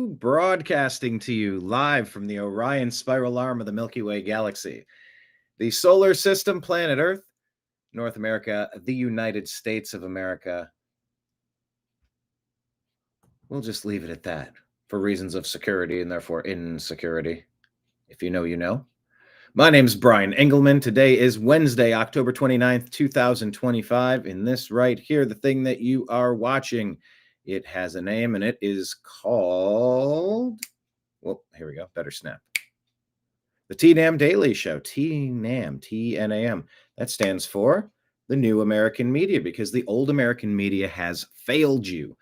Broadcasting to you live from the Orion spiral arm of the Milky Way galaxy, the solar system, planet Earth, North America, the United States of America. We'll just leave it at that for reasons of security and therefore insecurity. If you know, you know. My name is Brian Engelman. Today is Wednesday, October 29th, 2025. In this right here, the thing that you are watching, it has a name and it is called, well, here we go, better snap. The TNAM Daily Show, TNAM, T-N-A-M. That stands for the New American Media, because the old American media has failed you.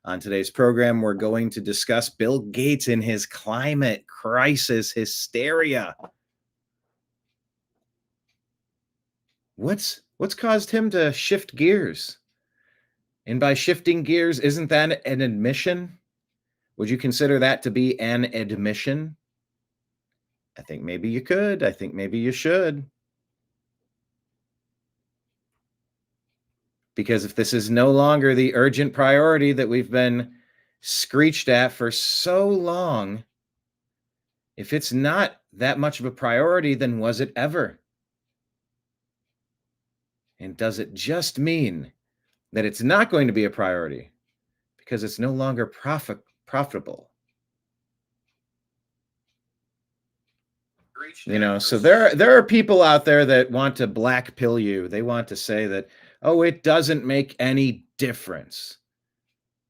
On today's program, we're going to discuss Bill Gates and his climate crisis hysteria. What's caused him to shift gears? And by shifting gears, isn't that an admission? Would you consider that to be an admission? I think maybe you could. I think maybe you should. Because if this is no longer the urgent priority that we've been screeched at for so long, if it's not that much of a priority, then was it ever? And does it just mean that it's not going to be a priority because it's no longer profitable? You know, so there are people out there that want to black pill you. They want to say that, oh, it doesn't make any difference.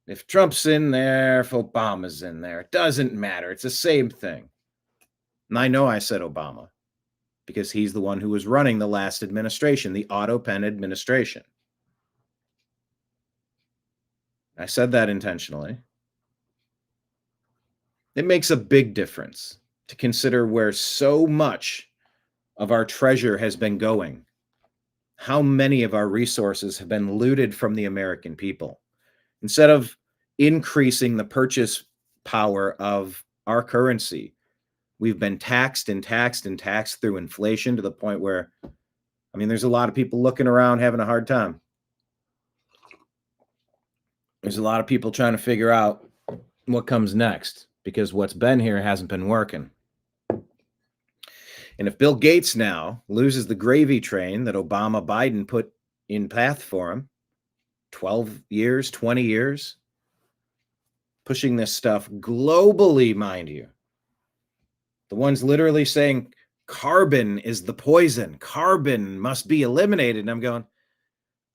If Trump's in there, if Obama's in there, it doesn't matter. It's the same thing. And I know I said Obama because he's the one who was running the last administration, the auto pen administration. I said that intentionally. It makes a big difference to consider where so much of our treasure has been going, how many of our resources have been looted from the American people. Instead of increasing the purchase power of our currency, we've been taxed and taxed and taxed through inflation to the point where, I mean, there's a lot of people looking around having a hard time. There's a lot of people trying to figure out what comes next because what's been here hasn't been working. And if Bill Gates now loses the gravy train that Obama Biden put in path for him, 12 years, 20 years, pushing this stuff globally, mind you, the ones literally saying carbon is the poison, carbon must be eliminated. And I'm going,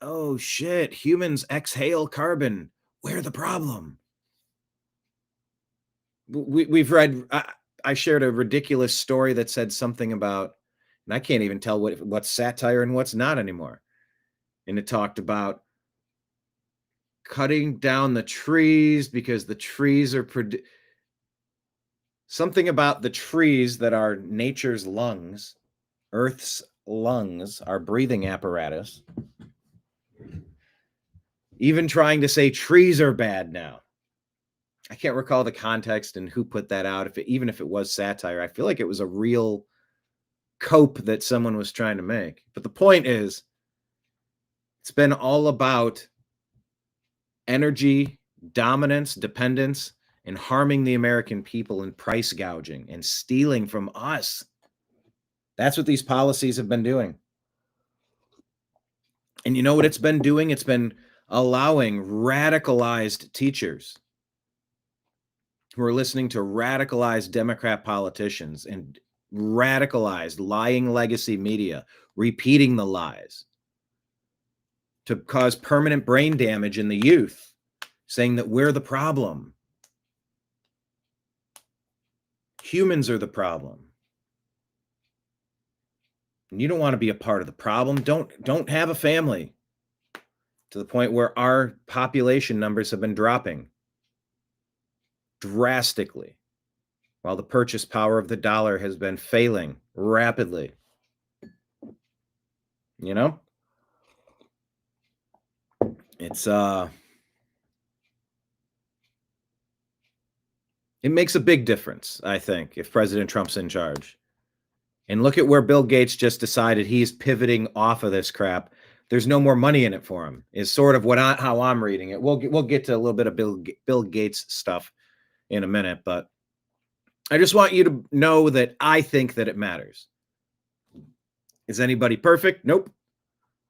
oh shit, humans exhale carbon. We're the problem. We've read, I shared a ridiculous story that said something about, and I can't even tell what's satire and what's not anymore. And it talked about cutting down the trees because the trees are something about the trees that are nature's lungs, Earth's lungs, our breathing apparatus. Even trying to say trees are bad now. I can't recall the context and who put that out. Even if it was satire, I feel like it was a real cope that someone was trying to make. But the point is, it's been all about energy, dominance, dependence, and harming the American people and price gouging and stealing from us. That's what these policies have been doing. And you know what it's been doing? It's been allowing radicalized teachers who are listening to radicalized Democrat politicians and radicalized lying legacy media, repeating the lies to cause permanent brain damage in the youth, saying that we're the problem. Humans are the problem. And you don't want to be a part of the problem. Don't have a family, to the point where our population numbers have been dropping drastically, while the purchase power of the dollar has been failing rapidly. You know, it's it makes a big difference, I think, if President Trump's in charge. And look at where Bill Gates just decided he's pivoting off of this crap. There's no more money in it for him, is sort of how I'm reading it. We'll get to a little bit of Bill Gates stuff in a minute, but I just want you to know that I think that it matters. Is anybody perfect? Nope.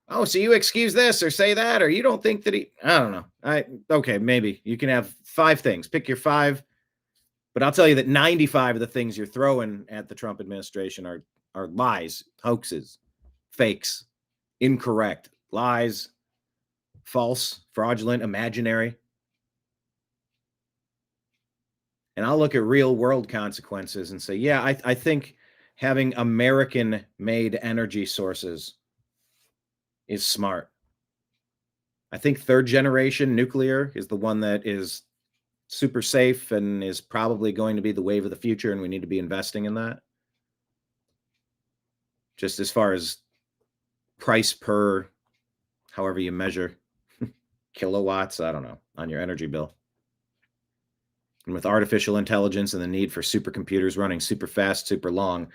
Oh, so you excuse this or say that, or you don't think that I don't know. Okay, maybe you can have 5 things. Pick your 5. But I'll tell you that 95 of the things you're throwing at the Trump administration are lies, hoaxes, fakes, incorrect, lies, false, fraudulent, imaginary. And I'll look at real world consequences and say, yeah, I think having American-made energy sources is smart. I think 3rd generation nuclear is the one that is super safe and is probably going to be the wave of the future, and we need to be investing in that. Just as far as price per, however you measure, kilowatts, I don't know, on your energy bill. And with artificial intelligence and the need for supercomputers running super fast, super long,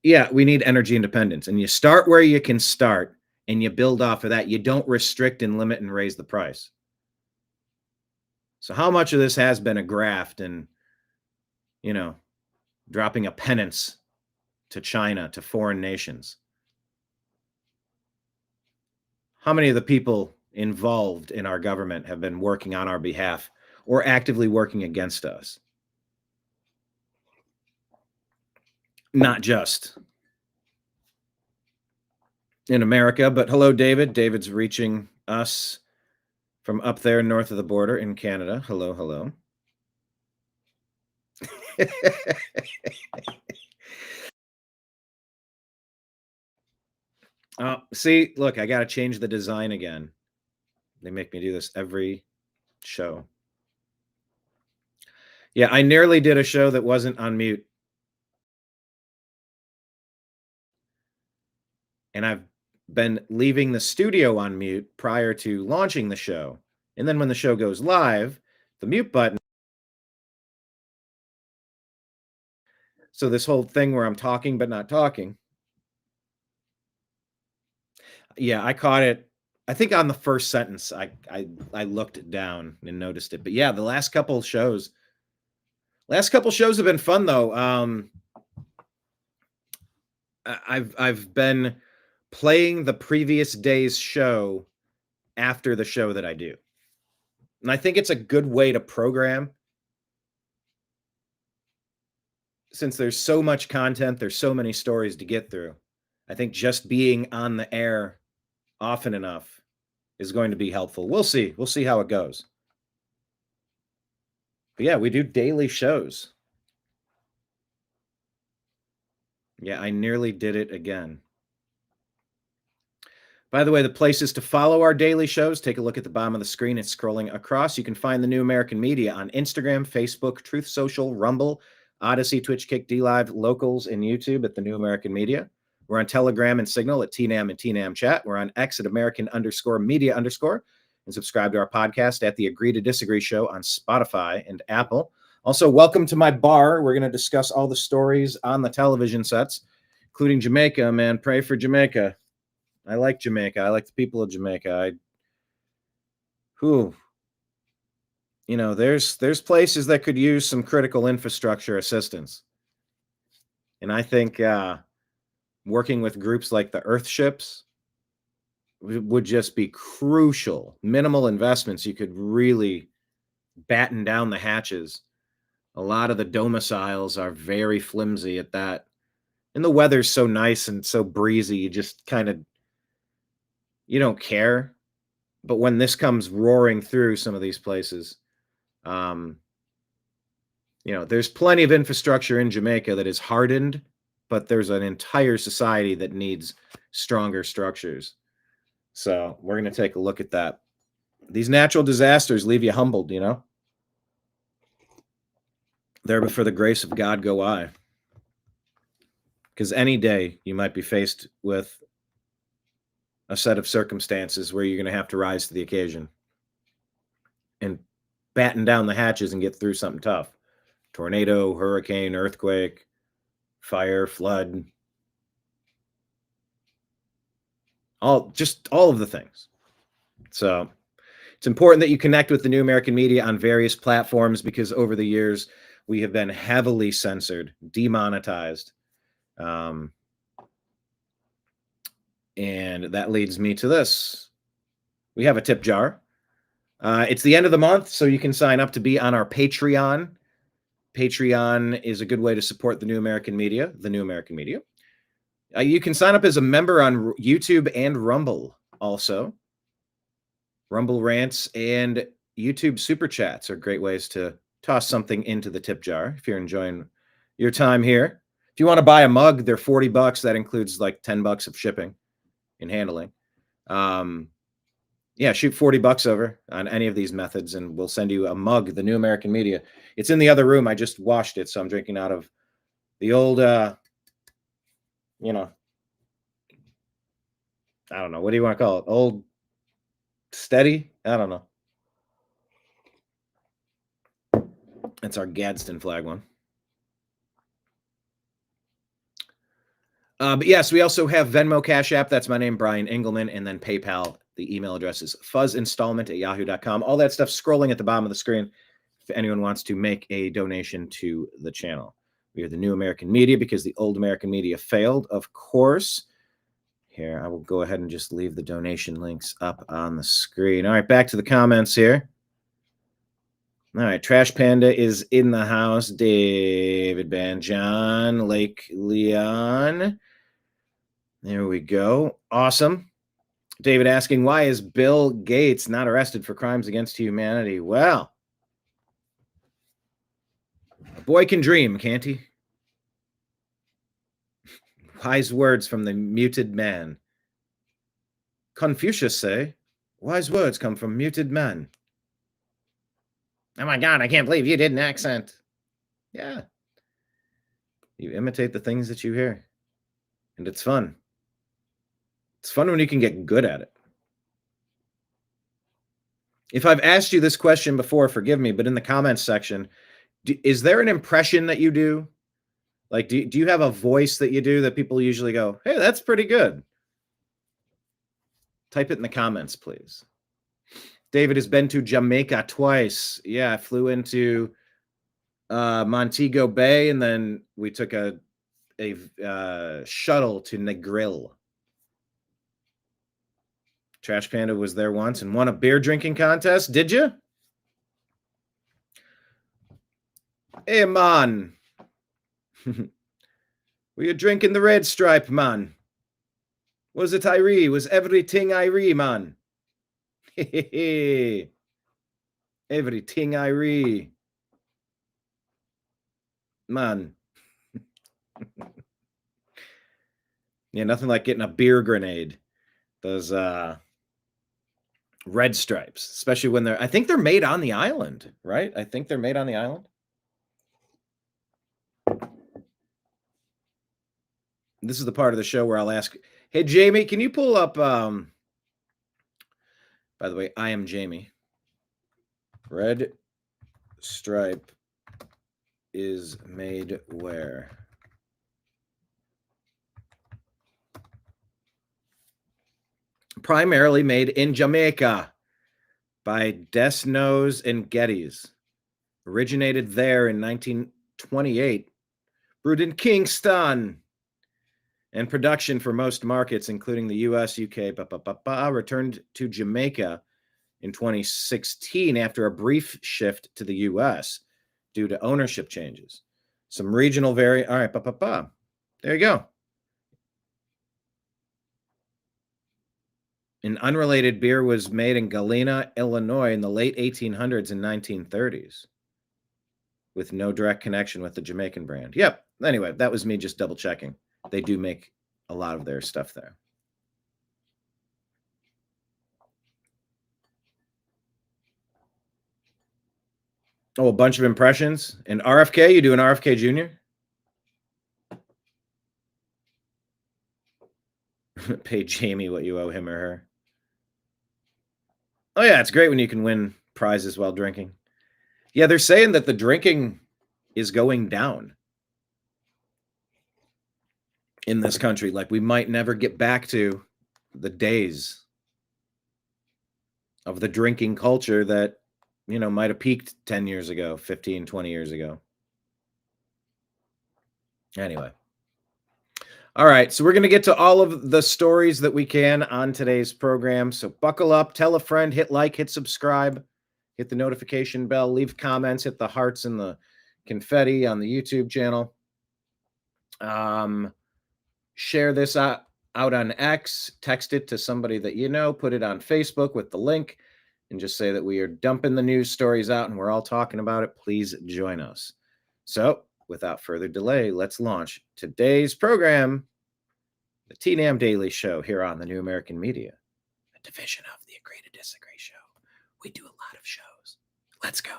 yeah, we need energy independence. And you start where you can start, and you build off of that. You don't restrict and limit and raise the price. So how much of this has been a graft and, dropping a penance to China, to foreign nations? How many of the people involved in our government have been working on our behalf or actively working against us? Not just in America, but hello, David. David's reaching us from up there north of the border in Canada. Hello, hello. See, look, I got to change the design again. They make me do this every show. Yeah, I nearly did a show that wasn't on mute. And I've been leaving the studio on mute prior to launching the show. And then when the show goes live, the mute button. So this whole thing where I'm talking but not talking. Yeah, I caught it. I think on the first sentence, I looked down and noticed it. But yeah, the last couple shows have been fun though. I've been playing the previous day's show after the show that I do. And I think it's a good way to program. Since there's so much content, there's so many stories to get through. I think just being on the air often enough is going to be helpful. We'll see. We'll see how it goes. But yeah, we do daily shows. Yeah, I nearly did it again. By the way, the places to follow our daily shows, take a look at the bottom of the screen. It's scrolling across. You can find the New American Media on Instagram, Facebook, Truth Social, Rumble, Odyssey, Twitch, Kick, DLive, Locals, and YouTube at the New American Media. We're on Telegram and Signal at TNAM and TNAM Chat. We're on X at American_Media_. And subscribe to our podcast at the Agree to Disagree Show on Spotify and Apple. Also, welcome to my bar. We're going to discuss all the stories on the television sets, including Jamaica. Man, pray for Jamaica. I like Jamaica. I like the people of Jamaica. There's places that could use some critical infrastructure assistance. And I think working with groups like the Earthships would just be crucial. Minimal investments, you could really batten down the hatches. A lot of the domiciles are very flimsy at that. And the weather's so nice and so breezy, you just kind of, you don't care. But when this comes roaring through some of these places, there's plenty of infrastructure in Jamaica that is hardened, but there's an entire society that needs stronger structures. So we're going to take a look at that. These natural disasters leave you humbled, There but for the grace of God go I. Because any day you might be faced with a set of circumstances where you're going to have to rise to the occasion and batten down the hatches and get through something tough. Tornado, hurricane, earthquake, fire, flood. All of the things. So It's important that you connect with the New American Media on various platforms because over the years, we have been heavily censored, demonetized. And that leads me to this. We have a tip jar. It's the end of the month, so you can sign up to be on our Patreon. Patreon is a good way to support the New American Media, you can sign up as a member on YouTube and Rumble also. Rumble rants and YouTube super chats are great ways to toss something into the tip jar if you're enjoying your time here. If you want to buy a mug, they're $40. That includes like $10 of shipping and handling. Yeah, shoot $40 over on any of these methods, and we'll send you a mug, the New American Media. It's in the other room. I just washed it, so I'm drinking out of the old, I don't know. What do you want to call it? Old steady? I don't know. That's our Gadsden flag one. But yes, we also have Venmo, Cash App. That's my name, Brian Engelman, and then PayPal. The email address is fuzzinstallment@yahoo.com. All that stuff scrolling at the bottom of the screen if anyone wants to make a donation to the channel. We are the New American Media because the old American Media failed, of course. Here, I will go ahead and just leave the donation links up on the screen. All right, back to the comments here. All right, Trash Panda is in the house. David Banjon, Lake Leon. There we go. Awesome. David asking, why is Bill Gates not arrested for crimes against humanity? Well, a boy can dream, can't he? Wise words from the muted man. Confucius say, wise words come from muted man. Oh my God, I can't believe you did an accent. Yeah. You imitate the things that you hear. And it's fun. It's fun when you can get good at it. If I've asked you this question before, forgive me, but in the comments section, is there an impression that you do? Like, do you have a voice that you do that people usually go, hey, that's pretty good? Type it in the comments, please. David has been to Jamaica twice. Yeah, I flew into Montego Bay, and then we took a shuttle to Negril. Trash Panda was there once and won a beer drinking contest. Did you? Hey, man. Were you drinking the red stripe, man? Was it Irie? Was everything Irie, man? Everything Irie. Man. Yeah, nothing like getting a beer grenade. Those red stripes, especially when I think they're made on the island, right? I think they're made on the island. This is the part of the show where I'll ask, hey, Jamie, can you pull up, by the way, I am Jamie. Red stripe is made where? Primarily made in Jamaica by Desnos and Geddes. Originated there in 1928. Brewed in Kingston. And production for most markets, including the US, UK, returned to Jamaica in 2016 after a brief shift to the US due to ownership changes. Some regional variant. All right, there you go. An unrelated beer was made in Galena, Illinois in the late 1800s and 1930s with no direct connection with the Jamaican brand. Yep. Anyway, that was me just double checking. They do make a lot of their stuff there. Oh, a bunch of impressions. And RFK, you do an RFK Jr.? Pay Jamie what you owe him or her. Oh, yeah, it's great when you can win prizes while drinking. Yeah, they're saying that the drinking is going down in this country. Like, we might never get back to the days of the drinking culture that, might have peaked 10 years ago, 15, 20 years ago. Anyway. All right, so we're going to get to all of the stories that we can on today's program. So buckle up, tell a friend, hit like, hit subscribe, hit the notification bell, leave comments, hit the hearts and the confetti on the YouTube channel. Share this out on X, text it to somebody that you know, put it on Facebook with the link, and just say that we are dumping the news stories out and we're all talking about it. Please join us. So without further delay, let's launch today's program, the TNAM Daily Show here on the New American Media, a division of the Agree to Disagree Show. We do a lot of shows. Let's go.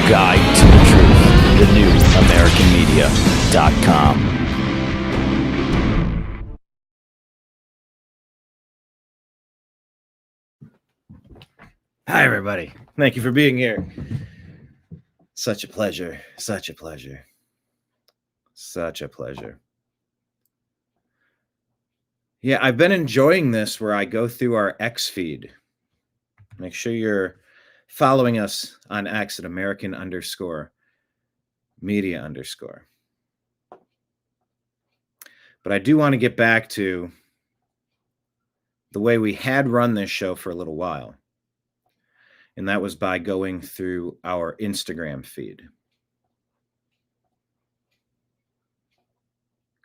Guide to the truth, thenewamericanmedia.com. Hi, everybody. Thank you for being here. Such a pleasure. Such a pleasure. Such a pleasure. Yeah, I've been enjoying this where I go through our X feed. Make sure you're following us on X at American_media_. But I do want to get back to the way we had run this show for a little while. And that was by going through our Instagram feed.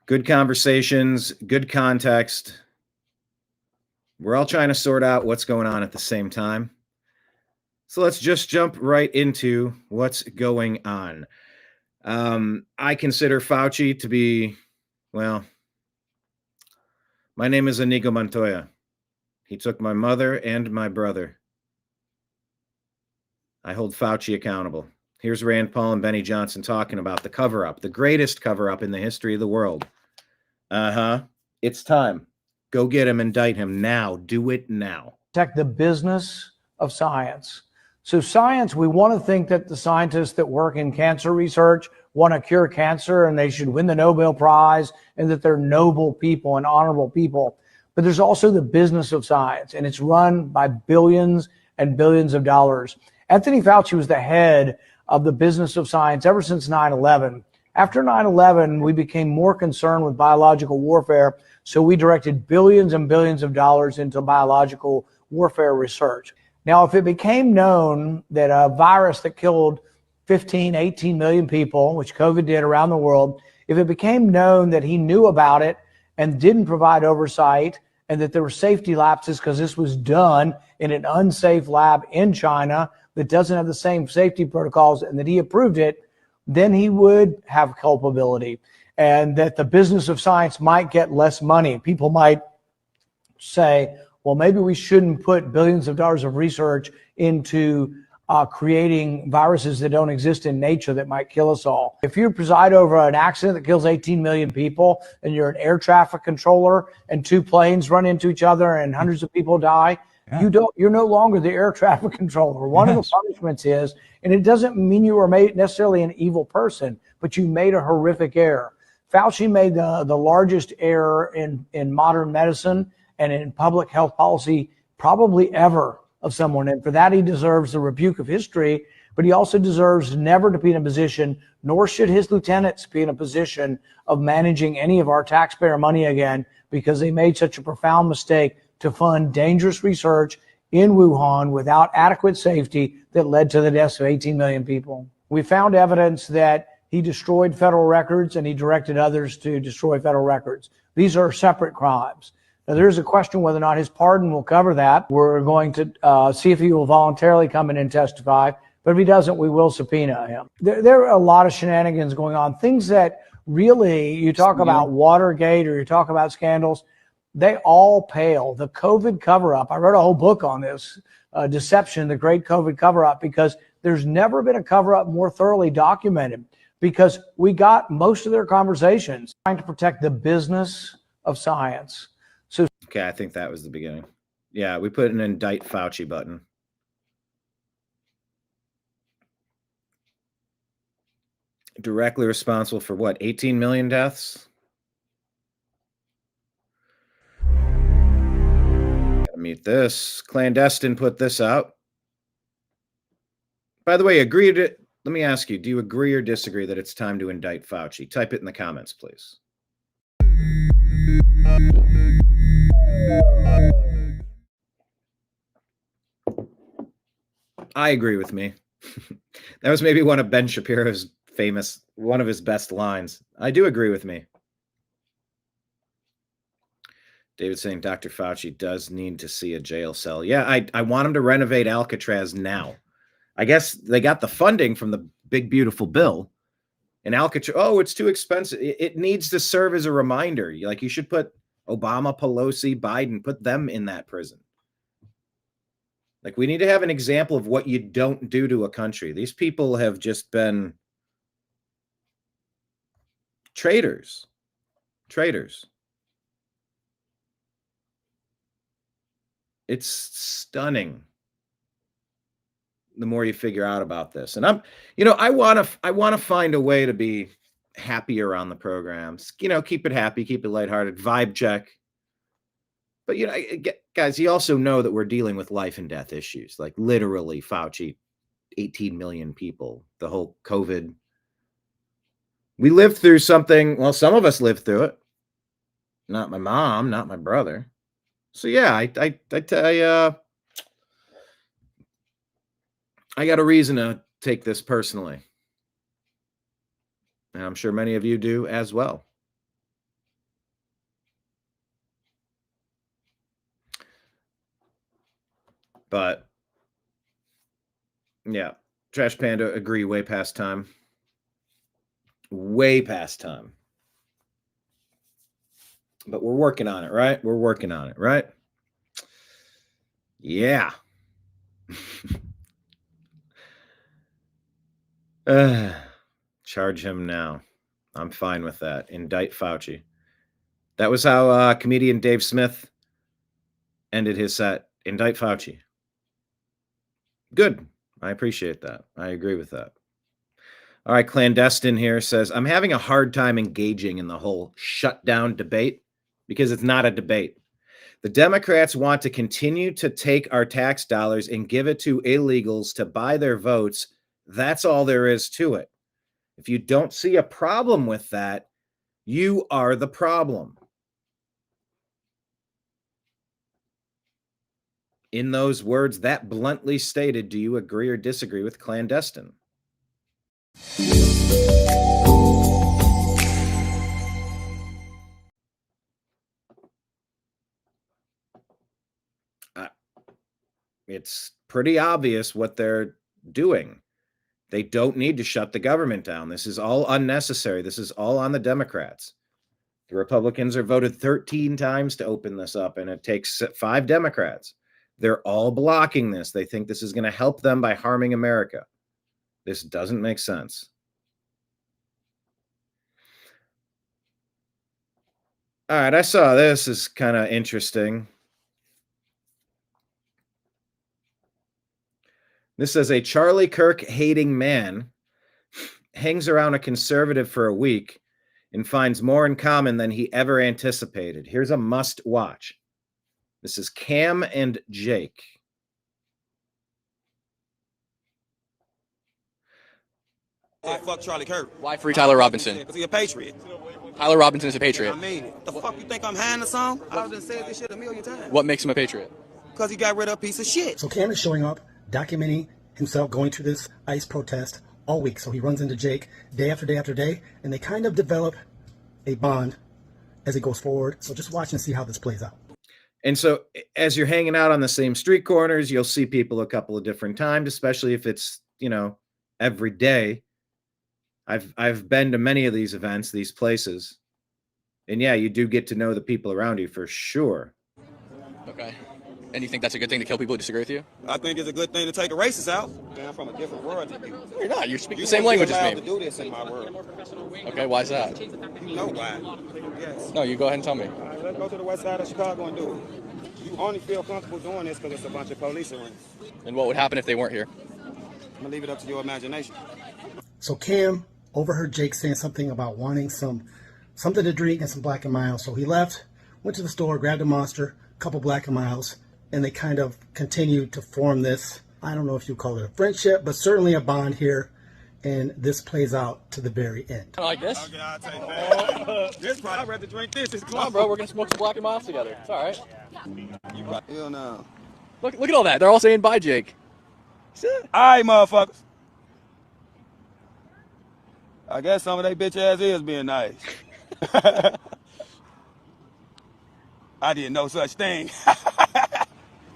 Good conversations, good context. We're all trying to sort out what's going on at the same time. So let's just jump right into what's going on. I consider Fauci to be, well, my name is Inigo Montoya. He took my mother and my brother. I hold Fauci accountable. Here's Rand Paul and Benny Johnson talking about the cover-up, the greatest cover-up in the history of the world. It's time. Go get him, indict him now. Do it now. Protect the business of science. So science, we want to think that the scientists that work in cancer research want to cure cancer and they should win the Nobel Prize and that they're noble people and honorable people. But there's also the business of science, and it's run by billions and billions of dollars. Anthony Fauci was the head of the business of science ever since 9/11. After 9/11, we became more concerned with biological warfare, so we directed billions and billions of dollars into biological warfare research. Now, if it became known that a virus that killed 15, 18 million people, which COVID did around the world, if it became known that he knew about it and didn't provide oversight and that there were safety lapses because this was done in an unsafe lab in China that doesn't have the same safety protocols and that he approved it, then he would have culpability and that the business of science might get less money. People might say, well, maybe we shouldn't put billions of dollars of research into creating viruses that don't exist in nature that might kill us all. If you preside over an accident that kills 18 million people and you're an air traffic controller and two planes run into each other and hundreds of people die, you're no longer the air traffic controller. One of the punishments is, and it doesn't mean you were made necessarily an evil person, but you made a horrific error. Fauci made the largest error in modern medicine and in public health policy probably ever of someone. And for that, he deserves the rebuke of history but he also deserves never to be in a position, nor should his lieutenants be in a position of managing any of our taxpayer money again, because they made such a profound mistake to fund dangerous research in Wuhan without adequate safety that led to the deaths of 18 million people. We found evidence that he destroyed federal records and he directed others to destroy federal records. These are separate crimes. Now, there's a question whether or not his pardon will cover that. We're going to see if he will voluntarily come in and testify. But if he doesn't, we will subpoena him. There are a lot of shenanigans going on. Things that really, you talk about Watergate or you talk about scandals, they all pale. The COVID cover-up, I wrote a whole book on this, Deception, the Great COVID Cover-Up, because there's never been a cover-up more thoroughly documented, because we got most of their conversations trying to protect the business of science. Okay, I think that was the beginning. Yeah, we put an indict Fauci button. Directly responsible for what, 18 million deaths? Gotta mute this. Clandestine put this out. By the way, let me ask you, do you agree or disagree that it's time to indict Fauci? Type it in the comments, please. I agree with me. That was maybe one of Ben Shapiro's one of his best lines. I do agree with me. David saying Dr. Fauci does need to see a jail cell. Yeah, I want him to renovate Alcatraz now. I guess they got the funding from the big, beautiful bill. And Alcatraz, it's too expensive. It needs to serve as a reminder. Like, you should put Obama, Pelosi, Biden, put them in that prison. Like, we need to have an example of what you don't do to a country. These people have just been traitors. It's stunning the more you figure out about this. And I want to find a way to be happier on the programs. Keep it happy, keep it lighthearted, vibe check. But guys, you also know that we're dealing with life and death issues. Like, literally, Fauci, 18 million people, the whole COVID. We lived through something. Well, some of us lived through it. Not my mom, not my brother. So yeah, I got a reason to take this personally. And I'm sure many of you do as well. But yeah, Trash Panda, agree, way past time. Way past time. But we're working on it, right? We're working on it, right? Yeah. Charge him now. I'm fine with that. Indict Fauci. That was how comedian Dave Smith ended his set. Indict Fauci. Good. I appreciate that. I agree with that. All right, Clandestine here says, I'm having a hard time engaging in the whole shutdown debate because it's not a debate. The Democrats want to continue to take our tax dollars and give it to illegals to buy their votes. That's all there is to it. If you don't see a problem with that, you are the problem. In those words, that bluntly stated, do you agree or disagree with Clandestine? It's pretty obvious what they're doing. They don't need to shut the government down. This is all unnecessary. This is all on the Democrats. The Republicans are voted 13 times to open this up, and it takes 5 Democrats. They're all blocking this. They think this is going to help them by harming America. This doesn't make sense. All right, I saw this is kind of interesting. This says a Charlie Kirk hating man hangs around a conservative for a week and finds more in common than he ever anticipated. Here's a must watch. This is Cam and Jake. Said, fuck Charlie Kirk. Why free Tyler Robinson? Because he a patriot. Tyler Robinson is a patriot. I mean it. The fuck you think I'm hiding or something? I done said this shit a million times. What makes him a patriot? Because he got rid of a piece of shit. So Cam is showing up, documenting himself going to this ICE protest all week. So he runs into Jake day after day after day, and they kind of develop a bond as it goes forward. So just watch and see how this plays out. And so as you're hanging out on the same street corners, you'll see people a couple of different times, especially if it's, every day. I've been to many of these events, these places. And yeah, you do get to know the people around you for sure. Okay. And you think that's a good thing to kill people who disagree with you? I think it's a good thing to take a racist out. I'm from a different world than you. No, you're not. You speak the same language as me. To do this in my world. Okay, why is that? You know why. Yes. No, you go ahead and tell me. All right, let's go to the west side of Chicago and do it. You only feel comfortable doing this because it's a bunch of police around. And what would happen if they weren't here? I'm going to leave it up to your imagination. So Cam overheard Jake saying something about wanting something to drink and some Black and Miles. So he left, went to the store, grabbed a Monster, a couple Black and Miles, and they kind of continued to form this, I don't know if you call it a friendship, but certainly a bond here. And this plays out to the very end. I like this. Okay, I'll take that. This part, I'd rather drink this. It's Come on, bro. We're going to smoke some Black and Miles together. It's all right. Hell no. Look at all that. They're all saying bye, Jake. All right, motherfuckers. I guess some of they bitch ass is being nice. I didn't know such thing.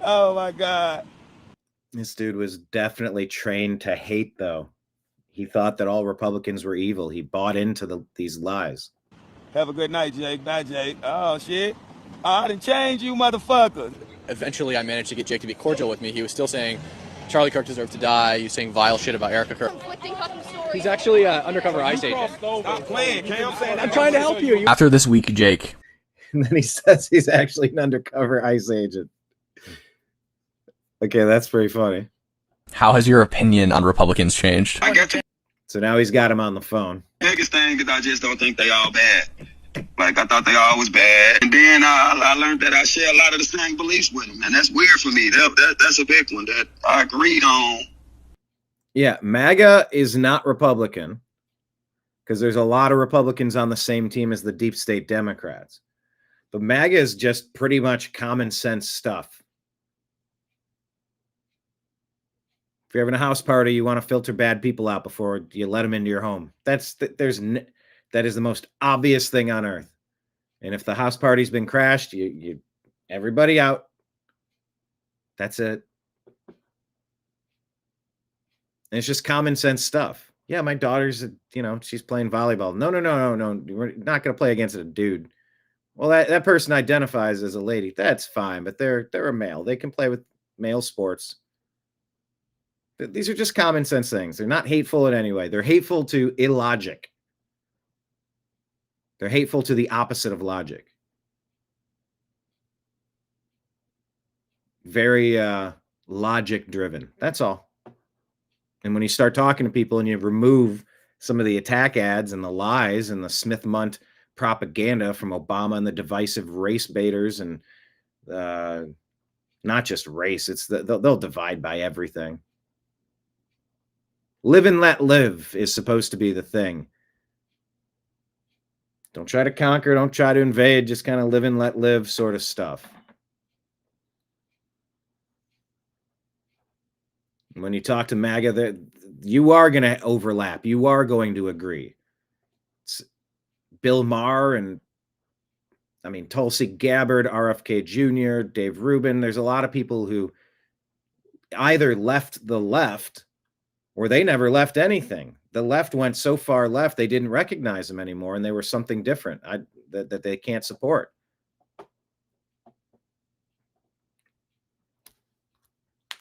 Oh my God. This dude was definitely trained to hate, though. He thought that all Republicans were evil. He bought into these lies. Have a good night, Jake. Bye, Jake. Oh, shit. I done changed you, motherfuckers. Eventually, I managed to get Jake to be cordial with me. He was still saying Charlie Kirk deserved to die. He was saying vile shit about Erica Kirk. He's actually an undercover ICE agent. Stop playing, Cam. I'm trying to help you. After this week, Jake. And then he says he's actually an undercover ICE agent. Okay, that's pretty funny. How has your opinion on Republicans changed? I got you. So now he's got him on the phone. Biggest thing is I just don't think they all bad. Like, I thought they all was bad. And then I learned that I share a lot of the same beliefs with them. And that's weird for me. That's a big one that I agreed on. Yeah, MAGA is not Republican because there's a lot of Republicans on the same team as the deep state Democrats. But MAGA is just pretty much common sense stuff. If you're having a house party, you want to filter bad people out before you let them into your home. That is the most obvious thing on earth. And if the house party's been crashed, you everybody out. That's it. And it's just common sense stuff. Yeah, my daughter's, she's playing volleyball. No. We're not going to play against a dude. Well, that person identifies as a lady. That's fine, but they're a male. They can play with male sports. These are just common sense things. They're not hateful in any way. They're hateful to illogic. They're hateful to the opposite of logic. Very logic driven. That's all. And when you start talking to people and you remove some of the attack ads and the lies and the Smith-Munt propaganda from Obama and the divisive race baiters and not just race, they'll divide by everything. Live and let live is supposed to be the thing. Don't try to conquer, don't try to invade, just kind of live and let live sort of stuff. When you talk to MAGA, you are going to overlap. You are going to agree. It's Bill Maher and, Tulsi Gabbard, RFK Jr., Dave Rubin. There's a lot of people who either left the left or they never left anything. The left went so far left, they didn't recognize them anymore, and they were something different that they can't support.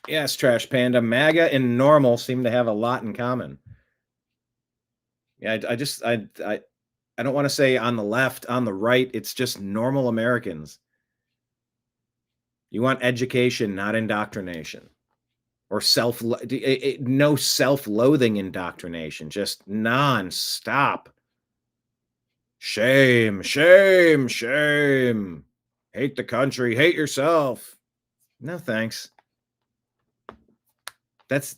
Yes, Trash Panda. MAGA and normal seem to have a lot in common. Yeah, I don't want to say on the left, on the right. It's just normal Americans. You want education, not indoctrination. Or no self-loathing indoctrination, just non-stop. Shame, shame, shame. Hate the country, hate yourself. No, thanks. That's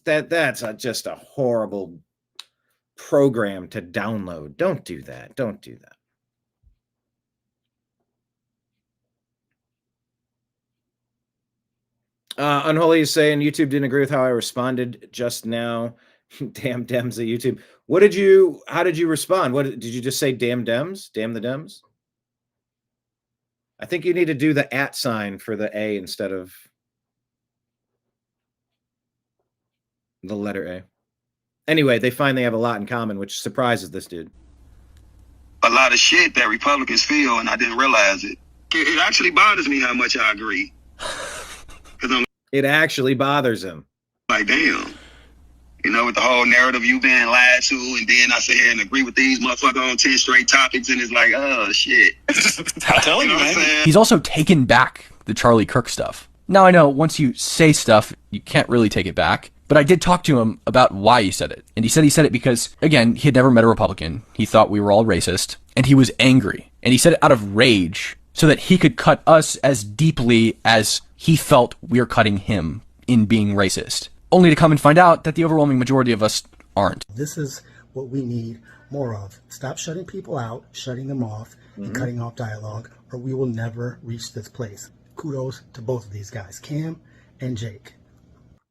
just a horrible program to download. Don't do that. Don't do that. Unholy is saying YouTube didn't agree with how I responded just now. Damn Dems at YouTube. How did you respond? What did you just say? Damn Dems? Damn the Dems? I think you need to do the @ sign for the A instead of the letter A. Anyway, they find they have a lot in common, which surprises this dude. A lot of shit that Republicans feel, and I didn't realize it. It actually bothers me how much I agree. It actually bothers him. Like, damn. You know, with the whole narrative you being lied to, and then I sit here and agree with these motherfuckers on 10 straight topics, and it's like, oh, shit. I'm telling you, man. He's also taken back the Charlie Kirk stuff. Now, I know once you say stuff, you can't really take it back. But I did talk to him about why he said it. And he said it because, again, he had never met a Republican. He thought we were all racist. And he was angry. And he said it out of rage so that he could cut us as deeply as he felt we're cutting him in being racist. Only to come and find out that the overwhelming majority of us aren't. This is what we need more of. Stop shutting people out, shutting them off, and cutting off dialogue, or we will never reach this place. Kudos to both of these guys, Cam and Jake.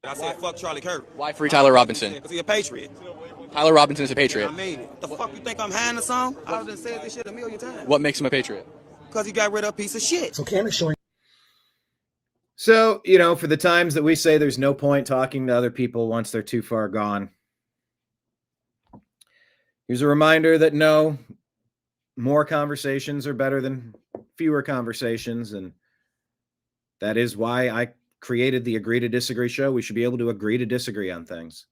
I said, fuck Charlie Kirk. Why free Tyler Robinson? Because he's a patriot. Tyler Robinson is a patriot. I made it. The fuck you think I'm hiding or something? I done said this shit a million times. What makes him a patriot? Because he got rid of a piece of shit. So Cam is showing. So, for the times that we say there's no point talking to other people once they're too far gone, here's a reminder that no, more conversations are better than fewer conversations. And that is why I created the Agree to Disagree show. We should be able to agree to disagree on things.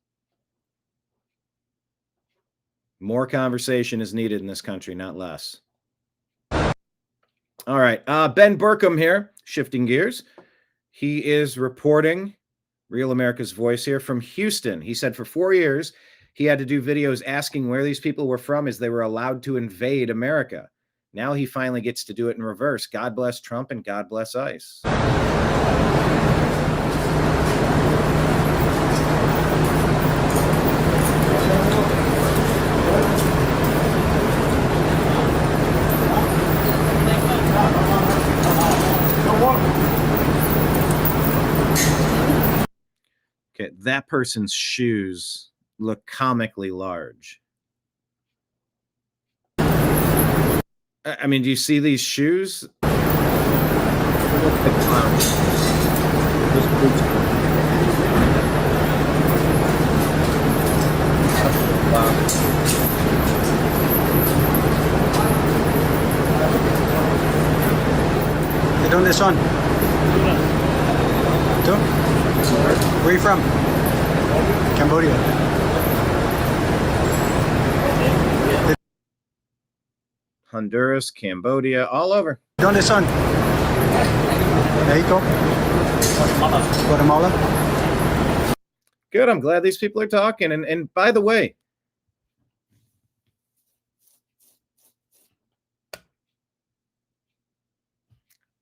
More conversation is needed in this country, not less. All right. Ben Burkham here, shifting gears. He is reporting Real America's Voice here from Houston. He said for 4 years, he had to do videos asking where these people were from as they were allowed to invade America. Now he finally gets to do it in reverse. God bless Trump and God bless ICE. Okay, that person's shoes look comically large. I mean, do you see these shoes? ¿De dónde son? ¿Tú? Where are you from? Cambodia. Honduras, Cambodia, all over. ¿Dónde son? Mexico? Guatemala? Good. I'm glad these people are talking. And by the way,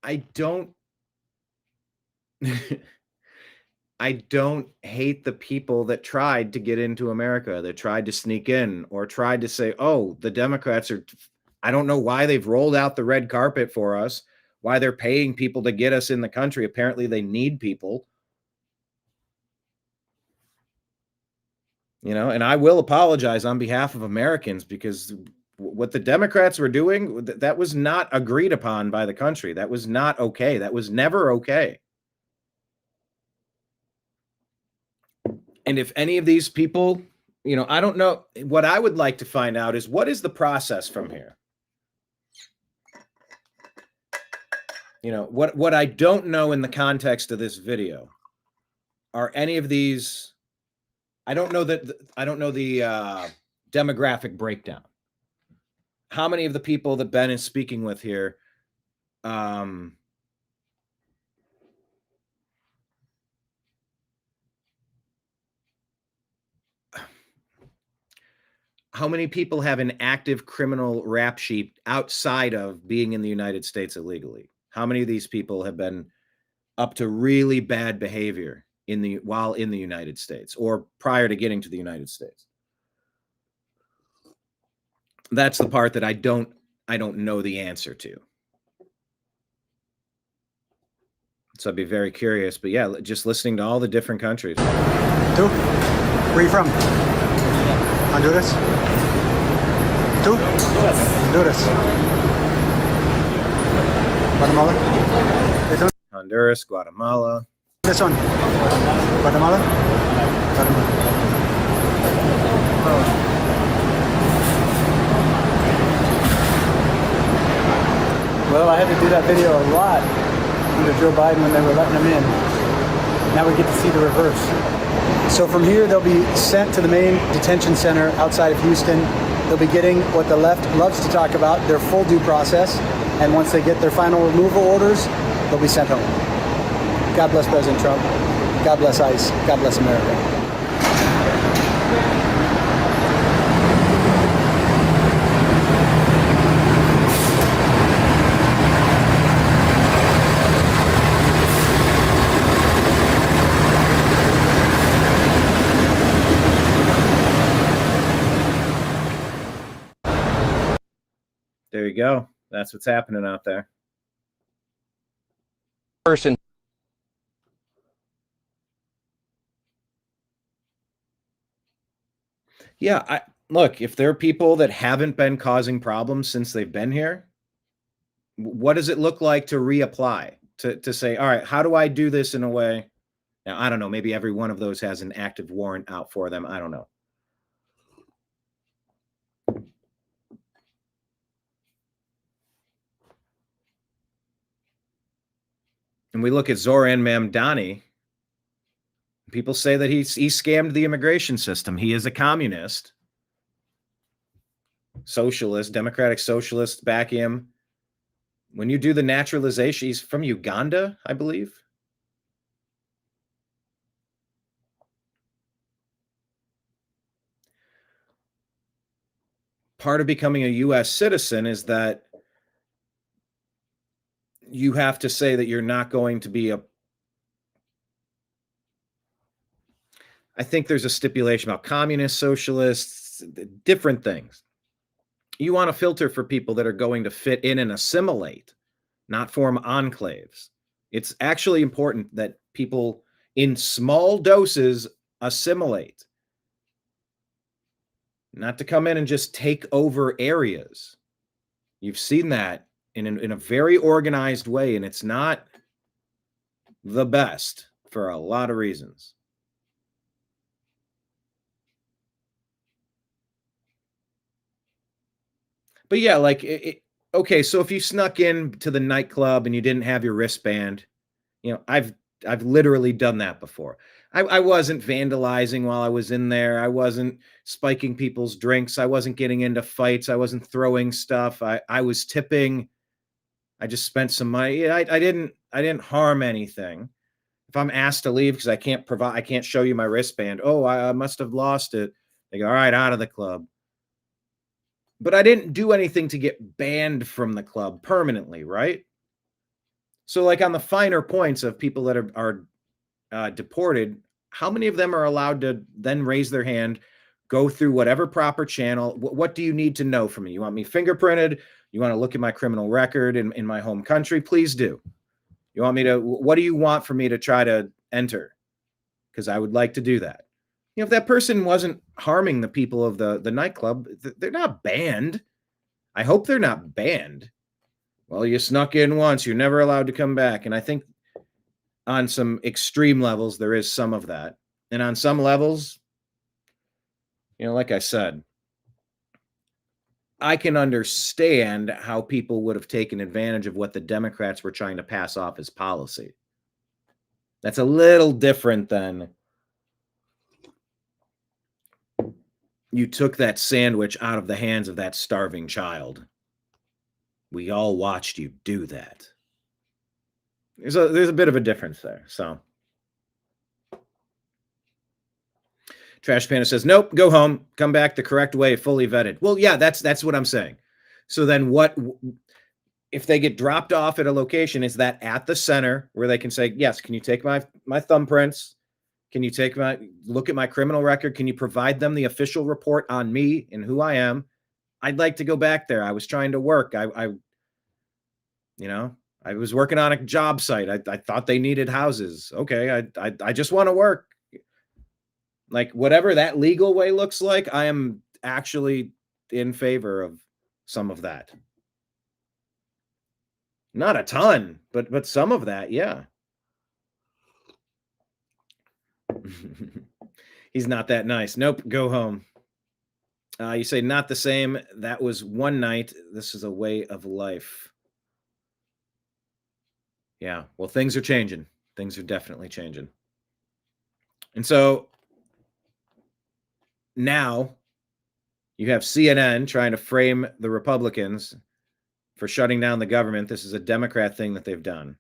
I don't hate the people that tried to get into America, that tried to sneak in or tried to say, oh, the Democrats are, I don't know why they've rolled out the red carpet for us, why they're paying people to get us in the country. Apparently they need people. And I will apologize on behalf of Americans because what the Democrats were doing, that was not agreed upon by the country. That was not okay. That was never okay. And if any of these people, I don't know, what I would like to find out is what is the process from here? What I don't know in the context of this video are any of these. I don't know the demographic breakdown. How many of the people that Ben is speaking with here, how many people have an active criminal rap sheet outside of being in the United States illegally? How many of these people have been up to really bad behavior while in the United States or prior to getting to the United States? That's the part that I don't know the answer to. So I'd be very curious. But yeah, just listening to all the different countries. Two. Where are you from? Honduras? Two? Honduras. Guatemala? This one? Honduras, Guatemala. This one? Guatemala? Guatemala. Well, I had to do that video a lot under Joe Biden when they were letting him in. Now we get to see the reverse. So from here, they'll be sent to the main detention center outside of Houston. They'll be getting what the left loves to talk about, their full due process. And once they get their final removal orders, they'll be sent home. God bless President Trump. God bless ICE. God bless America. There you go. That's what's happening out there. Person. Yeah, look, if there are people that haven't been causing problems since they've been here, what does it look like to reapply? To say, all right, how do I do this in a way? Now, I don't know. Maybe every one of those has an active warrant out for them. I don't know. And we look at Zohran Mamdani. People say that he scammed the immigration system. He is a communist, socialist, democratic socialist. Back him. When you do the naturalization, he's from Uganda, I believe. Part of becoming a U.S. citizen is that you have to say that you're not going to be I think there's a stipulation about communists, socialists, different things. You want to filter for people that are going to fit in and assimilate, not form enclaves. It's actually important that people in small doses assimilate, not to come in and just take over areas. You've seen that in a very organized way, and it's not the best for a lot of reasons. But yeah, like, okay, so if you snuck in to the nightclub and you didn't have your wristband, you know, I've literally done that before. I wasn't vandalizing while I was in there. I wasn't spiking people's drinks. I wasn't getting into fights. I wasn't throwing stuff. I was tipping. I just spent some money. I didn't harm anything. If I'm asked to leave because I can't show you my wristband. Oh, I must have lost it. They go, all right, out of the club. But I didn't do anything to get banned from the club permanently, right? So like on the finer points of people that are deported, how many of them are allowed to then raise their hand, go through whatever proper channel? What do you need to know from me? You want me fingerprinted? You want to look at my criminal record in my home country? Please do. You want me to, what do you want for me to try to enter? Because I would like to do that. You know, if that person wasn't harming the people of the nightclub, they're not banned. I hope they're not banned. Well, you snuck in once, you're never allowed to come back. And I think on some extreme levels, there is some of that. And on some levels, you know, like I said, I can understand how people would have taken advantage of what the Democrats were trying to pass off as policy. That's a little different than you took that sandwich out of the hands of that starving child. We all watched you do that. There's a bit of a difference there. So Trash Panda says, nope, go home, come back the correct way, fully vetted. Well, yeah, that's what I'm saying. So then what if they get dropped off at a location? Is that at the center where they can say, yes, can you take my thumbprints? Can you look at my criminal record? Can you provide them the official report on me and who I am? I'd like to go back there. I was trying to work. I was working on a job site. I thought they needed houses. Okay. I just want to work. Like whatever that legal way looks like, I am actually in favor of some of that. Not a ton, but some of that, yeah. He's not that nice. Nope, go home. You say not the same. That was one night. This is a way of life. Yeah, well, things are changing. Things are definitely changing. And so now you have CNN trying to frame the Republicans for shutting down the government. This is a Democrat thing that they've done.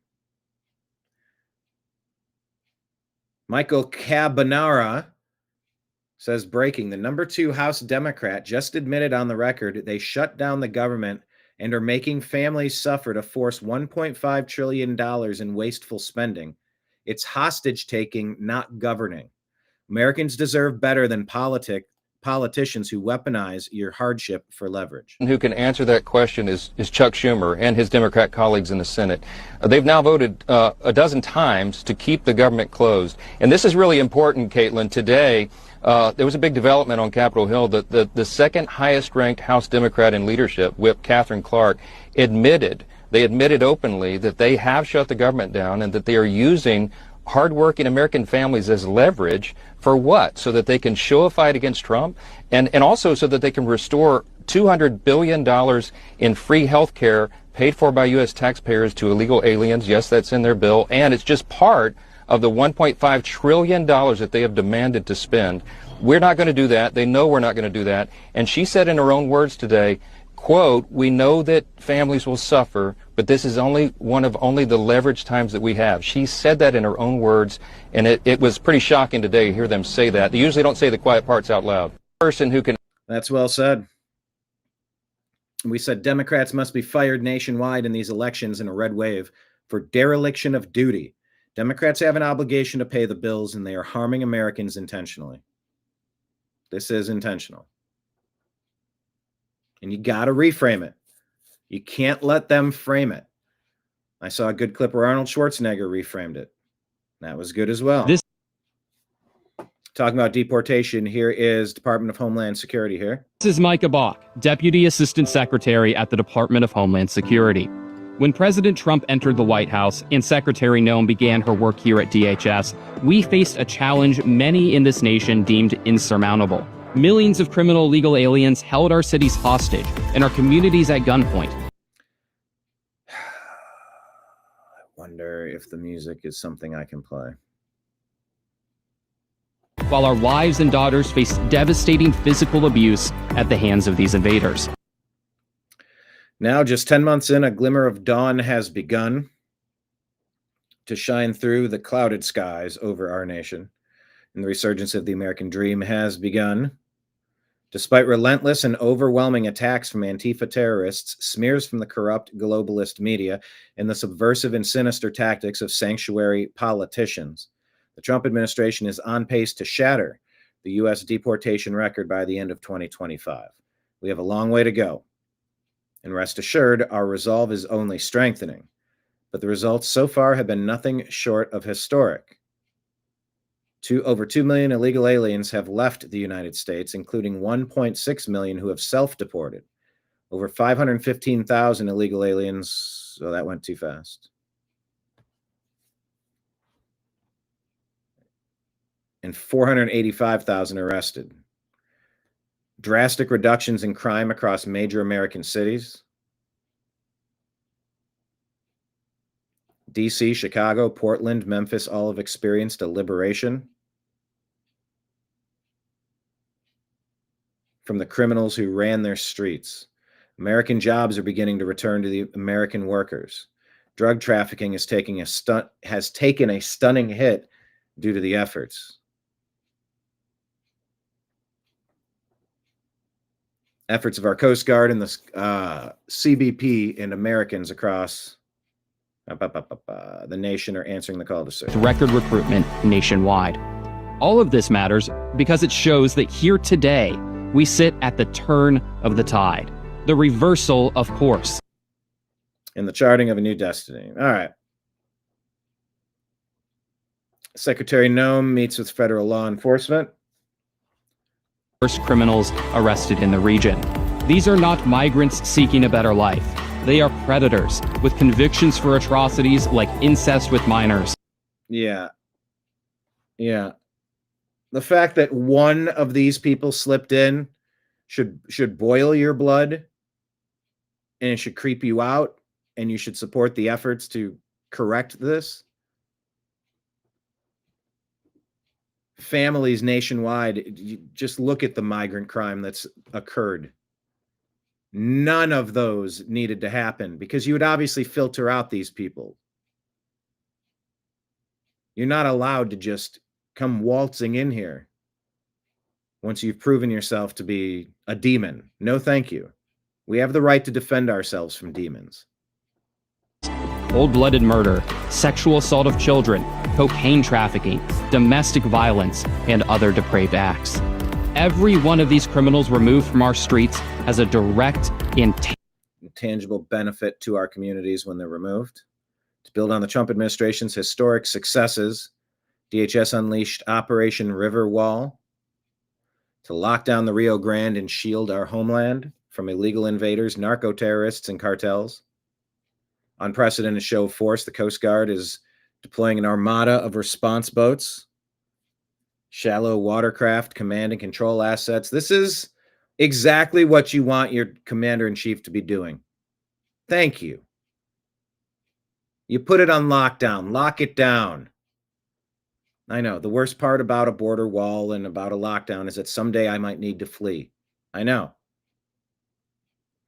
Michael Cabanara says, breaking, the number 2 House Democrat just admitted on the record they shut down the government and are making families suffer to force $1.5 trillion in wasteful spending. It's hostage taking, not governing. Americans deserve better than politicians who weaponize your hardship for leverage. Who can answer that question is Chuck Schumer and his Democrat colleagues in the Senate. They've now voted a dozen times to keep the government closed. And this is really important, Caitlin. Today, there was a big development on Capitol Hill that the second highest ranked House Democrat in leadership, Whip Catherine Clark, admitted openly that they have shut the government down and that they are using hardworking American families as leverage for what? So that they can show a fight against Trump and also so that they can restore $200 billion in free health care paid for by U.S. taxpayers to illegal aliens. Yes, that's in their bill. And it's just part of the $1.5 trillion that they have demanded to spend. We're not going to do that. They know we're not going to do that. And she said in her own words today, quote, we know that families will suffer, but this is only one of only the leverage times that we have. She said that in her own words, and it was pretty shocking today to hear them say that. They usually don't say the quiet parts out loud. Person who can... That's well said. We said Democrats must be fired nationwide in these elections in a red wave for dereliction of duty. Democrats have an obligation to pay the bills, and they are harming Americans intentionally. This is intentional. And you got to reframe it. You can't let them frame it. I saw a good clip where Arnold Schwarzenegger reframed it. That was good as well. Talking about deportation, here is Department of Homeland Security here. This is Micah Bach, Deputy Assistant Secretary at the Department of Homeland Security. When President Trump entered the White House and Secretary Noem began her work here at DHS, we faced a challenge many in this nation deemed insurmountable. Millions of criminal illegal aliens held our cities hostage and our communities at gunpoint. I wonder if the music is something I can play. While our wives and daughters faced devastating physical abuse at the hands of these invaders. Now, just 10 months in, a glimmer of dawn has begun to shine through the clouded skies over our nation, and the resurgence of the American dream has begun. Despite relentless and overwhelming attacks from Antifa terrorists, smears from the corrupt globalist media, and the subversive and sinister tactics of sanctuary politicians, the Trump administration is on pace to shatter the U.S. deportation record by the end of 2025. We have a long way to go. And rest assured, our resolve is only strengthening. But the results so far have been nothing short of historic. Over 2 million illegal aliens have left the United States, including 1.6 million who have self-deported. Over 515,000 illegal aliens. So that went too fast. And 485,000 arrested. Drastic reductions in crime across major American cities. DC, Chicago, Portland, Memphis all have experienced a liberation from the criminals who ran their streets. American jobs are beginning to return to the American workers. Drug trafficking has taken a stunning hit due to the efforts. Efforts of our Coast Guard and the CBP and Americans across the nation are answering the call to serve. Record recruitment nationwide. All of this matters because it shows that here today, We sit at the turn of the tide, the reversal of course. In the charting of a new destiny. All right. Secretary Noem meets with federal law enforcement. First criminals arrested in the region. These are not migrants seeking a better life. They are predators with convictions for atrocities like incest with minors. Yeah. Yeah. The fact that one of these people slipped in should boil your blood, and it should creep you out, and you should support the efforts to correct this. Families nationwide, you just look at the migrant crime that's occurred. None of those needed to happen because you would obviously filter out these people. You're not allowed to just come waltzing in here once you've proven yourself to be a demon. No, thank you. We have the right to defend ourselves from demons. Cold-blooded murder, sexual assault of children, cocaine trafficking, domestic violence, and other depraved acts. Every one of these criminals removed from our streets has a direct, intangible benefit to our communities when they're removed. To build on the Trump administration's historic successes, DHS unleashed Operation River Wall to lock down the Rio Grande and shield our homeland from illegal invaders, narco-terrorists, and cartels. Unprecedented show of force, the Coast Guard is deploying an armada of response boats, shallow watercraft, command and control assets. This is exactly what you want your commander-in-chief to be doing. Thank you. You put it on lockdown. Lock it down. I know. The worst part about a border wall and about a lockdown is that someday I might need to flee. I know.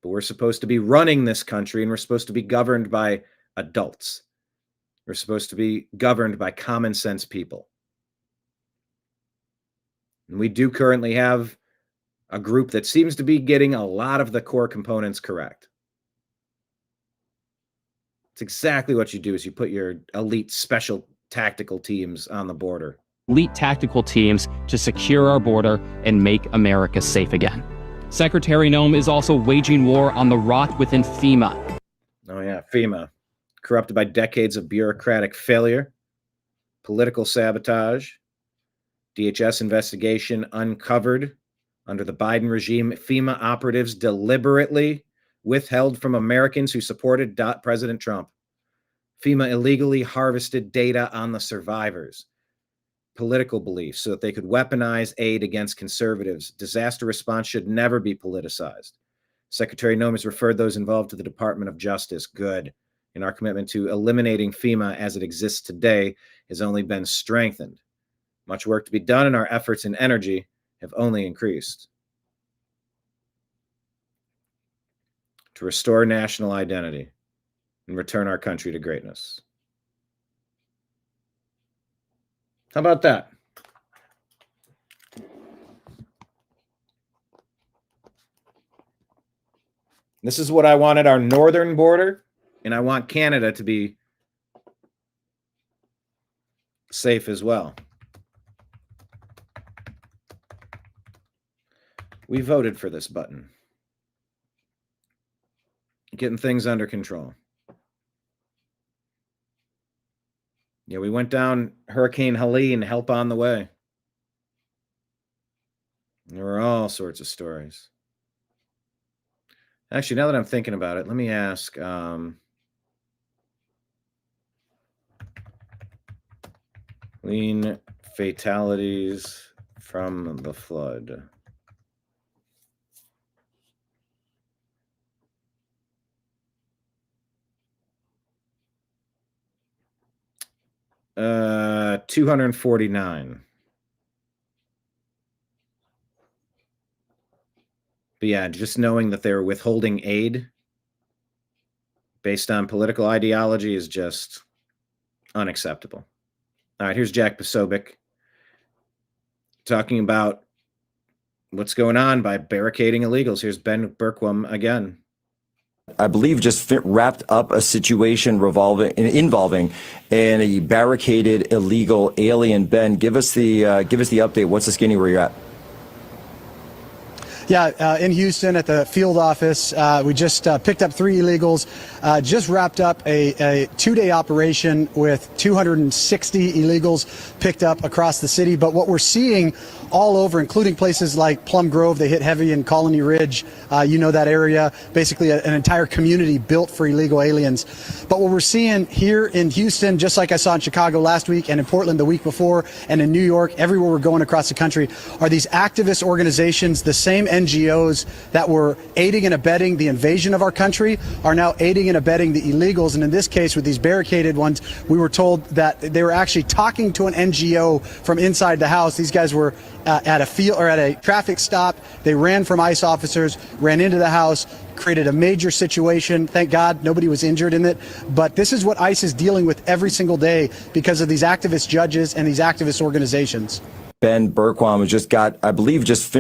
But we're supposed to be running this country, and we're supposed to be governed by adults. We're supposed to be governed by common sense people. And we do currently have a group that seems to be getting a lot of the core components correct. It's exactly what you do is you put your elite special tactical teams on the border. elite tactical teams to secure our border and make America safe again. Secretary Noem is also waging war on the rot within FEMA. Oh yeah, FEMA. Corrupted by decades of bureaucratic failure, political sabotage, DHS investigation uncovered under the Biden regime. FEMA operatives deliberately withheld from Americans who supported President Trump. FEMA illegally harvested data on the survivors' political beliefs so that they could weaponize aid against conservatives. Disaster response should never be politicized. Secretary Noem has referred those involved to the Department of Justice. Good. And our commitment to eliminating FEMA as it exists today has only been strengthened. Much work to be done, and our efforts and energy have only increased. To restore national identity and return our country to greatness. How about that? This is what I wanted our northern border, and I want Canada to be safe as well. We voted for this button. Getting things under control. Yeah, we went down Hurricane Helene, help on the way. There were all sorts of stories. Actually, now that I'm thinking about it, let me ask. Helene fatalities from the flood. Uh, 249. But yeah, just knowing that they're withholding aid based on political ideology is just unacceptable. All right, here's Jack Posobiec talking about what's going on by barricading illegals. Here's Ben Berkwam again. I believe just wrapped up a situation involving a barricaded illegal alien. Ben, give us the update. What's the skinny where you're at? Yeah, in Houston at the field office, we just picked up 3 illegals, just wrapped up a 2-day operation with 260 illegals picked up across the city. But what we're seeing all over, including places like Plum Grove, they hit heavy in Colony Ridge, you know that area, basically an entire community built for illegal aliens. But what we're seeing here in Houston, just like I saw in Chicago last week and in Portland the week before and in New York, everywhere we're going across the country, are these activist organizations, the same NGOs that were aiding and abetting the invasion of our country are now aiding and abetting the illegals. And in this case, with these barricaded ones, we were told that they were actually talking to an NGO from inside the house. These guys were at a field or at a traffic stop. They ran from ICE officers, ran into the house, created a major situation. Thank God nobody was injured in it. But this is what ICE is dealing with every single day because of these activist judges and these activist organizations. Ben Berquam just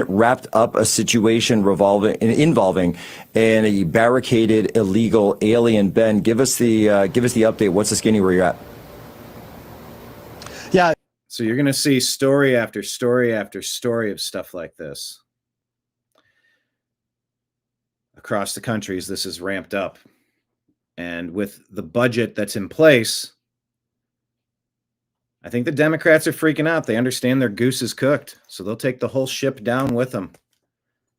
wrapped up a situation involving a barricaded illegal alien. Ben, give us the update. What's the skinny where you're at? Yeah. So you're going to see story after story after story of stuff like this across the country as this is ramped up. And with the budget that's in place, I think the Democrats are freaking out. They understand their goose is cooked, so they'll take the whole ship down with them.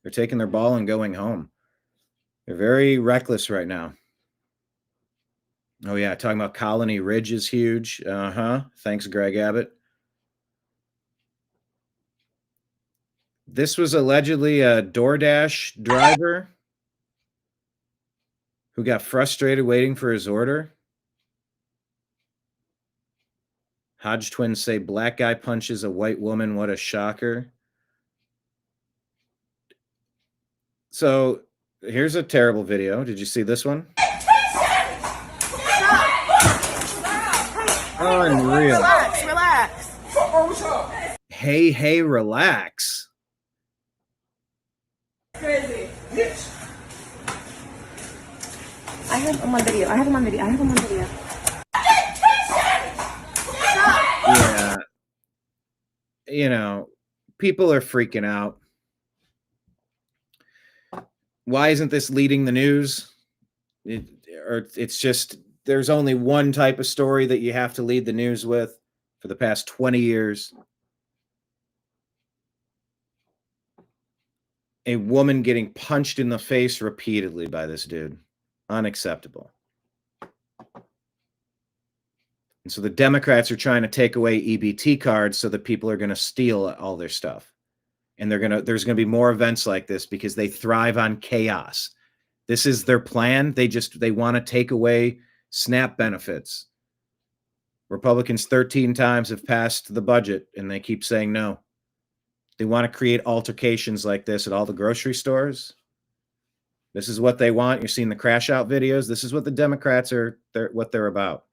They're taking their ball and going home. They're very reckless right now. Oh, yeah, talking about Colony Ridge is huge. Thanks, Greg Abbott. This was allegedly a DoorDash driver who got frustrated waiting for his order. Hodge twins say black guy punches a white woman. What a shocker. So here's a terrible video. Did you see this one? Unreal. Relax. Hey, relax. Crazy. I have him on video. Yeah. You know, people are freaking out. Why isn't this leading the news? It's just, there's only one type of story that you have to lead the news with for the past 20 years. A woman getting punched in the face repeatedly by this dude. Unacceptable. And so the Democrats are trying to take away EBT cards so that people are going to steal all their stuff. And there's going to be more events like this because they thrive on chaos. This is their plan. They want to take away SNAP benefits. Republicans 13 times have passed the budget and they keep saying no. They want to create altercations like this at all the grocery stores. This is what they want. You're seeing the crash out videos. This is what the Democrats what they're about.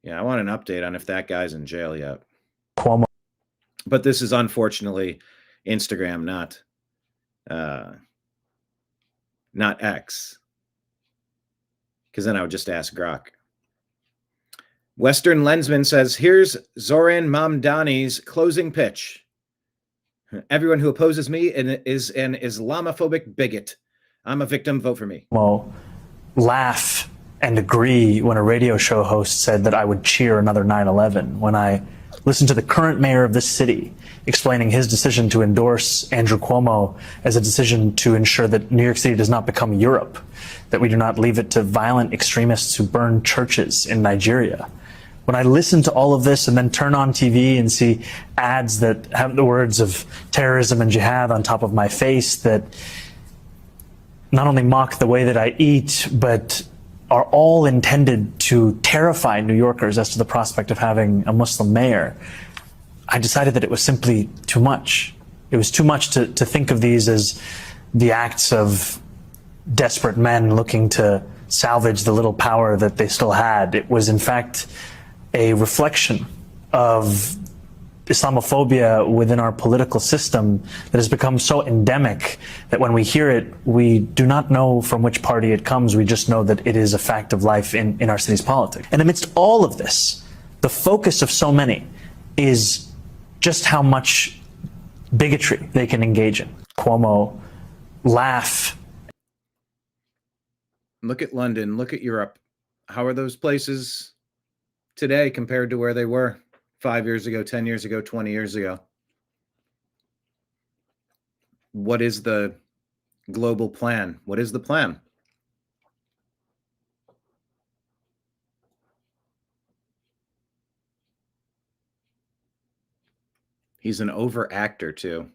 Yeah, I want an update on if that guy's in jail yet. Cuomo. But this is unfortunately Instagram, not X. Because then I would just ask Grok. Western Lensman says, here's Zohran Mamdani's closing pitch. Everyone who opposes me is an Islamophobic bigot. I'm a victim. Vote for me. Well, laugh and agree when a radio show host said that I would cheer another 9/11. When I listened to the current mayor of this city explaining his decision to endorse Andrew Cuomo as a decision to ensure that New York City does not become Europe, that we do not leave it to violent extremists who burn churches in Nigeria. When I listen to all of this and then turn on TV and see ads that have the words of terrorism and jihad on top of my face that not only mock the way that I eat, but are all intended to terrify New Yorkers as to the prospect of having a Muslim mayor, I decided that it was simply too much. It was too much to think of these as the acts of desperate men looking to salvage the little power that they still had. It was, in fact, a reflection of Islamophobia within our political system that has become so endemic that when we hear it, we do not know from which party it comes. We just know that it is a fact of life in our city's politics. And amidst all of this, the focus of so many is just how much bigotry they can engage in. Cuomo laugh. Look at London. Look at Europe. How are those places today compared to where they were 5 years ago, 10 years ago, 20 years ago? What is the global plan? What is the plan? He's an overactor too.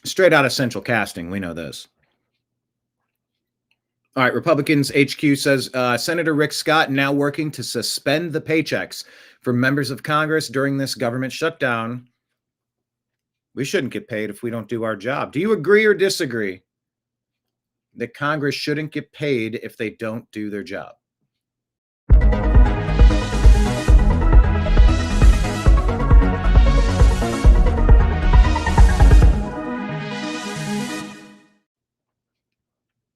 Straight out of Central Casting, we know this. All right, Republicans HQ says Senator Rick Scott now working to suspend the paychecks for members of Congress during this government shutdown. We shouldn't get paid if we don't do our job. Do you agree or disagree that Congress shouldn't get paid if they don't do their job?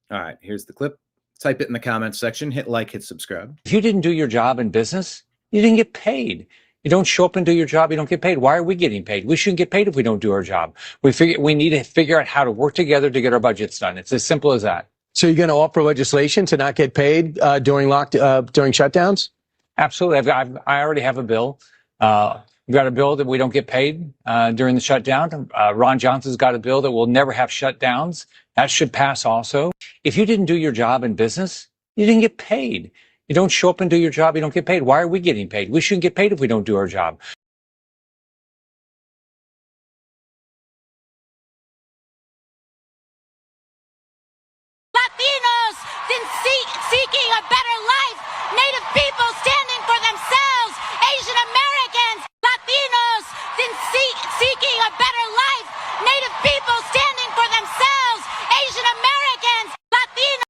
All right, here's the clip. Type it in the comments section. Hit like, hit subscribe. If you didn't do your job in business, you didn't get paid. You don't show up and do your job, you don't get paid. Why are we getting paid? We shouldn't get paid if we don't do our job. We need to figure out how to work together to get our budgets done. It's as simple as that. So you're going to offer legislation to not get paid during shutdowns? Absolutely. I already have a bill. We've got a bill that we don't get paid during the shutdown. Ron Johnson's got a bill that will never have shutdowns. That should pass also. If you didn't do your job in business, you didn't get paid. You don't show up and do your job, you don't get paid. Why are we getting paid? We shouldn't get paid if we don't do our job. Latinos seeking a better life, Native people standing for themselves, Asian Americans, Latinos seeking a better life, Native people standing for themselves, Asian Americans, Latinos.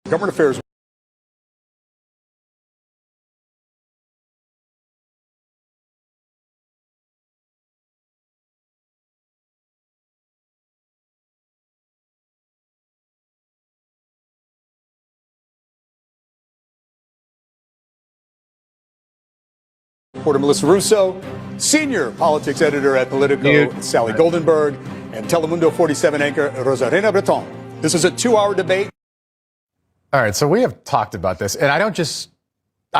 Government affairs. Reporter Melissa Russo, senior politics editor at Politico, Sally Goldenberg, and Telemundo 47 anchor Rosarena Breton. This is a 2-hour debate. All right, so we have talked about this, and I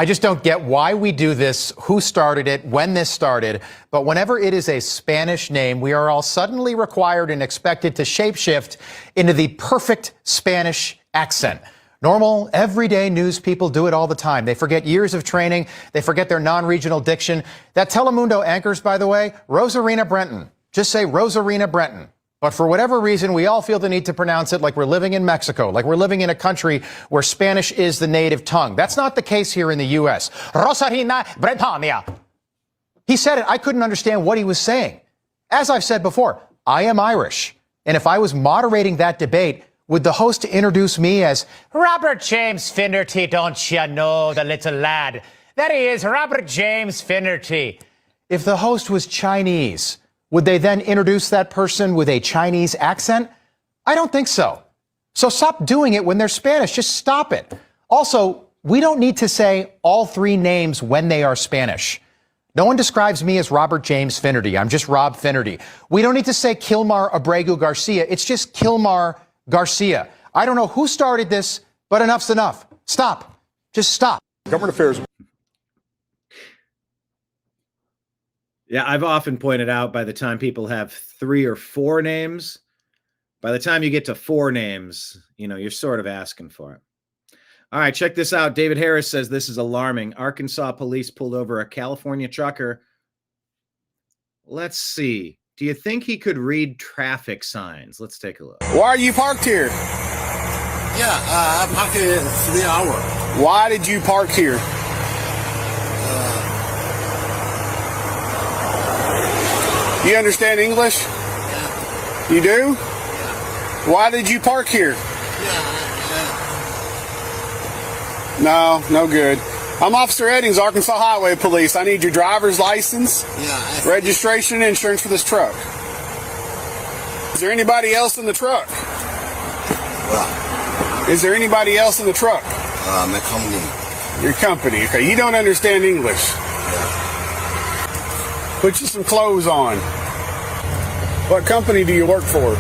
just don't get why we do this, who started it, when this started. But whenever it is a Spanish name, we are all suddenly required and expected to shapeshift into the perfect Spanish accent. Normal, everyday news people do it all the time. They forget years of training. They forget their non-regional diction. That Telemundo anchors, by the way, Rosarena Brenton. Just say Rosarena Brenton. But for whatever reason, we all feel the need to pronounce it like we're living in Mexico, like we're living in a country where Spanish is the native tongue. That's not the case here in the U.S. Rosarena Britannia. He said it. I couldn't understand what he was saying. As I've said before, I am Irish. And if I was moderating that debate, would the host introduce me as Robert James Finnerty, don't you know, the little lad? That he is, Robert James Finnerty. If the host was Chinese, would they then introduce that person with a Chinese accent? I don't think so. So stop doing it when they're Spanish. Just stop it. Also, we don't need to say all three names when they are Spanish. No one describes me as Robert James Finnerty. I'm just Rob Finnerty. We don't need to say Kilmar Abregu Garcia. It's just Kilmar Garcia. I don't know who started this, but enough's enough. Stop. Just stop. Government affairs. Yeah, I've often pointed out by the time people have 3 or 4 names, by the time you get to 4 names, you're sort of asking for it. All right, check this out. David Harris says this is alarming. Arkansas police pulled over a California trucker. Let's see. Do you think he could read traffic signs? Let's take a look. Why are you parked here? Yeah, I parked here 3 hours. Why did you park here? You understand English? Yeah. You do? Yeah. Why did you park here? Yeah. No good. I'm Officer Eddings, Arkansas Highway Police. I need your driver's license, registration, and insurance for this truck. Is there anybody else in the truck? Is there anybody else in the truck? My company. Your company. Okay, you don't understand English. Put you some clothes on. What company do you work for?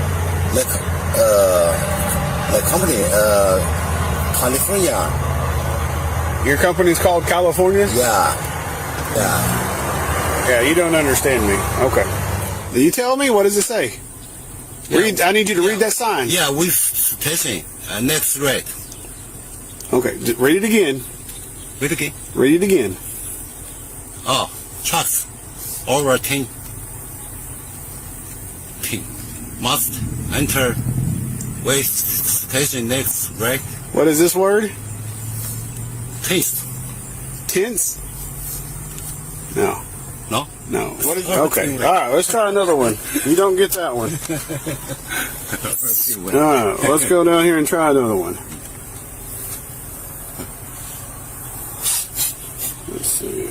My company, California. Your company's called California? Yeah. Yeah, you don't understand me. Okay. You tell me, what does it say? Read. I need you to read that sign. Yeah, we station. Next rate. Okay, read it again. Read again. Read it again. Oh, trucks. Over 10. Must enter wait station next rate. What is this word? Tense. Tense? No. No? No. What is? Okay. All right. Let's try another one. You don't get that one. All right. Let's go down here and try another one. Let's see.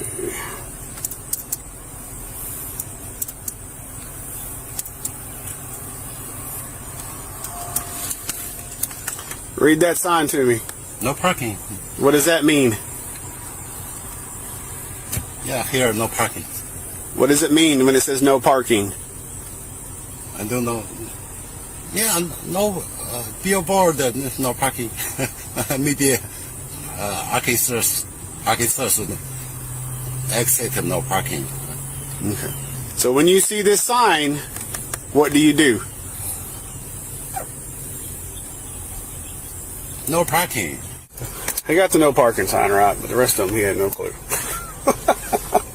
Read that sign to me. No parking. What does that mean? Yeah, here no parking. What does it mean when it says no parking? I don't know. Yeah, no billboard, no parking. Maybe Arkansas exit, no parking. Okay. So when you see this sign, what do you do? No parking. He got the no parking sign right, but the rest of them he had no clue.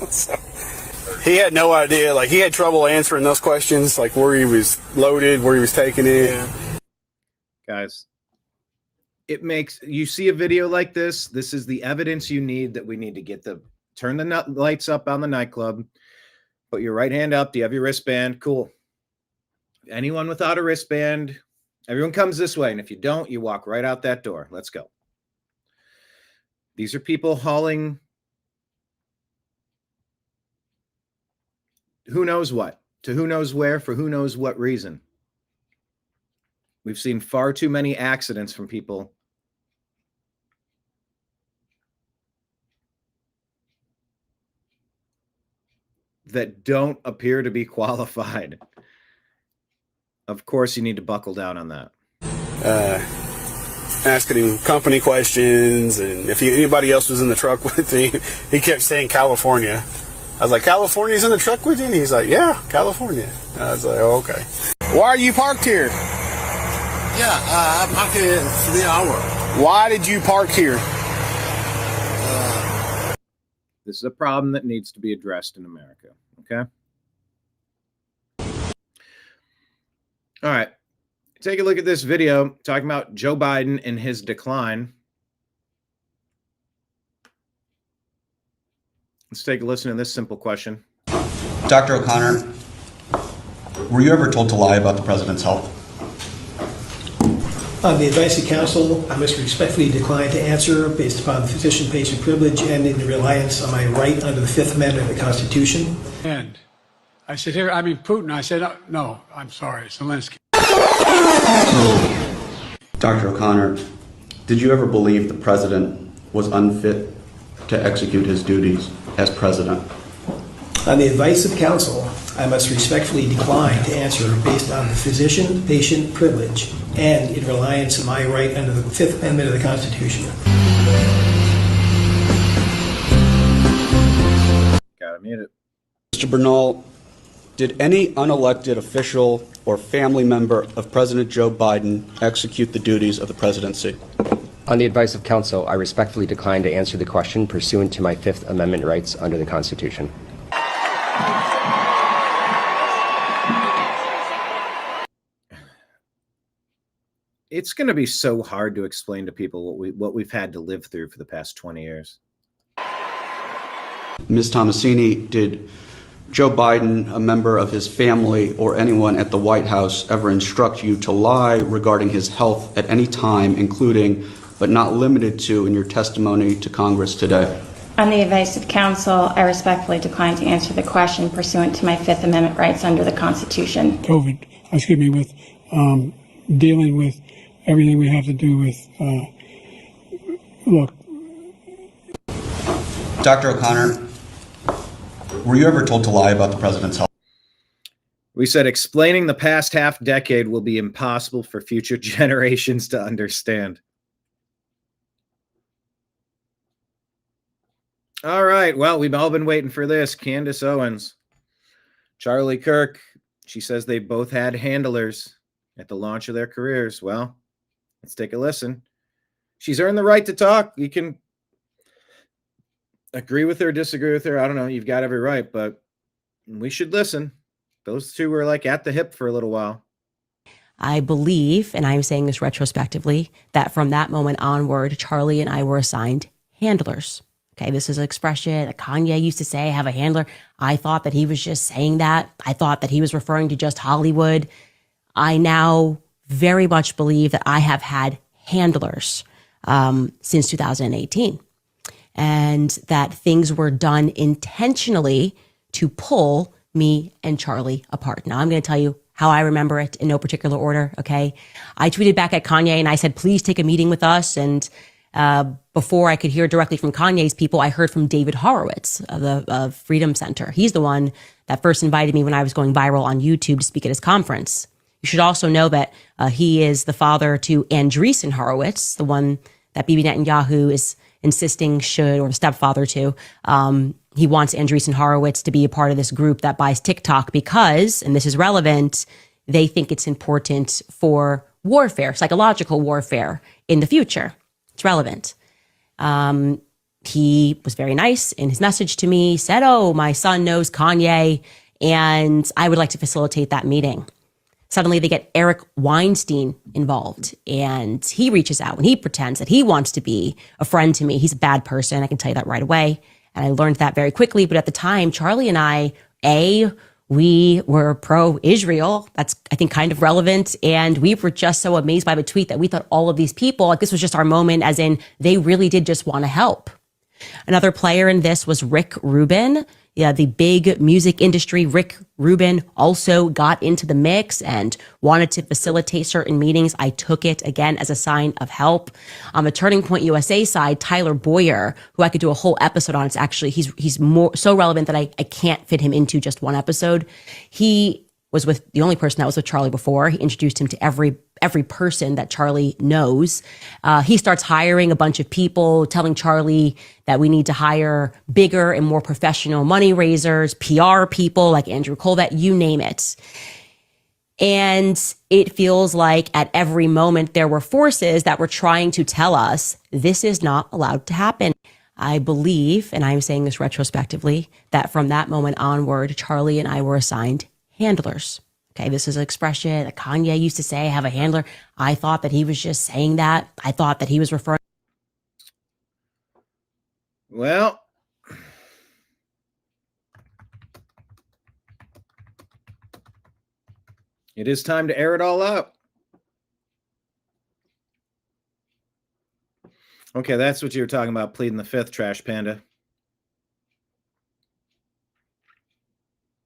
So, he had no idea. Like, he had trouble answering those questions, like where he was loaded, where he was taking it. Yeah. Guys, it makes you see a video like this. This is the evidence you need that we need to get turn the lights up on the nightclub. Put your right hand up. Do you have your wristband? Cool. Anyone without a wristband, everyone comes this way. And if you don't, you walk right out that door. Let's go. These are people hauling who knows what, to who knows where, for who knows what reason. We've seen far too many accidents from people that don't appear to be qualified. Of course, you need to buckle down on that. Asking him company questions, and if anybody else was in the truck with him, he kept saying California. I was like, California's in the truck with you? And he's like, yeah, California. I was like, oh, okay. Why are you parked here? Yeah, I parked here 3 hours. Why did you park here? This is a problem that needs to be addressed in America, okay? All right. Take a look at this video talking about Joe Biden and his decline. Let's take a listen to this simple question. Dr. O'Connor, were you ever told to lie about the president's health? On the advice of counsel, I must respectfully decline to answer based upon the physician-patient privilege and in reliance on my right under the Fifth Amendment of the Constitution. And I said, here, I mean, Putin. I said, no, I'm sorry, Zelensky. Dr. O'Connor, did you ever believe the president was unfit to execute his duties as president? On the advice of counsel, I must respectfully decline to answer based on the physician-patient privilege and in reliance on my right under the Fifth Amendment of the Constitution. Gotta mute it. Mr. Bernal, did any unelected official or family member of President Joe Biden execute the duties of the presidency? On the advice of counsel, I respectfully decline to answer the question pursuant to my Fifth Amendment rights under the Constitution. It's going to be so hard to explain to people what we've had to live through for the past 20 years. Ms. Tomasini, did Joe Biden, a member of his family, or anyone at the White House ever instruct you to lie regarding his health at any time, including but not limited to in your testimony to Congress today? On the advice of counsel, I respectfully decline to answer the question pursuant to my Fifth Amendment rights under the Constitution. With dealing with everything we have to do with, look. Dr. O'Connor, were you ever told to lie about the president's health? We said explaining the past half decade will be impossible for future generations to understand. All right. Well, we've all been waiting for this. Candace Owens, Charlie Kirk. She says they both had handlers at the launch of their careers. Well, let's take a listen. She's earned the right to talk. You can agree with her, disagree with her. I don't know. You've got every right, but we should listen. Those two were like at the hip for a little while. I believe, and I'm saying this retrospectively, that from that moment onward, Charlie and I were assigned handlers. Okay, this is an expression that Kanye used to say, have a handler. I thought that he was just saying that. I thought that he was referring to just Hollywood. I now very much believe that I have had handlers since 2018, and that things were done intentionally to pull me and Charlie apart. Now, I'm going to tell you how I remember it in no particular order, okay? I tweeted back at Kanye and I said, please take a meeting with us. And before I could hear directly from Kanye's people, I heard from David Horowitz of the Freedom Center. He's the one that first invited me when I was going viral on YouTube to speak at his conference. You should also know that he is the father to Andreessen Horowitz, the one that Bibi Netanyahu is insisting should, or the stepfather to. He wants Andreessen Horowitz to be a part of this group that buys TikTok because, and this is relevant, they think it's important for warfare, psychological warfare in the future. It's relevant. He was very nice in his message to me, said, oh, my son knows Kanye, and I would like to facilitate that meeting. Suddenly they get Eric Weinstein involved, and he reaches out and he pretends that he wants to be a friend to me. He's a bad person. I can tell you that right away. And I learned that very quickly. But at the time, Charlie and I, we were pro-Israel. That's, I think, kind of relevant. And we were just so amazed by the tweet that we thought all of these people, like this was just our moment, as in they really did just want to help. Another player in this was Rick Rubin. Yeah, the big music industry, Rick Rubin, also got into the mix and wanted to facilitate certain meetings. I took it again as a sign of help. On the Turning Point USA side, Tyler Boyer, who I could do a whole episode on. It's actually, he's more so relevant that I can't fit him into just one episode. He was with the only person that was with Charlie before. He introduced him to every person that Charlie knows. He starts hiring a bunch of people, telling Charlie that we need to hire bigger and more professional money raisers, PR people like Andrew Colvett, you name it. And it feels like at every moment there were forces that were trying to tell us this is not allowed to happen. I believe, and I'm saying this retrospectively, that from that moment onward, Charlie and I were assigned handlers. Okay, this is an expression that Kanye used to say, have a handler. I thought that he was just saying that. I thought that he was referring. Well, it is time to air it all out. Okay, that's what you were talking about, pleading the fifth, Trash Panda.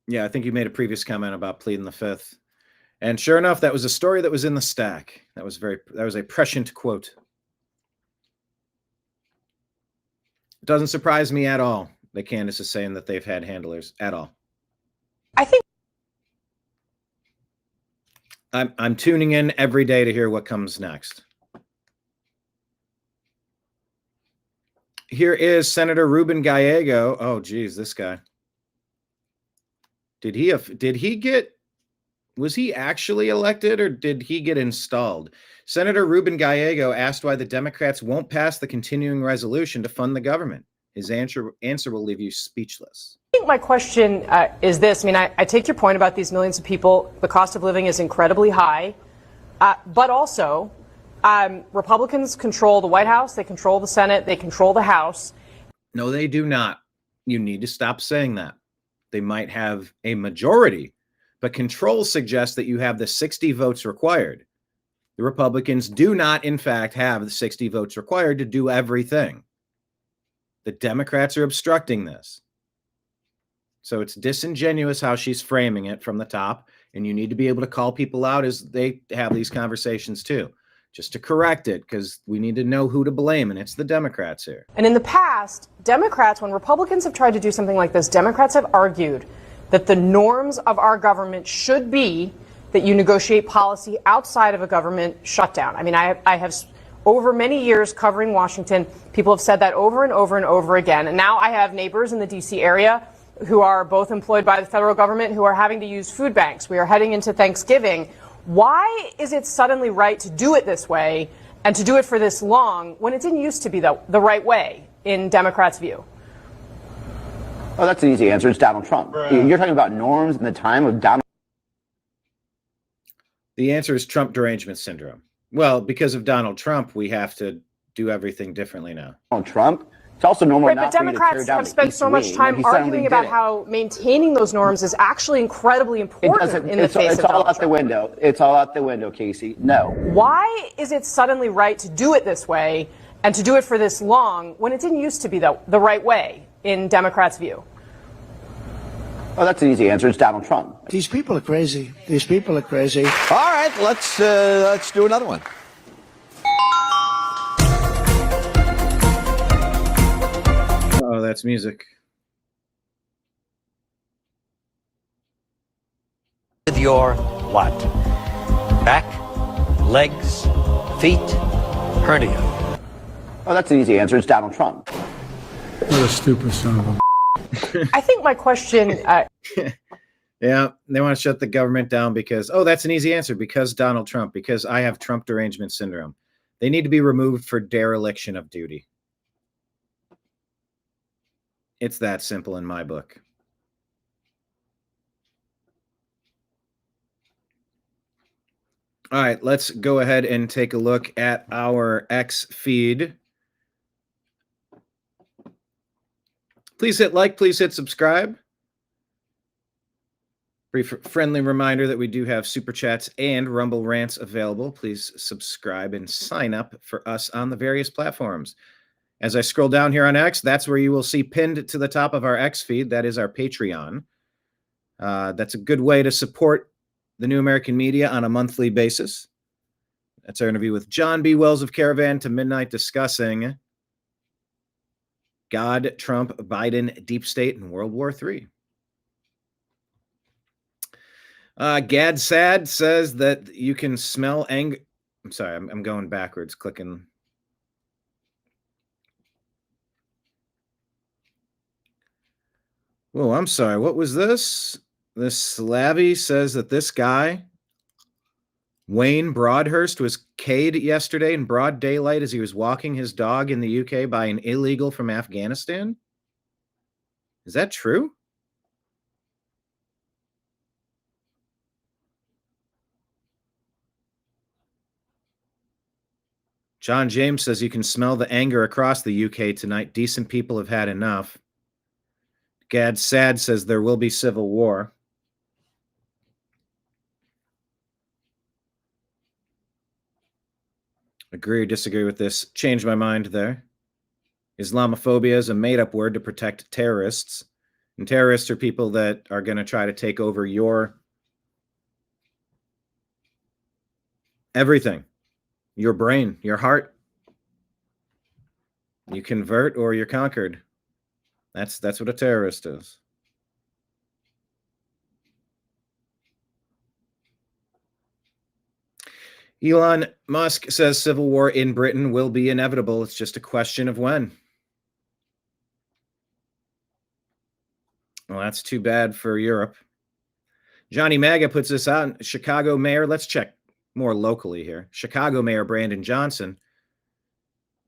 Yeah, I think you made a previous comment about pleading the fifth. And sure enough, that was a story that was in the stack. That was a prescient quote. It doesn't surprise me at all that Candace is saying that they've had handlers at all. I think I'm tuning in every day to hear what comes next. Here is Senator Ruben Gallego. Oh, geez, this guy. Was he actually elected or did he get installed? Senator Ruben Gallego asked why the Democrats won't pass the continuing resolution to fund the government. His answer will leave you speechless. I think my question is this. I mean, I take your point about these millions of people. The cost of living is incredibly high, but also Republicans control the White House. They control the Senate. They control the House. No, they do not. You need to stop saying that. They might have a majority, but control suggests that you have the 60 votes required. The Republicans do not, in fact, have the 60 votes required to do everything. The Democrats are obstructing this. So it's disingenuous how she's framing it from the top, and you need to be able to call people out as they have these conversations too, just to correct it, because we need to know who to blame, and it's the Democrats here. And in the past, Democrats, when Republicans have tried to do something like this, Democrats have argued that the norms of our government should be that you negotiate policy outside of a government shutdown. I mean, I have over many years covering Washington, people have said that over and over and over again. And now I have neighbors in the D.C. area who are both employed by the federal government who are having to use food banks. We are heading into Thanksgiving. Why is it suddenly right to do it this way and to do it for this long when it didn't used to be the right way in Democrats' view? Oh, that's an easy answer. It's Donald Trump. You're talking about norms in the time of Donald. The answer is Trump derangement syndrome. Well, because of Donald Trump, we have to do everything differently now. Donald Trump? It's also normal Right, not but for you to tear Democrats down have the spent East so much Wing, time and he suddenly arguing did about it. how maintaining those norms is actually incredibly important in the face It's of all Donald out the Trump. window. It's all out the window, Casey. No. Why is it suddenly right to do it this way and to do it for this long when it didn't used to be the right way in Democrats' view? Oh, that's an easy answer. It's Donald Trump. These people are crazy. These people are crazy. All right, let's do another one. Oh, that's music. With your what? Back, legs, feet, hernia. Oh, that's an easy answer. It's Donald Trump. What a stupid son of a... I think my question... Yeah, they want to shut the government down because, oh, that's an easy answer, because Donald Trump, because I have Trump derangement syndrome. They need to be removed for dereliction of duty. It's that simple in my book. All right, let's go ahead and take a look at our X feed. Please hit like, please hit subscribe. Brief friendly reminder that we do have Super Chats and Rumble Rants available. Please subscribe and sign up for us on the various platforms. As I scroll down here on X, that's where you will see pinned to the top of our X feed. That is our Patreon. That's a good way to support the New American Media on a monthly basis. That's our interview with John B. Wells of Caravan to Midnight, discussing God, Trump, Biden, Deep State, and World War III. Gad Sad says that you can smell anger. I'm sorry, I'm going backwards, clicking. Oh, I'm sorry. What was this? This Slavy says that this guy, Wayne Broadhurst, was K'd yesterday in broad daylight as he was walking his dog in the UK by an illegal from Afghanistan. Is that true? John James says you can smell the anger across the UK tonight. Decent people have had enough. Gad Sad says there will be civil war. Agree or disagree with this? Change my mind there. Islamophobia is a made-up word to protect terrorists. And terrorists are people that are going to try to take over your everything. Your brain, your heart. You convert or you're conquered. That's what a terrorist is. Elon Musk says civil war in Britain will be inevitable. It's just a question of when. Well, that's too bad for Europe. Johnny Maga puts this out. Chicago mayor, let's check more locally here. Chicago Mayor Brandon Johnson.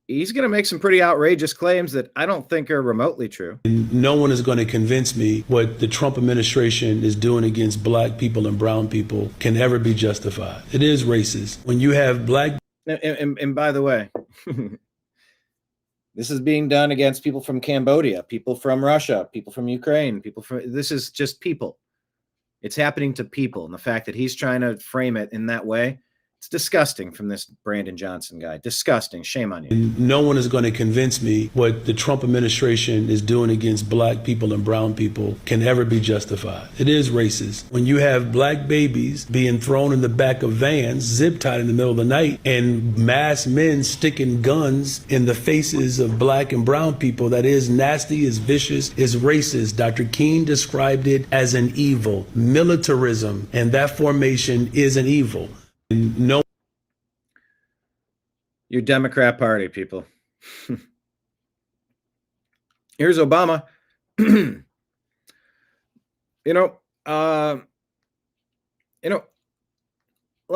He's going to make some pretty outrageous claims that I don't think are remotely true. No one is going to convince me what the Trump administration is doing against black people and brown people can ever be justified. It is racist. When you have black... And by the way, this is being done against people from Cambodia, people from Russia, people from Ukraine, people from... This is just people. It's happening to people. And the fact that he's trying to frame it in that way It's disgusting from this Brandon Johnson guy. Disgusting. Shame on you. No one is going to convince me what the Trump administration is doing against black people and brown people can ever be justified. It is racist. When you have black babies being thrown in the back of vans, zip tied in the middle of the night, and masked men sticking guns in the faces of black and brown people, that is nasty, is vicious, is racist. Dr. King described it as an evil. Militarism and that formation is an evil. No. You Democrat Party people. Here's Obama. Let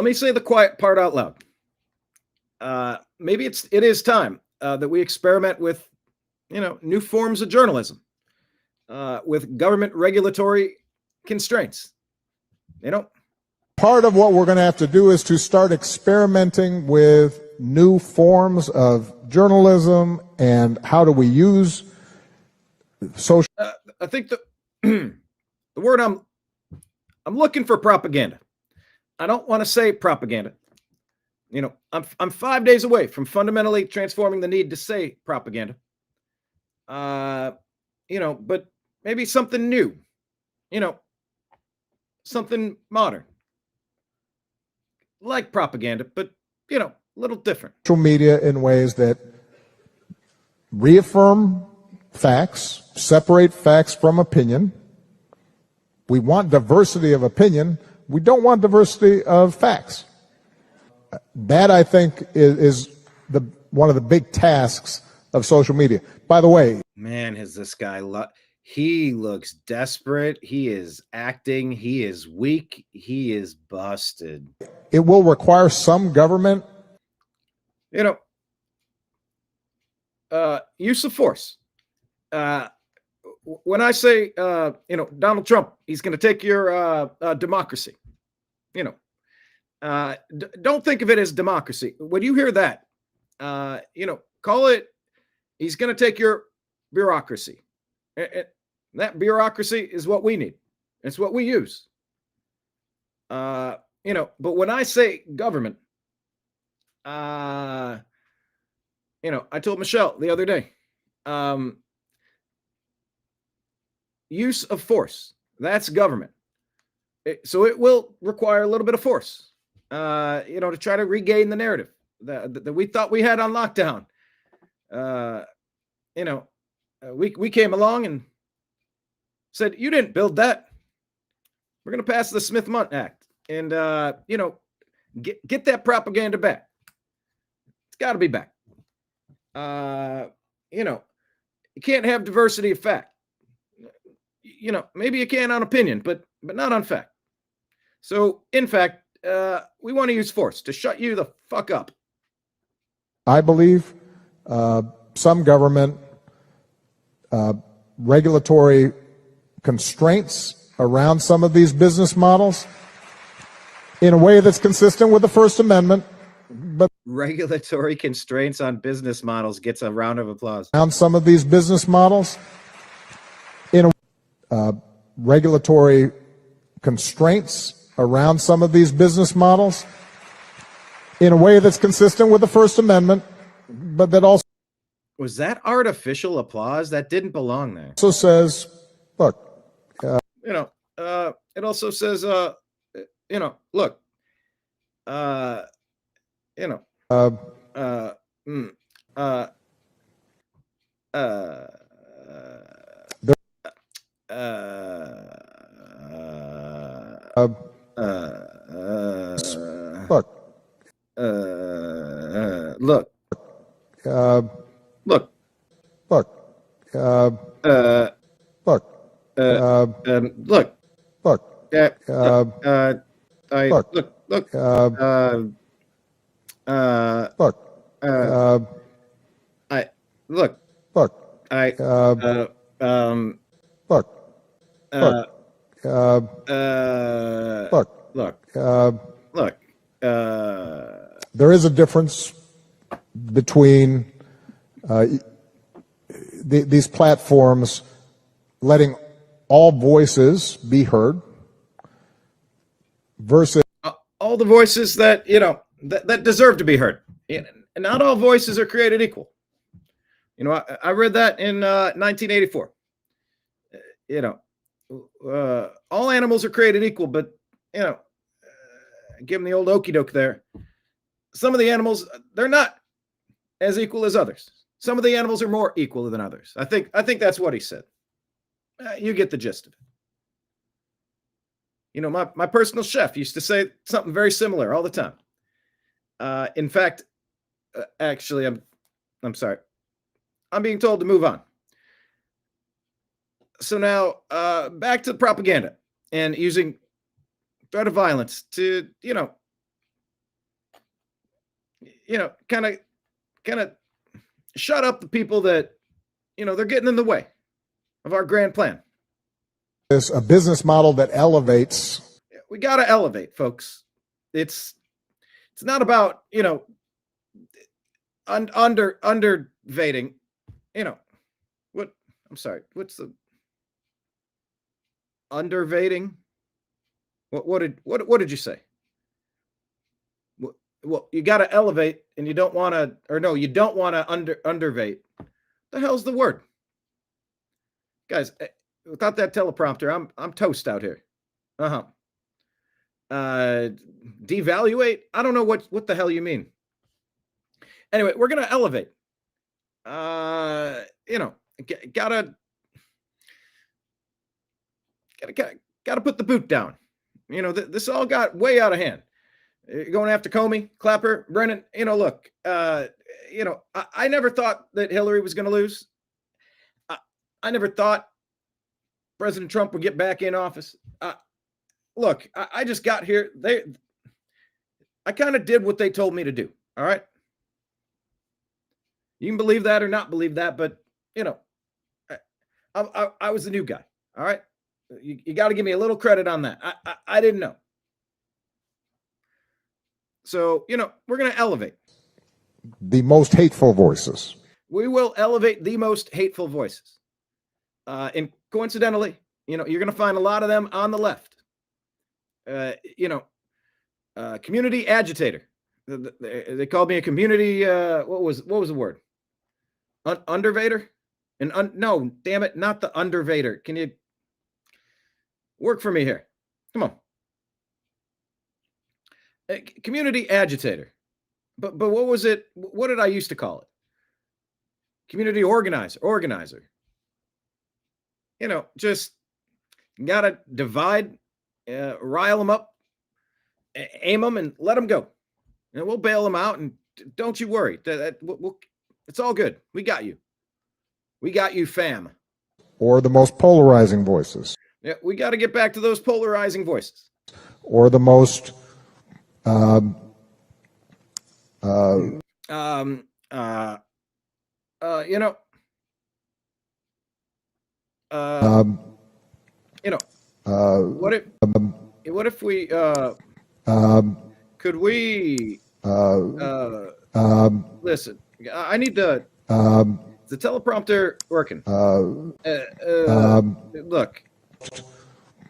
me say the quiet part out loud. Maybe it is time that we experiment with, new forms of journalism, with government regulatory constraints. Part of what we're going to have to do is to start experimenting with new forms of journalism and how do we use social. I think the word I'm looking for propaganda. I don't want to say propaganda. I'm 5 days away from fundamentally transforming the need to say propaganda. But maybe something new. Something modern. Like propaganda, but a little different. Social media in ways that reaffirm facts, separate facts from opinion. We want diversity of opinion. We don't want diversity of facts. That, I think, is one of the big tasks of social media. By the way, man, has this guy he looks desperate. He is acting. He is weak. He is busted. It will require some government. Use of force. When I say, Donald Trump, he's going to take your democracy. Don't think of it as democracy. When you hear that, call it, he's going to take your bureaucracy. That bureaucracy is what we need. It's what we use. But when I say government, I told Michelle the other day, use of force, that's government. So it will require a little bit of force, to try to regain the narrative that we thought we had on lockdown. We came along and said, you didn't build that. We're going to pass the Smith-Mundt Act and, get that propaganda back. It's got to be back. You can't have diversity of fact. Maybe you can on opinion, but not on fact. So, in fact, we want to use force to shut you the fuck up. I believe some government regulatory constraints around some of these business models in a way that's consistent with the First Amendment. But regulatory constraints on business models gets a round of applause. Around some of these business models in a regulatory constraints around some of these business models in a way that's consistent with the First Amendment, but that also was that artificial applause that didn't belong there. Also says, look, it also says, look, look, there is a difference between these platforms letting all voices be heard versus all the voices that that deserve to be heard. And not all voices are created equal. You know, I read that in 1984. You know, all animals are created equal, but, you know, give them the old okey doke there. Some of the animals, they're not as equal as others. Some of the animals are more equal than others. I think that's what he said. You get the gist of it. You know, my personal chef used to say something very similar all the time. In fact, actually, I'm sorry. I'm being told to move on. So now, back to the propaganda and using threat of violence to, you know, kind of shut up the people that, you know, they're getting in the way of our grand plan. It's a business model that elevates. We got to elevate, folks. It's not about, you know, undervating, you know, what, I'm sorry, what's the undervating? What did you say? Well, you got to elevate, and you don't want to, or no, you don't want to undervate. The hell's the word, guys? Without that teleprompter, I'm toast out here. Devaluate? I don't know what the hell you mean. Anyway, we're gonna elevate. You know, gotta put the boot down. You know, this all got way out of hand. Going after Comey, Clapper, Brennan. You know, look. You know, I never thought that Hillary was going to lose. I never thought President Trump would get back in office. Look, I just got here. I kind of did what they told me to do. All right. You can believe that or not believe that, but you know, I was the new guy. All right. You got to give me a little credit on that. I didn't know. So, you know, we're going to elevate The most hateful voices. We will elevate the most hateful voices. And coincidentally, you know, you're going to find a lot of them on the left. You know, community agitator. They called me a community. What was the word? Undervator? No, damn it, not the undervator. Can you work for me here? Come on. Community agitator. But what was it? What did I used to call it? Community organizer. You know, just gotta divide, rile them up, aim them, and let them go. And we'll bail them out. And don't you worry. It's all good. We got you. We got you, fam. Or the most polarizing voices. Yeah, we got to get back to those polarizing voices. Or the most you know, what if we could we listen? I need to. The teleprompter working? Look,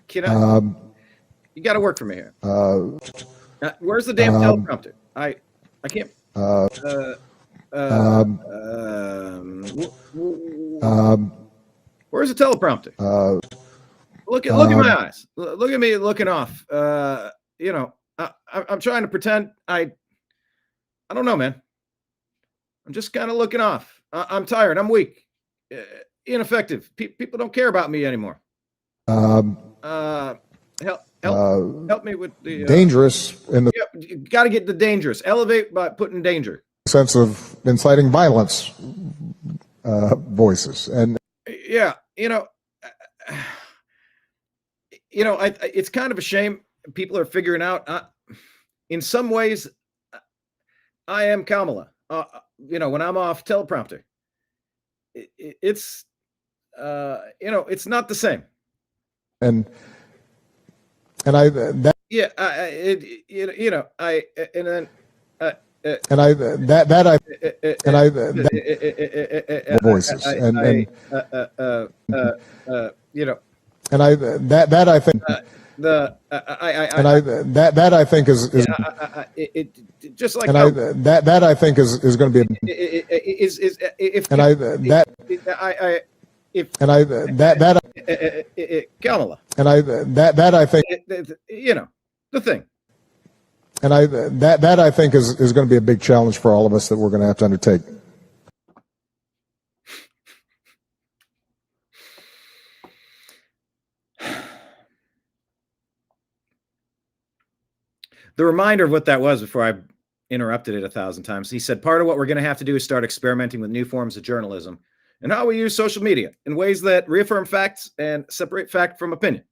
can I? You got to work for me here. Where's the damn teleprompter? I can't. Where's the teleprompter? Look at my eyes. Look at me looking off. You know, I'm trying to pretend I don't know, man. I'm just kind of looking off. I'm tired. I'm weak. Ineffective. People don't care about me anymore. Help me with the dangerous in the you got to get the dangerous. Elevate by putting danger. Sense of inciting violence voices. And yeah, you know, it's kind of a shame people are figuring out. In some ways, I am Kamala. You know, when I'm off teleprompter, it's you know, it's not the same. And I that yeah, you know, I and then. And I that I and I that voices and you know, and I that I think the that I think is just like and that I think is going to be if and I that if and I that Kamala and I that I think you know the thing and I that I think is going to be a big challenge for all of us that we're going to have to undertake. The reminder of what that was before I interrupted it 1,000 times. He said, part of what we're going to have to do is start experimenting with new forms of journalism and how we use social media in ways that reaffirm facts and separate fact from opinion.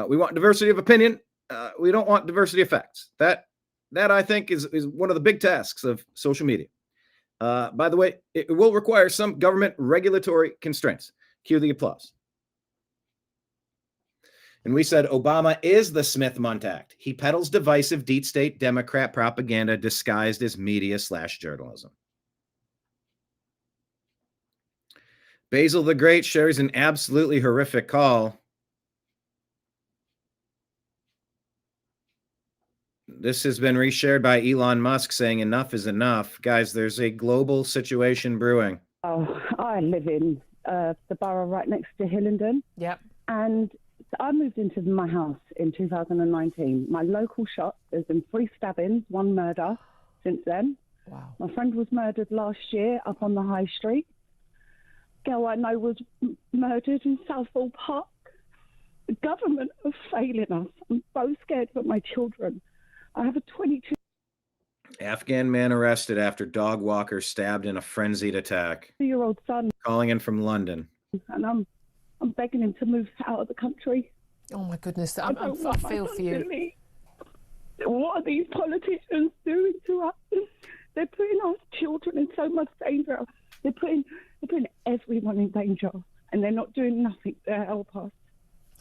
We want diversity of opinion. We don't want diversity of facts. That I think is one of the big tasks of social media. By the way, it will require some government regulatory constraints. Cue the applause. And we said Obama is the Smith-Mundt. He peddles divisive deep state Democrat propaganda disguised as media/journalism. Basil the Great shares an absolutely horrific call. This has been reshared by Elon Musk saying enough is enough. Guys, there's a global situation brewing. Oh, I live in the borough right next to Hillingdon. Yep. And I moved into my house in 2019. My local shop, there's been 3 stabbings, 1 murder since then. Wow. My friend was murdered last year up on the high street. Girl I know was murdered in Southall Park. The government are failing us. I'm so scared for my children. I have a 22. Afghan man arrested after dog walker stabbed in a frenzied attack. 2-year-old son. Calling in from London. And I'm begging him to move out of the country. Oh my goodness, I feel for you. What are these politicians doing to us? They're putting our children in so much danger. They're putting everyone in danger, and they're not doing nothing to help us.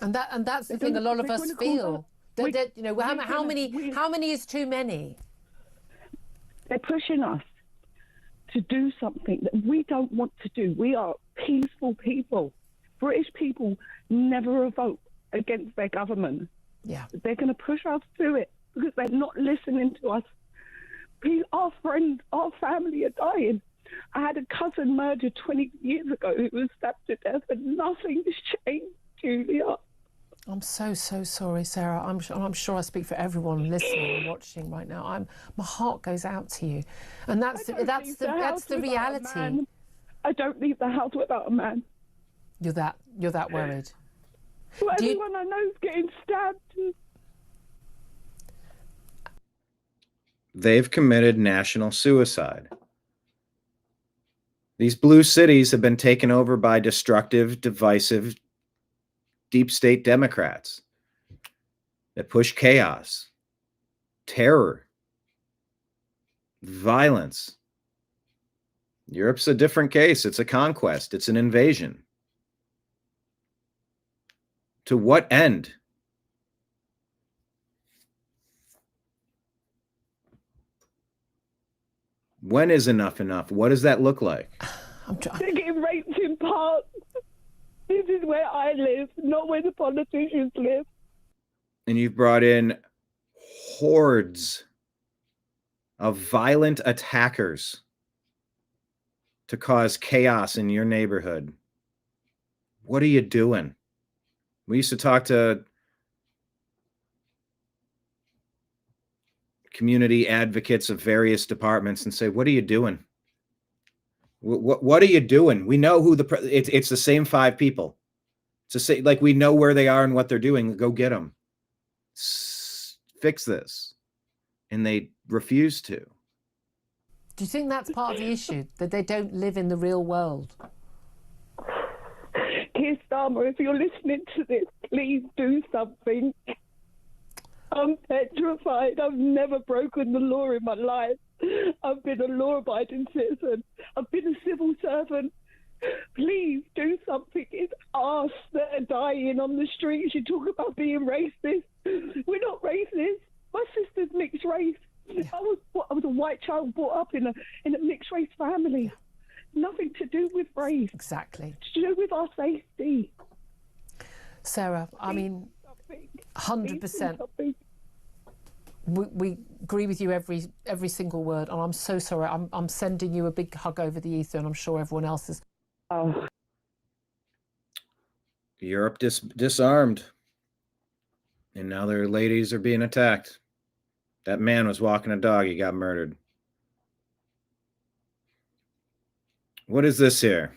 And that's the thing a lot of us feel. That, you know, how many is too many? They're pushing us to do something that we don't want to do. We are peaceful people. British people never vote against their government. Yeah. They're going to push us to it because they're not listening to us. Our friends, our family are dying. I had a cousin murdered 20 years ago who was stabbed to death, and nothing's changed, Julia. I'm so sorry, Sarah. I'm sure I speak for everyone listening and watching right now. My heart goes out to you, and that's the reality. I don't leave the house without a man. You're that worried. Well, everyone I know is getting stabbed. They've committed national suicide. These blue cities have been taken over by destructive, divisive, deep state Democrats that push chaos, terror, violence. Europe's a different case. It's a conquest. It's an invasion. To what end? When is enough enough? What does that look like? They're getting raped in parks. This is where I live, not where the politicians live. And you've brought in hordes of violent attackers to cause chaos in your neighborhood. What are you doing? We used to talk to community advocates of various departments and say, what are you doing? What are you doing? We know who it's the same 5 people. It's the same, like we know where they are and what they're doing. Go get them. Fix this. And they refuse to. Do you think that's part of the issue, that they don't live in the real world? Keir Starmer, if you're listening to this, please do something. I'm petrified. I've never broken the law in my life. I've been a law-abiding citizen. I've been a civil servant. Please do something. It's us that are dying on the streets. You talk about being racist. We're not racist. My sister's mixed race. Yeah. I was a white child brought up in a mixed race family. Nothing to do with race. Exactly. To do with our safety. Sarah, I mean, something. 100%. We agree with you every single word, and I'm so sorry. I'm sending you a big hug over the ether, and I'm sure everyone else is. Oh. Europe disarmed, and now their ladies are being attacked. That man was walking a dog. He got murdered. What is this here?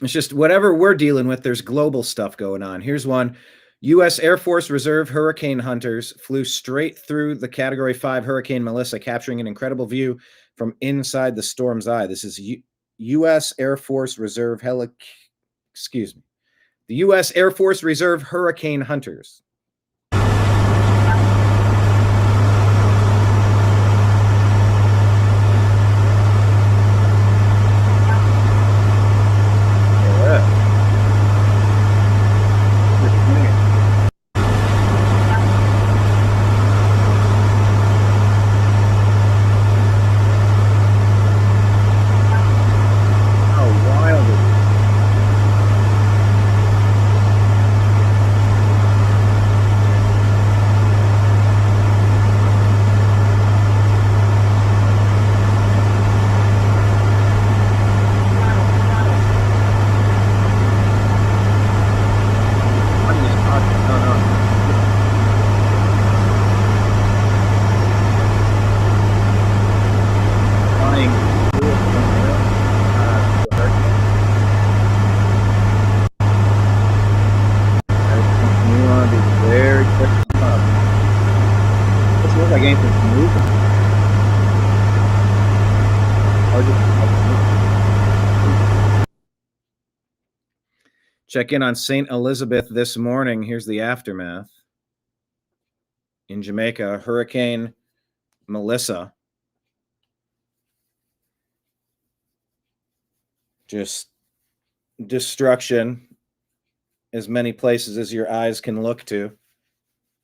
It's just whatever we're dealing with, there's global stuff going on. Here's one. U.S. Air Force Reserve hurricane hunters flew straight through the Category 5 Hurricane Melissa, capturing an incredible view from inside the storm's eye. This is U.S. Air Force Reserve the U.S. Air Force Reserve hurricane hunters. Check in on St. Elizabeth this morning. Here's the aftermath. In Jamaica, Hurricane Melissa just destruction as many places as your eyes can look to.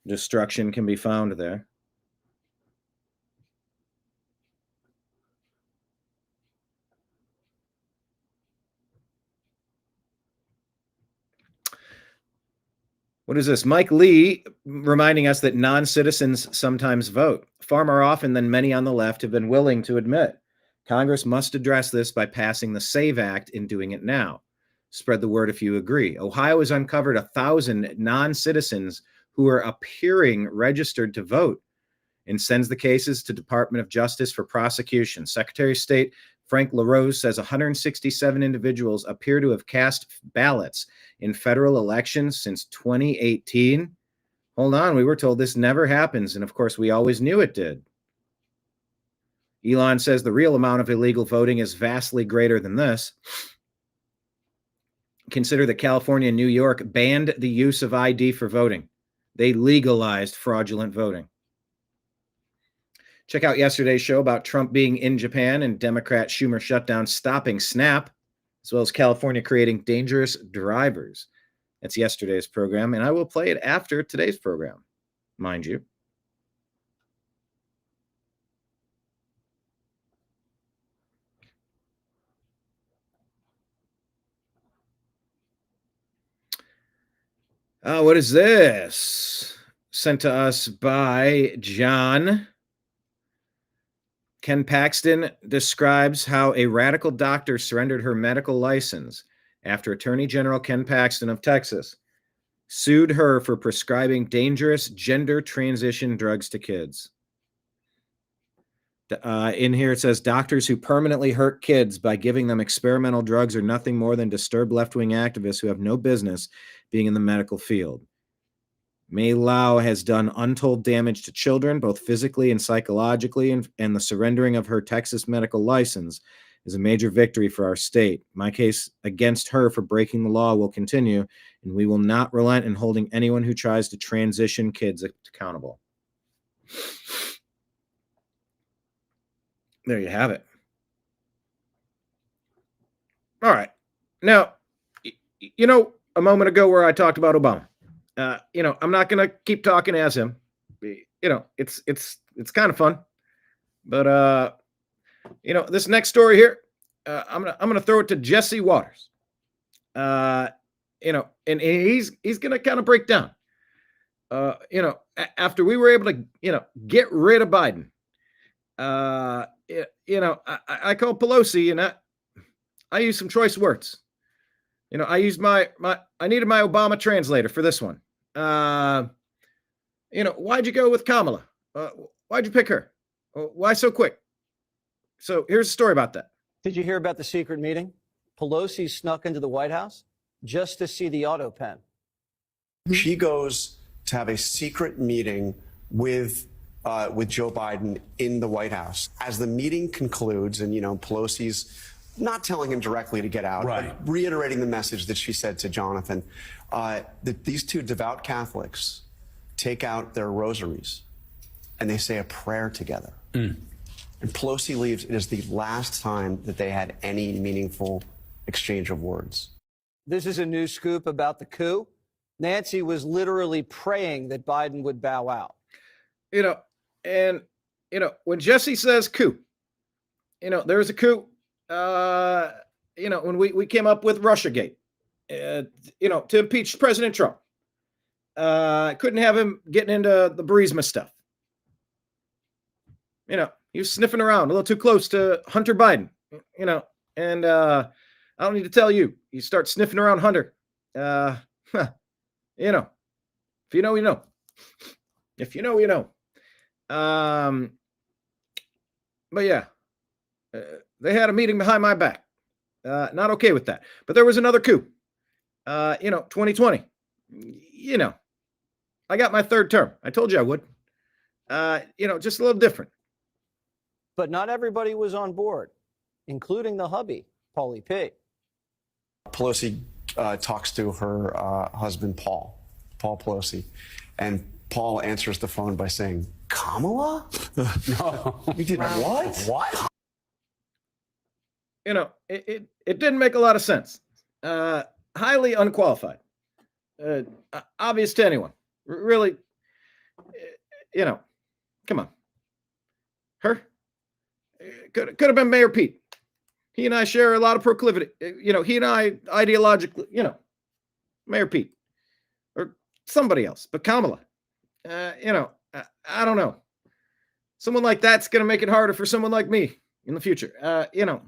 Destruction can be found there. What is this? Mike Lee reminding us that non-citizens sometimes vote, far more often than many on the left have been willing to admit. Congress must address this by passing the SAVE Act and doing it now. Spread the word if you agree. Ohio has uncovered 1,000 non-citizens who are appearing registered to vote and sends the cases to Department of Justice for prosecution. Secretary of State Frank LaRose says 167 individuals appear to have cast ballots in federal elections since 2018. Hold on, we were told this never happens, and of course we always knew it did. Elon says the real amount of illegal voting is vastly greater than this. Consider that California and New York banned the use of ID for voting. They legalized fraudulent voting. Check out yesterday's show about Trump being in Japan and Democrat Schumer shutdown stopping SNAP, as well as California creating dangerous drivers. That's yesterday's program, and I will play it after today's program, mind you. What is this? Sent to us by John. Ken Paxton describes how a radical doctor surrendered her medical license after Attorney General Ken Paxton of Texas sued her for prescribing dangerous gender transition drugs to kids. In here it says, doctors who permanently hurt kids by giving them experimental drugs are nothing more than disturbed left-wing activists who have no business being in the medical field. Mei Lau has done untold damage to children, both physically and psychologically, and the surrendering of her Texas medical license is a major victory for our state. My case against her for breaking the law will continue, and we will not relent in holding anyone who tries to transition kids accountable. There you have it. All right. Now, you know, a moment ago where I talked about Obama. I'm not going to keep talking as him. It's kind of fun, but this next story here, I'm gonna throw it to Jesse Waters. and he's going to kind of break down. After we were able to, get rid of Biden, I called Pelosi and I used some choice words. I used I needed my Obama translator for this one. Why'd you go with Kamala? Why'd you pick her? Why so quick? So here's a story about that. Did you hear about the secret meeting? Pelosi snuck into the White House just to see the auto pen. She goes to have a secret meeting with Joe Biden in the White House. As the meeting concludes, and Pelosi's not telling him directly to get out, but reiterating the message that she said to Jonathan, that these two devout Catholics take out their rosaries and they say a prayer together. And Pelosi leaves. It is the last time that they had any meaningful exchange of words. This is a new scoop about the coup. Nancy was literally praying that Biden would bow out. When Jesse says coup, there's a coup. When we came up with Russiagate, to impeach President Trump. Couldn't have him getting into the Burisma stuff. He was sniffing around a little too close to Hunter Biden, and I don't need to tell you, you start sniffing around Hunter. If you know, you know. If you know, you know. But yeah, they had a meeting behind my back. Not okay with that. But there was another coup. 2020. I got my third term. I told you I would. Just a little different. But not everybody was on board, including the hubby, Paulie P. Pelosi talks to her husband, Paul Pelosi, and Paul answers the phone by saying, Kamala? No. You did what? What? It didn't make a lot of sense. Highly unqualified. Obvious to anyone. Really, come on. Her? Could have been Mayor Pete. He and I share a lot of proclivity. He and I ideologically, Mayor Pete. Or somebody else. But Kamala, I don't know. Someone like that's going to make it harder for someone like me in the future. You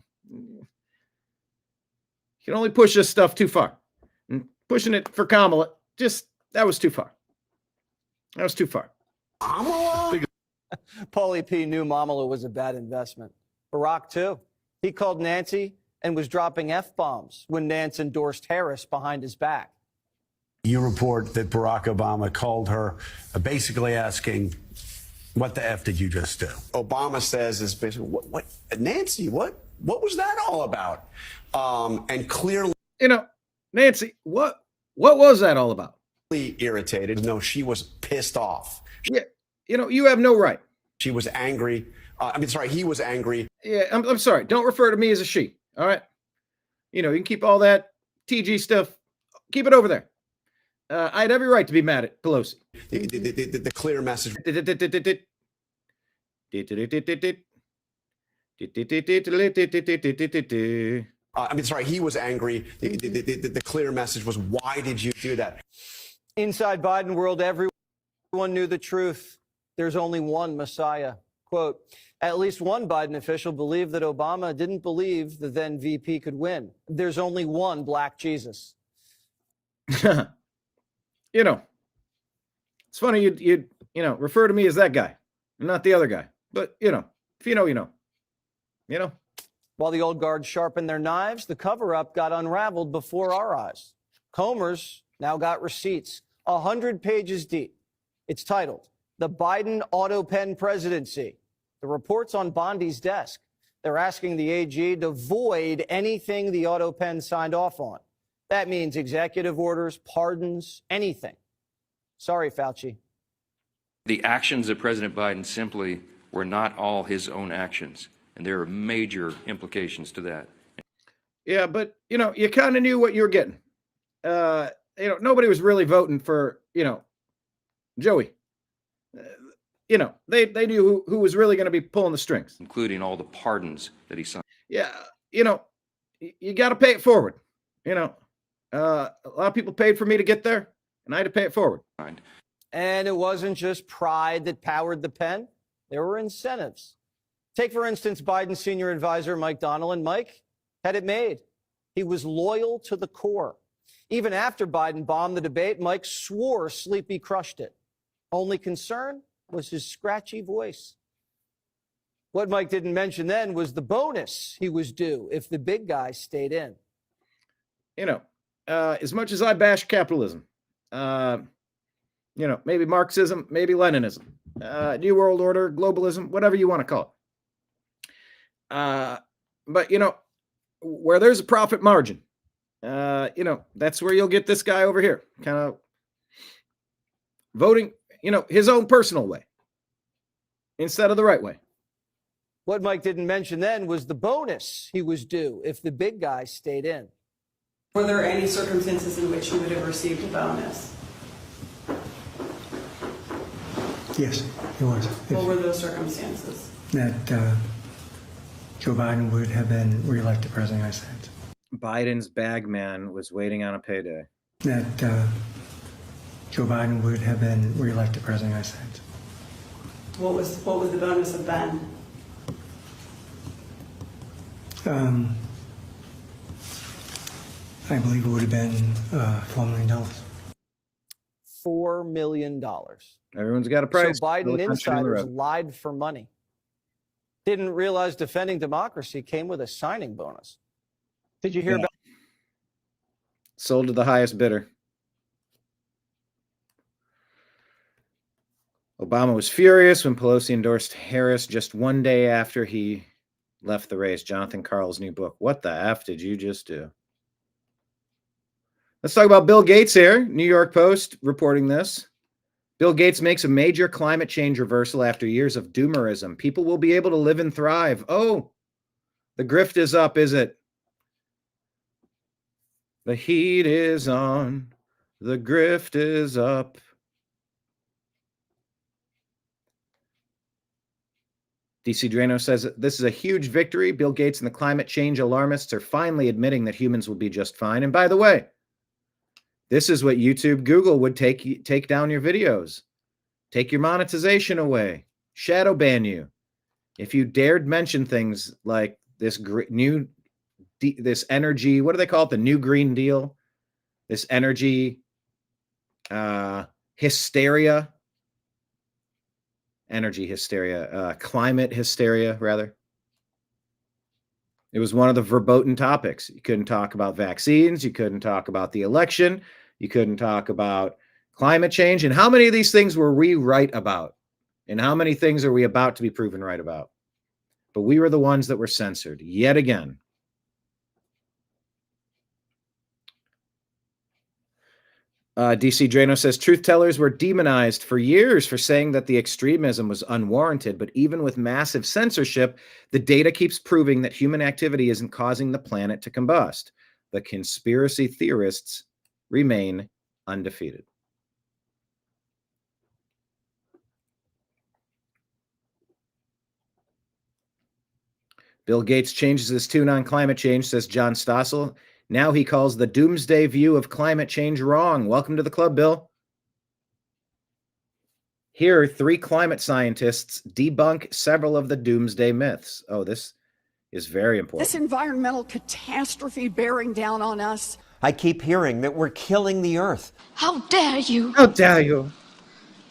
can only push this stuff too far. And pushing it for Kamala, that was too far. That was too far. Kamala? Paulie P. knew Kamala was a bad investment. Barack, too. He called Nancy and was dropping F-bombs when Nance endorsed Harris behind his back. You report that Barack Obama called her basically asking, what the F did you just do? Obama says is basically, what Nancy, what was that all about? And clearly, Nancy, what was that all about? Irritated. No, she was pissed off. Yeah, you have no right. She was angry. He was angry. Yeah, I'm sorry. Don't refer to me as a she. All right. You can keep all that TG stuff. Keep it over there. I had every right to be mad at Pelosi. The clear message. He was angry. The clear message was, why did you do that? Inside Biden world, everyone knew the truth. There's only one Messiah. Quote, at least one Biden official believed that Obama didn't believe the then VP could win. There's only one Black Jesus. It's funny you'd refer to me as that guy, not the other guy. But, if you know, you know. While the old guard sharpened their knives, the cover-up got unraveled before our eyes. Comer's now got receipts, 100 pages deep. It's titled, The Biden Auto Pen Presidency. The report's on Bondi's desk. They're asking the AG to void anything the auto pen signed off on. That means executive orders, pardons, anything. Sorry, Fauci. The actions of President Biden simply were not all his own actions, and there are major implications to that. Yeah, but, you kind of knew what you were getting. Nobody was really voting for, Joey. They knew who was really going to be pulling the strings. Including all the pardons that he signed. Yeah, you got to pay it forward. A lot of people paid for me to get there, and I had to pay it forward. And it wasn't just pride that powered the pen. There were incentives. Take, for instance, Biden's senior advisor, Mike Donilon. Mike had it made. He was loyal to the core. Even after Biden bombed the debate, Mike swore Sleepy crushed it. Only concern was his scratchy voice. What Mike didn't mention then was the bonus he was due if the big guy stayed in. You know, as much as I bash capitalism, you know, maybe Marxism, maybe Leninism, New World Order, globalism, whatever you want to call it. But, you know, where there's a profit margin, you know, that's where you'll get this guy over here, kind of voting, you know, his own personal way instead of the right way. What Mike didn't mention then was the bonus he was due if the big guy stayed in. Were there any circumstances in which you would have received a bonus? Yes, it was. What were those circumstances? That Joe Biden would have been reelected president of the United States. Biden's bag man was waiting on a payday. That Joe Biden would have been reelected president of the United States. What was the bonus of Ben? I believe it would have been $4 million. $4 million. Everyone's got a price. So Biden insiders lied for money. Didn't realize defending democracy came with a signing bonus. Did you hear about? Sold to the highest bidder. Obama was furious when Pelosi endorsed Harris just one day after he left the race. Jonathan Karl's new book. What the F did you just do? Let's talk about Bill Gates here. New York Post reporting this. Bill Gates makes a major climate change reversal after years of doomerism. People will be able to live and thrive. Oh, the grift is up, is it? The heat is on. The grift is up. DC Drano says this is a huge victory. Bill Gates and the climate change alarmists are finally admitting that humans will be just fine. And by the way, this is what YouTube, Google would take down your videos, take your monetization away, shadow ban you. If you dared mention things like this this energy, what do they call it? The new Green Deal, this energy hysteria. Energy hysteria, climate hysteria, rather. It was one of the verboten topics. You couldn't talk about vaccines. You couldn't talk about the election. You couldn't talk about climate change. And how many of these things were we right about? And how many things are we about to be proven right about? But we were the ones that were censored yet again. DC Drano says truth tellers were demonized for years for saying that the extremism was unwarranted. But even with massive censorship, the data keeps proving that human activity isn't causing the planet to combust. The conspiracy theorists remain undefeated. Bill Gates changes his tune on climate change, says John Stossel. Now he calls the doomsday view of climate change wrong. Welcome to the club, Bill. Here, 3 climate scientists debunk several of the doomsday myths. Oh, this is very important. This environmental catastrophe bearing down on us. I keep hearing that we're killing the earth. How dare you? How dare you?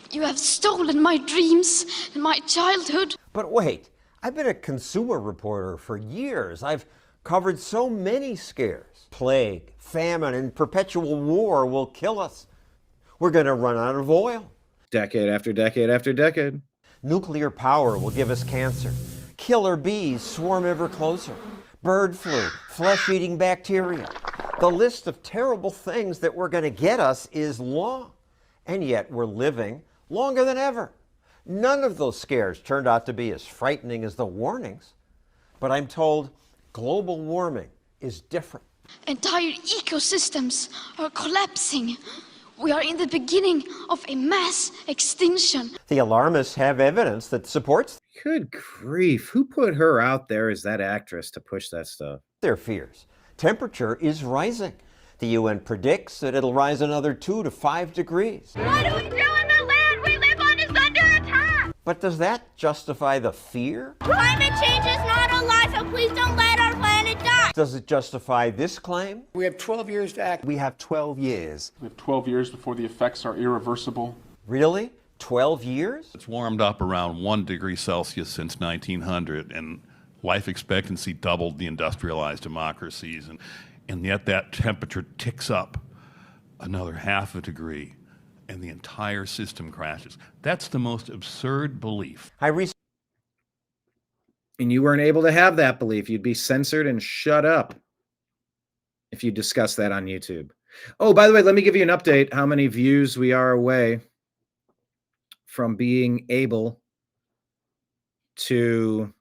You have stolen my dreams and my childhood. But wait, I've been a consumer reporter for years. I've covered so many scares. Plague, famine, and perpetual war will kill us. We're going to run out of oil. Decade after decade after decade. Nuclear power will give us cancer. Killer bees swarm ever closer. Bird flu, flesh-eating bacteria. The list of terrible things that were going to get us is long. And yet we're living longer than ever. None of those scares turned out to be as frightening as the warnings. But I'm told global warming is different. Entire ecosystems are collapsing. We are in the beginning of a mass extinction. The alarmists have evidence that supports Good grief. Who put her out there as that actress to push that stuff? their fears. Temperature is rising. The UN predicts that it'll rise another 2 to 5 degrees. What do we do in the land we live on is under attack? But does that justify the fear? Climate change is not a lie, so please don't let our planet die. Does it justify this claim? We have 12 years to act. We have 12 years. We have 12 years before the effects are irreversible. Really? 12 years? It's warmed up around 1 degree Celsius since 1900, and life expectancy doubled the industrialized democracies, and yet that temperature ticks up another half a degree, and the entire system crashes. That's the most absurd belief. And you weren't able to have that belief. You'd be censored and shut up if you discuss that on YouTube. Oh, by the way, let me give you an update how many views we are away from being able to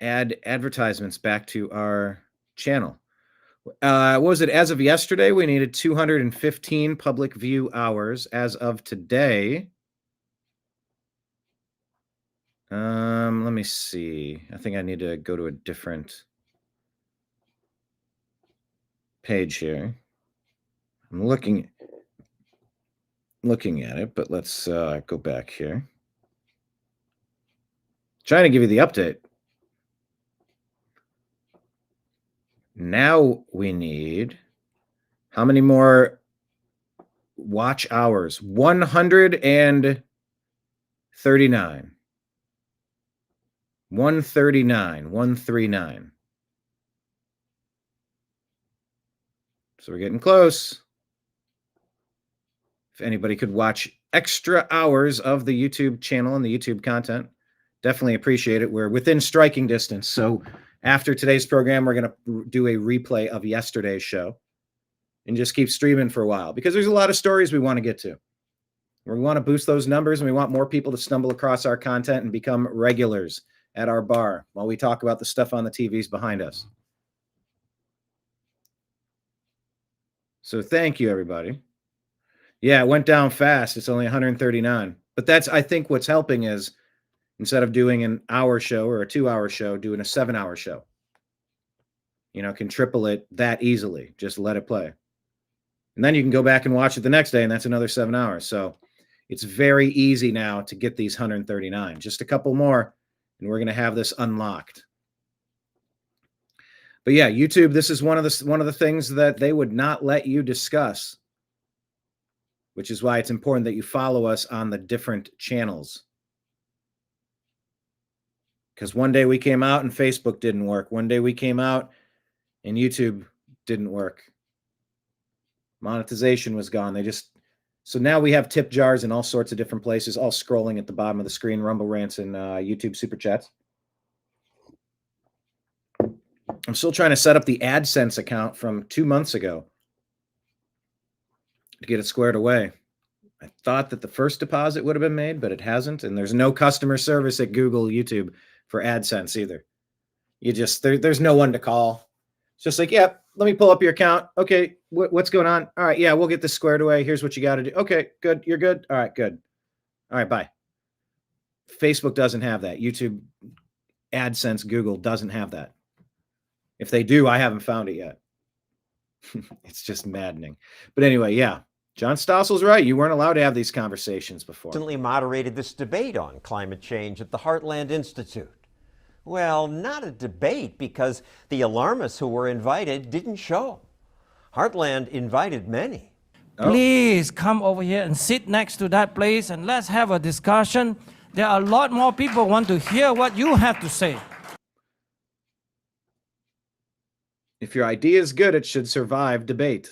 add advertisements back to our channel. What was it? As of yesterday, we needed 215 public view hours. As of today, let me see. I think I need to go to a different page here. I'm looking at it, but let's go back here. Trying to give you the update. Now we need how many more watch hours? 139. 139. So we're getting close. If anybody could watch extra hours of the YouTube channel and the YouTube content, definitely appreciate it. We're within striking distance. So after today's program, we're going to do a replay of yesterday's show and just keep streaming for a while because there's a lot of stories we want to get to. We want to boost those numbers, and we want more people to stumble across our content and become regulars at our bar while we talk about the stuff on the TVs behind us. So thank you, everybody. Yeah, it went down fast. It's only 139. But that's, I think, what's helping is instead of doing an hour show or a 2-hour show, doing a 7-hour show. You know, can triple it that easily. Just let it play. And then you can go back and watch it the next day, and that's another 7 hours. So it's very easy now to get these 139. Just a couple more, and we're going to have this unlocked. But yeah, YouTube, this is one of the things that they would not let you discuss, which is why it's important that you follow us on the different channels. Because one day we came out and Facebook didn't work. One day we came out and YouTube didn't work. Monetization was gone. So now we have tip jars in all sorts of different places, all scrolling at the bottom of the screen, Rumble Rants and YouTube Super Chats. I'm still trying to set up the AdSense account from 2 months ago to get it squared away. I thought that the first deposit would have been made, but it hasn't. And there's no customer service at Google, YouTube for AdSense either. There's no one to call. It's just like, yeah, let me pull up your account. Okay, what's going on? All right, yeah, we'll get this squared away. Here's what you got to do. Okay, good. You're good. All right, good. All right, bye. Facebook doesn't have that. YouTube, AdSense, Google doesn't have that. If they do, I haven't found it yet. It's just maddening. But anyway, yeah, John Stossel's right. You weren't allowed to have these conversations before. Recently moderated this debate on climate change at the Heartland Institute. Well, not a debate because the alarmists who were invited didn't show. Heartland invited many. Please come over here and sit next to that place and let's have a discussion. There are a lot more people who want to hear what you have to say. If your idea is good, it should survive debate.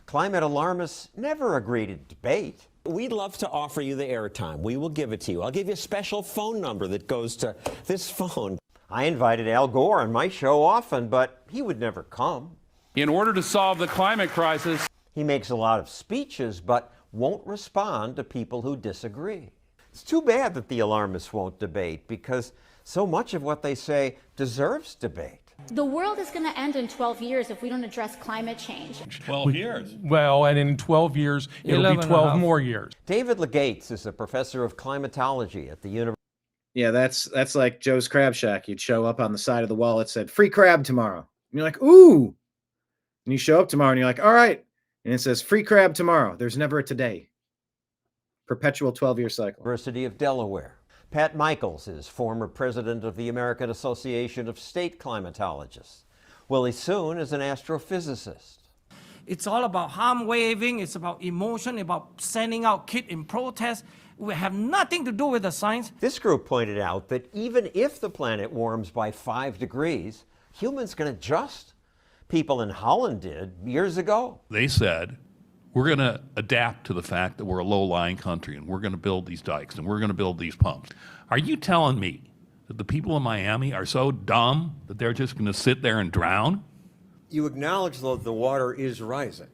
Climate alarmists never agree to debate. We'd love to offer you the airtime. We will give it to you. I'll give you a special phone number that goes to this phone. I invited Al Gore on my show often, but he would never come. In order to solve the climate crisis, he makes a lot of speeches, but won't respond to people who disagree. It's too bad that the alarmists won't debate because so much of what they say deserves debate. The world is going to end in 12 years if we don't address climate change. 12 years. Well, and in 12 years, it'll be 12 more years. David Legates is a professor of climatology at the University. Yeah, that's like Joe's Crab Shack. You'd show up on the side of the wall. It said, free crab tomorrow. And you're like, ooh, And you show up tomorrow and you're like, all right. And it says free crab tomorrow. There's never a today. Perpetual 12-year cycle. University of Delaware. Pat Michaels is former president of the American Association of State Climatologists. Willie Soon is an astrophysicist. It's all about hand waving, it's about emotion, about sending out kids in protest. We have nothing to do with the science. This group pointed out that even if the planet warms by 5 degrees, humans can adjust. People in Holland did years ago. They said, we're going to adapt to the fact that we're a low-lying country and we're going to build these dikes and we're going to build these pumps. Are you telling me that the people in Miami are so dumb that they're just going to sit there and drown? You acknowledge, though, the water is rising.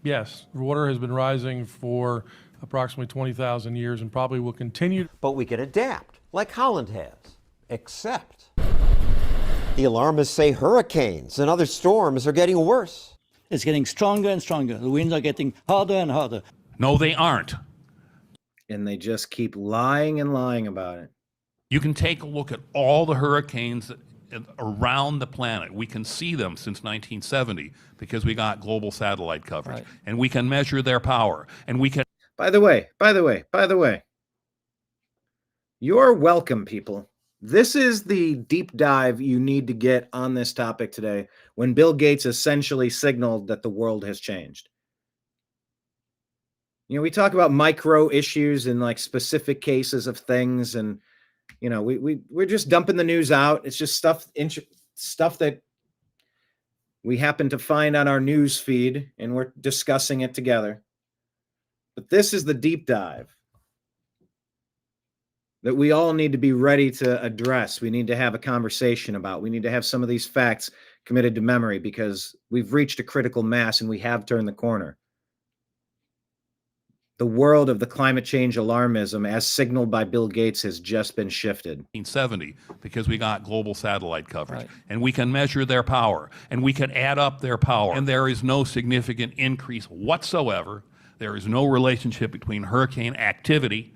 Yes, the water has been rising for approximately 20,000 years and probably will continue. But we can adapt, like Holland has, except the alarmists say hurricanes and other storms are getting worse. It's getting stronger and stronger. The winds are getting harder and harder. No, they aren't. And they just keep lying and lying about it. You can take a look at all the hurricanes around the planet. We can see them since 1970 because we got global satellite coverage. Right. And we can measure their power. And we can... By the way, you're welcome, people. This is the deep dive you need to get on this topic today when Bill Gates essentially signaled that the world has changed. You know, we talk about micro issues and like specific cases of things, and you know, we're just dumping the news out. It's just stuff that we happen to find on our news feed, and we're discussing it together. But this is the deep dive that we all need to be ready to address. We need to have a conversation about. We need to have some of these facts committed to memory because we've reached a critical mass and we have turned the corner. The world of the climate change alarmism, as signaled by Bill Gates, has just been shifted. 1970 because we got global satellite coverage. Right. And we can measure their power and we can add up their power. And there is no significant increase whatsoever. There is no relationship between hurricane activity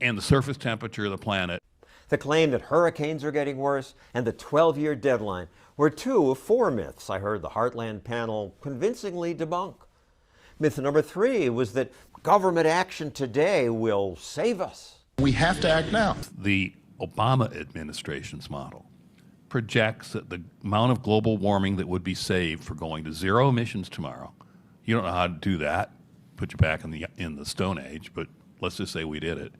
and the surface temperature of the planet. The claim that hurricanes are getting worse and the 12-year deadline were 2 of 4 myths I heard the Heartland panel convincingly debunk. Myth number 3 was that government action today will save us. We have to act now. The Obama administration's model projects that the amount of global warming that would be saved for going to zero emissions tomorrow, you don't know how to do that, put you back in the Stone Age, but let's just say we did it,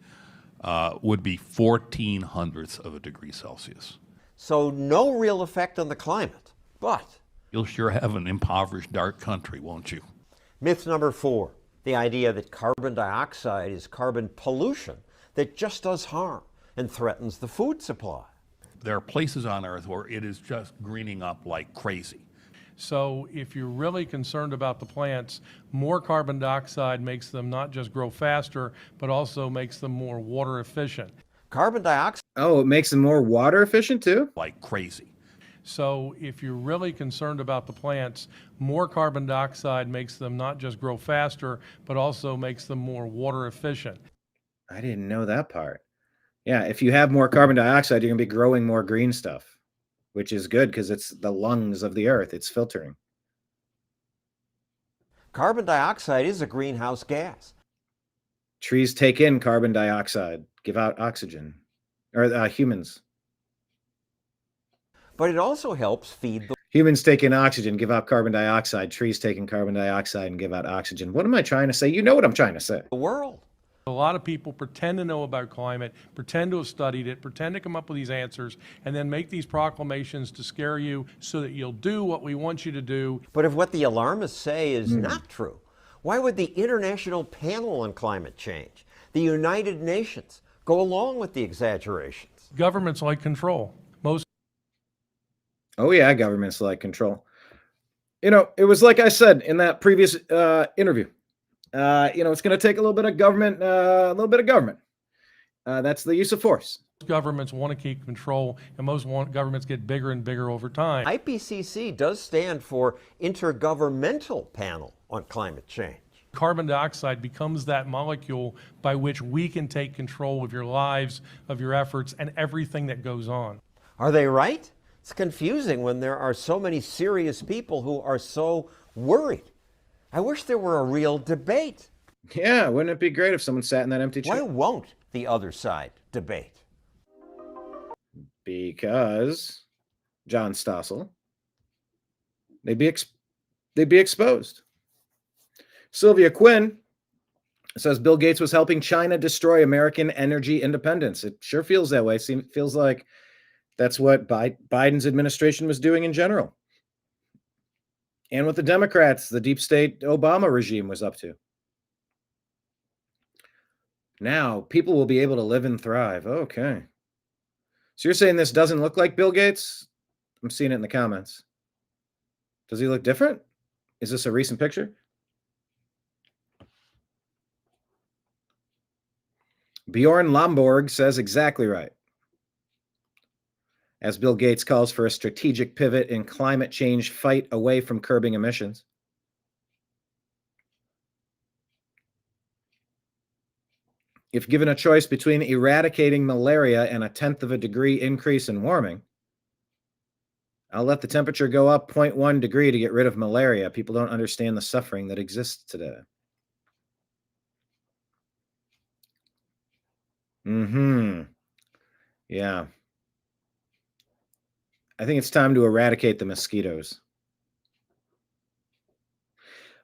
would be 0.14 of a degree Celsius. So no real effect on the climate, but... You'll sure have an impoverished, dark country, won't you? Myth number 4, the idea that carbon dioxide is carbon pollution that just does harm and threatens the food supply. There are places on Earth where it is just greening up like crazy. So if you're really concerned about the plants, more carbon dioxide makes them not just grow faster, but also makes them more water efficient. Carbon dioxide? Oh, it makes them more water efficient too? Like crazy. So if you're really concerned about the plants, more carbon dioxide makes them not just grow faster, but also makes them more water efficient. I didn't know that part. Yeah, if you have more carbon dioxide, you're going to be growing more green stuff, which is good because it's the lungs of the earth. It's filtering. Carbon dioxide is a greenhouse gas. Trees take in carbon dioxide, give out oxygen, or humans. But it also helps feed the... Humans take in oxygen, give out carbon dioxide. Trees take in carbon dioxide and give out oxygen. What am I trying to say? You know what I'm trying to say. The world. A lot of people pretend to know about climate, pretend to have studied it, pretend to come up with these answers, and then make these proclamations to scare you so that you'll do what we want you to do. But if what the alarmists say is not true, why would the International Panel on Climate Change, the United Nations, go along with the exaggerations? Governments like control. Oh yeah, governments like control. You know, it was like I said in that previous interview. You know, it's going to take a little bit of government, that's the use of force. Governments want to keep control, and most governments get bigger and bigger over time. IPCC does stand for Intergovernmental Panel on Climate Change. Carbon dioxide becomes that molecule by which we can take control of your lives, of your efforts, and everything that goes on. Are they right? It's confusing when there are so many serious people who are so worried. I wish there were a real debate. Yeah, wouldn't it be great if someone sat in that empty chair? Why won't the other side debate? Because John Stossel, they'd be exposed. Sylvia Quinn says Bill Gates was helping China destroy American energy independence. It sure feels that way. Feels like that's what Biden's administration was doing in general. And what the Democrats, the deep state Obama regime was up to. Now, people will be able to live and thrive. Okay. So you're saying this doesn't look like Bill Gates? I'm seeing it in the comments. Does he look different? Is this a recent picture? Bjorn Lomborg says exactly right. As Bill Gates calls for a strategic pivot in climate change fight away from curbing emissions. If given a choice between eradicating malaria and a 1/10 of a degree increase in warming, I'll let the temperature go up 0.1 degree to get rid of malaria. People don't understand the suffering that exists today. Yeah. I think it's time to eradicate the mosquitoes.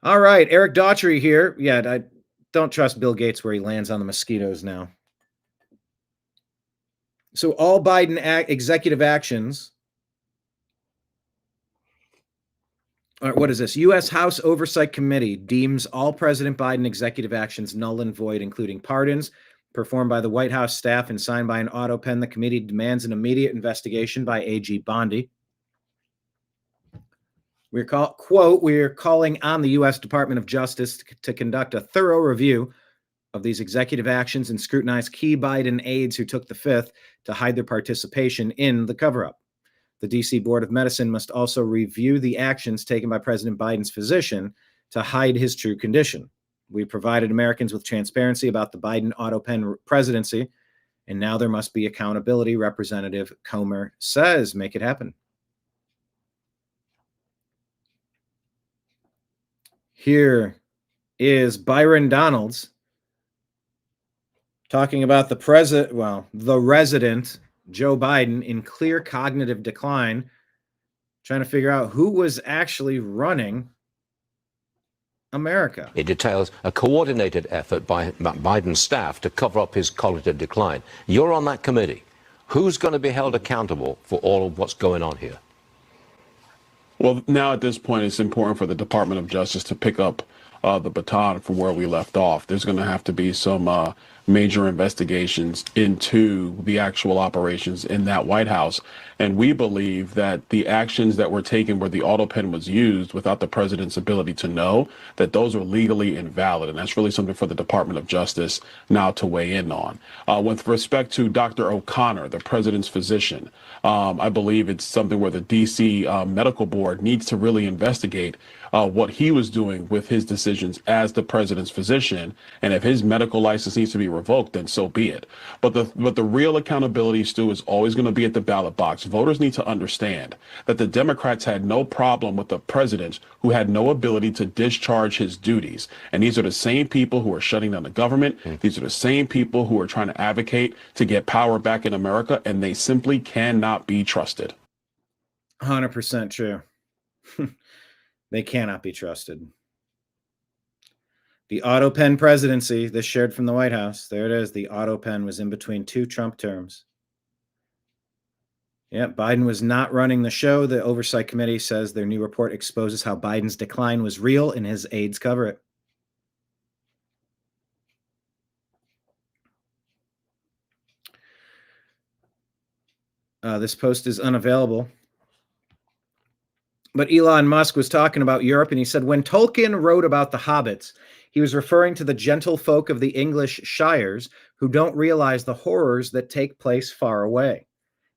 All right, Eric Daughtry here. Yeah, I don't trust Bill Gates where he lands on the mosquitoes now. So all Biden executive actions. All right, what is this? U.S. House Oversight Committee deems all President Biden executive actions null and void, including pardons performed by the White House staff and signed by an auto pen. The committee demands an immediate investigation by AG Bondi. We're calling on the U.S. Department of Justice to conduct a thorough review of these executive actions and scrutinize key Biden aides who took the fifth to hide their participation in the cover-up. The D.C. Board of Medicine must also review the actions taken by President Biden's physician to hide his true condition. We provided Americans with transparency about the Biden auto pen presidency, and now there must be accountability, Representative Comer says. Make it happen. Here is Byron Donalds talking about the resident, Joe Biden, in clear cognitive decline, trying to figure out who was actually running America. It details a coordinated effort by Biden's staff to cover up his cognitive decline. You're on that committee. Who's going to be held accountable for all of what's going on here? Well, now at this point, it's important for the Department of Justice to pick up the baton from where we left off. There's going to have to be some major investigations into the actual operations in that White House. And we believe that the actions that were taken where the auto pen was used without the president's ability to know, that those are legally invalid. And that's really something for the Department of Justice now to weigh in on. With respect to Dr. O'Connor, the president's physician, I believe it's something where the D.C. Medical Board needs to really investigate what he was doing with his decisions as the president's physician. And if his medical license needs to be revoked, then so be it. But the real accountability, Stu, is always going to be at the ballot box. Voters need to understand that the Democrats had no problem with the president who had no ability to discharge his duties. And these are the same people who are shutting down the government. These are the same people who are trying to advocate to get power back in America, and they simply cannot be trusted. 100% true. They cannot be trusted. The auto pen presidency, this shared from the White House. There it is. The auto pen was in between two Trump terms. Yeah, Biden was not running the show. The Oversight Committee says their new report exposes how Biden's decline was real and his aides cover it. This post is unavailable. But Elon Musk was talking about Europe, and he said, when Tolkien wrote about the hobbits, he was referring to the gentle folk of the English shires who don't realize the horrors that take place far away.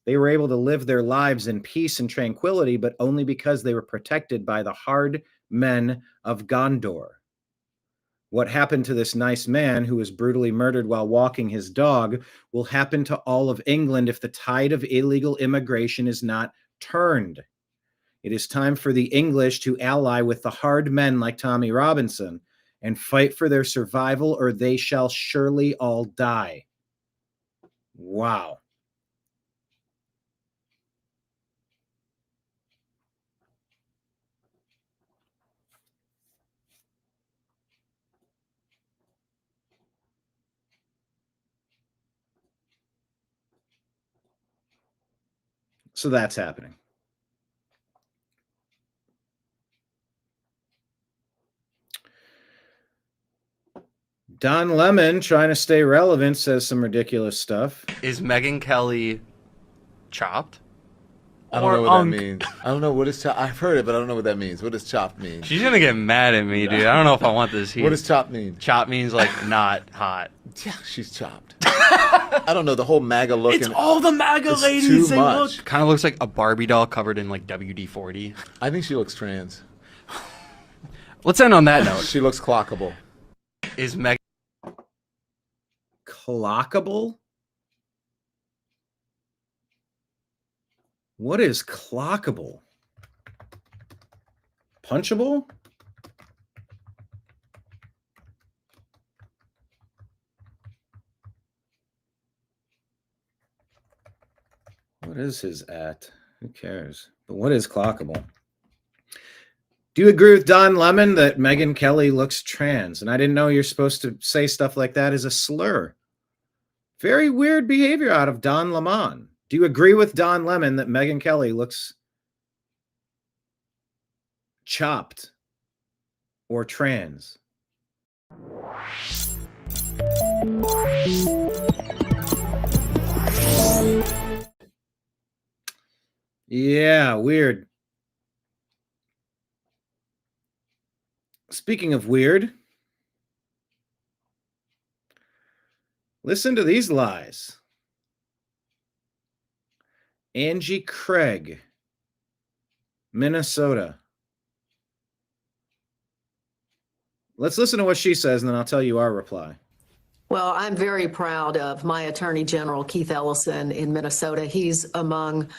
They were able to live their lives in peace and tranquility, but only because they were protected by the hard men of Gondor. What happened to this nice man who was brutally murdered while walking his dog will happen to all of England if the tide of illegal immigration is not turned. It is time for the English to ally with the hard men like Tommy Robinson and fight for their survival, or they shall surely all die. Wow. So that's happening. Don Lemon, trying to stay relevant, says some ridiculous stuff. Is Megyn Kelly chopped? I don't know what that means. I don't know what is chopped. I've heard it, but I don't know what that means. What does chopped mean? She's gonna get mad at me, dude. I don't know if I want this here. What does chopped mean? Chopped means like not hot. Yeah, she's chopped. I don't know, the whole MAGA look. It's all the MAGA ladies. Too They much. look kind of looks like a Barbie doll covered in like WD-40. I think she looks trans. Let's end on that note. She looks clockable. Is Megyn Clockable? What is clockable? Punchable? What is his at? Who cares? But what is clockable? Do you agree with Don Lemon that Megyn Kelly looks trans? And I didn't know you're supposed to say stuff like that as a slur. Very weird behavior out of Don Lemon. Do you agree with Don Lemon that Megyn Kelly looks chopped or trans? Yeah, weird. Speaking of weird, listen to these lies. Angie Craig, Minnesota. Let's listen to what she says, and then I'll tell you our reply. Well, I'm very proud of my Attorney General, Keith Ellison, in Minnesota. He's among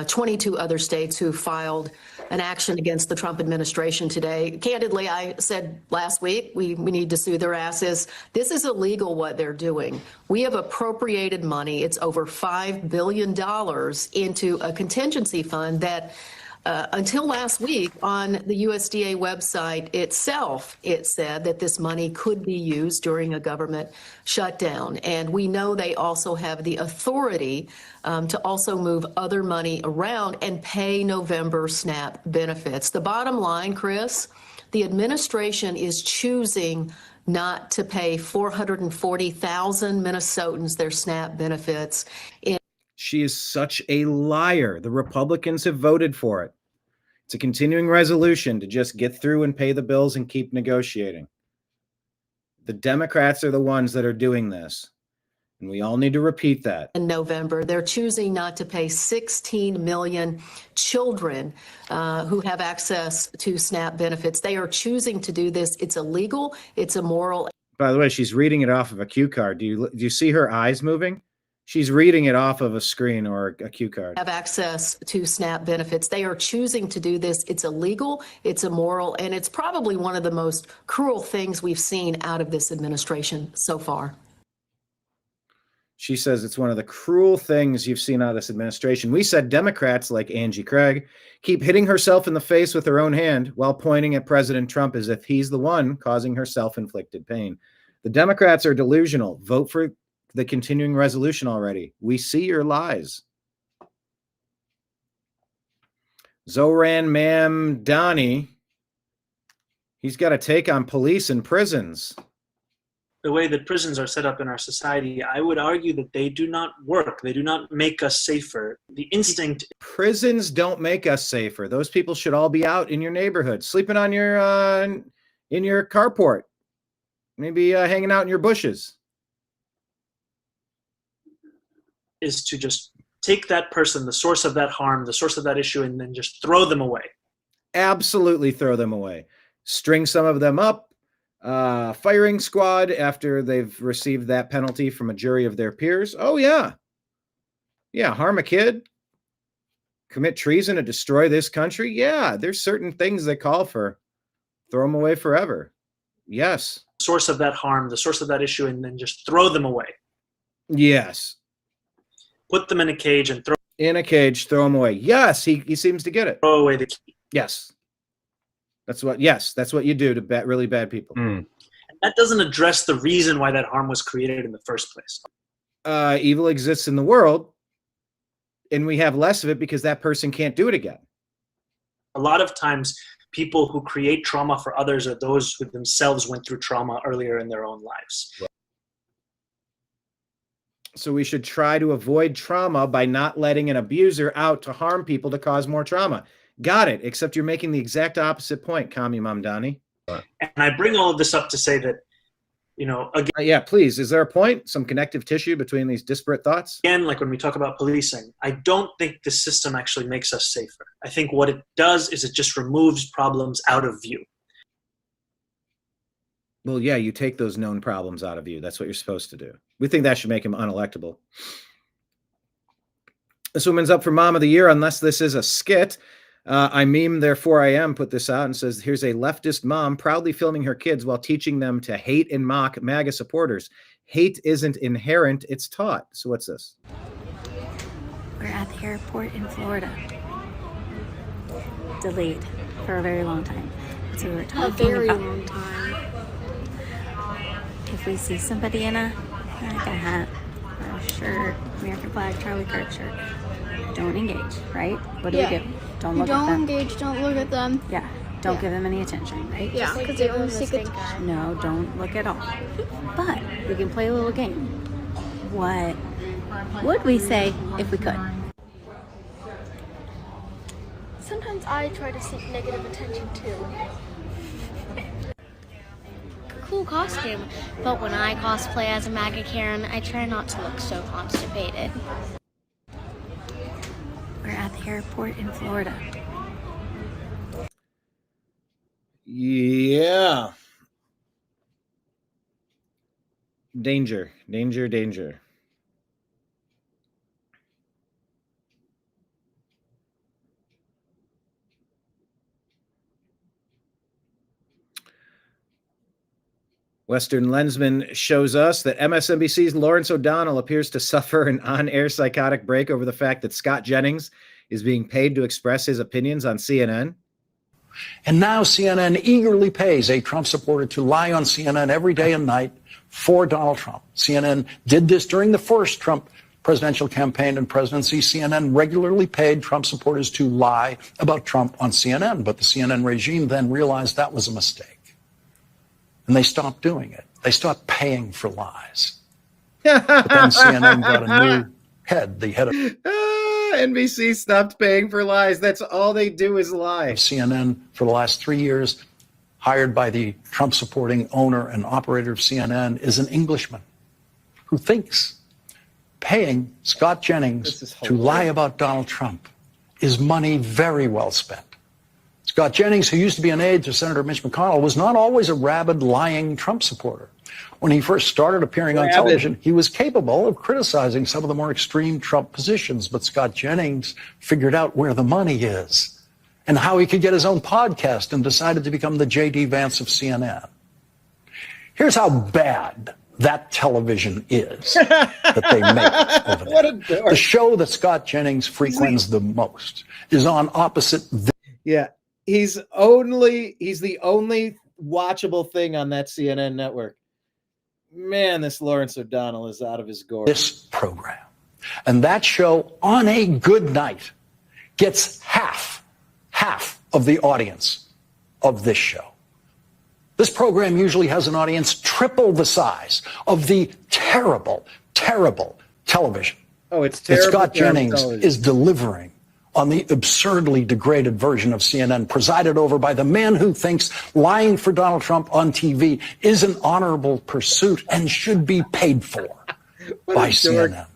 22 other states who filed an action against the Trump administration today. Candidly, I said last week, we need to sue their asses. This is illegal what they're doing. We have appropriated money. It's over $5 billion into a contingency fund that until last week on the USDA website itself, it said that this money could be used during a government shutdown. And we know they also have the authority to also move other money around and pay November SNAP benefits. The bottom line, Chris, the administration is choosing not to pay 440,000 Minnesotans their SNAP benefits. She is such a liar. The Republicans have voted for it. It's a continuing resolution to just get through and pay the bills and keep negotiating. The Democrats are the ones that are doing this. And we all need to repeat that. In November, they're choosing not to pay 16 million children who have access to SNAP benefits. They are choosing to do this. It's illegal. It's immoral. By the way, she's reading it off of a cue card. Do you see her eyes moving? She's reading it off of a screen or a cue card. Have access to SNAP benefits. They are choosing to do this. It's illegal, it's immoral, and it's probably one of the most cruel things we've seen out of this administration so far. She says it's one of the cruel things you've seen out of this administration. We said Democrats like Angie Craig keep hitting herself in the face with her own hand while pointing at President Trump as if he's the one causing her self-inflicted pain. The Democrats are delusional. Vote for the continuing resolution already. We see your lies. Zohran Mamdani, he's got a take on police and prisons. The way that prisons are set up in our society, I would argue that they do not work. They do not make us safer. The instinct. Prisons don't make us safer. Those people should all be out in your neighborhood, sleeping on your in your carport, maybe hanging out in your bushes. Is to just take that person, the source of that harm, the source of that issue, and then just throw them away. Absolutely throw them away. String some of them up, firing squad after they've received that penalty from a jury of their peers. Oh, yeah. Yeah, harm a kid. commit treason to destroy this country? Yeah, there's certain things that call for throw them away forever. Yes. Source of that harm, the source of that issue, and then just throw them away. Yes. Put them in a cage and throw them away. Yes, he seems to get it. Throw away the key. Yes. That's what you do to really bad people. And that doesn't address the reason why that harm was created in the first place. Evil exists in the world, and we have less of it because that person can't do it again. A lot of times, people who create trauma for others are those who themselves went through trauma earlier in their own lives. So we should try to avoid trauma by not letting an abuser out to harm people to cause more trauma. Got it, except you're making the exact opposite point, Comey Mamdani. And I bring all of this up to say that, again, yeah, please. Is there a point, some connective tissue between these disparate thoughts? Again, like when we talk about policing, I don't think the system actually makes us safer. I think what it does is it just removes problems out of view. Well, yeah, you take those known problems out of view. That's what you're supposed to do. We think that should make him unelectable. This woman's up for Mom of the Year, unless this is a skit. I meme, therefore I am, put this out and says, here's a leftist mom proudly filming her kids while teaching them to hate and mock MAGA supporters. Hate isn't inherent, it's taught. So what's this? We're at the airport in Florida. Delayed for a very long time. So we were talking about long time. If we see somebody in a hat or a shirt, American flag, Charlie Kirk shirt, don't engage, right? What do we do? Don't look at them. Don't engage, don't look at them. Yeah, don't give them any attention, right? Yeah, because they only seek attention. No, don't look at all. But we can play a little game. What would we say if we could? Sometimes I try to seek negative attention too. Cool costume, but when I cosplay as a MAGA Karen, I try not to look so constipated. We're at the airport in Florida. Yeah. Danger, danger, danger. Western Lensman shows us that MSNBC's Lawrence O'Donnell appears to suffer an on-air psychotic break over the fact that Scott Jennings is being paid to express his opinions on CNN. And now CNN eagerly pays a Trump supporter to lie on CNN every day and night for Donald Trump. CNN did this during the first Trump presidential campaign and presidency. CNN regularly paid Trump supporters to lie about Trump on CNN, but the CNN regime then realized that was a mistake. And they stopped doing it. They stopped paying for lies. But then CNN got a new head, the head of NBC stopped paying for lies. That's all they do is lie. CNN for the last 3 years, hired by the Trump-supporting owner and operator of CNN, is an Englishman who thinks paying Scott Jennings to lie about Donald Trump is money very well spent. Scott Jennings, who used to be an aide to Senator Mitch McConnell, was not always a rabid, lying Trump supporter. When he first started appearing on television, he was capable of criticizing some of the more extreme Trump positions, but Scott Jennings figured out where the money is and how he could get his own podcast and decided to become the J.D. Vance of CNN. Here's how bad that television is that they make over there. The show that Scott Jennings frequents the most is on opposite. Yeah. He's the only watchable thing on that CNN network. Man, this Lawrence O'Donnell is out of his gourd. This program. And that show, on a good night, gets half of the audience of this show. This program usually has an audience triple the size of the terrible, terrible television it's that terrible, Scott Jennings television is delivering on the absurdly degraded version of CNN, presided over by the man who thinks lying for Donald Trump on TV is an honorable pursuit and should be paid for by CNN.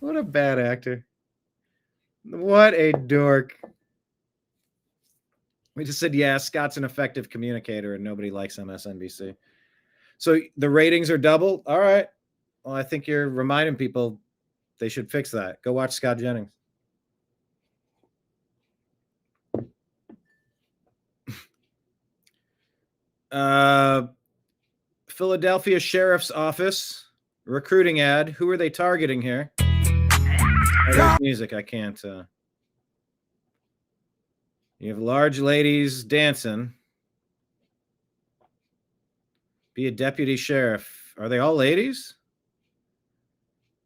What a bad actor. What a dork. We just said, yeah, Scott's an effective communicator and nobody likes MSNBC. So the ratings are double. All right. Well, I think you're reminding people they should fix that. Go watch Scott Jennings. Philadelphia Sheriff's Office recruiting ad. Who are they targeting here? There's music. I can't. You have large ladies dancing. Be a deputy sheriff. Are they all ladies?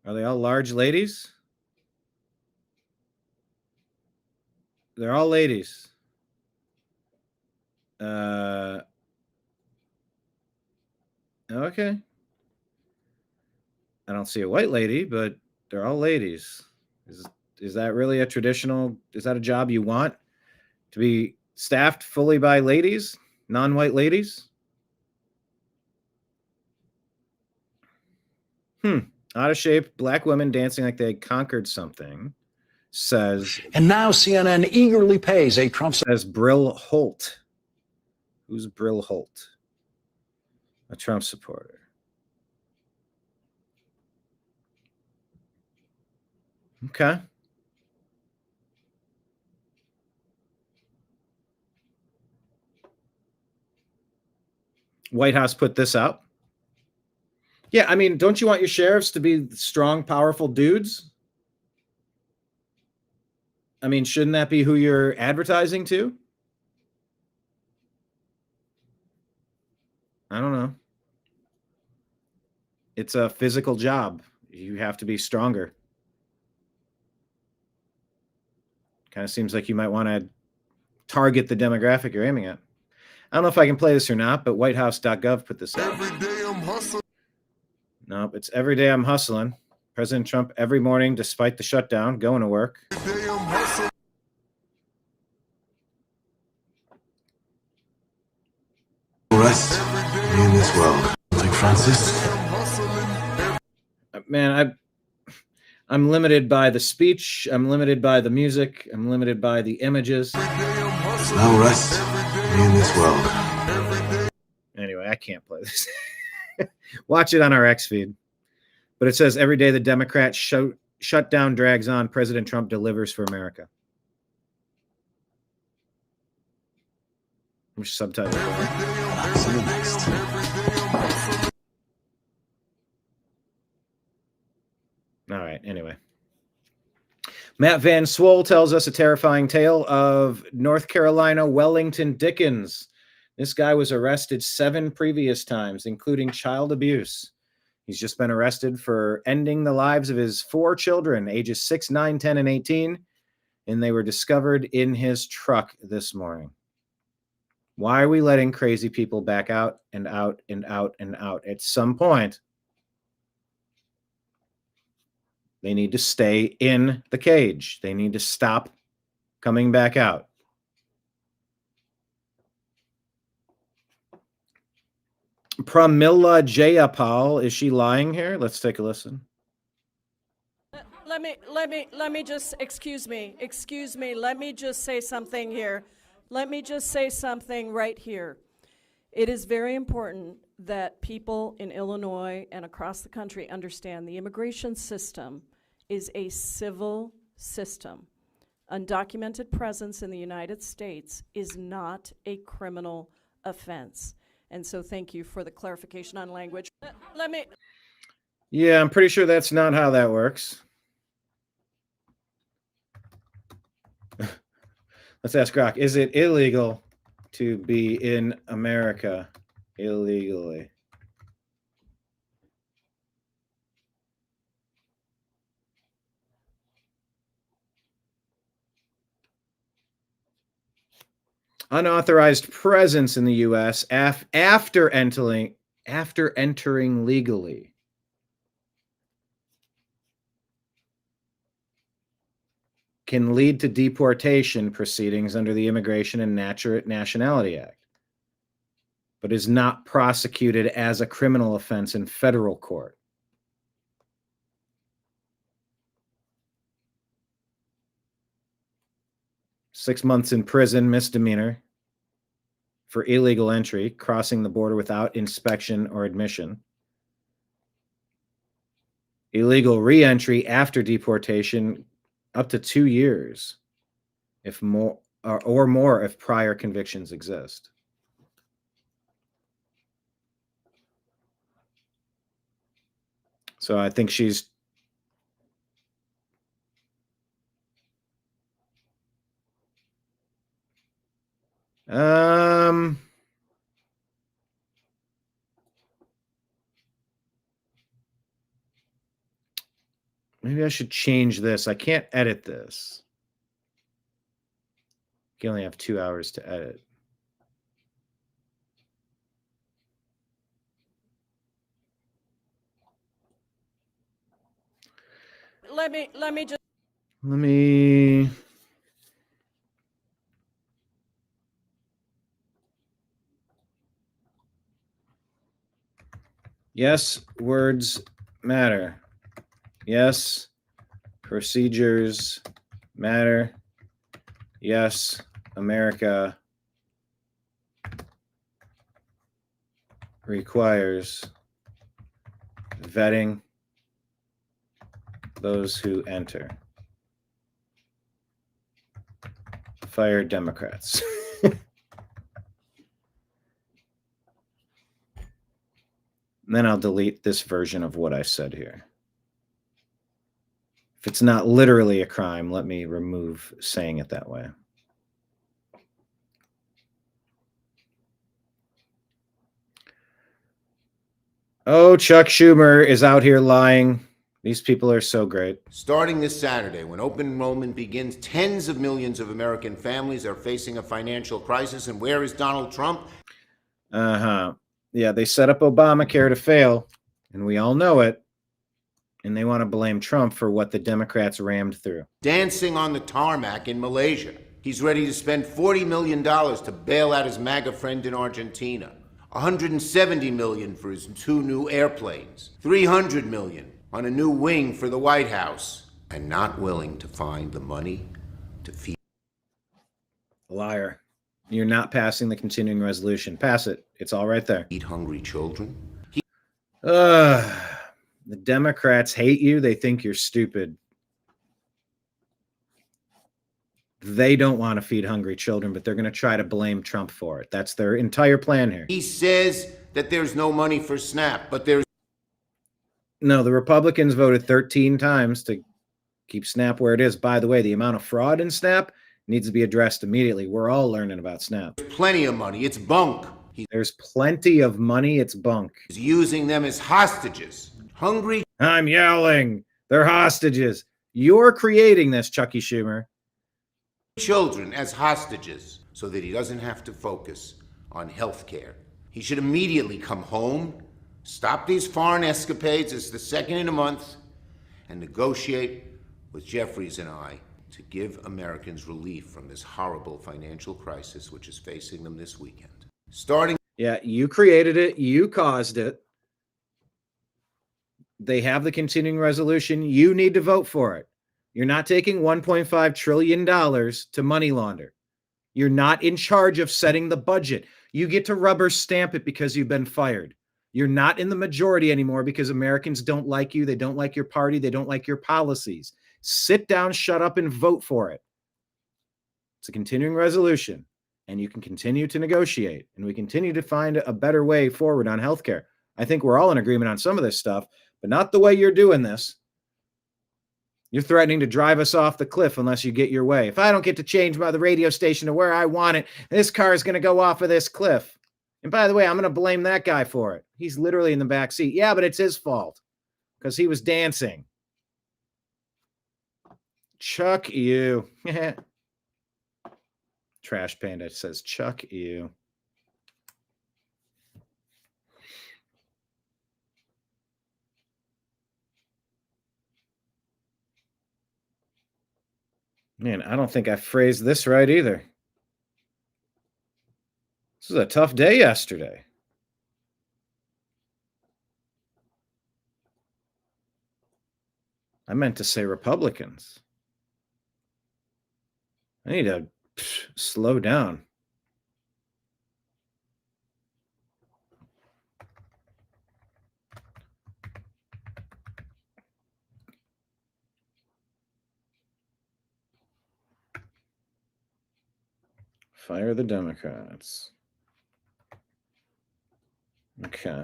Are they all large ladies? They're all ladies. Okay. I don't see a white lady, but they're all ladies. Is that really a traditional? Is that a job you want to be staffed fully by ladies, non-white ladies? Out of shape, black women dancing like they conquered something, says. And now CNN eagerly pays a Trump. Says Brill Holt. Who's Brill Holt? A Trump supporter. Okay. White House put this out. Yeah, I mean, don't you want your sheriffs to be strong, powerful dudes? I mean, shouldn't that be who you're advertising to? I don't know. It's a physical job. You have to be stronger. Kind of seems like you might want to target the demographic you're aiming at. I don't know if I can play this or not, but whitehouse.gov put this out. Every day I'm hustling. Nope, it's every day I'm hustling. President Trump every morning, despite the shutdown, going to work. Every day I'm hustling. Rest in this world. Like Francis. Man, I'm limited by the speech. I'm limited by the music. I'm limited by the images. No rest in this world. Anyway, I can't play this. Watch it on our X feed. But it says every day the Democrat shutdown drags on, President Trump delivers for America. Which subtitle? All right, anyway. Matt Van Swole tells us a terrifying tale of North Carolina Wellington Dickens. This guy was arrested 7 previous times, including child abuse. He's just been arrested for ending the lives of his 4 children, ages 6, 9, 10, and 18, and they were discovered in his truck this morning. Why are we letting crazy people back out and out and out and out? At some point, they need to stay in the cage. They need to stop coming back out. Pramila Jayapal, is she lying here? Let's take a listen. Let me just, excuse me, let me just say something here. Let me just say something right here. It is very important that people in Illinois and across the country understand the immigration system is a civil system. Undocumented presence in the United States is not a criminal offense. And so thank you for the clarification on language. Yeah, I'm pretty sure that's not how that works. Let's ask Grok. Is it illegal to be in America illegally? Unauthorized presence in the U.S. after entering legally. Can lead to deportation proceedings under the Immigration and Nationality Act, but is not prosecuted as a criminal offense in federal court. Six months in prison, misdemeanor, for illegal entry, crossing the border without inspection or admission. Illegal re-entry after deportation, up to 2 years, if more or more if prior convictions exist. So I think she's maybe I should change this. I can't edit this. You only have 2 hours to edit. Let me just. Let me. Yes, words matter. Yes, procedures matter. Yes, America requires vetting those who enter. Fire Democrats. Then I'll delete this version of what I said here. If it's not literally a crime, let me remove saying it that way. Oh, Chuck Schumer is out here lying. These people are so great. Starting this Saturday, when open enrollment begins, tens of millions of American families are facing a financial crisis. And where is Donald Trump? Yeah, they set up Obamacare to fail, and we all know it. And they want to blame Trump for what the Democrats rammed through. Dancing on the tarmac in Malaysia. He's ready to spend $40 million to bail out his MAGA friend in Argentina. $170 million for his 2 new airplanes. $300 million on a new wing for the White House. And not willing to find the money to feed. Liar. You're not passing the continuing resolution. Pass it. It's all right there. Feed hungry children. The Democrats hate you. They think you're stupid. They don't want to feed hungry children, but they're going to try to blame Trump for it. That's their entire plan here. He says that there's no money for SNAP, but there's... No, the Republicans voted 13 times to keep SNAP where it is. By the way, the amount of fraud in SNAP needs to be addressed immediately. We're all learning about SNAP. There's plenty of money. It's bunk. There's plenty of money. It's bunk. He's using them as hostages. Hungry. I'm yelling. They're hostages. You're creating this, Chucky Schumer. Children as hostages so that he doesn't have to focus on health care. He should immediately come home, stop these foreign escapades. It's the second in a month, and negotiate with Jeffries and I to give Americans relief from this horrible financial crisis which is facing them this weekend. Yeah, you created it. You caused it. They have the continuing resolution. You need to vote for it. You're not taking $1.5 trillion to money launder. You're not in charge of setting the budget. You get to rubber stamp it because you've been fired. You're not in the majority anymore because Americans don't like you. They don't like your party. They don't like your policies. Sit down, shut up, and vote for it. It's a continuing resolution, and you can continue to negotiate, and we continue to find a better way forward on healthcare. I think we're all in agreement on some of this stuff, but not the way you're doing this. You're threatening to drive us off the cliff unless you get your way. If I don't get to change the radio station to where I want it, this car is going to go off of this cliff. And by the way, I'm going to blame that guy for it. He's literally in the back seat. Yeah, but it's his fault because he was dancing. Chuck you. Trash Panda says, Chuck you. Man, I don't think I phrased this right either. This was a tough day yesterday. I meant to say Republicans. I need to slow down. Fire the Democrats. Okay.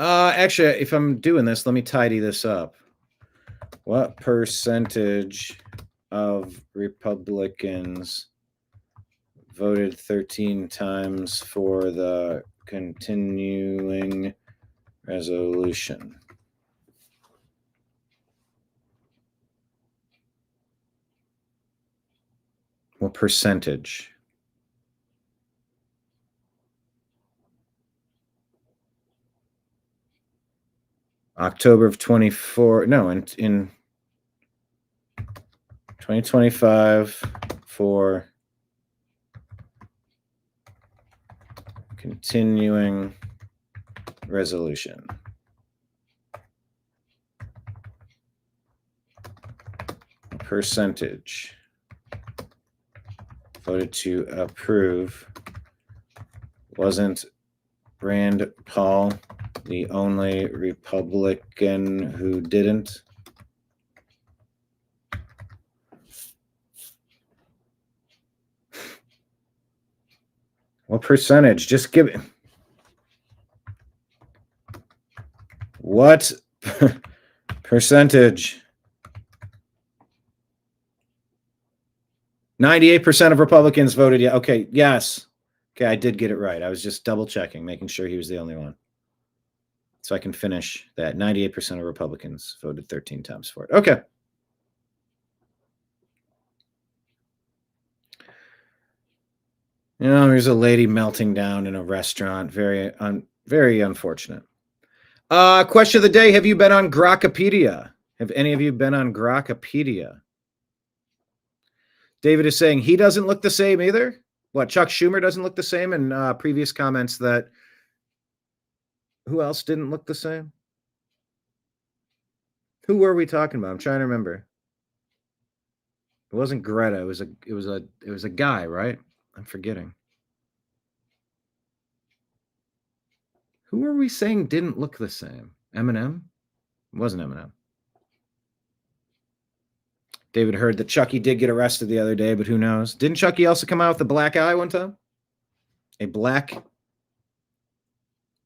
Actually, if I'm doing this, let me tidy this up. What percentage of Republicans voted 13 times for the continuing resolution? What percentage? October of 24, no, in 2025 for continuing resolution. Percentage voted to approve. Wasn't Rand Paul the only Republican who didn't? What percentage? Just give it. What percentage? 98% of Republicans voted yeah. Okay, yes. Okay, I did get it right. I was just double checking, making sure he was the only one. So I can finish that. 98% of Republicans voted 13 times for it. Okay. You know, there's a lady melting down in a restaurant. Very unfortunate. Question of the day. Have you been on Grokpedia? Have any of you been on Grokpedia? David is saying he doesn't look the same either. What, Chuck Schumer doesn't look the same? And previous comments that who else didn't look the same? Who were we talking about? I'm trying to remember. It wasn't Greta. It was a guy, right? I'm forgetting. Who were we saying didn't look the same? Eminem? It wasn't Eminem. David heard that Chucky did get arrested the other day, but who knows? Didn't Chucky also come out with a black eye one time? A black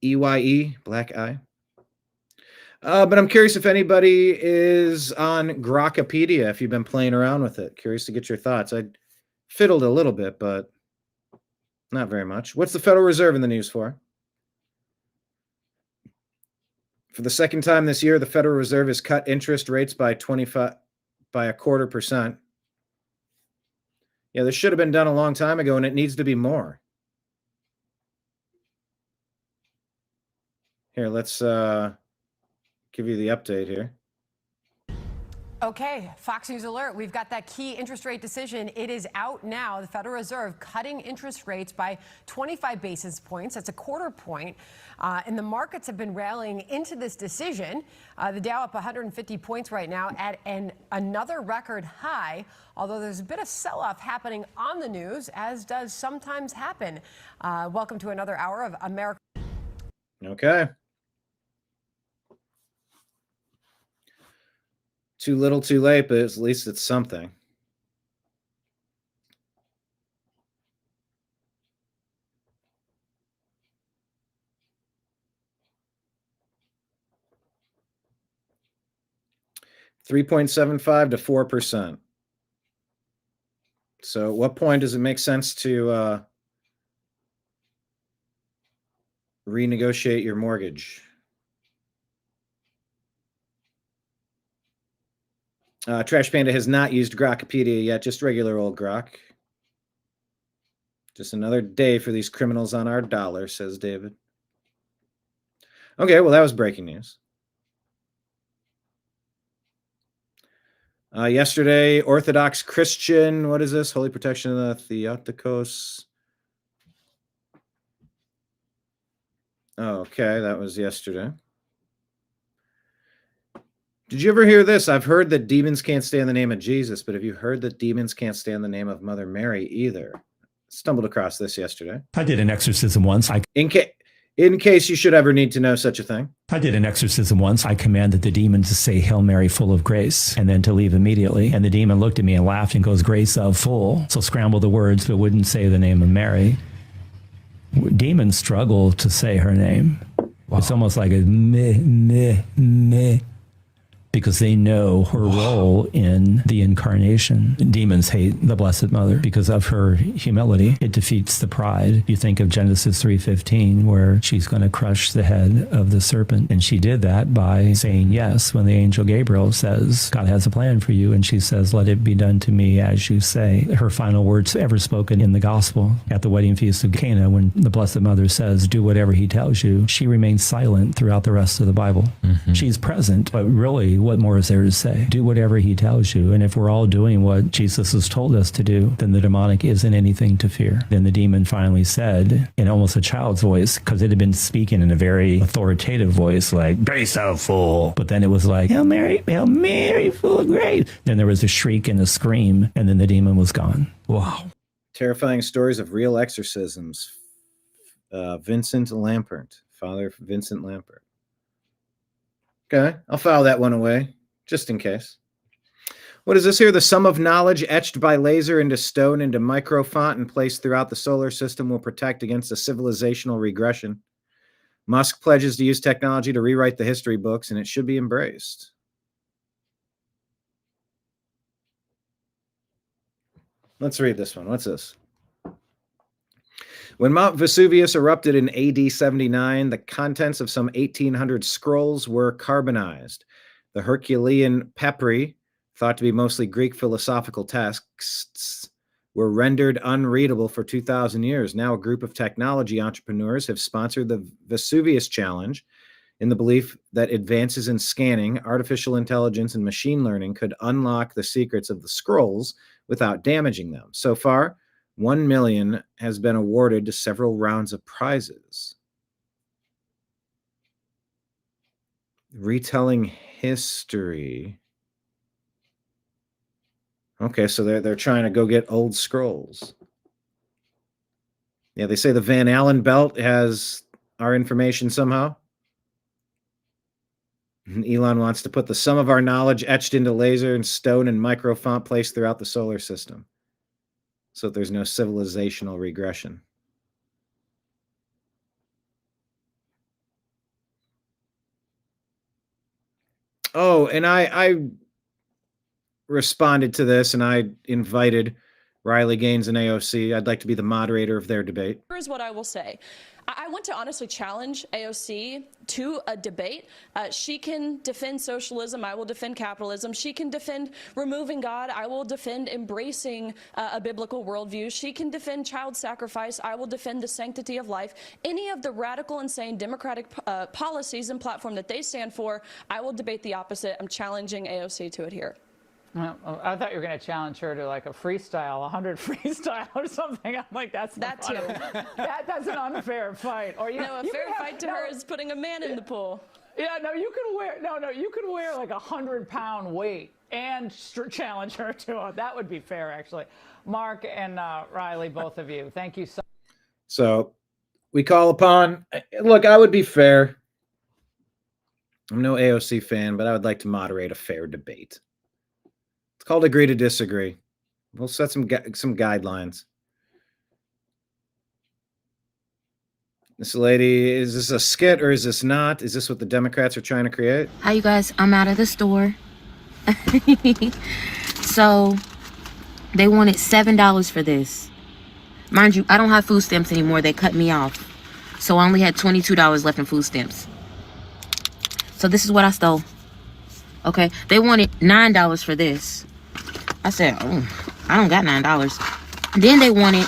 EYE, black eye. But I'm curious if anybody is on Grokpedia, if you've been playing around with it. Curious to get your thoughts. I fiddled a little bit, but not very much. What's the Federal Reserve in the news for? For the second time this year, the Federal Reserve has cut interest rates by 0.25%. Yeah, this should have been done a long time ago, and it needs to be more. Here, let's give you the update here. Okay, Fox News alert. We've got that key interest rate decision. It is out now. The Federal Reserve cutting interest rates by 25 basis points. That's a quarter point. And the markets have been rallying into this decision. The Dow up 150 points right now at another record high, although there's a bit of sell-off happening on the news, as does sometimes happen. Welcome to another hour of America. Okay. Too little, too late, but at least it's something. $3.75 to 4%. So at what point does it make sense to renegotiate your mortgage? Trash Panda has not used Grokpedia yet, just regular old Grok. Just another day for these criminals on our dollar, says David. Okay, well, that was breaking news. Yesterday, Orthodox Christian, what is this? Holy Protection of the Theotokos. Okay, that was yesterday. Did you ever hear this? I've heard that demons can't stand the name of Jesus, but have you heard that demons can't stand the name of Mother Mary either? Stumbled across this yesterday. I did an exorcism once. In case you should ever need to know such a thing. I did an exorcism once. I commanded the demon to say, "Hail Mary, full of grace," and then to leave immediately. And the demon looked at me and laughed and goes, "Grace of full." So scrambled the words, but wouldn't say the name of Mary. Demons struggle to say her name. It's almost like a meh, meh, meh. Because they know her role in the incarnation. Demons hate the Blessed Mother because of her humility. It defeats the pride. You think of Genesis 3:15, where she's going to crush the head of the serpent. And she did that by saying yes when the angel Gabriel says, God has a plan for you. And she says, let it be done to me as you say. Her final words ever spoken in the gospel at the wedding feast of Cana, when the Blessed Mother says, do whatever he tells you, she remains silent throughout the rest of the Bible. She's present, but really, what more is there to say? Do whatever he tells you. And if we're all doing what Jesus has told us to do, then the demonic isn't anything to fear. Then the demon finally said, in almost a child's voice, because it had been speaking in a very authoritative voice, like, grace thou full. But then it was like, Hail Mary, full of grace. Then there was a shriek and a scream, and then the demon was gone. Wow. Terrifying stories of real exorcisms. Vincent Lampert. Father Vincent Lampert. Okay, I'll file that one away, just in case. What is this here? The sum of knowledge etched by laser into stone into microfont and placed throughout the solar system will protect against a civilizational regression. Musk pledges to use technology to rewrite the history books, and it should be embraced. Let's read this one. What's this? When Mount Vesuvius erupted in AD 79, the contents of some 1,800 scrolls were carbonized. The Herculean papyri, thought to be mostly Greek philosophical texts, were rendered unreadable for 2,000 years. Now a group of technology entrepreneurs have sponsored the Vesuvius Challenge in the belief that advances in scanning, artificial intelligence, and machine learning could unlock the secrets of the scrolls without damaging them. So far, 1 million has been awarded to several rounds of prizes. Retelling history. Okay, so they're trying to go get old scrolls. Yeah, they say the Van Allen belt has our information somehow. And Elon wants to put the sum of our knowledge etched into laser and stone and microfont placed throughout the solar system, so that there's no civilizational regression. Oh, and I responded to this, and I invited Riley Gaines and AOC. I'd like to be the moderator of their debate. Here's what I will say. I want to honestly challenge AOC to a debate. She can defend socialism. I will defend capitalism. She can defend removing God. I will defend embracing a biblical worldview. She can defend child sacrifice. I will defend the sanctity of life. Any of the radical, insane democratic policies and platform that they stand for, I will debate the opposite. I'm challenging AOC to it here. Well, I thought you were going to challenge her to like a freestyle, 100 freestyle or something. I'm like, that's that too. That's an unfair fight. Or a fair fight to her is putting a man in the pool. Yeah, no, you can wear you can wear like 100-pound weight and challenge her to it. That would be fair, actually. Mark and Riley, both of you, thank you so. So we call upon. Look, I would be fair. I'm no AOC fan, but I would like to moderate a fair debate. It's called agree to disagree. We'll set some guidelines. This lady, is this a skit or is this not? Is this what the Democrats are trying to create? Hi, you guys. I'm out of the store. So they wanted $7 for this. Mind you, I don't have food stamps anymore. They cut me off. So I only had $22 left in food stamps. So this is what I stole. Okay, they wanted $9 for this. I said, oh, I don't got $9. Then they wanted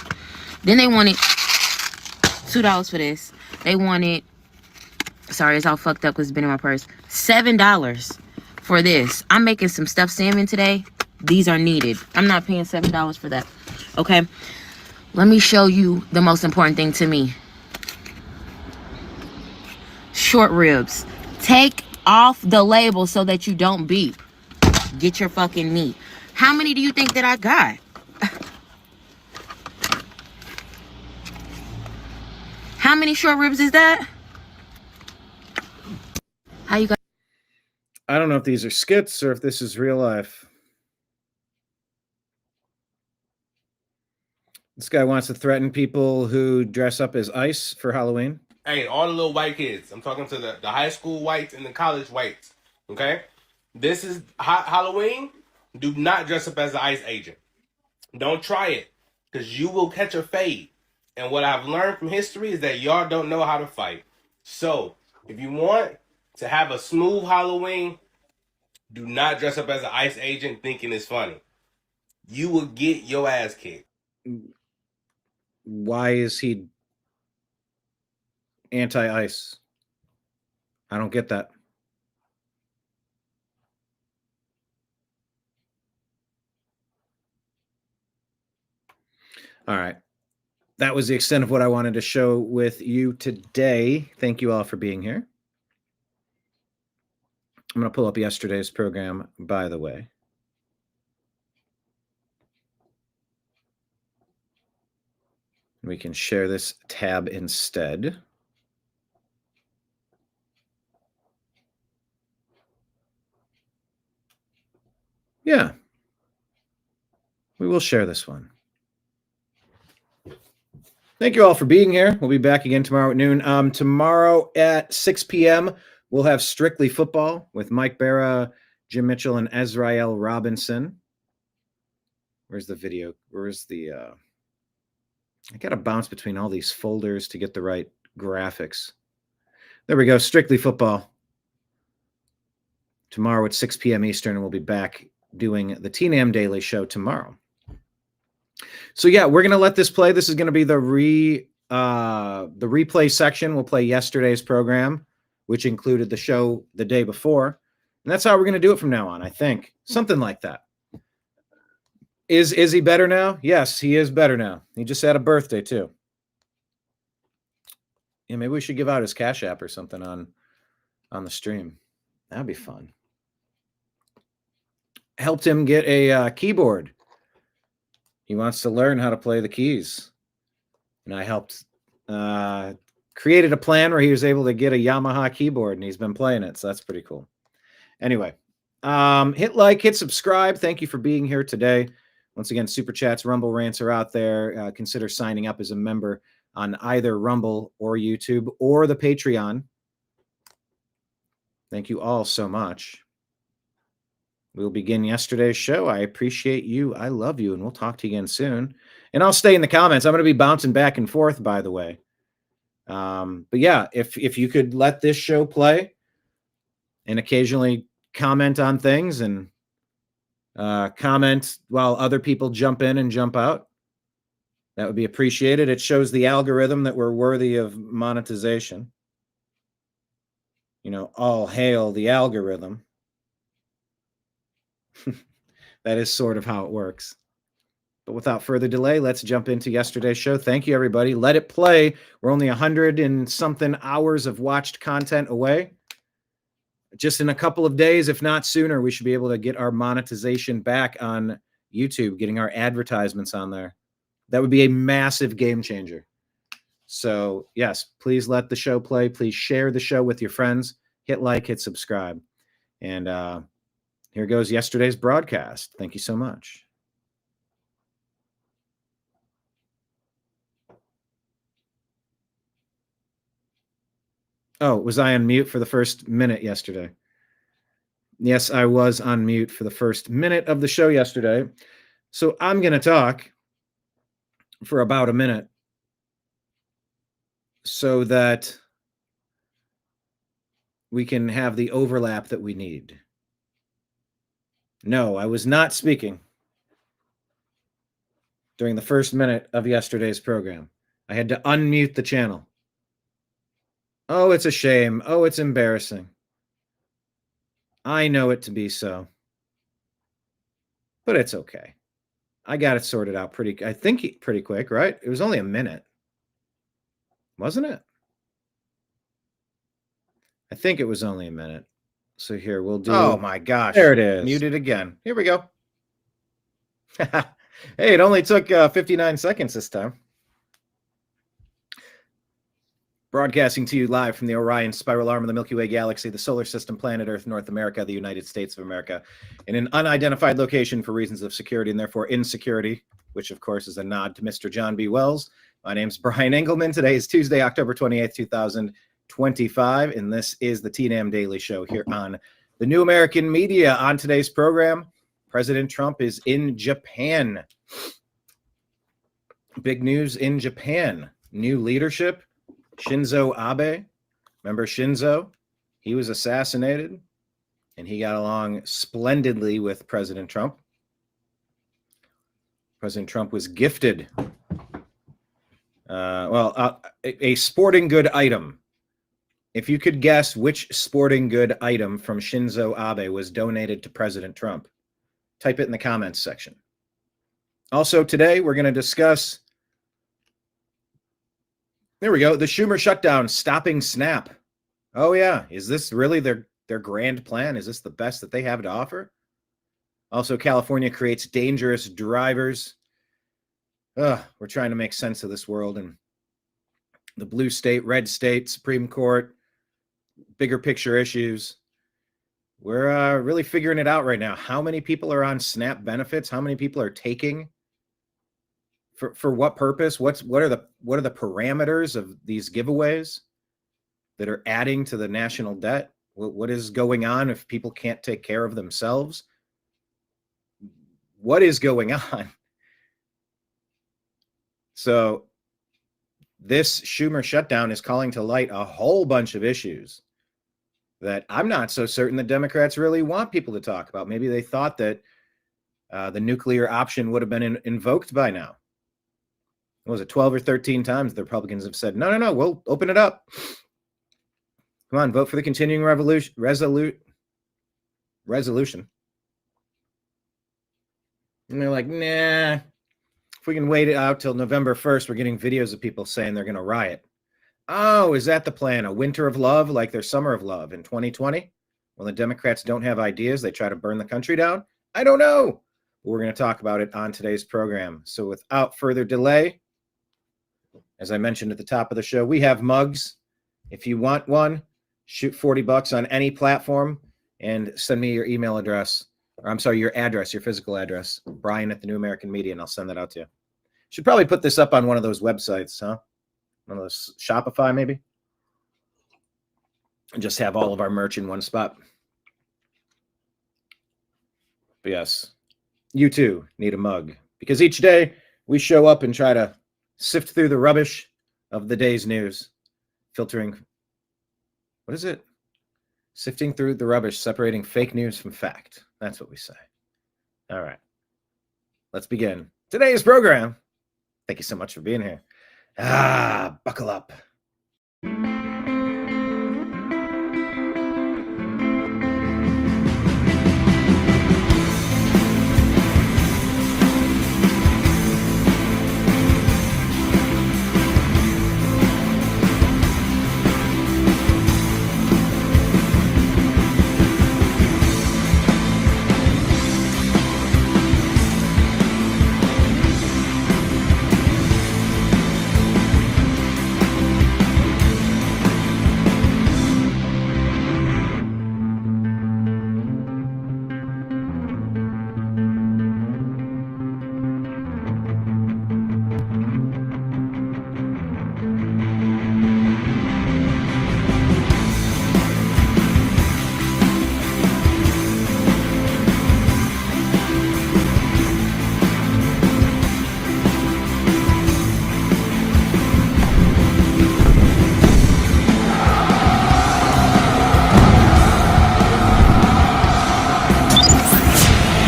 $2 for this. They wanted, sorry, it's all fucked up because it's been in my purse. $7 for this. I'm making some stuffed salmon today. These are needed. I'm not paying $7 for that. Okay, let me show you the most important thing to me. Short ribs. Take off the label so that you don't beep. Get your fucking meat. How many do you think that I got? How many short ribs is that? How you got? I don't know if these are skits or if this is real life. This guy wants to threaten people who dress up as ICE for Halloween. Hey, all the little white kids. I'm talking to the high school whites and the college whites. Okay? This is Halloween. Do not dress up as an ICE agent. Don't try it, because you will catch a fade. And what I've learned from history is that y'all don't know how to fight. So, if you want to have a smooth Halloween, do not dress up as an ICE agent thinking it's funny. You will get your ass kicked. Why is he anti-ICE? I don't get that. All right. That was the extent of what I wanted to show with you today. Thank you all for being here. I'm going to pull up yesterday's program, by the way. We can share this tab instead. Yeah. We will share this one. Thank you all for being here. We'll be back again tomorrow at noon. Tomorrow at 6 p.m., we'll have Strictly Football with Mike Barra, Jim Mitchell, and Ezrael Robinson. Where's the video? Where's the... I got to bounce between all these folders to get the right graphics. There we go. Strictly Football. Tomorrow at 6 p.m. Eastern, and we'll be back doing the TNAM Daily Show tomorrow. So yeah, we're going to let this play. This is going to be the replay section. We'll play yesterday's program, which included the show the day before. And that's how we're going to do it from now on, I think. Something like that. Is he better now? Yes, he is better now. He just had a birthday too. Yeah, maybe we should give out his Cash App or something on the stream. That'd be fun. Helped him get a keyboard. He wants to learn how to play the keys. And I helped created a plan where he was able to get a Yamaha keyboard, and he's been playing it. So that's pretty cool. Anyway, hit like, hit subscribe. Thank you for being here today. Once again, Super Chats, Rumble Rants are out there. Consider signing up as a member on either Rumble or YouTube or the Patreon. Thank you all so much. We'll begin yesterday's show. I appreciate you. I love you, and we'll talk to you again soon. And I'll stay in the comments. I'm going to be bouncing back and forth, by the way. But yeah, if you could let this show play and occasionally comment on things and comment while other people jump in and jump out, that would be appreciated. It shows the algorithm that we're worthy of monetization. You know, all hail the algorithm. That is sort of how it works. But without further delay, let's jump into yesterday's show. Thank you, everybody. Let it play. We're only 100 and something hours of watched content away. Just in a couple of days, if not sooner, we should be able to get our monetization back on YouTube, getting our advertisements on there. That would be a massive game changer. So, yes, please let the show play. Please share the show with your friends. Hit like, hit subscribe. And here goes yesterday's broadcast. Thank you so much. Oh, was I on mute for the first minute yesterday? Yes, I was on mute for the first minute of the show yesterday. So I'm going to talk for about a minute so that we can have the overlap that we need. No, I was not speaking during the first minute of yesterday's program. I had to unmute the channel. Oh, it's a shame. Oh, it's embarrassing. I know it to be so. But it's okay. I got it sorted out pretty quick, right? It was only a minute. Wasn't it? I think it was only a minute. So here, we'll do... Oh, my gosh. There it is. Muted again. Here we go. Hey, it only took 59 seconds this time. Broadcasting to you live from the Orion Spiral Arm of the Milky Way Galaxy, the solar system, planet Earth, North America, the United States of America, in an unidentified location for reasons of security and therefore insecurity, which, of course, is a nod to Mr. John B. Wells, My name's Brian Engelman. Today is Tuesday, October 28th, 2025, and this is the TNAM Daily Show here on the New American Media. On today's program, President Trump is in Japan. Big news in Japan. New leadership. Shinzo Abe. Remember Shinzo? He was assassinated, and he got along splendidly with President Trump. President Trump was gifted a sporting good item. If you could guess which sporting good item from Shinzo Abe was donated to President Trump, type it in the comments section. Also today, we're going to discuss, there we go, the Schumer shutdown, stopping SNAP. Oh yeah, is this really their grand plan? Is this the best that they have to offer? Also, California creates dangerous drivers. We're trying to make sense of this world, and the blue state, red state, Supreme Court, bigger picture issues. We're really figuring it out right now. How many people are on SNAP benefits? How many people are taking? For what purpose? What are the parameters of these giveaways that are adding to the national debt? What is going on if people can't take care of themselves? What is going on? So this Schumer shutdown is calling to light a whole bunch of issues that I'm not so certain the Democrats really want people to talk about. Maybe they thought that the nuclear option would have been invoked by now. What was it, 12 or 13 times the Republicans have said, no, we'll open it up. Come on, vote for the continuing resolution. And they're like, nah. If we can wait it out till November 1st, we're getting videos of people saying they're going to riot. Oh, is that the plan? A winter of love like their summer of love in 2020? When the Democrats don't have ideas, they try to burn the country down? I don't know. But we're going to talk about it on today's program. So without further delay, as I mentioned at the top of the show, we have mugs. If you want one, shoot $40 on any platform and send me your email address. Or I'm sorry, your address, your physical address, Brian at the New American Media, and I'll send that out to you. Should probably put this up on one of those websites, huh? One of those Shopify, maybe? And just have all of our merch in one spot. But yes, you too need a mug. Because each day we show up and try to sift through the rubbish of the day's news, filtering, what is it? Sifting through the rubbish, separating fake news from fact. That's what we say. All right. Let's begin today's program. Thank you so much for being here. Buckle up.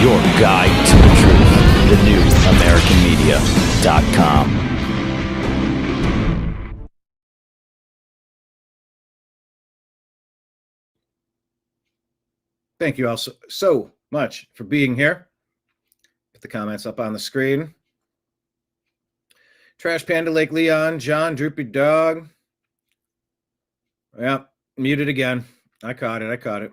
Your guide to the truth. TheNewAmericanMedia.com. Thank you all so much for being here. Put the comments up on the screen. Trash Panda, Lake Leon, John, Droopy Dog. Yeah, muted again. I caught it.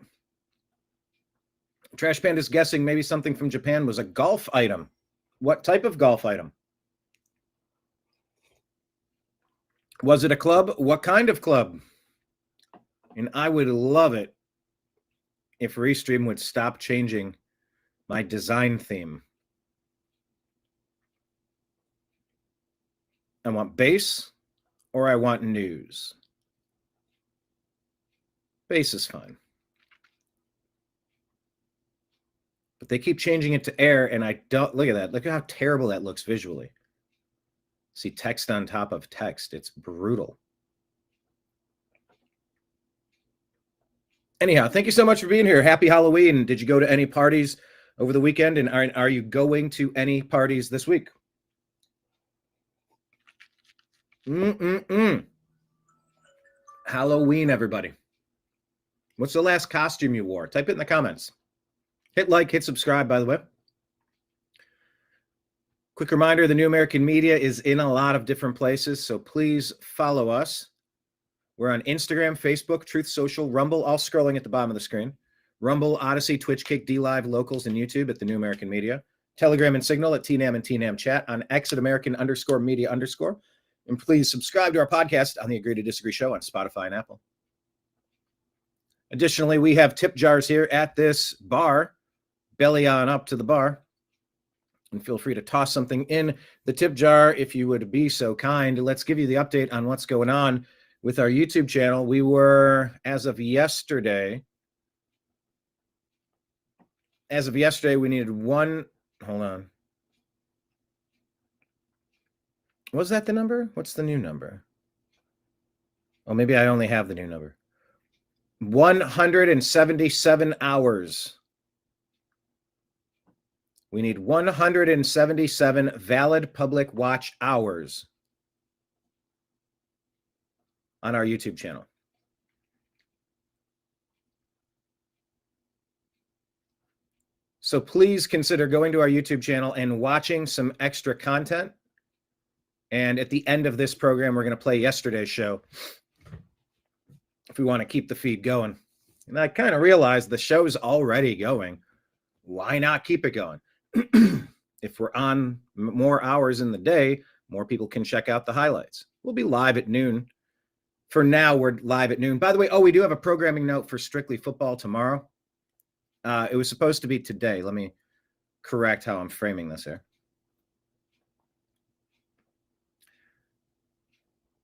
Trash Panda's guessing maybe something from Japan was a golf item. What type of golf item? Was it a club? What kind of club? And I would love it if Restream would stop changing my design theme. I want base or I want news. Base is fine. But they keep changing it to air, and I don't look at that. Look at how terrible that looks visually. See text on top of text. It's brutal. Anyhow, thank you so much for being here. Happy Halloween. Did you go to any parties over the weekend? And are you going to any parties this week? Halloween, everybody. What's the last costume you wore? Type it in the comments. Hit like, hit subscribe, by the way. Quick reminder, the New American Media is in a lot of different places, so please follow us. We're on Instagram, Facebook, Truth Social, Rumble, all scrolling at the bottom of the screen. Rumble, Odyssey, Twitch, Kick, DLive, Locals, and YouTube at the New American Media. Telegram and Signal at TNAM and TNAM Chat. On X at American_Media_. And please subscribe to our podcast on the Agree to Disagree show on Spotify and Apple. Additionally, we have tip jars here at this bar. Belly on up to the bar. And feel free to toss something in the tip jar if you would be so kind. Let's give you the update on what's going on with our YouTube channel. We were, as of yesterday, we needed one. Hold on. Was that the number? What's the new number? Oh, maybe I only have the new number. 177 hours. We need 177 valid public watch hours on our YouTube channel. So please consider going to our YouTube channel and watching some extra content. And at the end of this program, we're going to play yesterday's show if we want to keep the feed going. And I kind of realized the show's already going. Why not keep it going? If we're on more hours in the day, more people can check out the highlights. We'll be live at noon. For now, we're live at noon. By the way, we do have a programming note for Strictly Football tomorrow. It was supposed to be today. Let me correct how I'm framing this here.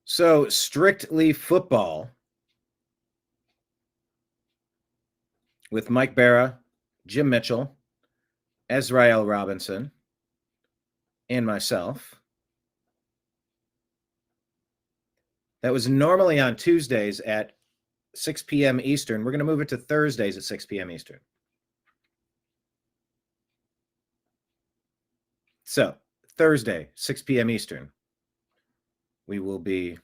So, Strictly Football with Mike Barra, Jim Mitchell, Ezrael Robinson, and myself. That was normally on Tuesdays at 6 p.m. Eastern. We're going to move it to Thursdays at 6 p.m. Eastern. So, Thursday, 6 p.m. Eastern, we will be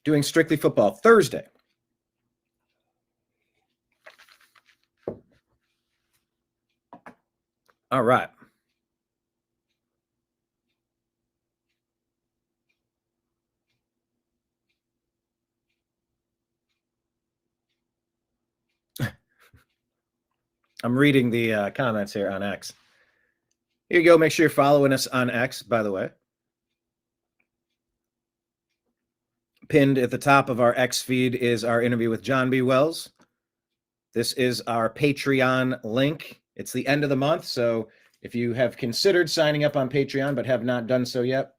doing Strictly Football. Thursday, all right. I'm reading the comments here on X. Here you go. Make sure you're following us on X, by the way. Pinned at the top of our X feed is our interview with John B. Wells. This is our Patreon link. It's the end of the month, so if you have considered signing up on Patreon but have not done so yet,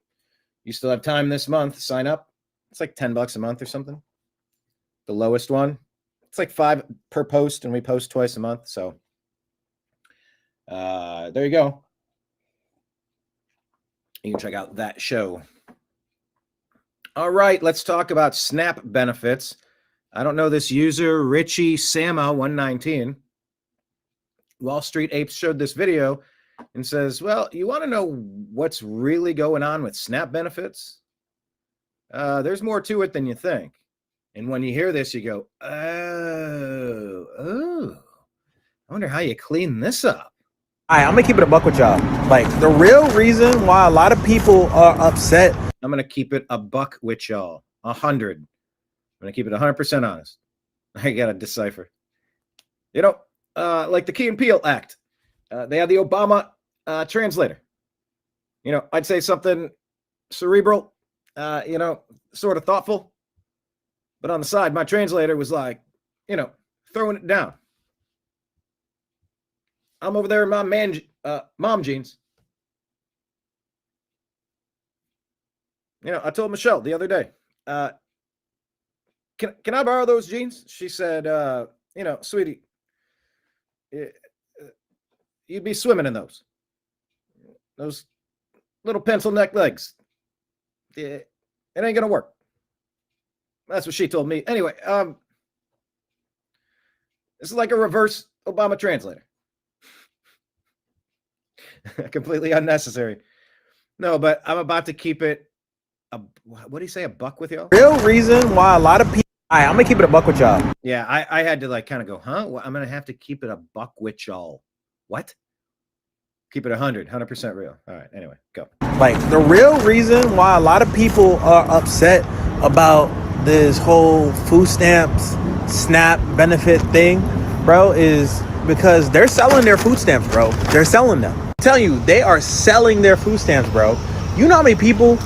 you still have time this month. Sign up. It's like $10 a month or something. The lowest one. It's like $5 per post, and we post twice a month. So there you go. You can check out that show. All right, let's talk about SNAP benefits. I don't know this user, Richie Sama 119. Wall Street Apes showed this video and says, well, you want to know what's really going on with SNAP benefits? There's more to it than you think. And when you hear this, you go, oh, I wonder how you clean this up. All right, I'm going to keep it a buck with y'all. Like, the real reason why a lot of people are upset. I'm going to keep it a buck with y'all. 100. I'm going to keep it 100% honest. I got to decipher. You know, like the Key and Peele Act. They had the Obama translator. You know, I'd say something cerebral, you know, sort of thoughtful. But on the side, my translator was like, you know, throwing it down. I'm over there in my mom jeans. You know, I told Michelle the other day, can I borrow those jeans? She said, you know, sweetie, you'd be swimming in those little pencil neck legs. It ain't gonna work. That's what she told me. Anyway, this is like a reverse Obama translator. Completely unnecessary. No, but I'm about to keep it. What do you say? A buck with y'all? Real reason why a lot of people. I'm gonna keep it a buck with y'all. Yeah, I had to like kind of go, huh? Well, I'm gonna have to keep it a buck with y'all. What? Keep it 100% real. All right. Anyway, go. Like the real reason why a lot of people are upset about this whole food stamps, SNAP benefit thing, bro, is because they're selling their food stamps, bro. They're selling them. I'm telling you, they are selling their food stamps, bro. You know how many people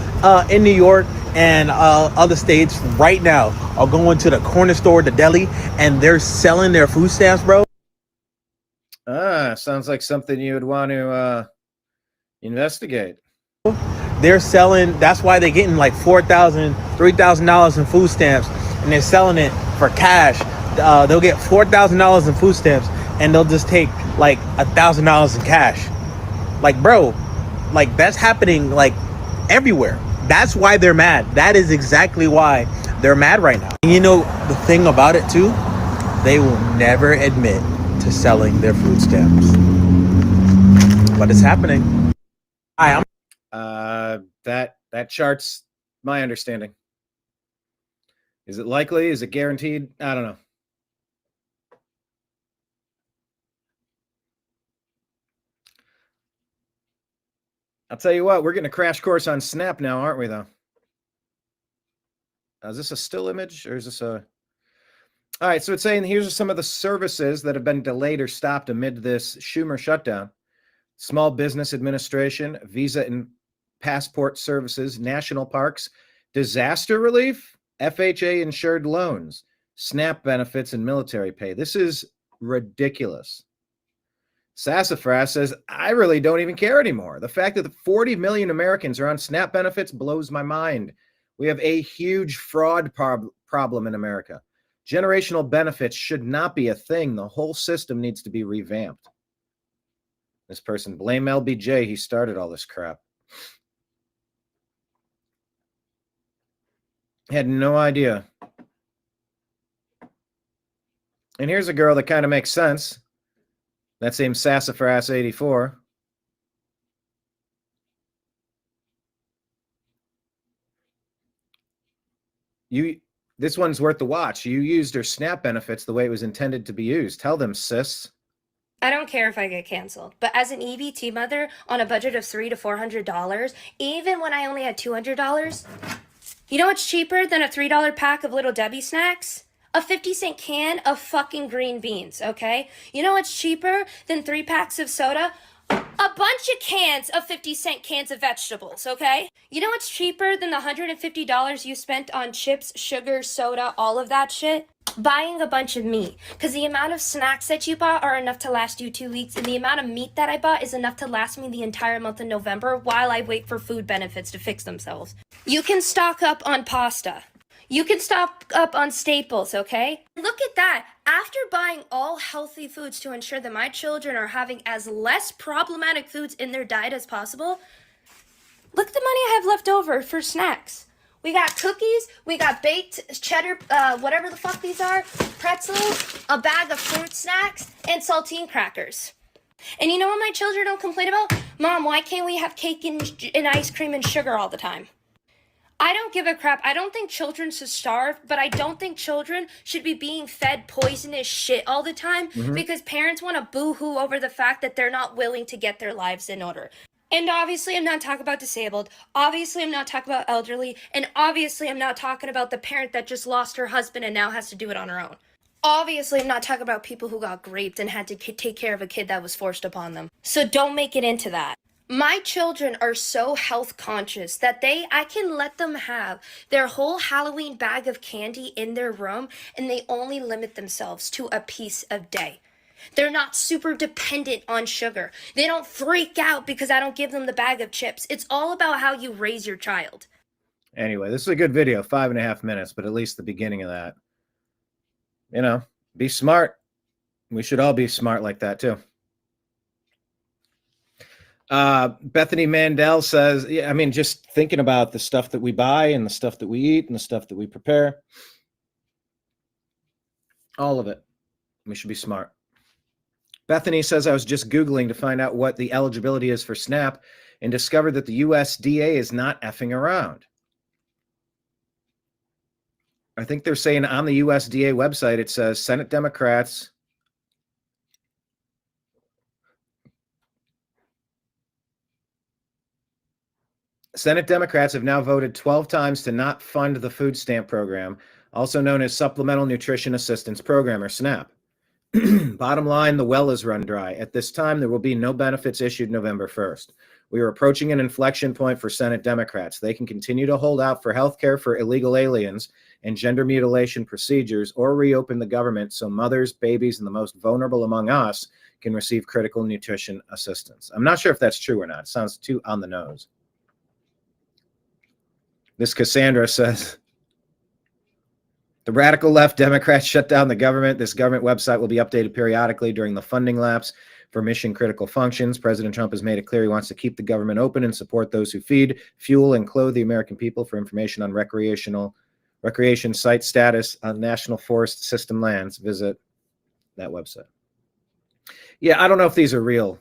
in New York and other states right now are going to the corner store, the deli, and they're selling their food stamps, bro? Sounds like something you would want to investigate. They're selling, that's why they're getting like $4,000, $3,000 in food stamps, and they're selling it for cash. They'll get $4,000 in food stamps, and they'll just take like $1,000 in cash. Like, bro, like that's happening like everywhere. That's why they're mad. That is exactly why they're mad right now. And you know the thing about it too, they will never admit to selling their food stamps, but it's happening. That chart's my understanding. Is it likely? Is it guaranteed? I don't know. I'll tell you what, we're getting a crash course on Snap now, aren't we, though? Is this a still image or is this a... All right, so it's saying here's some of the services that have been delayed or stopped amid this Schumer shutdown. Small Business Administration, Visa and Passport Services, National Parks, Disaster Relief, FHA insured loans, SNAP benefits, and military pay. This is ridiculous. Sassafras says, I really don't even care anymore. The fact that the 40 million Americans are on SNAP benefits blows my mind. We have a huge fraud problem in America. Generational benefits should not be a thing. The whole system needs to be revamped. This person, blame LBJ. He started all this crap. Had no idea. And here's a girl that kind of makes sense. That same Sassafras 84. This one's worth the watch. You used her SNAP benefits the way it was intended to be used. Tell them, sis. I don't care if I get canceled, but as an EBT mother on a budget of $300 to $400, even when I only had $200, you know what's cheaper than a $3 pack of Little Debbie snacks? A 50-cent can of fucking green beans, okay? You know what's cheaper than 3 packs of soda? A bunch of cans of 50-cent cans of vegetables, okay? You know what's cheaper than the $150 you spent on chips, sugar, soda, all of that shit? Buying a bunch of meat. Because the amount of snacks that you bought are enough to last you 2 weeks, and the amount of meat that I bought is enough to last me the entire month of November while I wait for food benefits to fix themselves. You can stock up on pasta. You can stock up on staples, okay? Look at that. After buying all healthy foods to ensure that my children are having as less problematic foods in their diet as possible, look at the money I have left over for snacks. We got cookies, we got baked cheddar, whatever the fuck these are, pretzels, a bag of fruit snacks, and saltine crackers. And you know what my children don't complain about? Mom, why can't we have cake and ice cream and sugar all the time? I don't give a crap. I don't think children should starve, but I don't think children should be being fed poisonous shit all the time because parents want to boo-hoo over the fact that they're not willing to get their lives in order. And obviously, I'm not talking about disabled. Obviously, I'm not talking about elderly. And obviously, I'm not talking about the parent that just lost her husband and now has to do it on her own. Obviously, I'm not talking about people who got raped and had to take care of a kid that was forced upon them. So don't make it into that. My children are so health conscious that I can let them have their whole Halloween bag of candy in their room and they only limit themselves to a piece a day. They're not super dependent on sugar. They don't freak out because I don't give them the bag of chips. It's all about how you raise your child. Anyway, this is a good video, 5.5 minutes, but at least the beginning of that. You know, be smart. We should all be smart like that too. Bethany Mandel says, yeah, I mean, just thinking about the stuff that we buy and the stuff that we eat and the stuff that we prepare, all of it, we should be smart. Bethany says, I was just Googling to find out what the eligibility is for SNAP and discovered that the USDA is not effing around. I think they're saying on the USDA website, it says Senate Democrats have now voted 12 times to not fund the food stamp program, also known as Supplemental Nutrition Assistance Program, or SNAP. Bottom line, the well is run dry. At this time, there will be no benefits issued November 1st. We are approaching an inflection point for Senate Democrats. They can continue to hold out for health care for illegal aliens and gender mutilation procedures, or reopen the government so mothers, babies, and the most vulnerable among us can receive critical nutrition assistance. I'm not sure if that's true or not. It sounds too on the nose. This Cassandra says, the radical left Democrats shut down the government. This government website will be updated periodically during the funding lapse for mission critical functions. President Trump has made it clear he wants to keep the government open and support those who feed, fuel, and clothe the American people. For information on recreation site status on National Forest System lands, visit that website. Yeah, I don't know if these are real.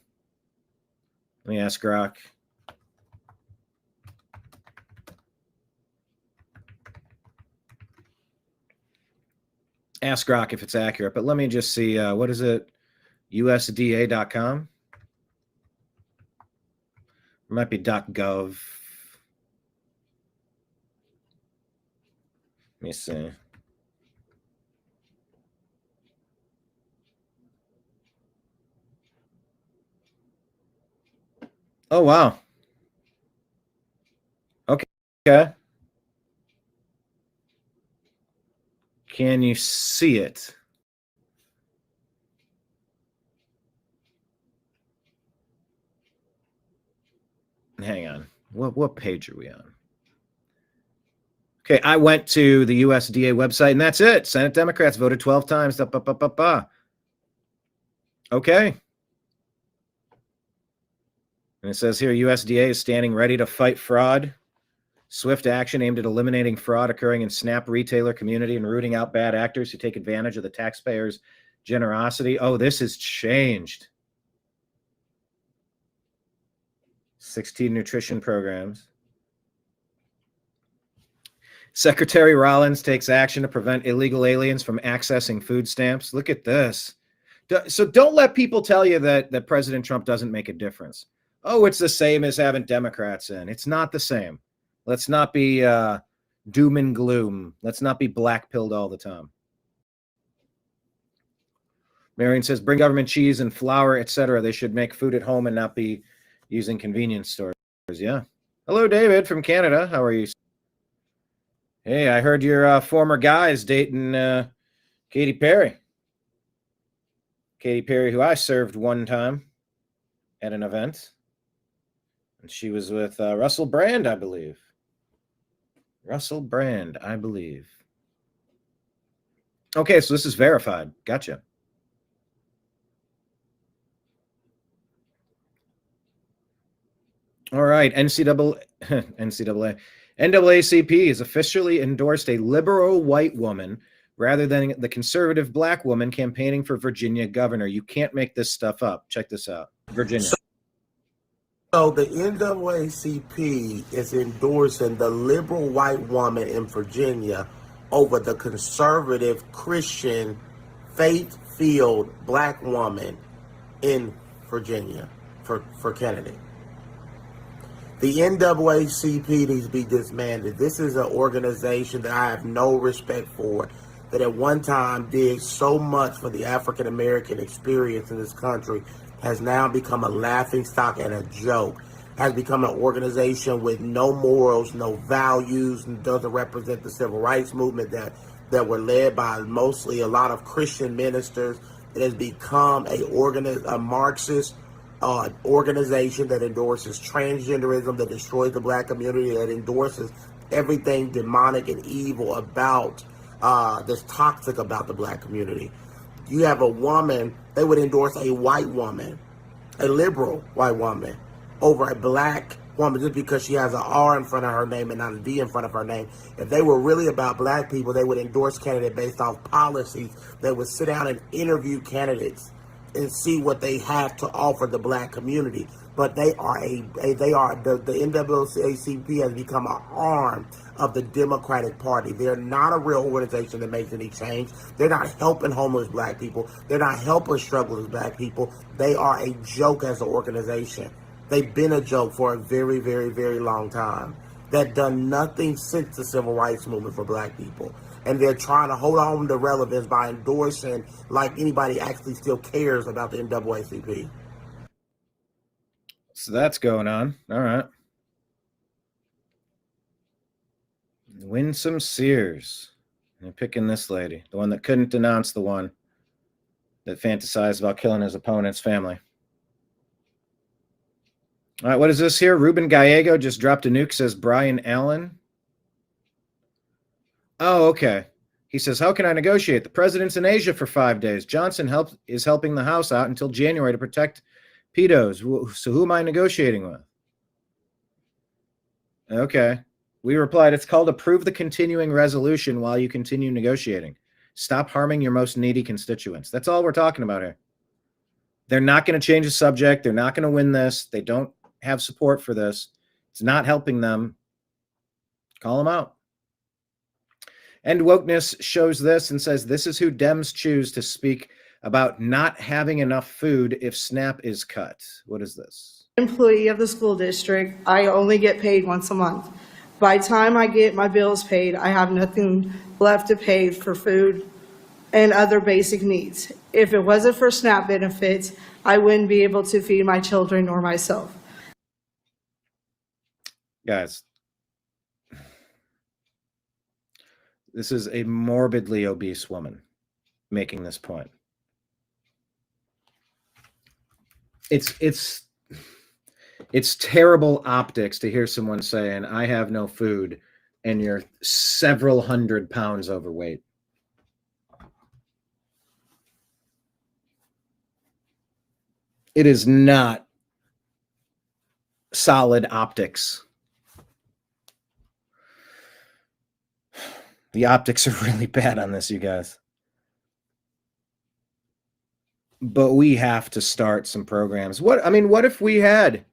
Let me ask Grok. Ask Grok if it's accurate, but let me just see. What is it? USDA.com? It might be .gov. Let me see. Oh, wow. Okay. Can you see it? Hang on. What page are we on? Okay, I went to the USDA website, and that's it. Senate Democrats voted 12 times. Okay. And it says here, USDA is standing ready to fight fraud. Swift action aimed at eliminating fraud occurring in SNAP retailer community and rooting out bad actors who take advantage of the taxpayers' generosity. Oh, this has changed. 16 nutrition programs. Secretary Rollins takes action to prevent illegal aliens from accessing food stamps. Look at this. So don't let people tell you that President Trump doesn't make a difference. Oh, it's the same as having Democrats in. It's not the same. Let's not be doom and gloom. Let's not be black-pilled all the time. Marion says, bring government cheese and flour, etc. They should make food at home and not be using convenience stores. Yeah. Hello, David from Canada. How are you? Hey, I heard your former guy is dating Katy Perry. Katy Perry, who I served one time at an event. And she was with Russell Brand, I believe. Russell Brand, I believe. Okay, so this is verified. Gotcha. All right, NAACP has officially endorsed a liberal white woman rather than the conservative black woman campaigning for Virginia governor. You can't make this stuff up. Check this out. Virginia. So the NAACP is endorsing the liberal white woman in Virginia over the conservative Christian faith-filled black woman in Virginia for Kennedy. The NAACP needs to be disbanded. This is an organization that I have no respect for, that at one time did so much for the African American experience in this country, has now become a laughingstock and a joke, has become an organization with no morals, no values, and doesn't represent the civil rights movement that were led by mostly a lot of Christian ministers. It has become a Marxist organization that endorses transgenderism, that destroys the black community, that endorses everything demonic and evil about that's toxic about the black community. You have a woman, they would endorse a white woman, a liberal white woman, over a black woman just because she has an R in front of her name and not a D in front of her name. If they were really about black people, they would endorse candidates based off policies. They would sit down and interview candidates and see what they have to offer the black community. But the NAACP has become an arm of the Democratic Party. They're not a real organization that makes any change. They're not helping homeless black people. They're not helping struggling black people. They are a joke as an organization. They've been a joke for a very, very, very long time. They've done nothing since the civil rights movement for black people. And they're trying to hold on to relevance by endorsing like anybody actually still cares about the NAACP. So that's going on. All right. Winsome Sears. I'm picking this lady, the one that couldn't denounce the one that fantasized about killing his opponent's family. All right, what is this here? Ruben Gallego just dropped a nuke, says Brian Allen. Oh, okay. He says, how can I negotiate? The president's in Asia for 5 days. Johnson is helping the House out until January to protect pedos. So who am I negotiating with? Okay. We replied, it's called approve the continuing resolution while you continue negotiating. Stop harming your most needy constituents. That's all we're talking about here. They're not going to change the subject. They're not going to win this. They don't have support for this. It's not helping them. Call them out. And Wokeness shows this and says, this is who Dems choose to speak about not having enough food if SNAP is cut. What is this? Employee of the school district, I only get paid once a month. By the time I get my bills paid, I have nothing left to pay for food and other basic needs. If it wasn't for SNAP benefits, I wouldn't be able to feed my children or myself. Guys, this is a morbidly obese woman making this point. It's terrible optics to hear someone saying, I have no food, and you're several hundred pounds overweight. It is not solid optics. The optics are really bad on this, you guys. But we have to start some programs. What if we had...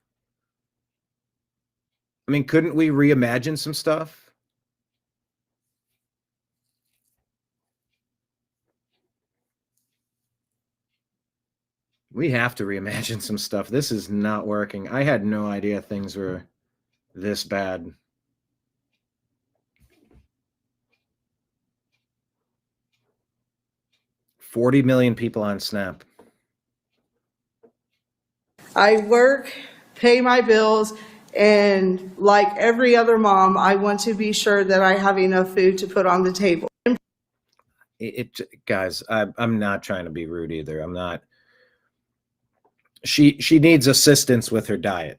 couldn't we reimagine some stuff? We have to reimagine some stuff. This is not working. I had no idea things were this bad. $40 million people on SNAP. I work, pay my bills, and like every other mom, I want to be sure that I have enough food to put on the table. Guys, I'm not trying to be rude either. I'm not. She needs assistance with her diet,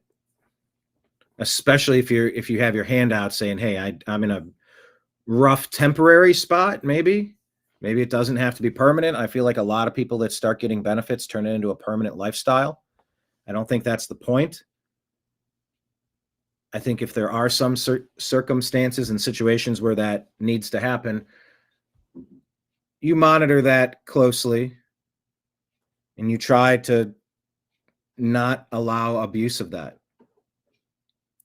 especially if you have your hand out saying, hey, I'm in a rough temporary spot. Maybe it doesn't have to be permanent. I feel like a lot of people that start getting benefits turn it into a permanent lifestyle. I don't think that's the point. I think if there are some circumstances and situations where that needs to happen, you monitor that closely and you try to not allow abuse of that.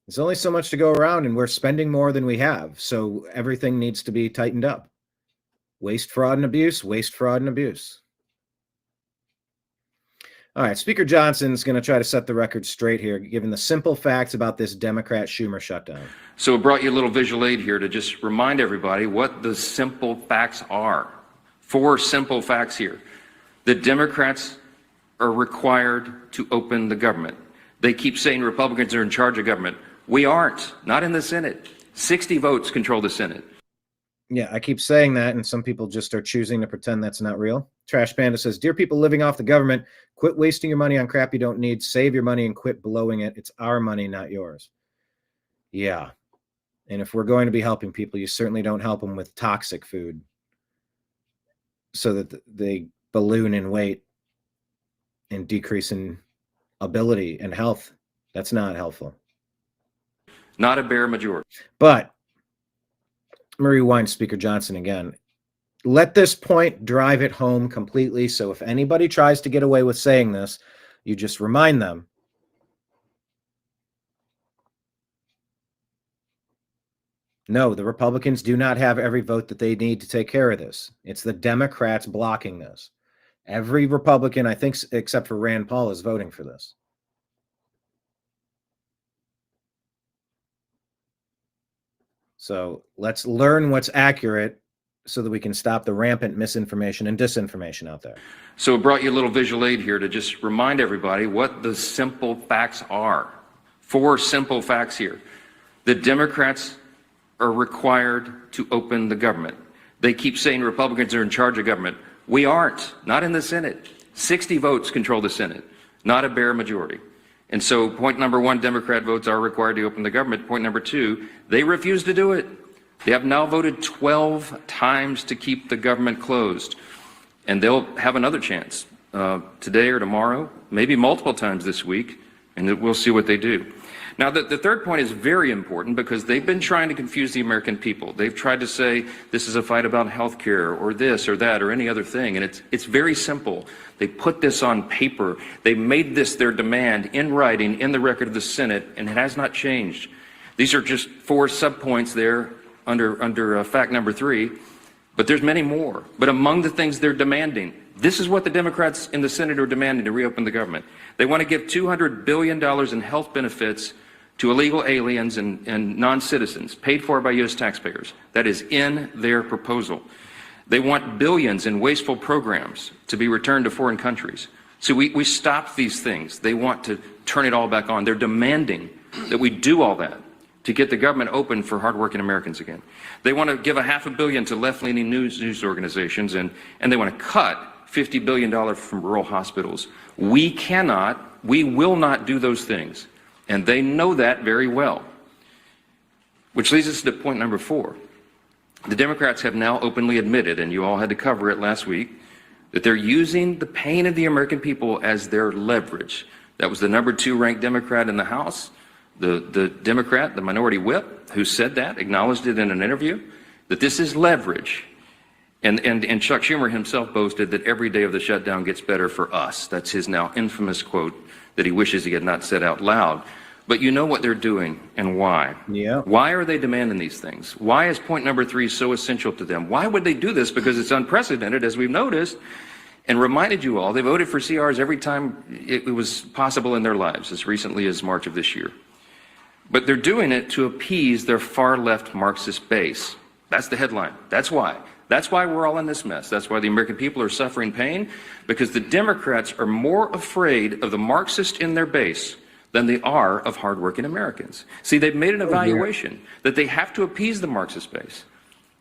There's only so much to go around, and we're spending more than we have. So everything needs to be tightened up. Waste, fraud, and abuse. Waste, fraud, and abuse. All right, Speaker Johnson's going to try to set the record straight here, given the simple facts about this Democrat Schumer shutdown. So I brought you a little visual aid here to just remind everybody what the simple facts are. 4 simple facts here. The Democrats are required to open the government. They keep saying Republicans are in charge of government. We aren't, not in the Senate. 60 votes control the Senate. Yeah, I keep saying that, and some people just are choosing to pretend that's not real. Trash Panda says, dear people living off the government, quit wasting your money on crap you don't need. Save your money and quit blowing it. It's our money, not yours. Yeah. And if we're going to be helping people, you certainly don't help them with toxic food so that they balloon in weight and decrease in ability and health. That's not helpful. Not a bare majority. But Marie Wine, Speaker Johnson again, let this point drive it home completely. So if anybody tries to get away with saying this, you just remind them. No, the Republicans do not have every vote that they need to take care of this. It's the Democrats blocking this. Every Republican, I think, except for Rand Paul, is voting for this. So let's learn what's accurate so that we can stop the rampant misinformation and disinformation out there. So I brought you a little visual aid here to just remind everybody what the simple facts are. 4 simple facts here. The Democrats are required to open the government. They keep saying Republicans are in charge of government. We aren't, not in the Senate. 60 votes control the Senate, not a bare majority. And so point number 1, Democrat votes are required to open the government. Point number 2, they refuse to do it. They have now voted 12 times to keep the government closed. And they'll have another chance today or tomorrow, maybe multiple times this week, and we'll see what they do. Now, the third point is very important because they've been trying to confuse the American people. They've tried to say this is a fight about health care or this or that or any other thing, and it's very simple. They put this on paper. They made this their demand in writing in the record of the Senate, and it has not changed. These are just 4 subpoints there under fact number 3, but there's many more. But among the things they're demanding, this is what the Democrats in the Senate are demanding to reopen the government. They want to give $200 billion in health benefits to illegal aliens and non-citizens, paid for by U.S. taxpayers. That is in their proposal. They want billions in wasteful programs to be returned to foreign countries. So we stop these things. They want to turn it all back on. They're demanding that we do all that to get the government open for hardworking Americans again. They want to give $500 million to left-leaning news organizations, and they want to cut $50 billion from rural hospitals. We will not do those things. And they know that very well. Which leads us to point number 4. The Democrats have now openly admitted, and you all had to cover it last week, that they're using the pain of the American people as their leverage. That was the number 2 ranked Democrat in the House, the Democrat, the minority whip, who said that, acknowledged it in an interview, that this is leverage. And Chuck Schumer himself boasted that every day of the shutdown gets better for us. That's his now infamous quote that he wishes he had not said out loud. But you know what they're doing and why. Yeah. Why are they demanding these things? Why is point number 3 so essential to them? Why would they do this? Because it's unprecedented, as we've noticed, and reminded you all, they voted for CRs every time it was possible in their lives, as recently as March of this year. But they're doing it to appease their far-left Marxist base. That's the headline. That's why. That's why we're all in this mess. That's why the American people are suffering pain, because the Democrats are more afraid of the Marxists in their base than they are of hardworking Americans. See, they've made an evaluation that they have to appease the Marxist base,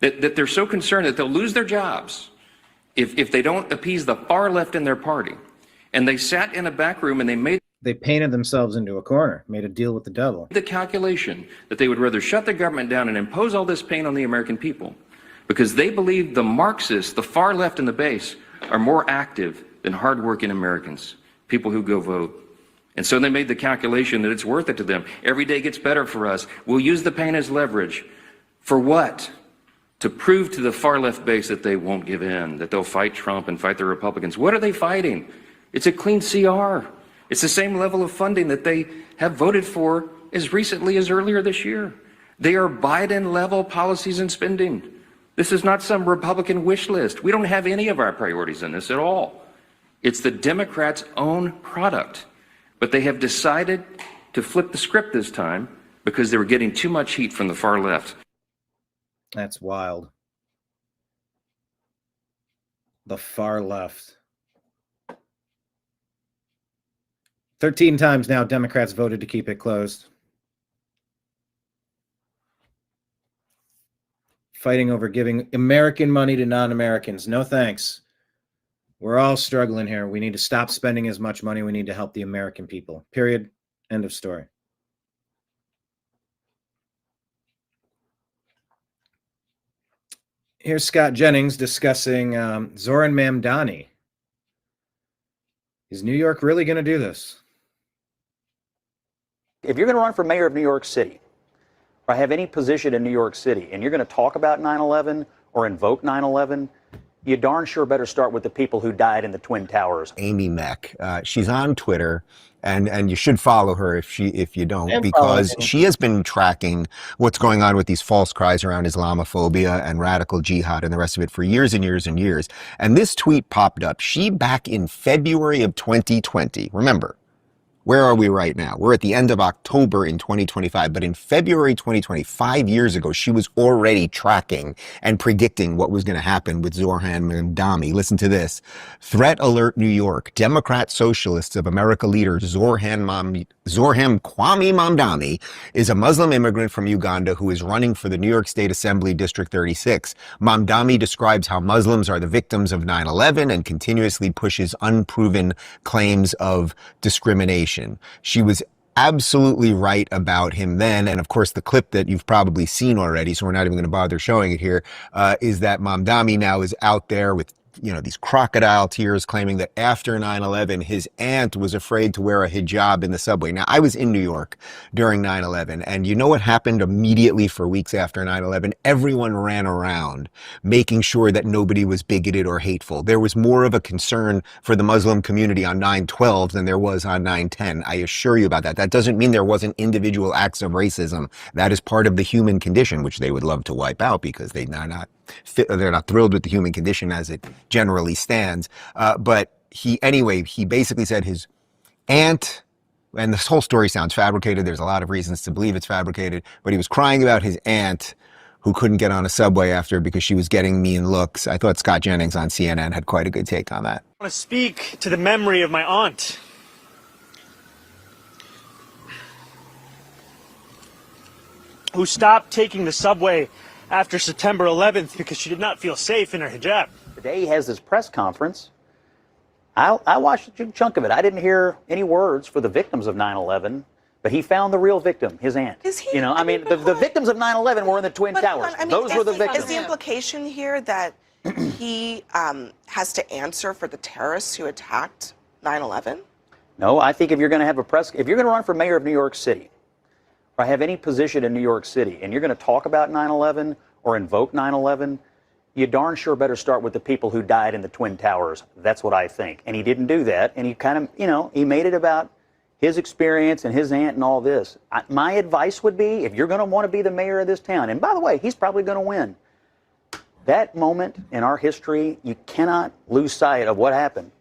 that they're so concerned that they'll lose their jobs if they don't appease the far left in their party. And they sat in a back room and they painted themselves into a corner, made a deal with the devil. The calculation that they would rather shut the government down and impose all this pain on the American people because they believe the Marxists, the far left in the base, are more active than hardworking Americans, people who go vote. And so they made the calculation that it's worth it to them. Every day gets better for us. We'll use the pain as leverage. For what? To prove to the far left base that they won't give in, that they'll fight Trump and fight the Republicans. What are they fighting? It's a clean CR. It's the same level of funding that they have voted for as recently as earlier this year. They are Biden-level policies and spending. This is not some Republican wish list. We don't have any of our priorities in this at all. It's the Democrats' own product. But they have decided to flip the script this time because they were getting too much heat from the far left. That's wild. The far left. 13 times now, Democrats voted to keep it closed. Fighting over giving American money to non-Americans. No thanks. We're all struggling here. We need to stop spending as much money. We need to help the American people. Period. End of story. Here's Scott Jennings discussing Zohran Mamdani. Is New York really going to do this? If you're going to run for mayor of New York City, or have any position in New York City, and you're going to talk about 9/11 or invoke 9/11, you darn sure better start with the people who died in the Twin Towers. Amy Meck, she's on Twitter, and you should follow her if you don't, And because follow. she has been tracking what's going on with these false cries around Islamophobia and radical jihad and the rest of it for years and years and years. And this tweet popped up. She, back in February of 2020, remember, where are we right now? We're at the end of October in 2025, but in February 2020, 5 years ago, she was already tracking and predicting what was going to happen with Zohran Mamdani. Listen to this. Threat alert New York. Democrat Socialists of America leader Zohran Kwame Mamdani is a Muslim immigrant from Uganda who is running for the New York State Assembly District 36. Mamdani describes how Muslims are the victims of 9/11 and continuously pushes unproven claims of discrimination. She was absolutely right about him then. And of course, the clip that you've probably seen already, so we're not even going to bother showing it here, is that Mamdani now is out there with, these crocodile tears claiming that after 9/11, his aunt was afraid to wear a hijab in the subway. Now, I was in New York during 9/11, and you know what happened immediately for weeks after 9/11? Everyone ran around making sure that nobody was bigoted or hateful. There was more of a concern for the Muslim community on 9/12 than there was on 9/10. I assure you about that. That doesn't mean there wasn't individual acts of racism. That is part of the human condition, which they would love to wipe out because they're not thrilled with the human condition as it generally stands. But he basically said his aunt, and this whole story sounds fabricated. There's a lot of reasons to believe it's fabricated, but he was crying about his aunt who couldn't get on a subway after because she was getting mean looks. I thought Scott Jennings on CNN had quite a good take on that. I want to speak to the memory of my aunt. Who stopped taking the subway after September 11th because she did not feel safe in her hijab. Today he has this press conference. I watched a chunk of it. I didn't hear any words for the victims of 9/11, but he found the real victim, his aunt. Is he? The victims of 9/11 were in the Twin Towers. Those were the victims. Is the implication here that he has to answer for the terrorists who attacked 9/11? No, I think if you're going to run for mayor of New York City, or have any position in New York City, and you're going to talk about 9/11 or invoke 9/11, you darn sure better start with the people who died in the Twin Towers. That's what I think. And he didn't do that. And he kind of, he made it about his experience and his aunt and all this. My advice would be, if you're going to want to be the mayor of this town, and by the way, he's probably going to win. That moment in our history, you cannot lose sight of what happened.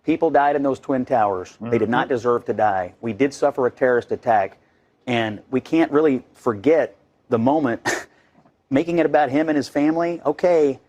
People died in those Twin Towers. They did not deserve to die. We did suffer a terrorist attack. And we can't really forget the moment, making it about him and his family. Okay,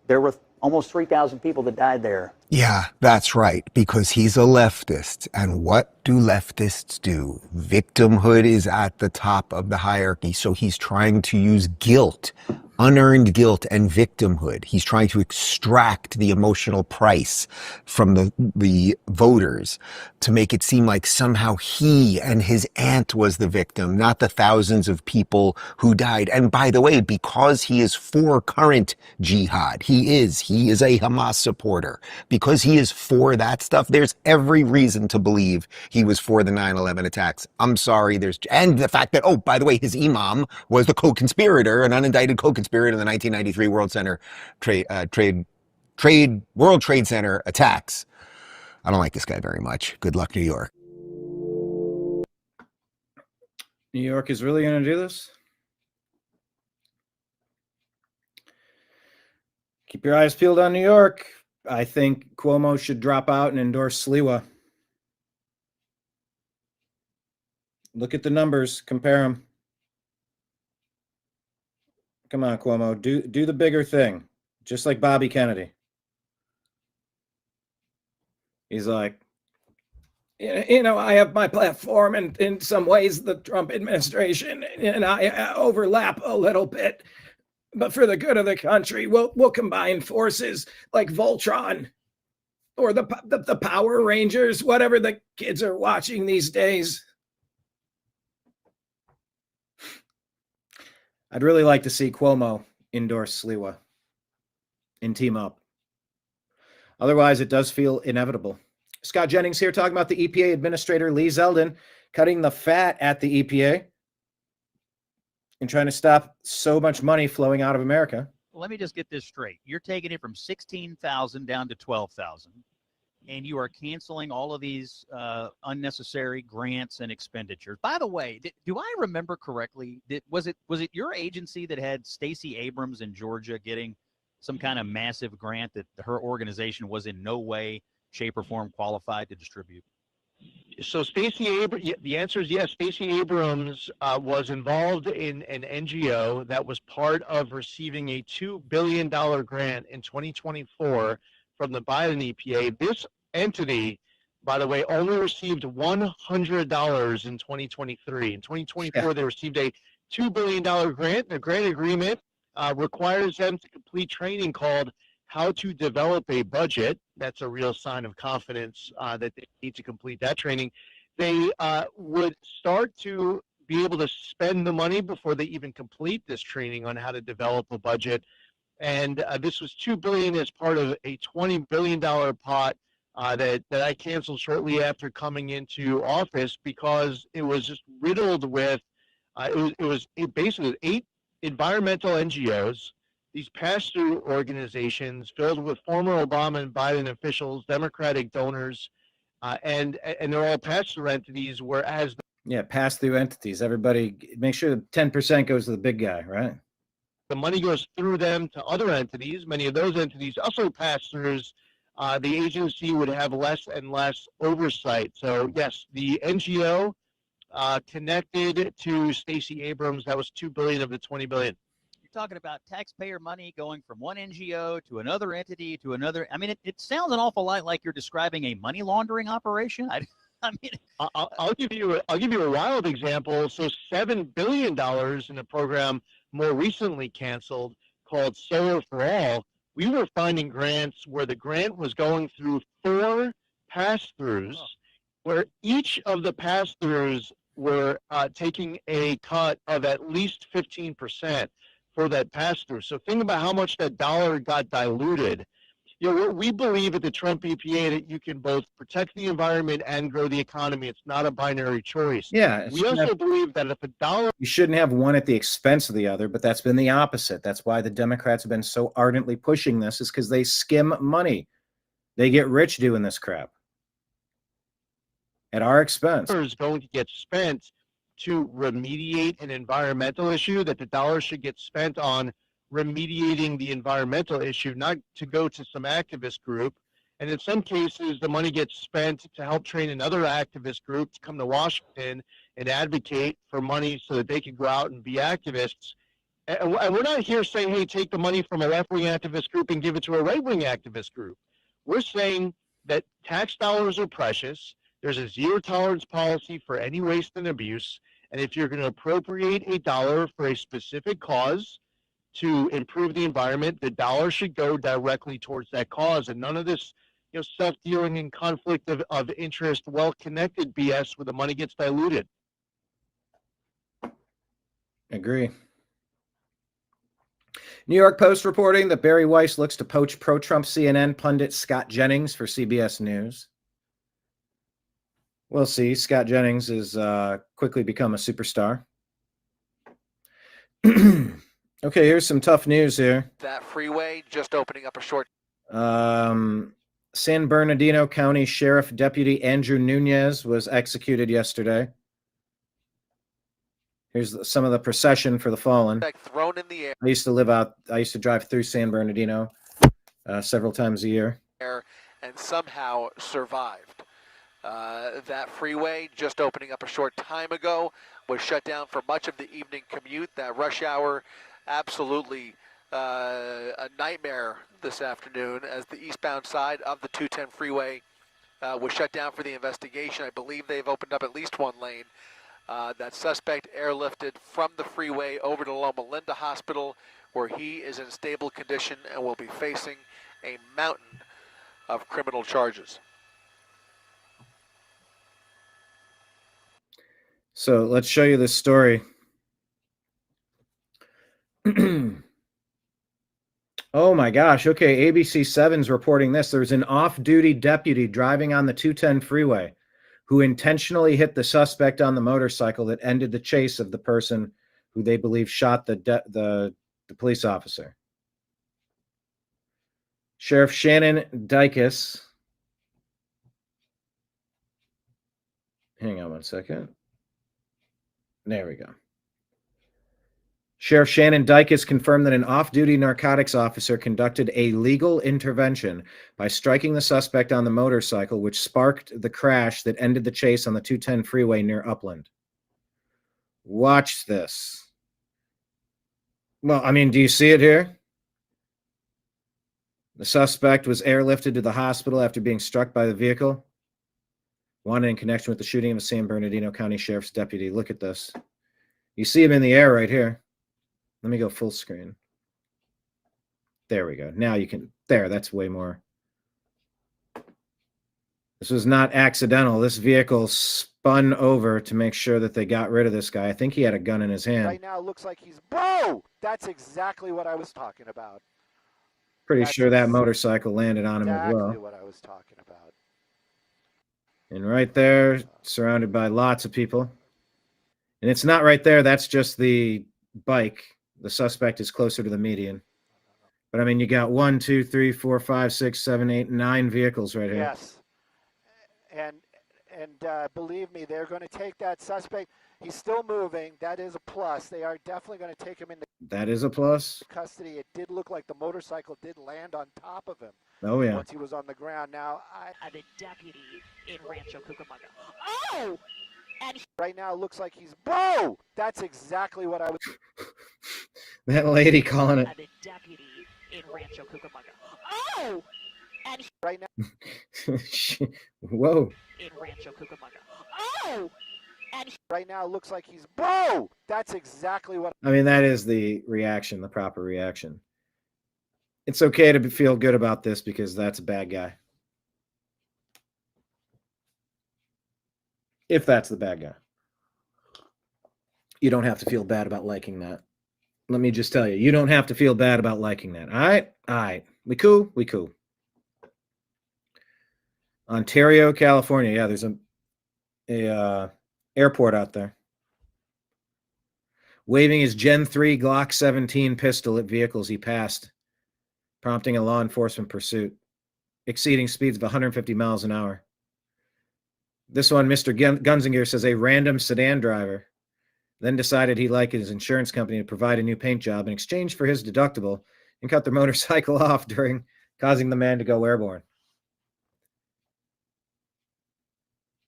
there were almost 3,000 people that died there. Yeah, that's right, because he's a leftist. And what do leftists do? Victimhood is at the top of the hierarchy. So he's trying to use guilt, unearned guilt and victimhood. He's trying to extract the emotional price from the voters to make it seem like somehow he and his aunt was the victim, not the thousands of people who died. And by the way, because he is for current jihad, he is a Hamas supporter. Because he is for that stuff, there's every reason to believe he was for the 9/11 attacks. I'm sorry, and the fact that, oh, by the way, his imam was the co-conspirator, an unindicted co-conspirator in the 1993 World Trade Center attacks. I don't like this guy very much. Good luck, New York. New York is really going to do this? Keep your eyes peeled on New York. I think Cuomo should drop out and endorse Sliwa. Look at the numbers, compare them. Come on, Cuomo, do the bigger thing, just like Bobby Kennedy. He's like, I have my platform, and in some ways the Trump administration and I overlap a little bit. But for the good of the country, we'll combine forces like Voltron or the Power Rangers, whatever the kids are watching these days. I'd really like to see Cuomo endorse Sliwa and team up. Otherwise, it does feel inevitable. Scott Jennings here talking about the EPA Administrator Lee Zeldin cutting the fat at the EPA and trying to stop so much money flowing out of America. Let me just get this straight. You're taking it from 16,000 down to 12,000, and you are canceling all of these unnecessary grants and expenditures. By the way, do I remember correctly? Was it your agency that had Stacey Abrams in Georgia getting some kind of massive grant that her organization was in no way, shape, or form qualified to distribute? So the answer is yes. Stacey Abrams was involved in an NGO that was part of receiving a $2 billion grant in 2024 from the Biden EPA. This entity, by the way, only received $100 in 2023. In 2024, they received a $2 billion grant. The grant agreement requires them to complete training called How to Develop a Budget. That's a real sign of confidence that they need to complete that training. They would start to be able to spend the money before they even complete this training on how to develop a budget. And this was $2 billion as part of a $20 billion pot that I canceled shortly after coming into office because it was just riddled with, it was basically 8 environmental NGOs, these pass-through organizations filled with former Obama and Biden officials, Democratic donors, and they're all pass-through entities, whereas pass-through entities. Everybody, make sure 10% goes to the big guy, right? the money goes through them to other entities. Many of those entities also pass-throughs. The agency would have less and less oversight. So yes, the NGO connected to Stacey Abrams, that was $2 billion of the $20 billion. You're talking about taxpayer money going from one NGO to another entity to another. I mean, it sounds an awful lot like you're describing a money laundering operation. I'll give you a wild example. So $7 billion in a program more recently canceled called Solar for All. We were finding grants where the grant was going through 4 pass-throughs, where each of the pass-throughs were taking a cut of at least 15% for that pass-through. So think about how much that dollar got diluted. You know, we believe at the Trump EPA that you can both protect the environment and grow the economy. It's not a binary choice. Yeah. We also believe that if a dollar... You shouldn't have one at the expense of the other, but that's been the opposite. That's why the Democrats have been so ardently pushing this, is because they skim money. They get rich doing this crap at our expense. Is going to get spent to remediate an environmental issue, that the dollar should get spent on remediating the environmental issue, not to go to some activist group. And in some cases, the money gets spent to help train another activist group to come to Washington and advocate for money so that they can go out and be activists. And we're not here saying, hey, take the money from a left-wing activist group and give it to a right-wing activist group. We're saying that tax dollars are precious. There's a zero-tolerance policy for any waste and abuse. And if you're going to appropriate a dollar for a specific cause to improve the environment, the dollar should go directly towards that cause, and none of this, self-dealing and conflict of interest, well-connected BS where the money gets diluted. Agree. New York Post reporting that Barry Weiss looks to poach pro-Trump CNN pundit Scott Jennings for CBS News. We'll see. Scott Jennings has quickly become a superstar. Okay, here's some tough news here. That freeway just opening up a short. San Bernardino County Sheriff Deputy Andrew Nunez was executed yesterday. Here's some of the procession for the fallen. Thrown in the air. I used to drive through San Bernardino several times a year. And somehow survived. That freeway, just opening up a short time ago, was shut down for much of the evening commute. That rush hour, absolutely a nightmare this afternoon, as the eastbound side of the 210 freeway was shut down for the investigation. I believe they've opened up at least one lane. That suspect airlifted from the freeway over to Loma Linda Hospital, where he is in stable condition and will be facing a mountain of criminal charges. So let's show you this story. Oh my gosh. Okay, ABC 7's reporting this. There's an off-duty deputy driving on the 210 freeway who intentionally hit the suspect on the motorcycle that ended the chase of the person who they believe shot the police officer. Sheriff Shannon Dykes. Hang on one second. There we go. Sheriff Shannon Dykes confirmed that an off-duty narcotics officer conducted a legal intervention by striking the suspect on the motorcycle, which sparked the crash that ended the chase on the 210 freeway near Upland. Watch this. Well, I mean, do you see it here? The suspect was airlifted to the hospital after being struck by the vehicle. Wanted in connection with the shooting of a San Bernardino County Sheriff's deputy. Look at this. You see him in the air right here. Let me go full screen. There we go. Now you can, there, that's way more. This was not accidental. This vehicle spun over to make sure that they got rid of this guy. I think he had a gun in his hand. Right now, it looks like he's, bro! That's exactly what I was talking about. Pretty sure that motorcycle landed on him as well. Exactly what I was talking about. And right there, surrounded by lots of people. And it's not right there. That's just the bike. The suspect is closer to the median. But I mean, you got 1, 2, 3, 4, 5, 6, 7, 8, 9 vehicles right here. Yes. And believe me, they're going to take that suspect. He's still moving. That is a plus. They are definitely going to take him into That is a plus. custody. It did look like the motorcycle did land on top of him. Oh, yeah. Once he was on the ground. Now, I'm a deputy in Rancho Cucamonga. Oh! And right now, it looks like he's, bro! That's exactly what I was. That lady calling it. I'm a deputy in Rancho Cucamonga. Oh! And right now. Whoa. In Rancho Cucamonga. Oh! And right now, it looks like he's, bro! That's exactly what. I mean, that is the reaction, the proper reaction. It's okay to feel good about this because that's a bad guy. If that's the bad guy. You don't have to feel bad about liking that. Let me just tell you, you don't have to feel bad about liking that. All right? All right. We cool? We cool. Ontario, California. Yeah, there's a airport out there. Waving his Gen 3 Glock 17 pistol at vehicles he passed, prompting a law enforcement pursuit, exceeding speeds of 150 miles an hour. This one, Mr. Gunzinger, says a random sedan driver then decided he'd like his insurance company to provide a new paint job in exchange for his deductible and cut their motorcycle off during causing the man to go airborne.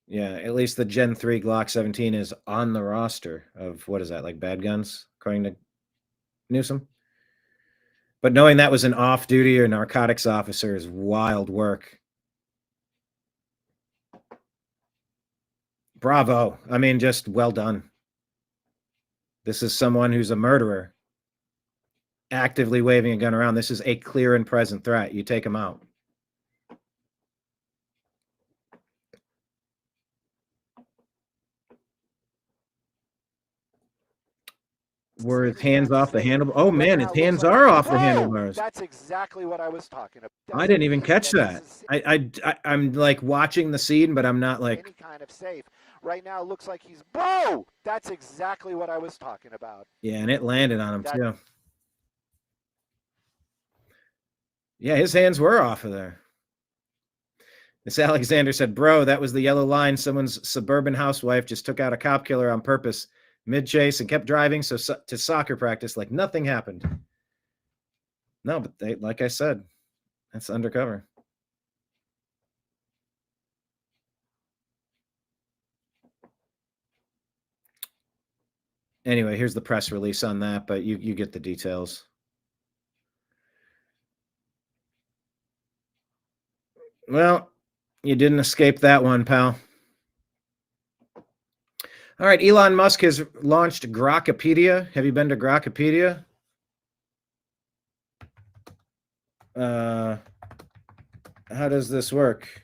Yeah, at least the Gen 3 Glock 17 is on the roster of, what is that, like bad guns, according to Newsom? But knowing that was an off-duty or narcotics officer is wild work. Bravo. I mean, just well done. This is someone who's a murderer, actively waving a gun around. This is a clear and present threat. You take him out. Were his hands off the handle? Oh man, his hands are off the handlebars. That's exactly what I was talking about. I didn't even catch that. I'm like watching the scene, but I'm not like any kind of safe. Right now, it looks like he's, bro! That's exactly what I was talking about. Yeah, and it landed on him too. Yeah, his hands were off of there. Miss Alexander said, bro, that was the yellow line. Someone's suburban housewife just took out a cop killer on purpose mid-chase and kept driving to soccer practice like nothing happened. No, but they, like I said, that's undercover. Anyway, here's the press release on that, but you get the details. Well, you didn't escape that one, pal. All right, Elon Musk has launched Grokpedia. Have you been to Grokpedia? How does this work?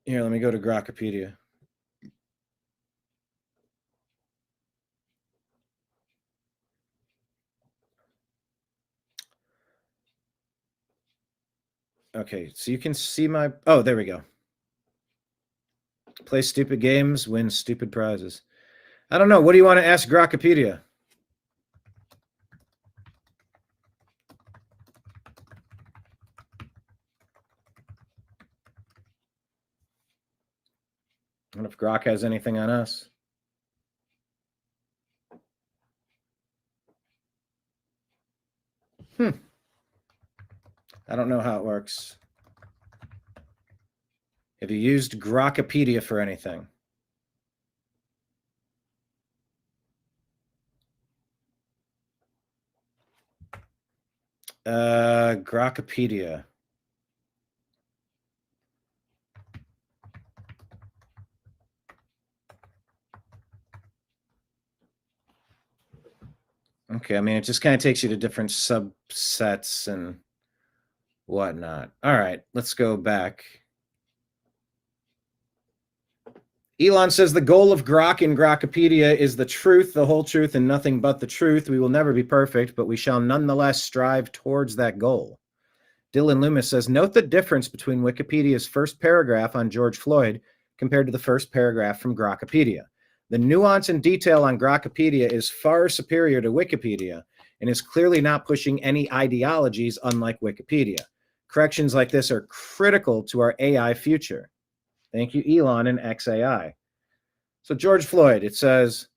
Here, let me go to Grokpedia. Okay, so you can see my... Oh, there we go. Play stupid games, win stupid prizes. I don't know. What do you want to ask Grokopedia? I don't know if Grok has anything on us. I don't know how it works. Have you used Grokopedia for anything? Grokopedia. Okay, I mean, it just kind of takes you to different subsets and whatnot. All right, let's go back. Elon says the goal of Grok in Grokopedia is the truth, the whole truth, and nothing but the truth. We will never be perfect, but we shall nonetheless strive towards that goal. Dylan Loomis says, note the difference between Wikipedia's first paragraph on George Floyd compared to the first paragraph from Grokopedia. The nuance and detail on Grokopedia is far superior to Wikipedia and is clearly not pushing any ideologies unlike Wikipedia. Corrections like this are critical to our AI future. Thank you, Elon and XAI. So George Floyd, it says,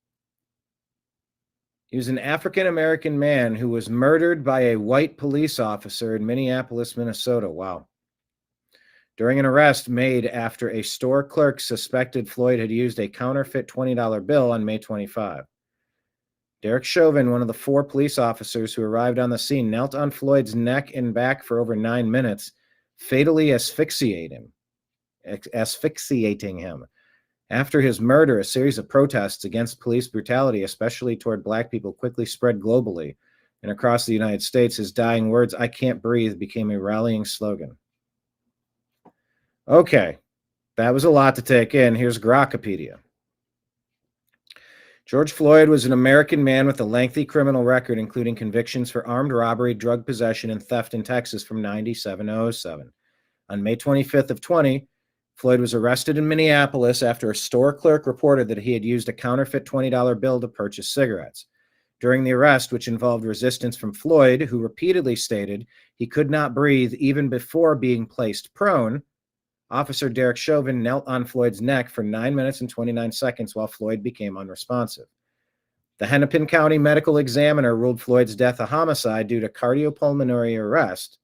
he was an African-American man who was murdered by a white police officer in Minneapolis, Minnesota. Wow. During an arrest made after a store clerk suspected Floyd had used a counterfeit $20 bill on May 25. Derek Chauvin, one of the 4 police officers who arrived on the scene, knelt on Floyd's neck and back for over 9 minutes, fatally asphyxiating him. After his murder, a series of protests against police brutality, especially toward Black people, quickly spread globally and across the United States. His dying words, "I can't breathe," became a rallying slogan. Okay, that was a lot to take in. Here's Grokopedia. George Floyd was an American man with a lengthy criminal record, including convictions for armed robbery, drug possession, and theft in Texas from 97 to 07. On May 25th of 20, Floyd was arrested in Minneapolis after a store clerk reported that he had used a counterfeit $20 bill to purchase cigarettes. During the arrest, which involved resistance from Floyd, who repeatedly stated he could not breathe even before being placed prone, Officer Derek Chauvin knelt on Floyd's neck for 9 minutes and 29 seconds while Floyd became unresponsive. The Hennepin County Medical Examiner ruled Floyd's death a homicide due to cardiopulmonary arrest,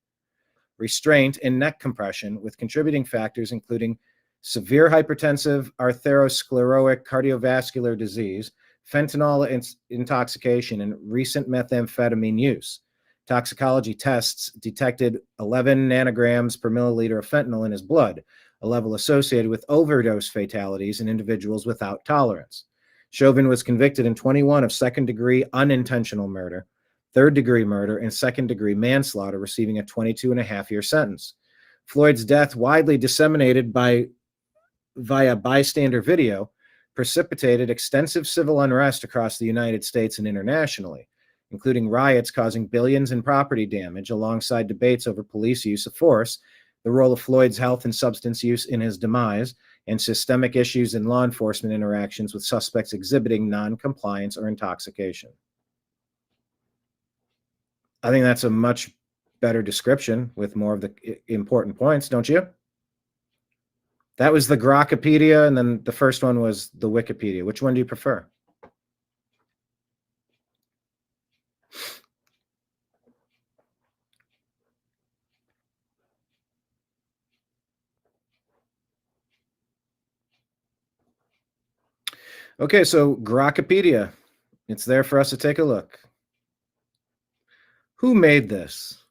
restraint, and neck compression, with contributing factors including severe hypertensive, atherosclerotic cardiovascular disease, fentanyl intoxication, and recent methamphetamine use. Toxicology tests detected 11 nanograms per milliliter of fentanyl in his blood, a level associated with overdose fatalities in individuals without tolerance. Chauvin was convicted in 21 of second-degree unintentional murder, third-degree murder, and second-degree manslaughter, receiving a 22.5-year sentence. Floyd's death, widely disseminated via bystander video, precipitated extensive civil unrest across the United States and internationally, including riots causing billions in property damage, alongside debates over police use of force, the role of Floyd's health and substance use in his demise, and systemic issues in law enforcement interactions with suspects exhibiting non-compliance or intoxication. I think that's a much better description with more of the important points, don't you? That was the Grokopedia, and then the first one was the Wikipedia. Which one do you prefer? Okay, so Grokopedia. It's there for us to take a look. Who made this?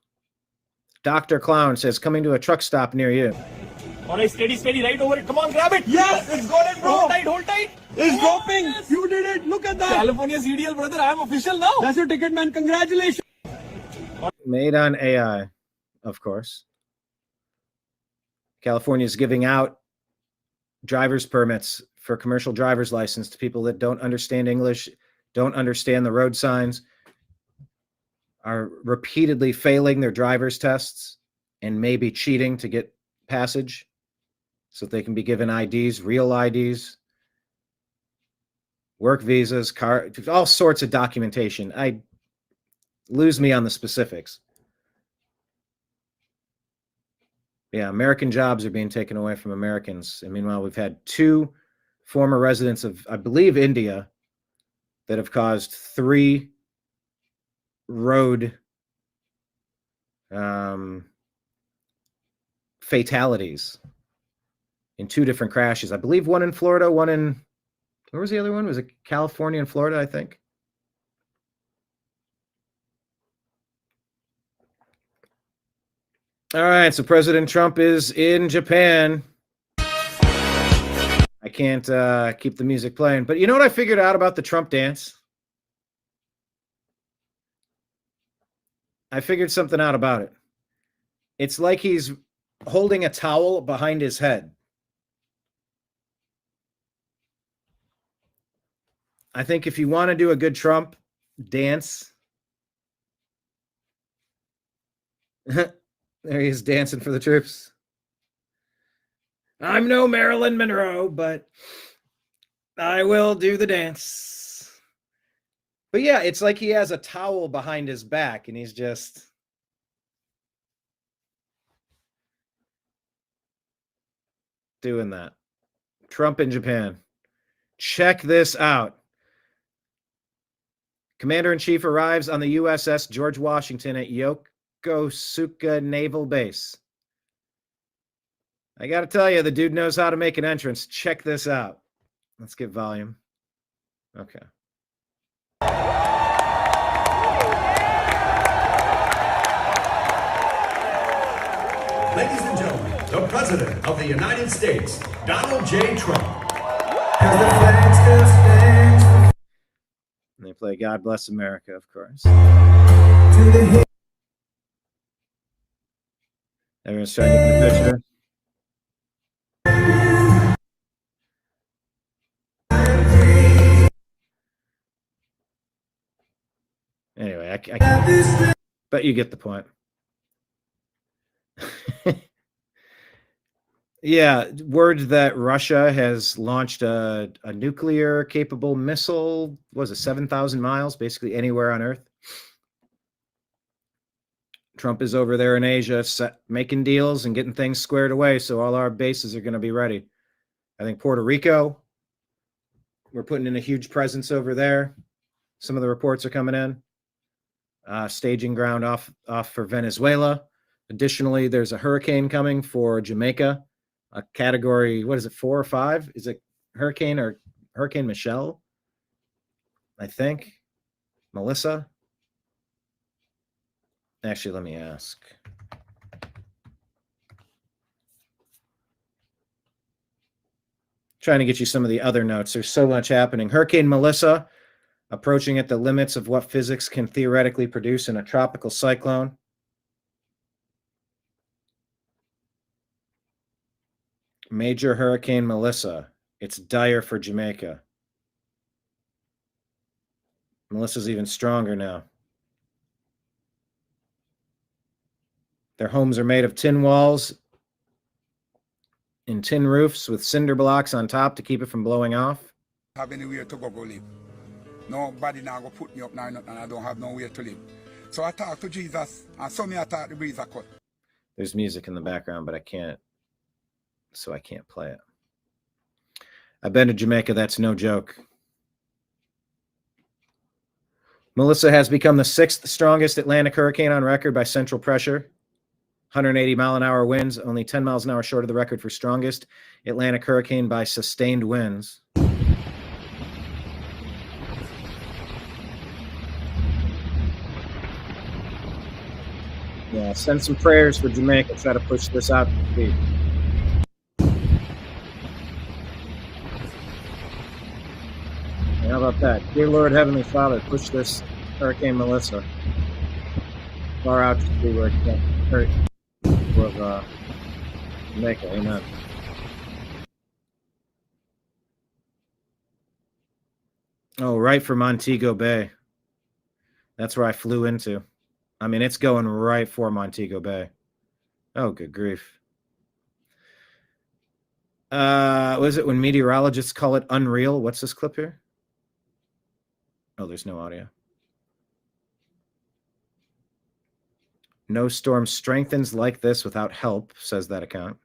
Dr. Clown says, coming to a truck stop near you. On a steady, right over it. Come on, grab it. Yes, it's got it, bro. Hold tight. It's dropping. Yes. You did it. Look at that. California CDL, brother. I am official now. That's your ticket, man. Congratulations. Made on AI, of course. California is giving out driver's permits for commercial driver's license to people that don't understand English, don't understand the road signs, are repeatedly failing their driver's tests. and maybe cheating to get passage so that they can be given IDs, real IDs, work visas, all sorts of documentation. I lose me on the specifics. Yeah, American jobs are being taken away from Americans. And meanwhile, we've had 2 former residents of, I believe, India that have caused 3 road fatalities in 2 different crashes. I believe one in Florida, one in, where was the other one? Was it California and Florida, I think? All right, so President Trump is in Japan. I can't keep the music playing, but you know what I figured out about the Trump dance? I figured something out about it. It's like he's holding a towel behind his head. I think if you want to do a good Trump dance, there he is dancing for the troops. I'm no Marilyn Monroe, but I will do the dance. But yeah, it's like he has a towel behind his back and he's just doing that. Trump in Japan. Check this out. Commander-in-Chief arrives on the USS George Washington at Yokosuka Naval Base. I got to tell you, the dude knows how to make an entrance. Check this out. Let's get volume. Okay. Ladies and gentlemen, the President of the United States, Donald J. Trump. As the flag still stands. And they play God Bless America, of course. Everyone's trying to get the picture. Anyway, I can't, but you get the point. Yeah, word that Russia has launched a nuclear capable missile, was it 7,000 miles, basically anywhere on Earth. Trump is over there in Asia making deals and getting things squared away, so all our bases are going to be ready. I think Puerto Rico, we're putting in a huge presence over there. Some of the reports are coming in. Staging ground off for Venezuela. Additionally, there's a hurricane coming for Jamaica. A category, what is it, 4 or 5? Is it Hurricane or Hurricane Michelle? I think. Melissa? Actually, let me ask. Trying to get you some of the other notes. There's so much happening. Hurricane Melissa approaching at the limits of what physics can theoretically produce in a tropical cyclone. Major Hurricane Melissa. It's dire for Jamaica. Melissa's even stronger now. Their homes are made of tin walls and tin roofs with cinder blocks on top to keep it from blowing off. Have anywhere to go live. Nobody now go put me up now and I don't have nowhere to live. So I talk to Jesus and so me I talk the breeze cut. There's music in the background, but I can't play it. I've been to Jamaica, that's no joke. Melissa has become the 6th strongest Atlantic hurricane on record by central pressure. 180 mile an hour winds, only 10 miles an hour short of the record for strongest Atlantic hurricane by sustained winds. Yeah, send some prayers for Jamaica. Try to push this out to speed. How about that? Dear Lord, Heavenly Father, push this Hurricane Melissa far out to see where it can't hurt of Jamaica. Amen. Oh, right for Montego Bay. That's where I flew into. I mean, it's going right for Montego Bay. Oh, good grief. What is it when meteorologists call it unreal? What's this clip here? Oh, there's no audio. No storm strengthens like this without help, says that account.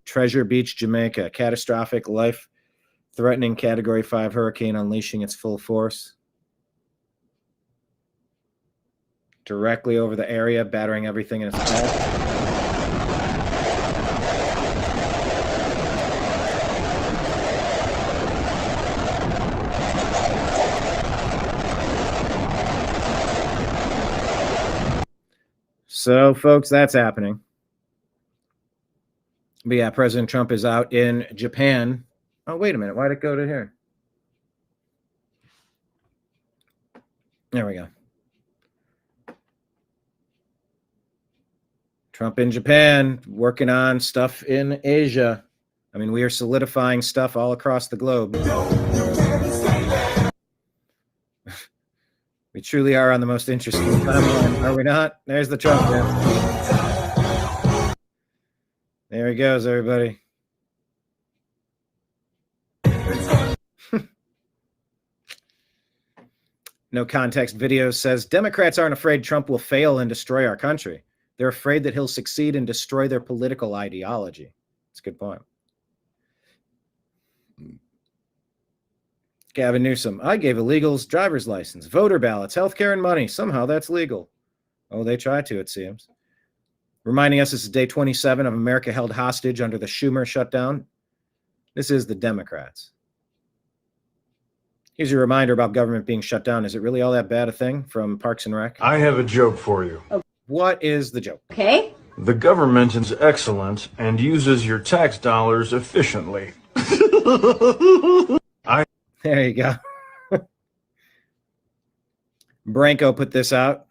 Treasure Beach, Jamaica. Catastrophic, life-threatening Category 5 hurricane unleashing its full force. Directly over the area, battering everything in its path. So, folks, that's happening. But yeah, President Trump is out in Japan. Oh, wait a minute. Why'd it go to here? There we go. Trump in Japan, working on stuff in Asia. I mean, we are solidifying stuff all across the globe. We truly are on the most interesting timeline, are we not? There's the Trump man. There he goes, everybody. No context video says Democrats aren't afraid Trump will fail and destroy our country. They're afraid that he'll succeed and destroy their political ideology. That's a good point. Gavin Newsom, I gave illegals driver's license, voter ballots, healthcare, and money. Somehow that's legal. Oh, they try to, it seems. Reminding us this is day 27 of America held hostage under the Schumer shutdown. This is the Democrats. Here's your reminder about government being shut down. Is it really all that bad a thing? From Parks and Rec. I have a joke for you. What is the joke? Okay. The government is excellent and uses your tax dollars efficiently. There you go. Branko put this out.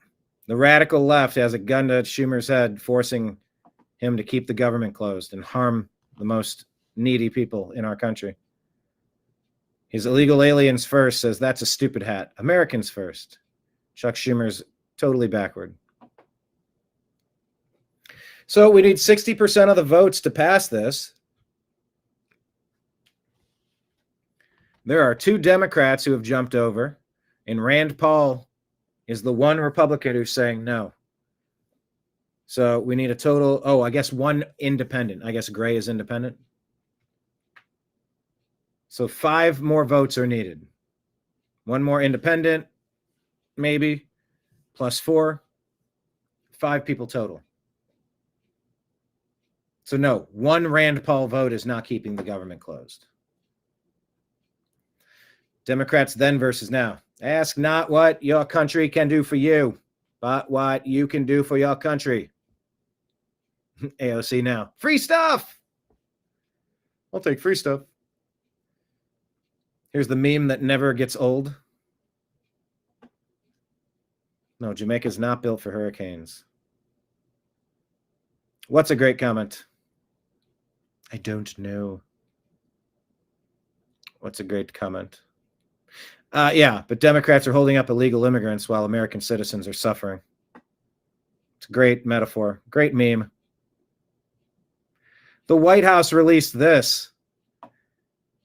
The radical left has a gun to Schumer's head, forcing him to keep the government closed and harm the most needy people in our country. His illegal aliens first says that's a stupid hat. Americans first. Chuck Schumer's totally backward. So we need 60% of the votes to pass this. There are 2 Democrats who have jumped over, and Rand Paul is the one Republican who's saying no. So we need a total, I guess 1 independent. I guess Gray is independent. So 5 more votes are needed. 1 more independent, maybe, plus 4. 5 people total. So no, 1 Rand Paul vote is not keeping the government closed. Democrats then versus now. Ask not what your country can do for you, but what you can do for your country. AOC now. Free stuff. I'll take free stuff. Here's the meme that never gets old. No, Jamaica's not built for hurricanes. What's a great comment? I don't know. What's a great comment? Yeah, but Democrats are holding up illegal immigrants while American citizens are suffering. It's a great metaphor, great meme. The White House released this.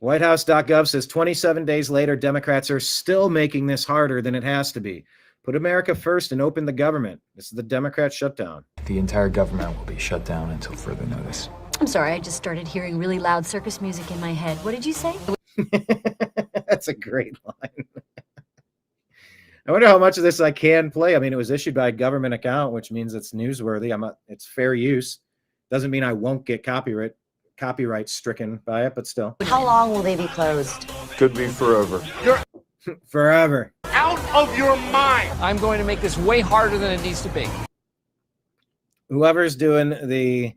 WhiteHouse.gov says 27 days later, Democrats are still making this harder than it has to be. Put America first and open the government. This is the Democrat shutdown. The entire government will be shut down until further notice. I'm sorry, I just started hearing really loud circus music in my head. What did you say? That's a great line. I wonder how much of this I can play. I mean, it was issued by a government account, which means it's newsworthy. It's fair use. Doesn't mean I won't get copyright stricken by it, but still. How long will they be closed? Could be forever. You're forever. out of your mind. I'm going to make this way harder than it needs to be. Whoever's doing the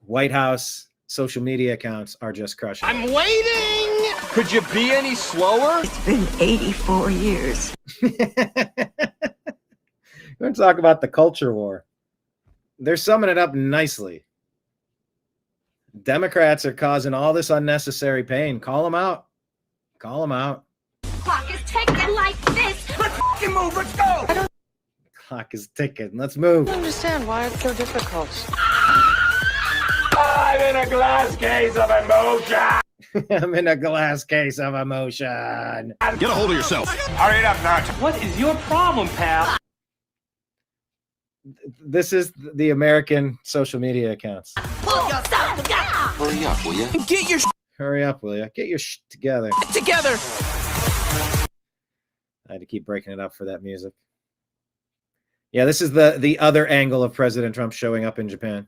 White House social media accounts are just crushing. I'm waiting. Could you be any slower? It's been 84 years. We're going to talk about the culture war. They're summing it up nicely. Democrats are causing all this unnecessary pain. Call them out. Call them out. Clock is ticking like this. fucking move. Let's go. The clock is ticking. Let's move. I don't understand why it's so difficult. I'm in a glass case of emotion. I'm in a glass case of emotion. Get a hold of yourself. Hurry it up, Nut. What is your problem, pal? This is the American social media accounts. Hurry up, will you? Get your Hurry up, will you? Get your together. together. I had to keep breaking it up for that music. Yeah, this is the other angle of President Trump showing up in Japan.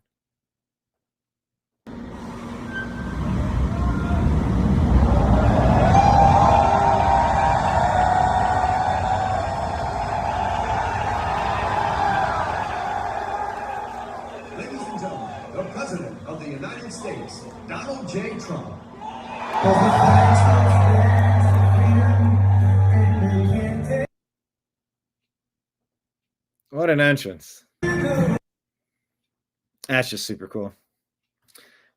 Ladies and gentlemen, the President of the United States, Donald J. Trump. What an entrance. That's just super cool.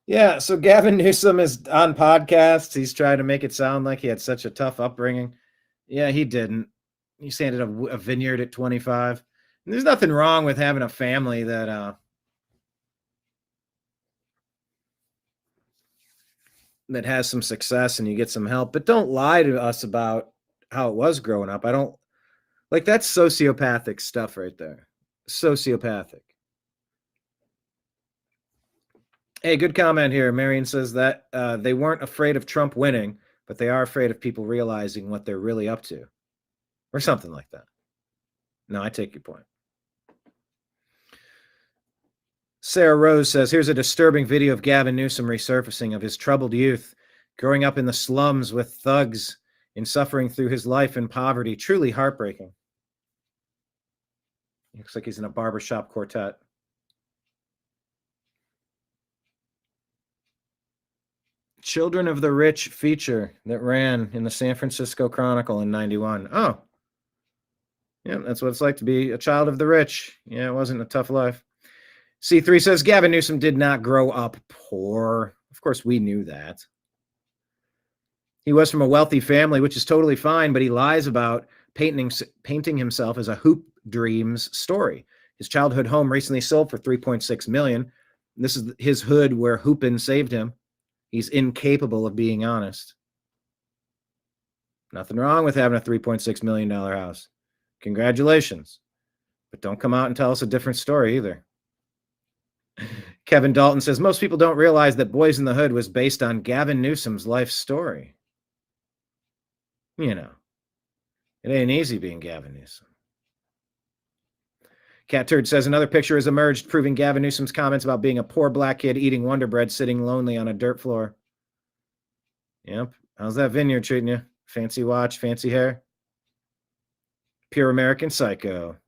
Yeah, so Gavin Newsom is on podcasts. He's trying to make it sound like he had such a tough upbringing. Yeah, he didn't. He sanded a vineyard at 25. And there's nothing wrong with having a family that has some success and you get some help, but don't lie to us about how it was growing up. I don't like that's sociopathic stuff right there. Sociopathic. Hey, good comment here. Marion says that they weren't afraid of Trump winning, but they are afraid of people realizing what they're really up to, or something like that. No, I take your point. Sarah Rose says, here's a disturbing video of Gavin Newsom resurfacing of his troubled youth, growing up in the slums with thugs and suffering through his life in poverty. Truly heartbreaking. Looks like he's in a barbershop quartet. Children of the Rich feature that ran in the San Francisco Chronicle in 91. Oh, yeah, that's what it's like to be a child of the rich. Yeah, it wasn't a tough life. C3 says Gavin Newsom did not grow up poor. Of course, we knew that. He was from a wealthy family, which is totally fine, but he lies about painting himself as a hoop dreams story. His childhood home recently sold for $3.6 million. This is his hood where Hoopin saved him. He's incapable of being honest. Nothing wrong with having a $3.6 million house. Congratulations. But don't come out and tell us a different story either. Kevin Dalton says, most people don't realize that Boys in the Hood was based on Gavin Newsom's life story. You know, it ain't easy being Gavin Newsom. Cat Turd says, another picture has emerged proving Gavin Newsom's comments about being a poor black kid eating Wonder Bread sitting lonely on a dirt floor. Yep. How's that vineyard treating you? Fancy watch, fancy hair? Pure American psycho.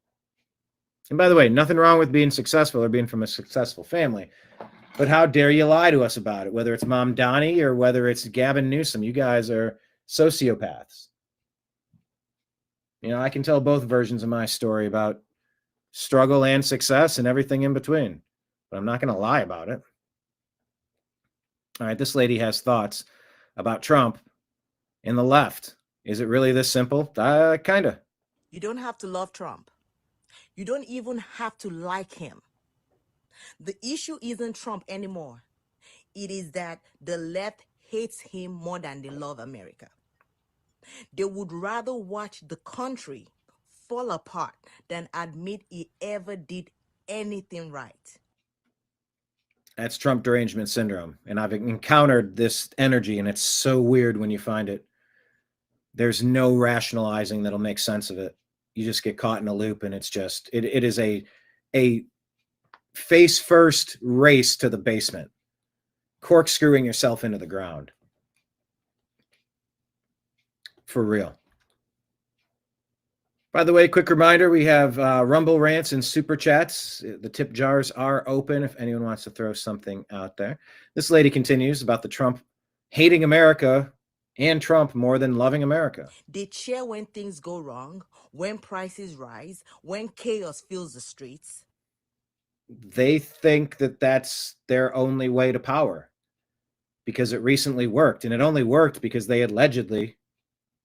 And by the way, nothing wrong with being successful or being from a successful family. But how dare you lie to us about it? Whether it's Mamdani or whether it's Gavin Newsom, you guys are sociopaths. You know, I can tell both versions of my story about struggle and success and everything in between. But I'm not going to lie about it. All right, this lady has thoughts about Trump and the left. Is it really this simple? Kind of. You don't have to love Trump. You don't even have to like him. The issue isn't Trump anymore. It is that the left hates him more than they love America. They would rather watch the country fall apart than admit he ever did anything right. That's Trump derangement syndrome. And I've encountered this energy, and it's so weird when you find it. There's no rationalizing that'll make sense of it. You just get caught in a loop, and it's just, it is a face first race to the basement, corkscrewing yourself into the ground. For real. By the way, quick reminder, we have Rumble Rants and Super Chats. The tip jars are open if anyone wants to throw something out there. This lady continues about the Trump hating America and Trump more than loving America. They cheer when things go wrong, when prices rise, when chaos fills the streets. They think that that's their only way to power because it recently worked. And it only worked because they allegedly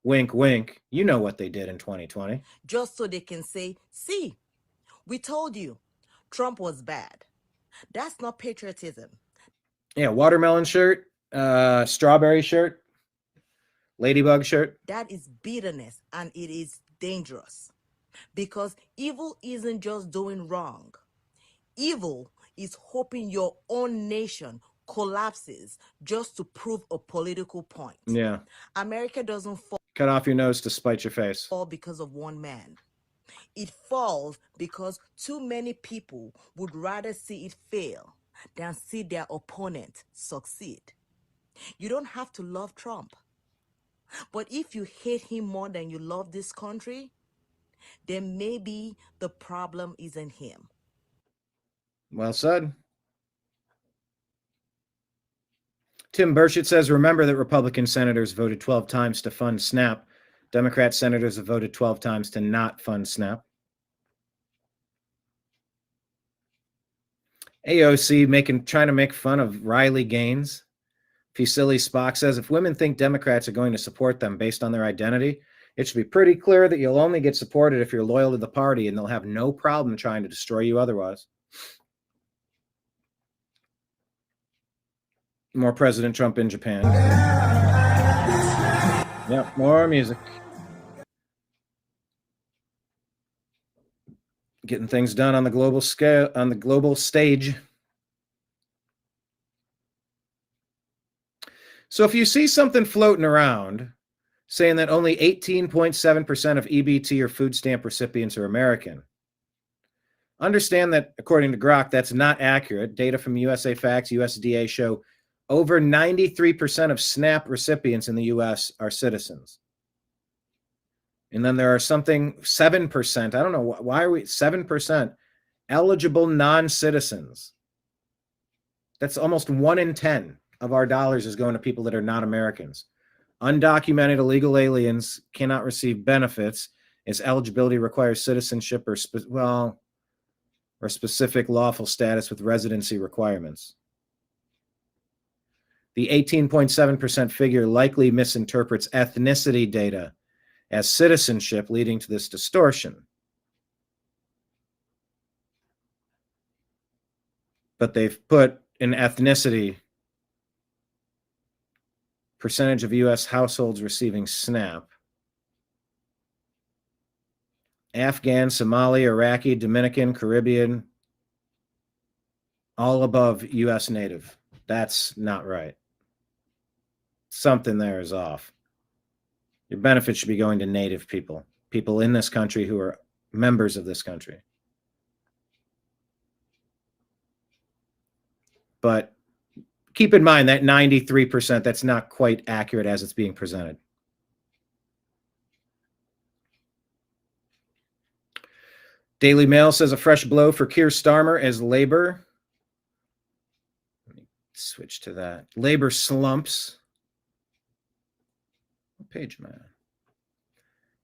Wink, wink. You know what they did in 2020. Just so they can say, see, we told you Trump was bad. That's not patriotism. Yeah, watermelon shirt, strawberry shirt, ladybug shirt. That is bitterness, and it is dangerous. Because evil isn't just doing wrong. Evil is hoping your own nation collapses just to prove a political point. Yeah. America doesn't Cut off your nose to spite your face. fall because of one man. It falls because too many people would rather see it fail than see their opponent succeed. You don't have to love Trump. But if you hate him more than you love this country, then maybe the problem isn't him. Well said. Tim Burchett says, remember that Republican senators voted 12 times to fund SNAP. Democrat senators have voted 12 times to not fund SNAP. AOC trying to make fun of Riley Gaines. Silly Spock says, if women think Democrats are going to support them based on their identity, it should be pretty clear that you'll only get supported if you're loyal to the party, and they'll have no problem trying to destroy you otherwise. More President Trump in Japan. Yep, more music. Getting things done on the global scale, on the global stage. So if you see something floating around saying that only 18.7% of EBT or food stamp recipients are American, understand that according to Grok, that's not accurate. Data from USA Facts, USDA show over 93% of SNAP recipients in the U.S. are citizens. And then there are 7%, I don't know, why are we 7% eligible non-citizens? That's almost 1 in 10 of our dollars is going to people that are not Americans. Undocumented illegal aliens cannot receive benefits as eligibility requires citizenship or specific lawful status with residency requirements. The 18.7% figure likely misinterprets ethnicity data as citizenship, leading to this distortion. But they've put an ethnicity percentage of U.S. households receiving SNAP. Afghan, Somali, Iraqi, Dominican, Caribbean, all above U.S. native. That's not right. Something there is off. Your benefits should be going to native people, people in this country who are members of this country. But keep in mind that 93%, that's not quite accurate as it's being presented. Daily Mail says a fresh blow for Keir Starmer as labor. Let me switch to that. Labor slumps. What page am I on?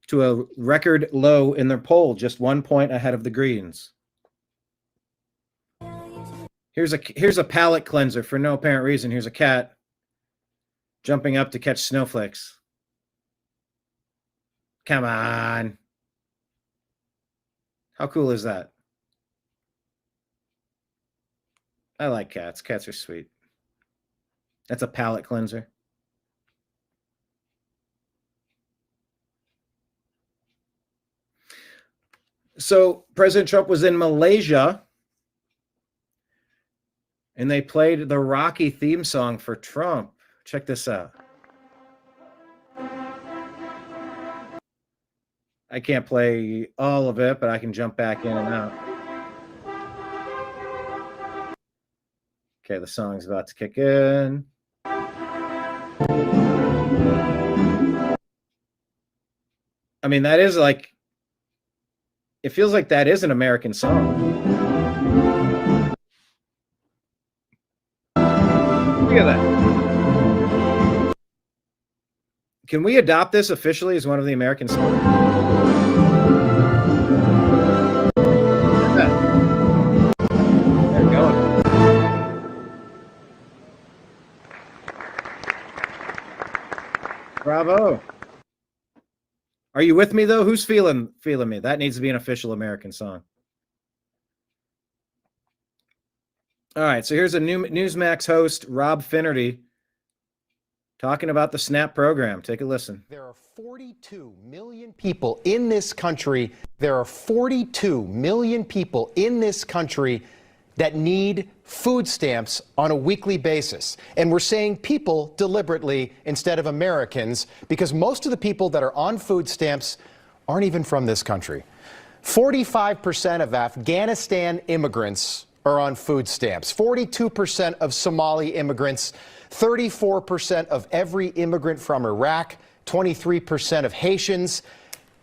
To a record low in their poll, just 1 point ahead of the Greens. Here's a palate cleanser for no apparent reason. Here's a cat jumping up to catch snowflakes. Come on. How cool is that? I like cats. Cats are sweet. That's a palate cleanser. So President Trump was in Malaysia, and they played the Rocky theme song for Trump. Check this out. I can't play all of it, but I can jump back in and out. Okay, the song's about to kick in. I mean, that is like, it feels like that is an American song. Look at that. Can we adopt this officially as one of the American songs? Look at that. They're going. Bravo. Are you with me though? Who's feeling me? That needs to be an official American song. All right, so here's a new Newsmax host, Rob Finnerty, talking about the SNAP program. Take a listen. There are 42 million people in this country. There are 42 million people in this country that need food stamps on a weekly basis. And we're saying people deliberately instead of Americans, because most of the people that are on food stamps aren't even from this country. 45% of Afghanistan immigrants are on food stamps. 42% of Somali immigrants, 34% of every immigrant from Iraq, 23% of Haitians,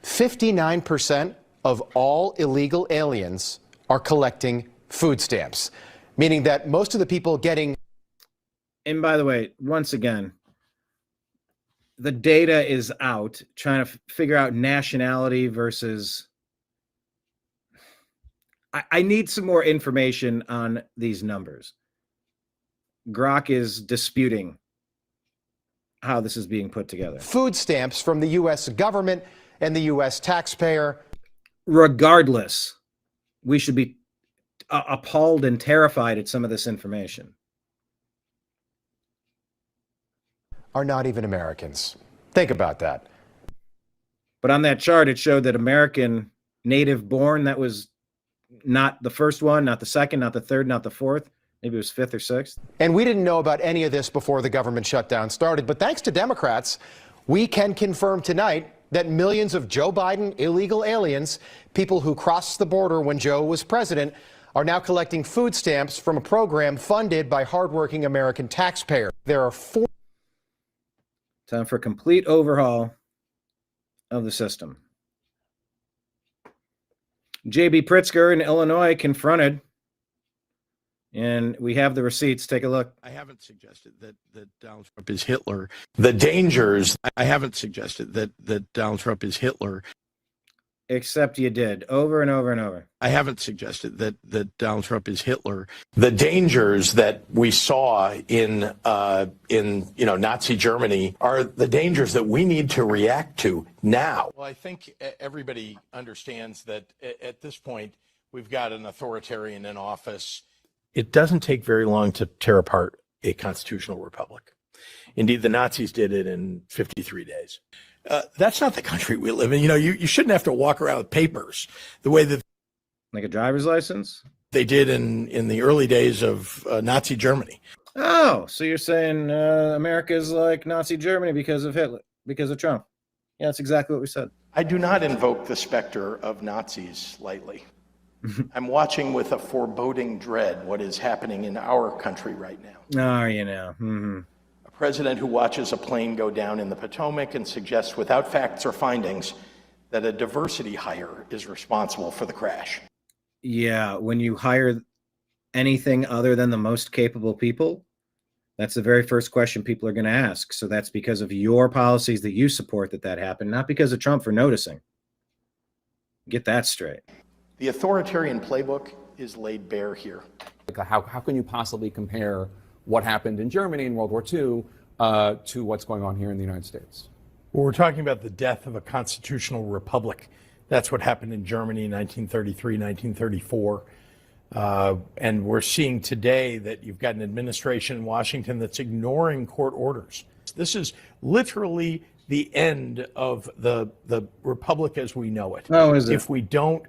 59% of all illegal aliens are collecting food stamps, meaning that most of the people getting. And by the way, once again, the data is out, trying to figure out nationality versus. I need some more information on these numbers. Grok is disputing how this is being put together. Food stamps from the U.S. government and the U.S. taxpayer. Regardless, we should be appalled and terrified at some of this information. Are not even Americans. Think about that. But on that chart, it showed that American native born, that was not the first one, not the second, not the third, not the fourth. Maybe it was fifth or sixth. And we didn't know about any of this before the government shutdown started. But thanks to Democrats, we can confirm tonight that millions of Joe Biden illegal aliens, people who crossed the border when Joe was president, are now collecting food stamps from a program funded by hardworking American taxpayers. There are four. Time for a complete overhaul of the system. J.B. Pritzker in Illinois confronted, and we have the receipts. Take a look. I haven't suggested that Donald Trump is Hitler. The dangers. I haven't suggested that Donald Trump is Hitler. Except you did, over and over and over. I haven't suggested that Donald Trump is Hitler. The dangers that we saw in Nazi Germany are the dangers that we need to react to now. Well, I think everybody understands that at this point we've got an authoritarian in office. It doesn't take very long to tear apart a constitutional republic. Indeed, the Nazis did it in 53 days. That's not the country we live in. You shouldn't have to walk around with papers the way that, like a driver's license, they did in the early days of Nazi Germany. Oh, so you're saying America is like Nazi Germany because of Hitler, because of Trump? Yeah, that's exactly what we said. I do not invoke the specter of Nazis lightly. I'm watching with a foreboding dread what is happening in our country right now. Are you now? Mm-hmm. President who watches a plane go down in the Potomac and suggests without facts or findings that a diversity hire is responsible for the crash. Yeah, when you hire anything other than the most capable people, that's the very first question people are going to ask. So that's because of your policies that you support that happened, not because of Trump for noticing. Get that straight. The authoritarian playbook is laid bare here. How can you possibly compare what happened in Germany in World War II to what's going on here in the United States? Well, we're talking about the death of a constitutional republic. That's what happened in Germany in 1933, 1934. And we're seeing today that you've got an administration in Washington that's ignoring court orders. This is literally the end of the republic as we know it. Oh, is it? If we don't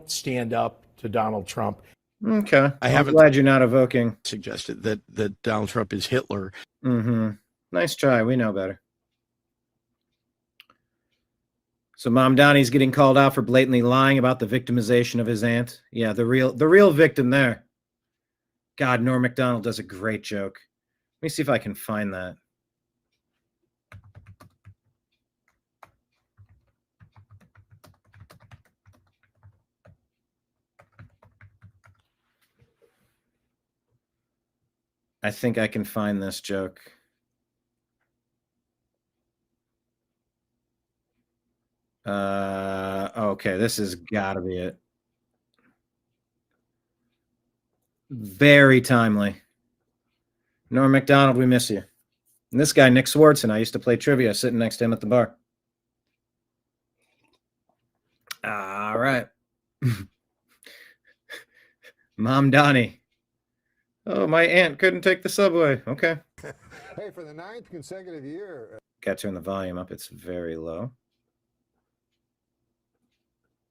stand up to Donald Trump. Okay. I'm glad you're not evoking. Suggested that Donald Trump is Hitler. Mm-hmm. Nice try. We know better. So Mamdani's getting called out for blatantly lying about the victimization of his aunt. Yeah, the real victim there. God, Norm Macdonald does a great joke. Let me see if I can find that. I think I can find this joke. Okay, this has got to be it. Very timely. Norm Macdonald, we miss you. And this guy, Nick Swartzen, I used to play trivia sitting next to him at the bar. All right. Mamdani. Oh, my aunt couldn't take the subway. Okay. Hey, for the 9th consecutive year. Got to turn the volume up. It's very low.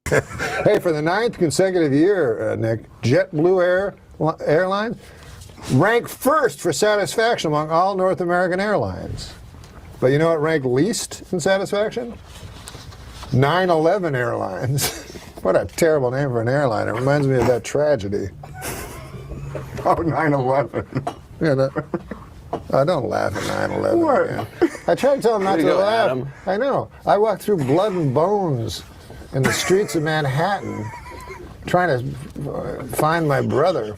Hey, for the 9th consecutive year, Nick, JetBlue Airlines ranked first for satisfaction among all North American airlines. But you know what ranked least in satisfaction? 9/11 Airlines. What a terrible name for an airline. It reminds me of that tragedy. Oh, 9/11. Yeah, don't laugh at 9/11. I tried to tell him not to laugh. Adam. I know. I walked through blood and bones in the streets of Manhattan trying to find my brother.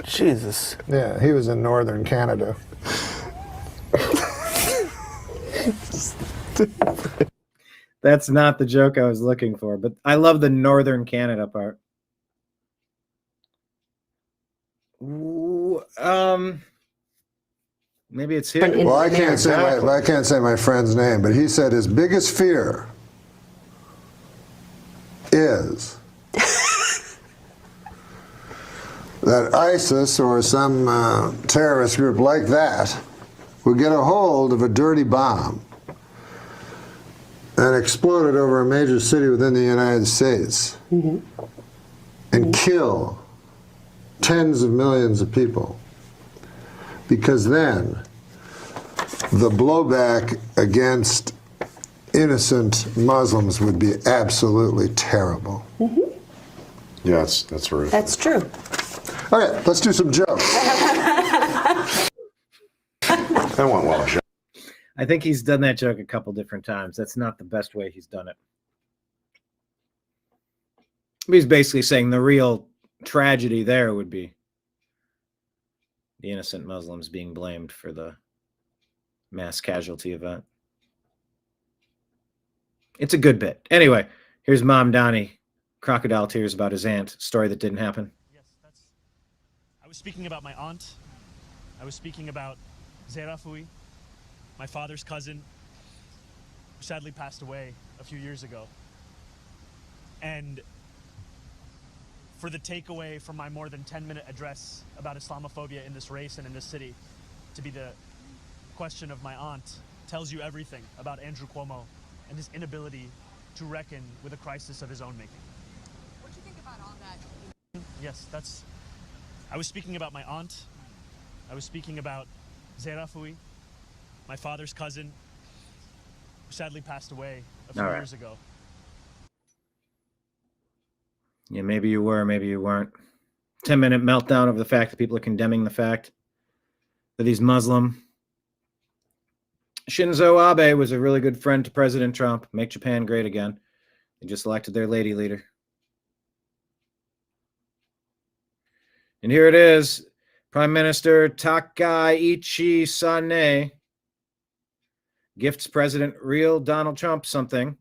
Jesus. Yeah, he was in northern Canada. That's not the joke I was looking for, but I love the northern Canada part. Ooh, maybe it's here. Well, I can't say my friend's name, but he said his biggest fear is that ISIS or some terrorist group like that would get a hold of a dirty bomb and explode it over a major city within the United States and kill tens of millions of people. Because then the blowback against innocent Muslims would be absolutely terrible. Yeah, that's right. That's true. Okay, let's do some jokes. That went well, John. I think he's done that joke a couple different times. That's not the best way he's done it. He's basically saying the real tragedy there would be the innocent Muslims being blamed for the mass casualty event. It's a good bit. Anyway, here's Mamdani, crocodile tears about his aunt, story that didn't happen. I was speaking about my aunt. I was speaking about Zerafui, my father's cousin, who sadly passed away a few years ago. And for the takeaway from my more than 10-minute address about Islamophobia in this race and in this city to be the question of my aunt tells you everything about Andrew Cuomo and his inability to reckon with a crisis of his own making. What do you think about all that? Yes, I was speaking about my aunt. I was speaking about Zerafui, my father's cousin, who sadly passed away a few years ago. Yeah, maybe you were, maybe you weren't. 10-minute meltdown over the fact that people are condemning the fact that he's Muslim. Shinzo Abe was a really good friend to President Trump. Make Japan great again. They just elected their lady leader. And here it is. Prime Minister Takaichi Sane gifts President real Donald Trump something.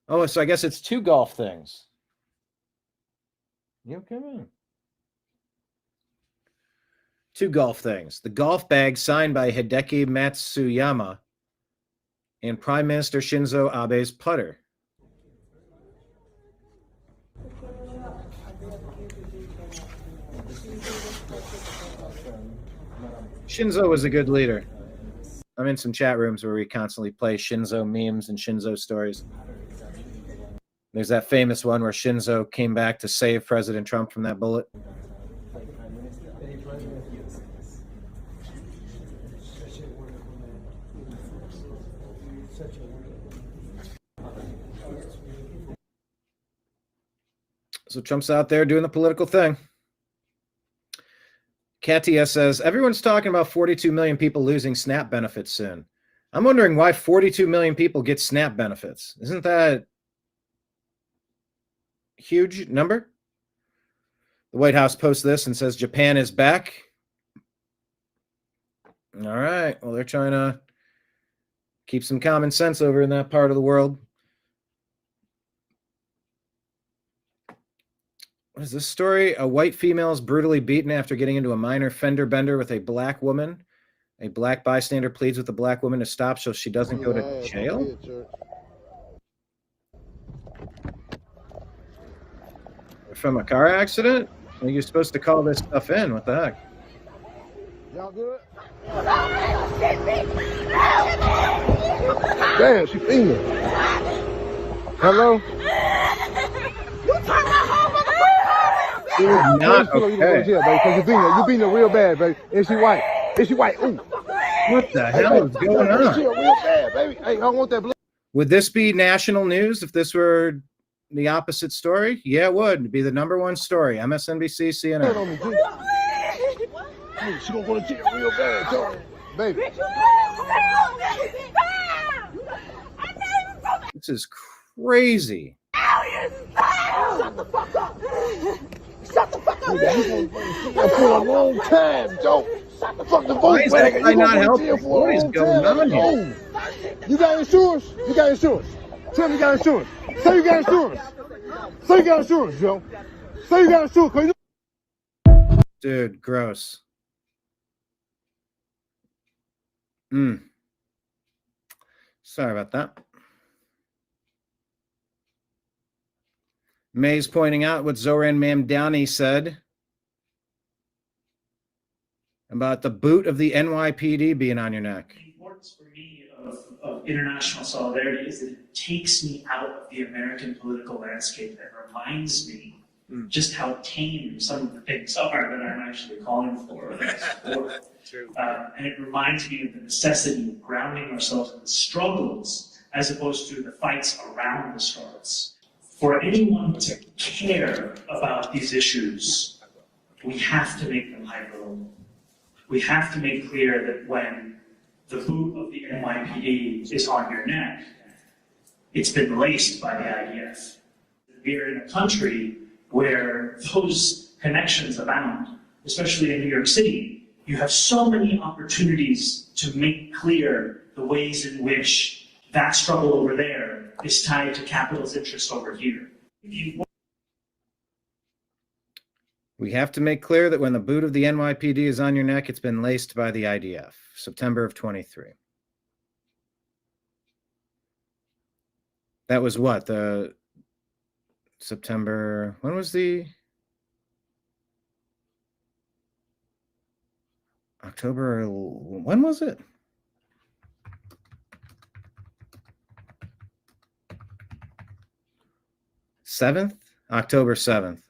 Oh, so I guess it's two golf things. You come in. Two golf things. The golf bag signed by Hideki Matsuyama and Prime Minister Shinzo Abe's putter. Shinzo was a good leader. I'm in some chat rooms where we constantly play Shinzo memes and Shinzo stories. There's that famous one where Shinzo came back to save President Trump from that bullet. So Trump's out there doing the political thing. Katia says, everyone's talking about 42 million people losing SNAP benefits soon. I'm wondering why 42 million people get SNAP benefits. Isn't that a huge number? The White House posts this and says Japan is back. All right. Well, they're trying to keep some common sense over in that part of the world. What is this story? A white female is brutally beaten after getting into a minor fender bender with a black woman. A black bystander pleads with the black woman to stop so she doesn't go to jail. From a car accident? I think you're supposed to call this stuff in. What the heck? Y'all good? Damn, she female. Hello? Not okay. You're beating her real bad, baby. Is she white? Is she white? Ooh. What the hell is going on? She real bad, baby. Hey, I don't want that blue. Would this be national news if this were the opposite story? Yeah, it would. It'd be the #1 story. MSNBC, CNN. She gonna go to jail real bad, Joe. Baby. This is crazy. Shut the fuck up. Shut the fuck up. For a long time, Joe. Shut the fuck up. Why is that guy not helping? What is going on here? You got insurance? You got insurance. Tell me you got insurance. Say you got insurance. Say you got insurance, Joe. Say you got insurance. Dude, gross. Sorry about that. May's pointing out what Zohran Mamdani said about the boot of the NYPD being on your neck. The importance for me of international solidarity is that it takes me out of the American political landscape and reminds me just how tame some of the things are that I'm actually calling for. And it reminds me of the necessity of grounding ourselves in the struggles as opposed to the fights around the struggles. For anyone to care about these issues, we have to make them hyper-local. We have to make clear that when the boot of the NYPD is on your neck, it's been laced by the IDF. We're in a country where those connections abound, especially in New York City. You have so many opportunities to make clear the ways in which that struggle over there is tied to capital's interest over here. We have to make clear that when the boot of the NYPD is on your neck, it's been laced by the IDF. September of 23. That was what? The September, when was the October, when was it? October 7th.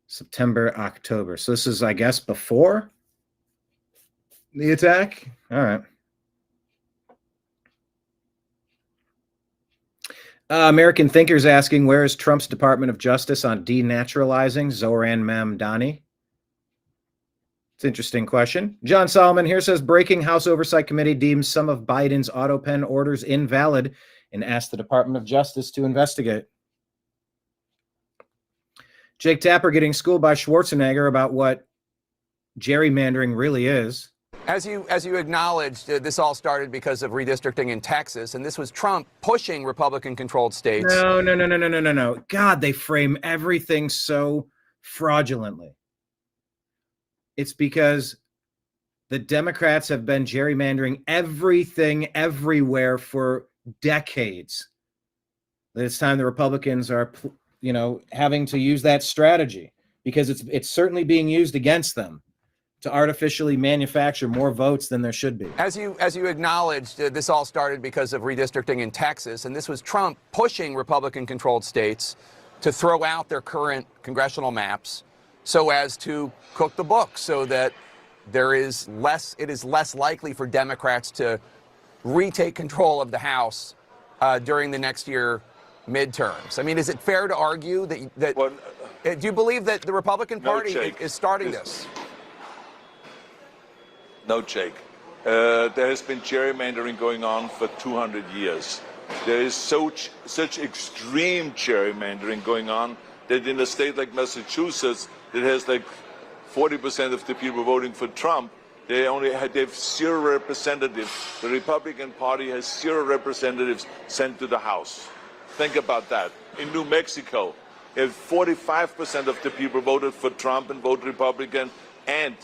September, October. So this is, I guess, before the attack? All right. American thinkers asking, where is Trump's Department of Justice on denaturalizing Zohran Mamdani? It's an interesting question. John Solomon here says, breaking House Oversight Committee deems some of Biden's auto pen orders invalid and asked the Department of Justice to investigate. Jake Tapper getting schooled by Schwarzenegger about what gerrymandering really is. As you acknowledged, this all started because of redistricting in Texas, and this was Trump pushing Republican-controlled states. No. God, they frame everything so fraudulently. It's because the Democrats have been gerrymandering everything everywhere for decades. It's time the Republicans are, having to use that strategy because it's certainly being used against them to artificially manufacture more votes than there should be. As you acknowledged, this all started because of redistricting in Texas, and this was Trump pushing Republican-controlled states to throw out their current congressional maps so as to cook the books, so that it is less likely for Democrats to retake control of the House during the next year midterms. I mean, is it fair to argue that do you believe that the Republican Party is starting this? No, Jake. There has been gerrymandering going on for 200 years. There is such extreme gerrymandering going on that in a state like Massachusetts, that has like 40% of the people voting for Trump, they have 0 representatives. The Republican Party has 0 representatives sent to the House. Think about that. In New Mexico, if 45% of the people voted for Trump and voted Republican, and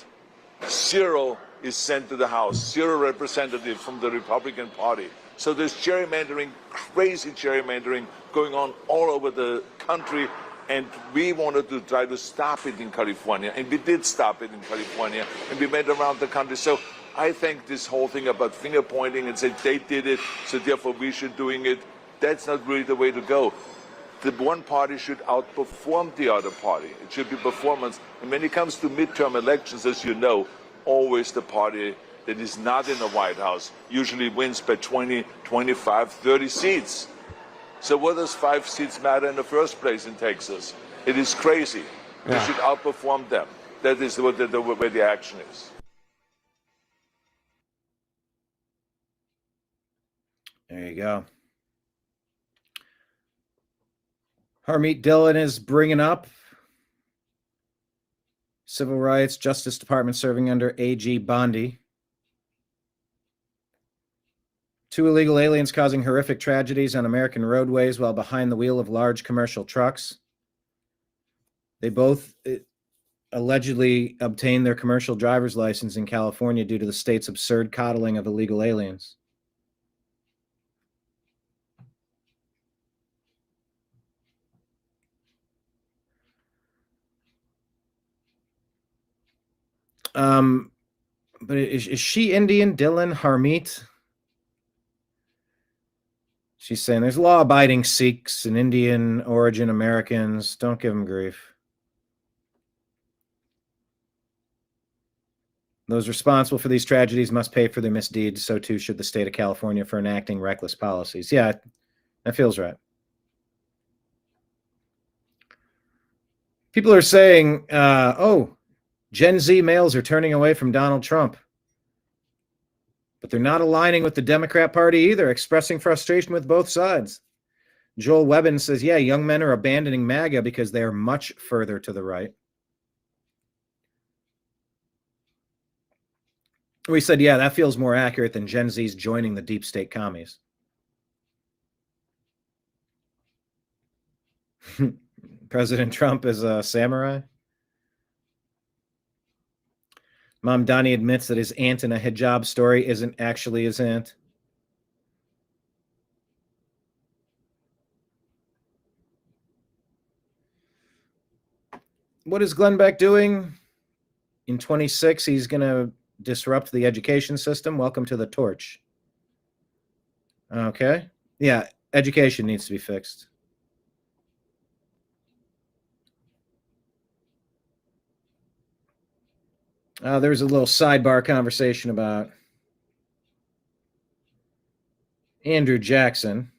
0 is sent to the House, 0 representatives from the Republican Party. So there's gerrymandering, crazy gerrymandering going on all over the country. And we wanted to try to stop it in California. And we did stop it in California. And we went around the country. So I think this whole thing about finger pointing and saying they did it, so therefore we should doing it, that's not really the way to go. The one party should outperform the other party. It should be performance. And when it comes to midterm elections, as you know, always the party that is not in the White House usually wins by 20, 25, 30 seats. So what does 5 seats matter in the first place in Texas? It is crazy. We should outperform them. That is where the action is. There you go. Harmeet Dillon is bringing up civil rights, Justice Department serving under AG Bondi. 2 illegal aliens causing horrific tragedies on American roadways while behind the wheel of large commercial trucks. They both allegedly obtained their commercial driver's license in California due to the state's absurd coddling of illegal aliens. But is she Indian, Dillon, Harmeet? She's saying there's law-abiding Sikhs and Indian origin Americans. Don't give them grief. Those responsible for these tragedies must pay for their misdeeds. So too should the state of California for enacting reckless policies. Yeah, that feels right. People are saying, oh, Gen Z males are turning away from Donald Trump. But they're not aligning with the Democrat Party either, expressing frustration with both sides. Joel Webbin says, yeah, young men are abandoning MAGA because they are much further to the right. We said, yeah, that feels more accurate than Gen Z's joining the deep state commies. President Trump is a samurai. Mamdani admits that his aunt in a hijab story isn't actually his aunt. What is Glenn Beck doing? In 26, he's going to disrupt the education system. Welcome to the torch. Okay. Yeah, education needs to be fixed. There was a little sidebar conversation about Andrew Jackson.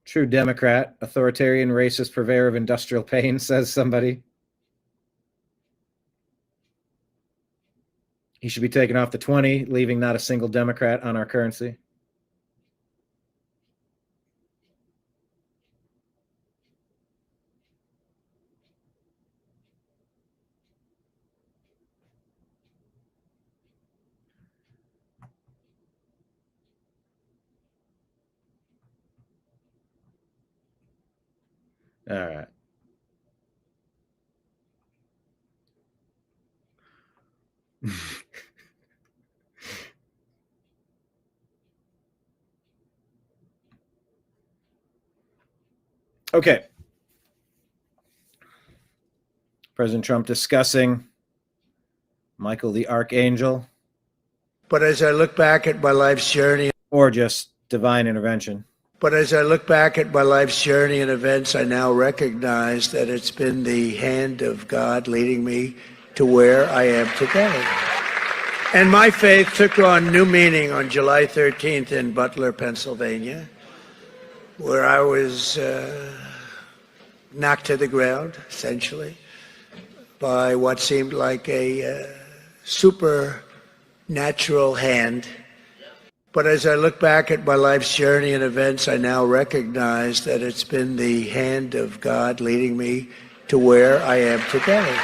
True Democrat, authoritarian, racist, purveyor of industrial pain, says somebody. He should be taken off the 20, leaving not a single Democrat on our currency. All right. Okay. President Trump discussing Michael the Archangel. But as I look back at my life's journey, or just divine intervention. But as I look back at my life's journey and events, I now recognize that it's been the hand of God leading me to where I am today. And my faith took on new meaning on July 13th in Butler, Pennsylvania, where I was knocked to the ground, essentially, by what seemed like a supernatural hand. But as I look back at my life's journey and events, I now recognize that it's been the hand of God leading me to where I am today.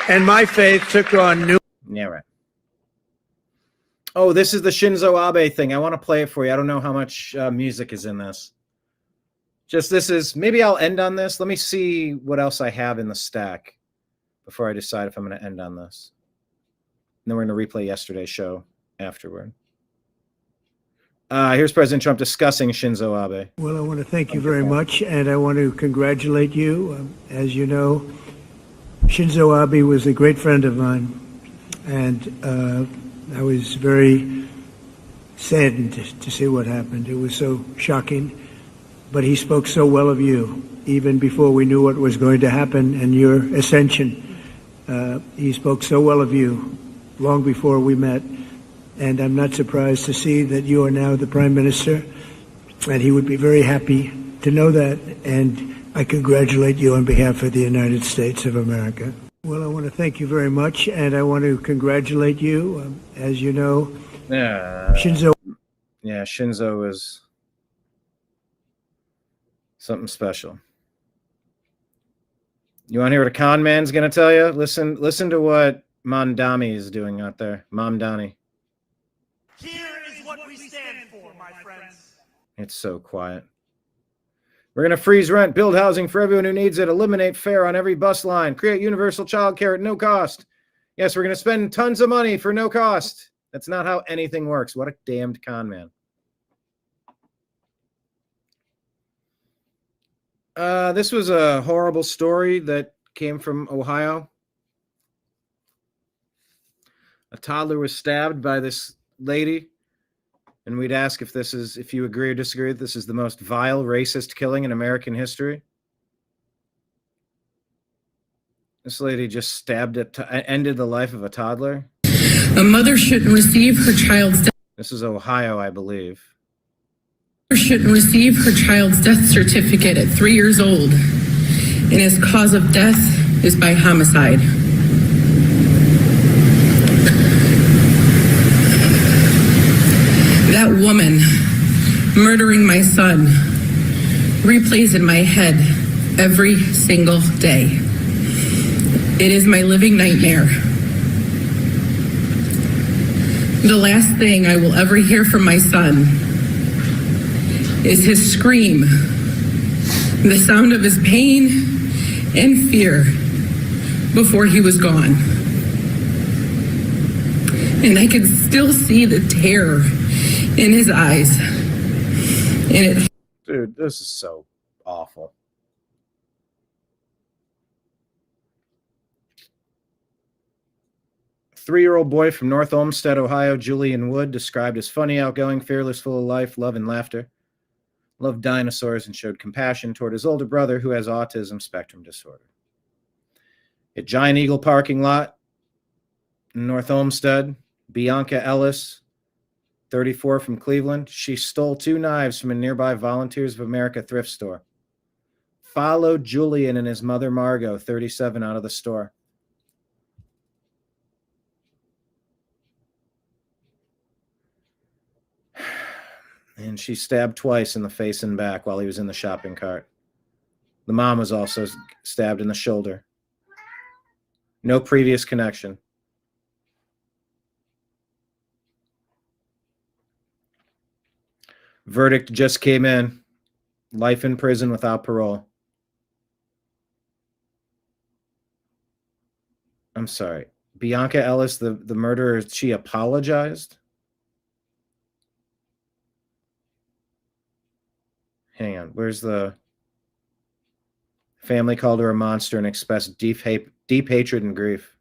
And my faith took on new... Yeah, right. Oh, this is the Shinzo Abe thing. I want to play it for you. I don't know how much music is in this. Just this is... Maybe I'll end on this. Let me see what else I have in the stack before I decide if I'm going to end on this. And then we're going to replay yesterday's show. afterward. Here's President Trump discussing Shinzo Abe. Well, I want to thank you very much, and I want to congratulate you. As you know, Shinzo Abe was a great friend of mine, and I was very saddened to see what happened. It was so shocking, but he spoke so well of you, even before we knew what was going to happen and your ascension. He spoke so well of you long before we met. And I'm not surprised to see that you are now the Prime Minister, and he would be very happy to know that. And I congratulate you on behalf of the United States of America. Well, I want to thank you very much, and I want to congratulate you. As you know, Shinzo. Yeah, Shinzo is something special. You want to hear what a con man's going to tell you? Listen to what Mamdani is doing out there. Mamdani. Here is what we stand for, my friends. It's so quiet. We're going to freeze rent, build housing for everyone who needs it, eliminate fare on every bus line, create universal child care at no cost. Yes, we're going to spend tons of money for no cost. That's not how anything works. What a damned con man. This was a horrible story that came from Ohio. A toddler was stabbed by this lady, and we'd ask if you agree or disagree, this is the most vile, racist killing in American history. This lady just ended the life of a toddler. A mother shouldn't receive her child's death. This is Ohio, I believe. A mother shouldn't receive her child's death certificate at 3 years old, and his cause of death is by homicide. That woman murdering my son replays in my head every single day. It is my living nightmare. The last thing I will ever hear from my son is his scream, the sound of his pain and fear before he was gone. And I can still see the terror in his eyes. Dude, this is so awful. Three-year-old boy from North Olmsted, Ohio, Julian Wood, described as funny, outgoing, fearless, full of life, love, and laughter. Loved dinosaurs and showed compassion toward his older brother who has autism spectrum disorder. At Giant Eagle parking lot in North Olmsted, Bianca Ellis, 34, from Cleveland, she stole 2 knives from a nearby Volunteers of America thrift store. Followed Julian and his mother, Margot, 37, out of the store. And she stabbed twice in the face and back while he was in the shopping cart. The mom was also stabbed in the shoulder. No previous connection. Verdict just came in. Life in prison without parole. I'm sorry. Bianca Ellis, the murderer, she apologized? Hang on. Where's the family called her a monster and expressed deep hatred and grief?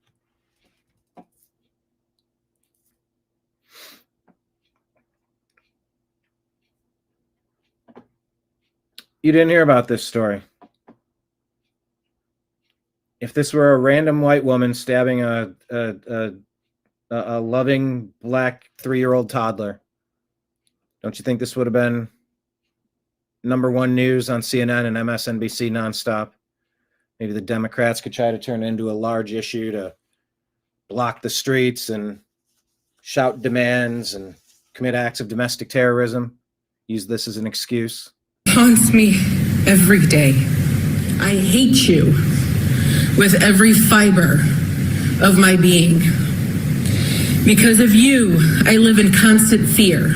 You didn't hear about this story. If this were a random white woman stabbing a loving black 3-year-old toddler, don't you think this would have been #1 news on CNN and MSNBC nonstop? Maybe the Democrats could try to turn it into a large issue to block the streets and shout demands and commit acts of domestic terrorism. Use this as an excuse. Haunts me every day. I hate you with every fiber of my being. Because of you, I live in constant fear.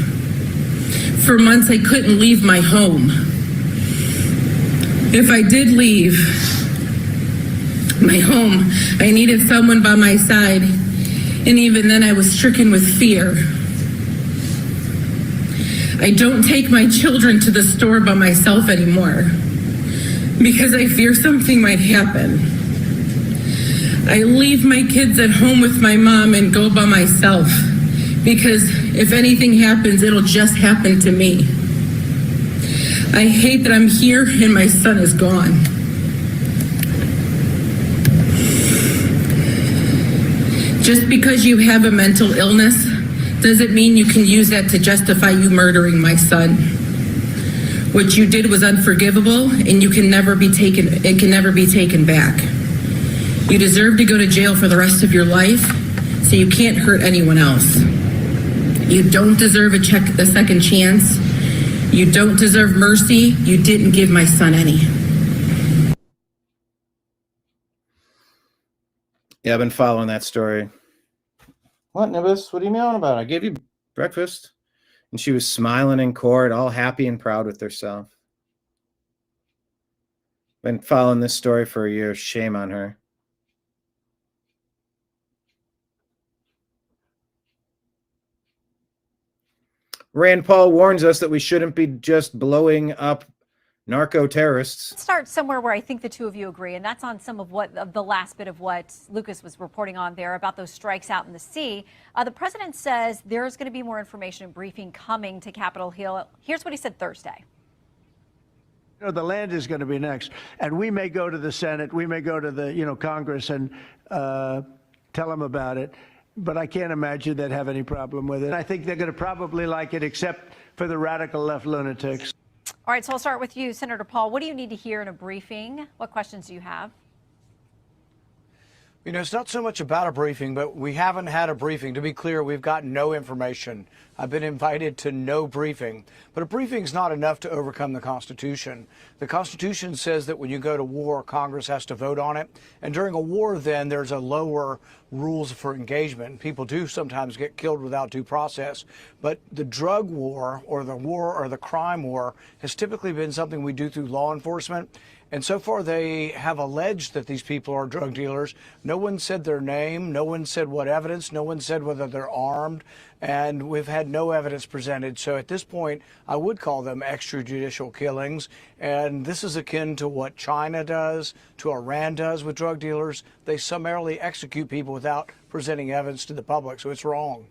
For months, I couldn't leave my home. If I did leave my home, I needed someone by my side. And even then, I was stricken with fear. I don't take my children to the store by myself anymore because I fear something might happen. I leave my kids at home with my mom and go by myself because if anything happens, it'll just happen to me. I hate that I'm here and my son is gone. Just because you have a mental illness doesn't mean you can use that to justify you murdering my son. What you did was unforgivable and it can never be taken back. You deserve to go to jail for the rest of your life, so you can't hurt anyone else. You don't deserve a second chance. You don't deserve mercy. You didn't give my son any. Yeah, I've been following that story. What, Nibis? What are you meowing about? I gave you breakfast. And she was smiling in court, all happy and proud with herself. Been following this story for a year. Shame on her. Rand Paul warns us that we shouldn't be just blowing up narco-terrorists. Let's start somewhere where I think the two of you agree, and that's on some of the last bit of what Lucas was reporting on there about those strikes out in the sea. The president says there's going to be more information and briefing coming to Capitol Hill. Here's what he said Thursday. You know, the land is going to be next, and we may go to the Senate, we may go to the Congress and tell them about it. But I can't imagine they'd have any problem with it. I think they're going to probably like it, except for the radical left lunatics. All right, so I'll start with you, Senator Paul. What do you need to hear in a briefing? What questions do you have? You know, it's not so much about a briefing, but we haven't had a briefing. To be clear, we've got no information. I've been invited to no briefing. But a briefing is not enough to overcome the Constitution. The Constitution says that when you go to war, Congress has to vote on it. And during a war, then, there's a lower rules for engagement. People do sometimes get killed without due process. But the drug war or the crime war has typically been something we do through law enforcement. And so far, they have alleged that these people are drug dealers. No one said their name. No one said what evidence. No one said whether they're armed. And we've had no evidence presented. So at this point, I would call them extrajudicial killings. And this is akin to what China does, to Iran does with drug dealers. They summarily execute people without presenting evidence to the public. So it's wrong.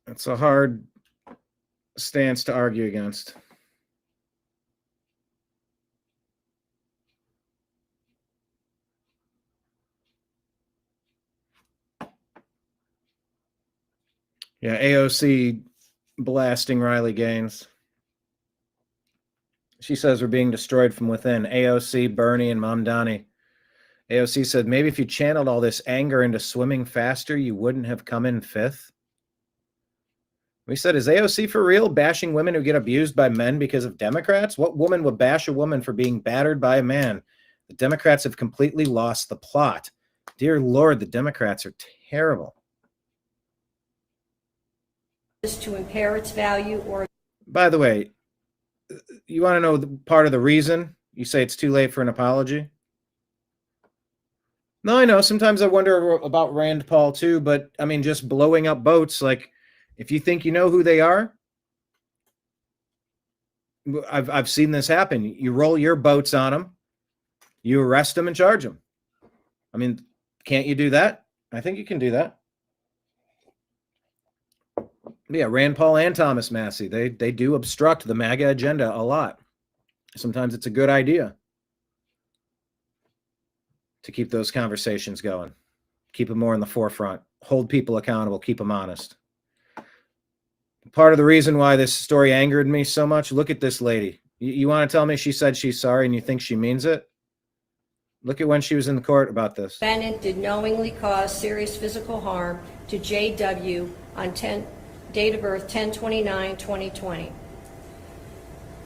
It's a hard stance to argue against. Yeah, AOC blasting Riley Gaines. She says we're being destroyed from within. AOC, Bernie, and Mamdani. AOC said, maybe if you channeled all this anger into swimming faster, you wouldn't have come in fifth. We said, is AOC for real bashing women who get abused by men because of Democrats? What woman would bash a woman for being battered by a man? The Democrats have completely lost the plot. Dear Lord, the Democrats are terrible. To impair its value or... By the way, you want to know part of the reason you say it's too late for an apology? No, I know. Sometimes I wonder about Rand Paul too, but I mean, just blowing up boats, like if you think you know who they are, I've seen this happen. You roll your boats on them, you arrest them and charge them. I mean, can't you do that? I think you can do that. Yeah, Rand Paul and Thomas Massey, they do obstruct the MAGA agenda a lot. Sometimes it's a good idea to keep those conversations going, keep them more in the forefront, hold people accountable, keep them honest. Part of the reason why this story angered me so much, look at this lady. You want to tell me she said she's sorry and you think she means it? Look at when she was in the court about this. Defendant did knowingly cause serious physical harm to J.W. on date of birth 10/29/2020.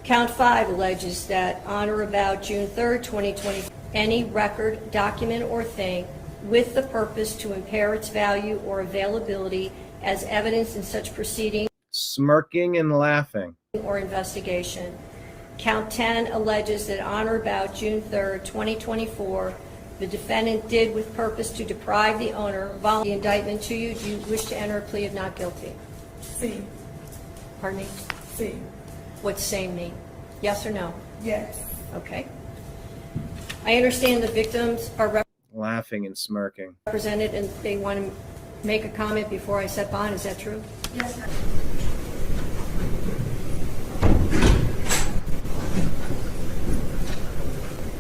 Count 5 alleges that on or about June 3rd, 2020, any record, document, or thing with the purpose to impair its value or availability as evidence in such proceeding, smirking and laughing, or investigation. Count 10 alleges that on or about June 3rd, 2024, the defendant did with purpose to deprive the owner of the indictment to you. Do you wish to enter a plea of not guilty? Sí. Pardon me? Sí. What's same mean? Yes or no? Yes. Okay. I understand the victims are Laughing and smirking. represented and they want to make a comment before I set bond. Is that true? Yes.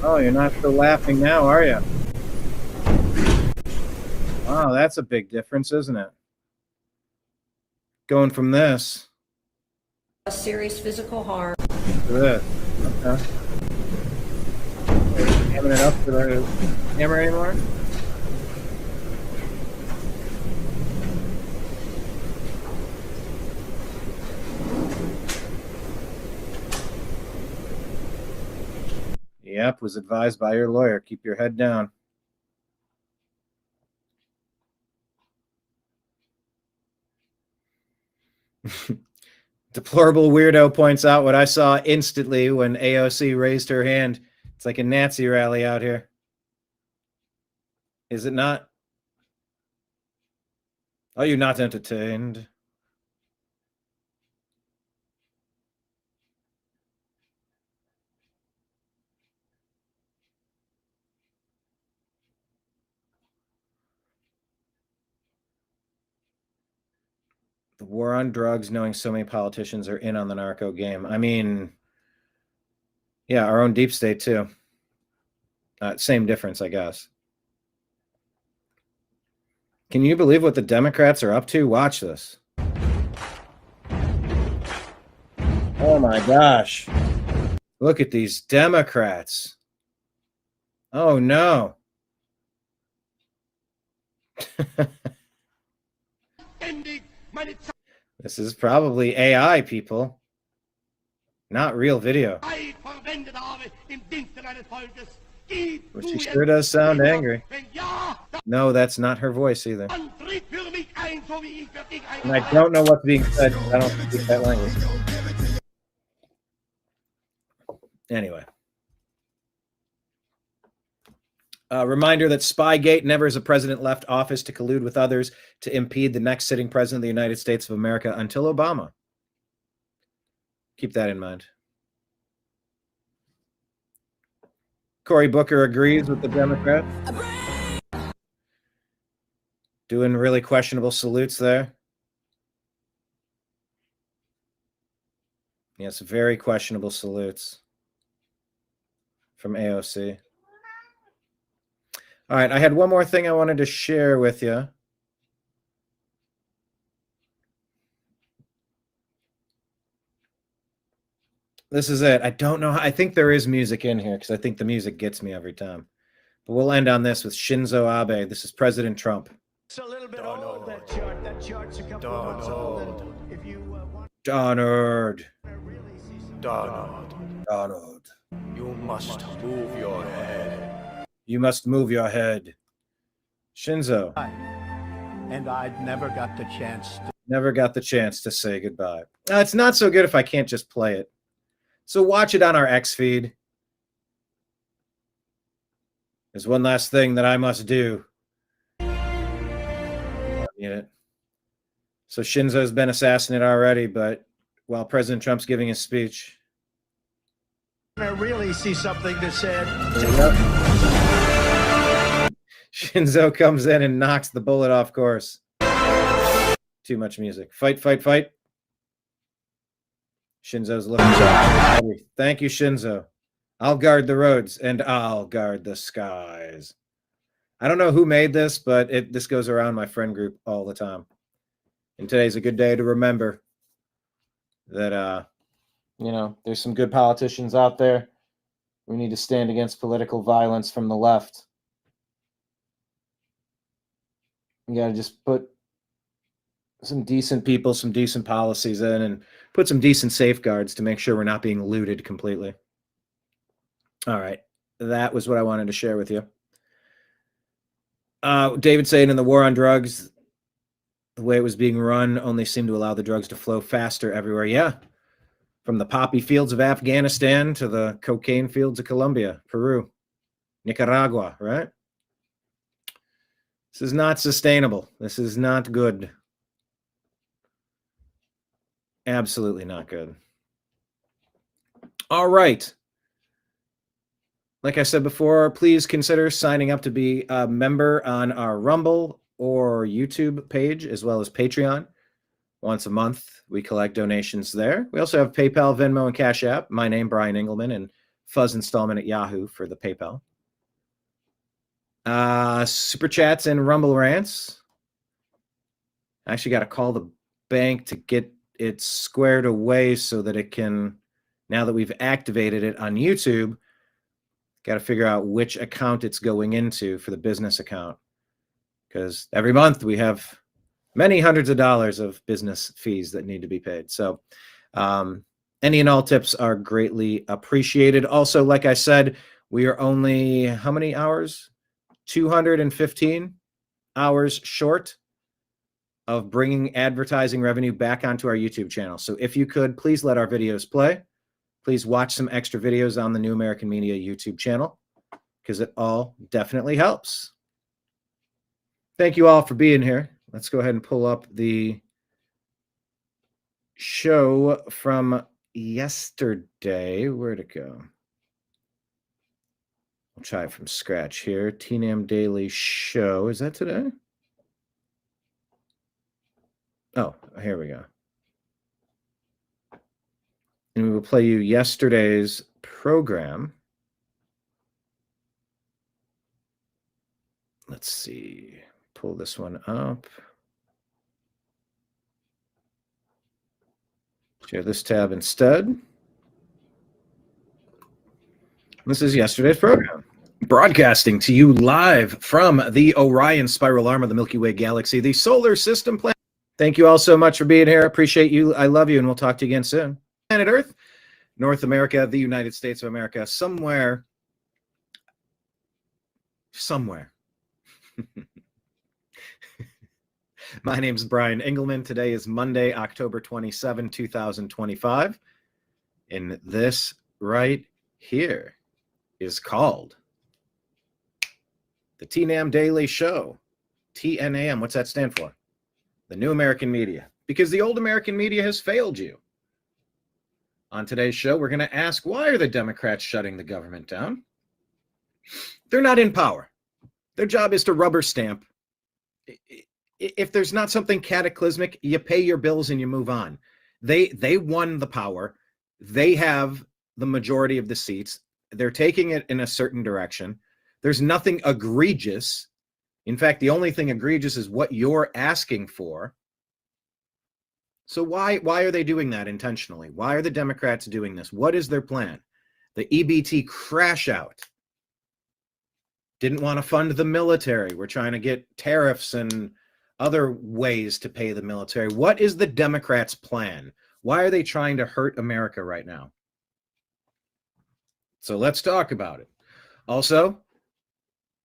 Oh, you're not so laughing now, are you? Wow, that's a big difference, isn't it? Going from this Serious physical harm. to this. Okay. Hamming it up for the hammer anymore? Yep, was advised by your lawyer. Keep your head down. Deplorable Weirdo points out what I saw instantly when AOC raised her hand. It's like a Nazi rally out here. Is it not? Are you not entertained? The war on drugs, knowing so many politicians are in on the narco game. I mean, yeah, our own deep state too. Same difference, I guess. Can you believe what the Democrats are up to? Watch this. Oh my gosh. Look at these Democrats. Oh no. This is probably AI, people. Not real video. But she sure does sound angry. No, that's not her voice either. And I don't know what's being said. I don't speak that language. Anyway. Reminder that Spygate: never has a president left office to collude with others to impede the next sitting president of the United States of America until Obama. Keep that in mind. Cory Booker agrees with the Democrats. Doing really questionable salutes there. Yes, very questionable salutes from AOC. All right, I had one more thing I wanted to share with you. This is it. I don't know how, I think there is music in here because I think the music gets me every time. But we'll end on this with Shinzo Abe. This is President Trump. It's a little bit old, that chart. That chart's a couple of months old. And if you want Donald. Donald, you must move your head. You must move your head. Shinzo. And I never got the chance to say goodbye. It's not so good if I can't just play it. So watch it on our X feed. There's one last thing that I must do. So Shinzo's been assassinated already, but while President Trump's giving his speech. I really see something that said. Shinzo comes in and knocks the bullet off course. Too much music. Fight, fight, fight. Shinzo's looking ready. Thank you, Shinzo. I'll guard the roads and I'll guard the skies. I don't know who made this, but this goes around my friend group all the time. And today's a good day to remember that, there's some good politicians out there. We need to stand against political violence from the left. You got to just put some decent people, some decent policies in, and put some decent safeguards to make sure we're not being looted completely. All right. That was what I wanted to share with you. David saying in the war on drugs, the way it was being run only seemed to allow the drugs to flow faster everywhere. Yeah. From the poppy fields of Afghanistan to the cocaine fields of Colombia, Peru, Nicaragua, right? This is not sustainable. This is not good. Absolutely not good. All right. Like I said before, please consider signing up to be a member on our Rumble or YouTube page, as well as Patreon. Once a month, we collect donations there. We also have PayPal, Venmo, and Cash App. My name, Brian Engelman, and Fuzz Installment at Yahoo for the PayPal. Super Chats and Rumble Rants. I actually got to call the bank to get it squared away so that it can, now that we've activated it on YouTube, got to figure out which account it's going into for the business account. Because every month we have many hundreds of dollars of business fees that need to be paid. So any and all tips are greatly appreciated. Also, like I said, we are only, how many hours? 215 hours short of bringing advertising revenue back onto our YouTube channel. So if you could, please let our videos play. Please watch some extra videos on the New American Media YouTube channel, because it all definitely helps. Thank you all for being here. Let's go ahead and pull up the show from yesterday. Where'd it go? I'll try it from scratch here. TNAM Daily Show. Is that today? Oh, here we go. And we will play you yesterday's program. Let's see. Pull this one up. Share this tab instead. This is yesterday's program. Broadcasting to you live from the Orion spiral arm of the Milky Way galaxy, the solar system planet. Thank you all so much for being here. Appreciate you. I love you, and we'll talk to you again soon. Planet Earth, North America, the United States of America, somewhere. My name is Brian Engelman. Today is Monday, October 27, 2025. And this right here is called the TNAM Daily Show. TNAM, what's that stand for? The New American Media. Because the old American media has failed you. On today's show, we're going to ask, why are the Democrats shutting the government down? They're not in power. Their job is to rubber stamp. If there's not something cataclysmic, you pay your bills and you move on. They won the power. They have the majority of the seats. They're taking it in a certain direction. There's nothing egregious. In fact, the only thing egregious is what you're asking for. So why are they doing that intentionally? Why are the Democrats doing this? What is their plan? The EBT crash out. Didn't want to fund the military. We're trying to get tariffs and other ways to pay the military. What is the Democrats' plan? Why are they trying to hurt America right now? So let's talk about it. Also,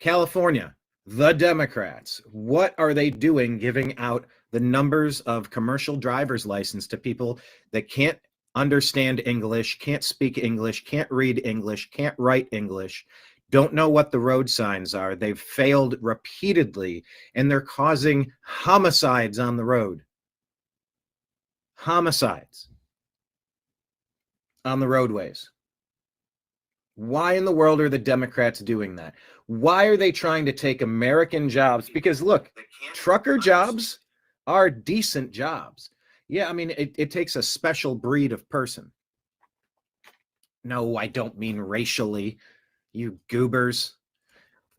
California, the Democrats, what are they doing giving out the numbers of commercial driver's license to people that can't understand English, can't speak English, can't read English, can't write English, don't know what the road signs are? They've failed repeatedly, and they're causing homicides on the road. Homicides on the roadways. Why in the world are the Democrats doing that? Why are they trying to take American jobs? Because look, trucker jobs are decent jobs. Yeah, I mean, it takes a special breed of person. No, I don't mean racially, you goobers.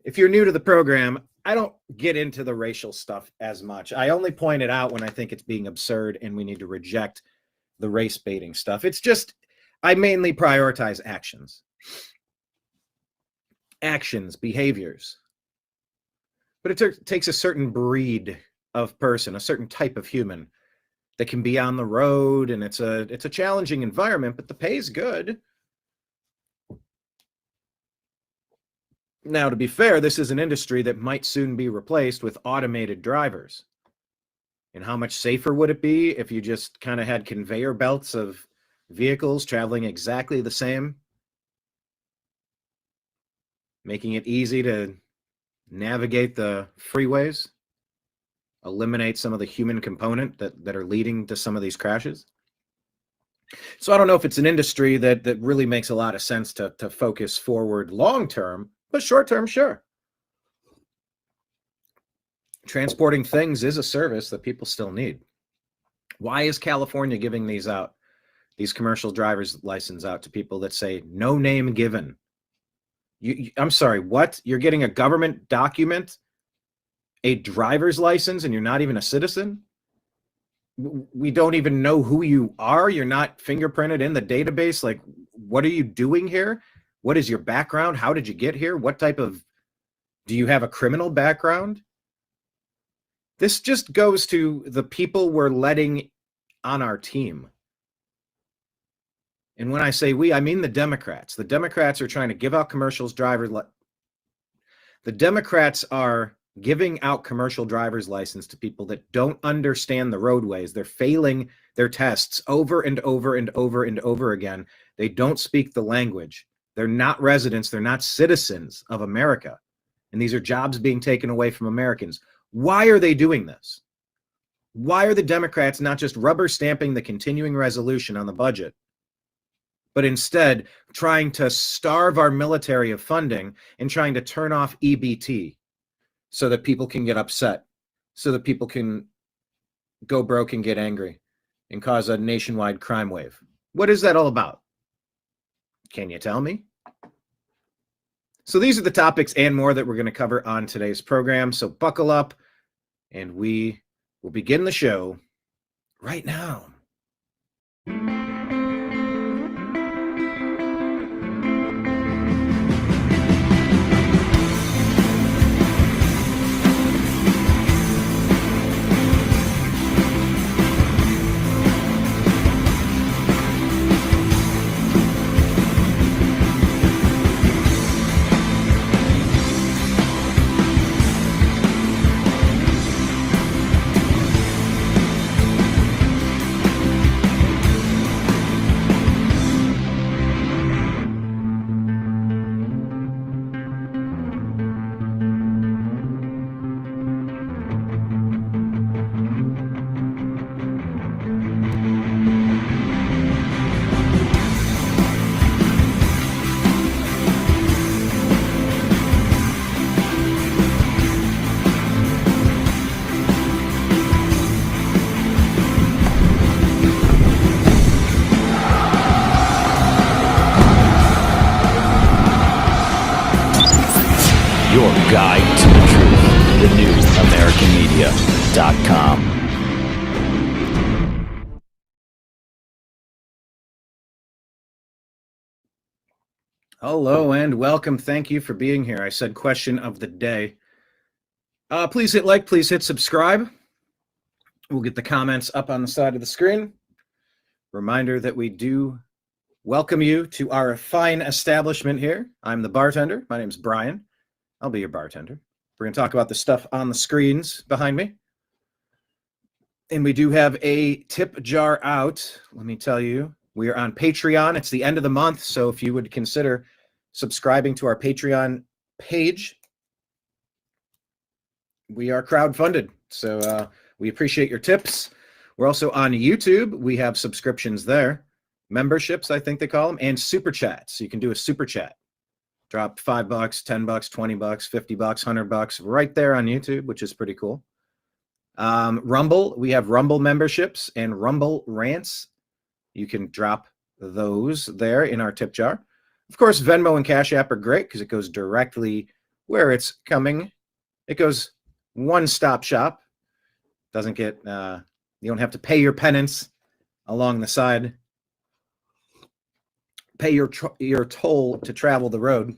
If you're new to the program, I don't get into the racial stuff as much. I only point it out when I think it's being absurd and we need to reject the race baiting stuff. It's just, I mainly prioritize actions. Actions, behaviors. But it takes a certain breed of person, a certain type of human that can be on the road, and it's a challenging environment, but the pay is good. Now, to be fair, this is an industry that might soon be replaced with automated drivers. And how much safer would it be if you just kind of had conveyor belts of vehicles traveling exactly the same, making it easy to navigate the freeways, eliminate some of the human component that are leading to some of these crashes? So I don't know if it's an industry that really makes a lot of sense to focus forward long term, but short term, sure. Transporting things is a service that people still need. Why is California giving these out, these commercial driver's license out to people that say no name given? I'm sorry, what? You're getting a government document, a driver's license, and you're not even a citizen? We don't even know who you are. You're not fingerprinted in the database. Like, what are you doing here? What is your background? How did you get here? What type of, do you have a criminal background? This just goes to the people we're letting on our team. And when I say we, I mean the Democrats. The Democrats are trying to give out commercials, the Democrats are giving out commercial driver's license to people that don't understand the roadways. They're failing their tests over and over and over and over again. They don't speak the language. They're not residents. They're not citizens of America. And these are jobs being taken away from Americans. Why are they doing this? Why are the Democrats not just rubber stamping the continuing resolution on the budget, but instead trying to starve our military of funding and trying to turn off EBT so that people can get upset, so that people can go broke and get angry and cause a nationwide crime wave? What is that all about? Can you tell me? So these are the topics and more that we're going to cover on today's program. So buckle up and we will begin the show right now. Guide to the Truth, the new AmericanMedia.com. Hello and welcome. Thank you for being here. I said question of the day. Please hit like, please hit subscribe. We'll get the comments up on the side of the screen. Reminder that we do welcome you to our fine establishment here. I'm the bartender. My name's Brian. I'll be your bartender. We're going to talk about the stuff on the screens behind me. And we do have a tip jar out. Let me tell you, we are on Patreon. It's the end of the month, so if you would consider subscribing to our Patreon page, we are crowdfunded. So we appreciate your tips. We're also on YouTube. We have subscriptions there. Memberships, I think they call them, and super chats. So you can do a super chat. Drop $5, $10, $20, $50, $100 right there on YouTube, which is pretty cool. Rumble, we have Rumble memberships and Rumble rants. You can drop those there in our tip jar. Of course, Venmo and Cash App are great because it goes directly where it's coming. It goes one-stop shop. Doesn't get, you don't have to pay your penance along the side. Pay your toll to travel the road.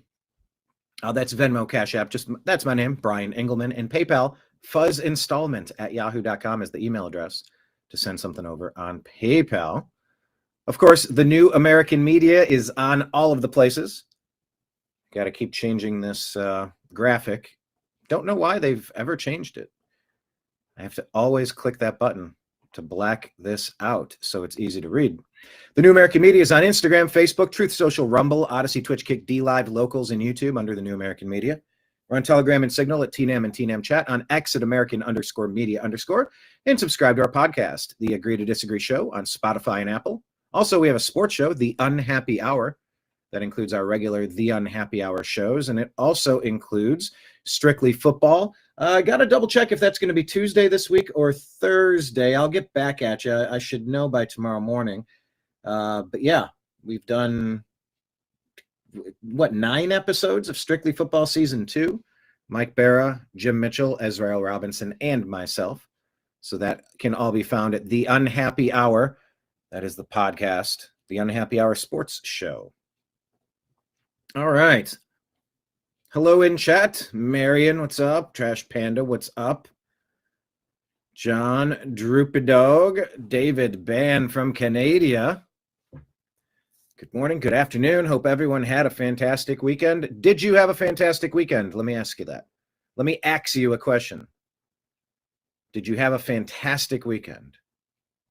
That's Venmo, Cash App. That's my name, Brian Engelman, and PayPal. fuzzinstallment@yahoo.com is the email address to send something over on PayPal. Of course, the new American Media is on all of the places. Got to keep changing this graphic. Don't know why they've ever changed it. I have to always click that button to black this out so it's easy to read. The New American Media is on Instagram, Facebook, Truth Social, Rumble, Odyssey, Twitch, Kick, D-Live, Locals, and YouTube under the New American Media. We're on Telegram and Signal at TNAM and TNAM Chat, on X at American_Media_, and subscribe to our podcast, The Agree to Disagree Show, on Spotify and Apple. Also, we have a sports show, The Unhappy Hour. That includes our regular The Unhappy Hour shows, and it also includes Strictly Football. I got to double check if that's going to be Tuesday this week or Thursday. I'll get back at you. I should know by tomorrow morning. But yeah, we've done, 9 episodes of Strictly Football Season 2. Mike Barra, Jim Mitchell, Ezrael Robinson, and myself. So that can all be found at The Unhappy Hour. That is the podcast, The Unhappy Hour Sports Show. All right. Hello in chat. Marion, what's up? Trash Panda, what's up? John Droopidog, David Ban from Canada. Good morning, good afternoon. Hope everyone had a fantastic weekend. Did you have a fantastic weekend? Let me ask you that. Let me ask you a question. Did you have a fantastic weekend?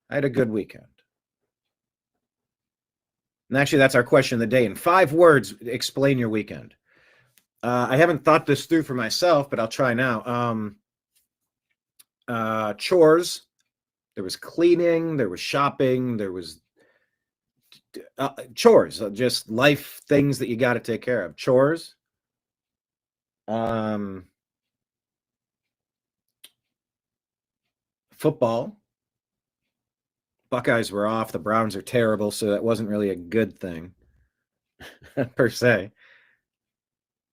I had a good weekend. And actually, that's our question of the day. In 5 words, explain your weekend. I haven't thought this through for myself, but I'll try now. Chores. There was cleaning. There was shopping. There was chores. Just life things that you got to take care of. Chores. Football. Buckeyes were off. The Browns are terrible, so that wasn't really a good thing per se.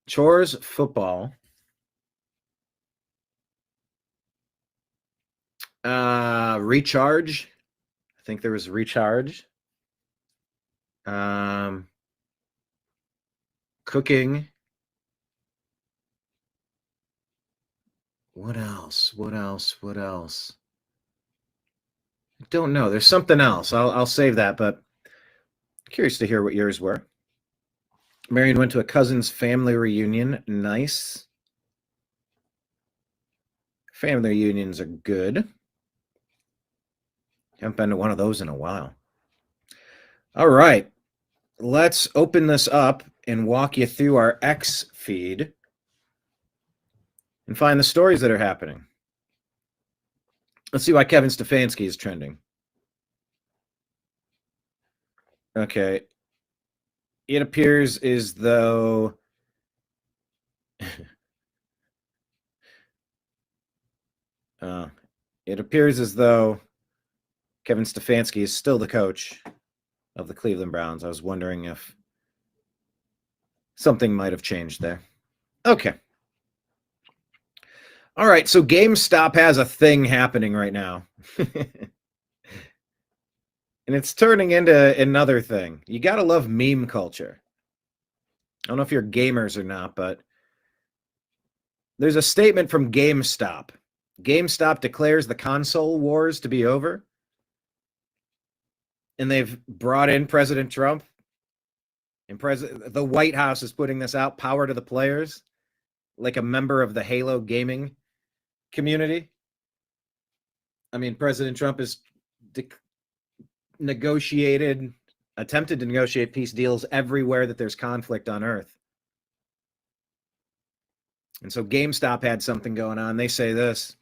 Chores, football. Recharge. I think there was recharge. Cooking. What else? I don't know. There's something else. I'll save that, but curious to hear what yours were. Marion went to a cousin's family reunion. Nice. Family reunions are good. Haven't been to one of those in a while. All right. Let's open this up and walk you through our X feed and find the stories that are happening. Let's see why Kevin Stefanski is trending. Okay. It appears as though Kevin Stefanski is still the coach of the Cleveland Browns. I was wondering if something might have changed there. Okay. All right, so GameStop has a thing happening right now. And it's turning into another thing. You got to love meme culture. I don't know if you're gamers or not, but there's a statement from GameStop. GameStop declares the console wars to be over. And they've brought in President Trump. And the White House is putting this out, power to the players, like a member of the Halo gaming community. I mean, President Trump has attempted to negotiate peace deals everywhere that there's conflict on Earth. And so GameStop had something going on. They say this.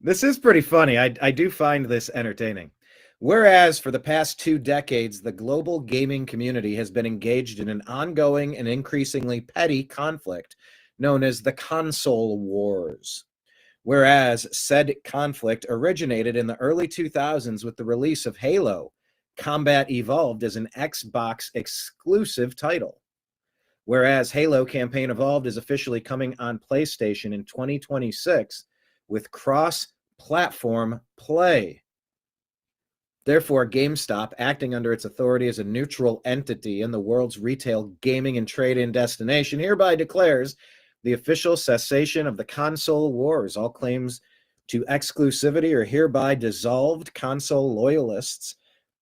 This is pretty funny. I do find this entertaining. Whereas for the past 2 decades, the global gaming community has been engaged in an ongoing and increasingly petty conflict known as the console wars. Whereas said conflict originated in the early 2000s with the release of Halo, Combat Evolved as an Xbox exclusive title. Whereas Halo Campaign Evolved is officially coming on PlayStation in 2026 with cross-platform play. Therefore, GameStop, acting under its authority as a neutral entity in the world's retail gaming and trade-in destination, hereby declares the official cessation of the console wars. All claims to exclusivity are hereby dissolved. Console loyalists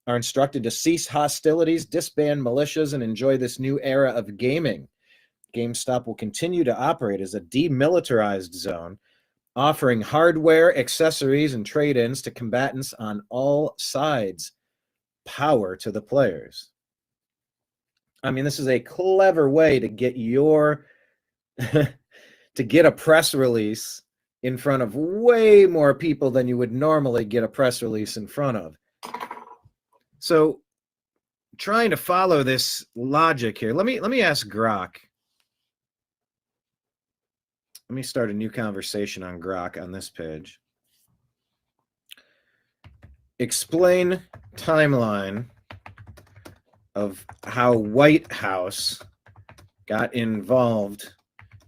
are instructed to cease hostilities, disband militias, and enjoy this new era of gaming. GameStop will continue to operate as a demilitarized zone, offering hardware, accessories, and trade-ins to combatants on all sides. Power to the players. I mean, this is a clever way to get to get a press release in front of way more people than you would normally get a press release in front of. So trying to follow this logic here. Let me ask Grok. Let me start a new conversation on Grok on this page. Explain timeline of how White House got involved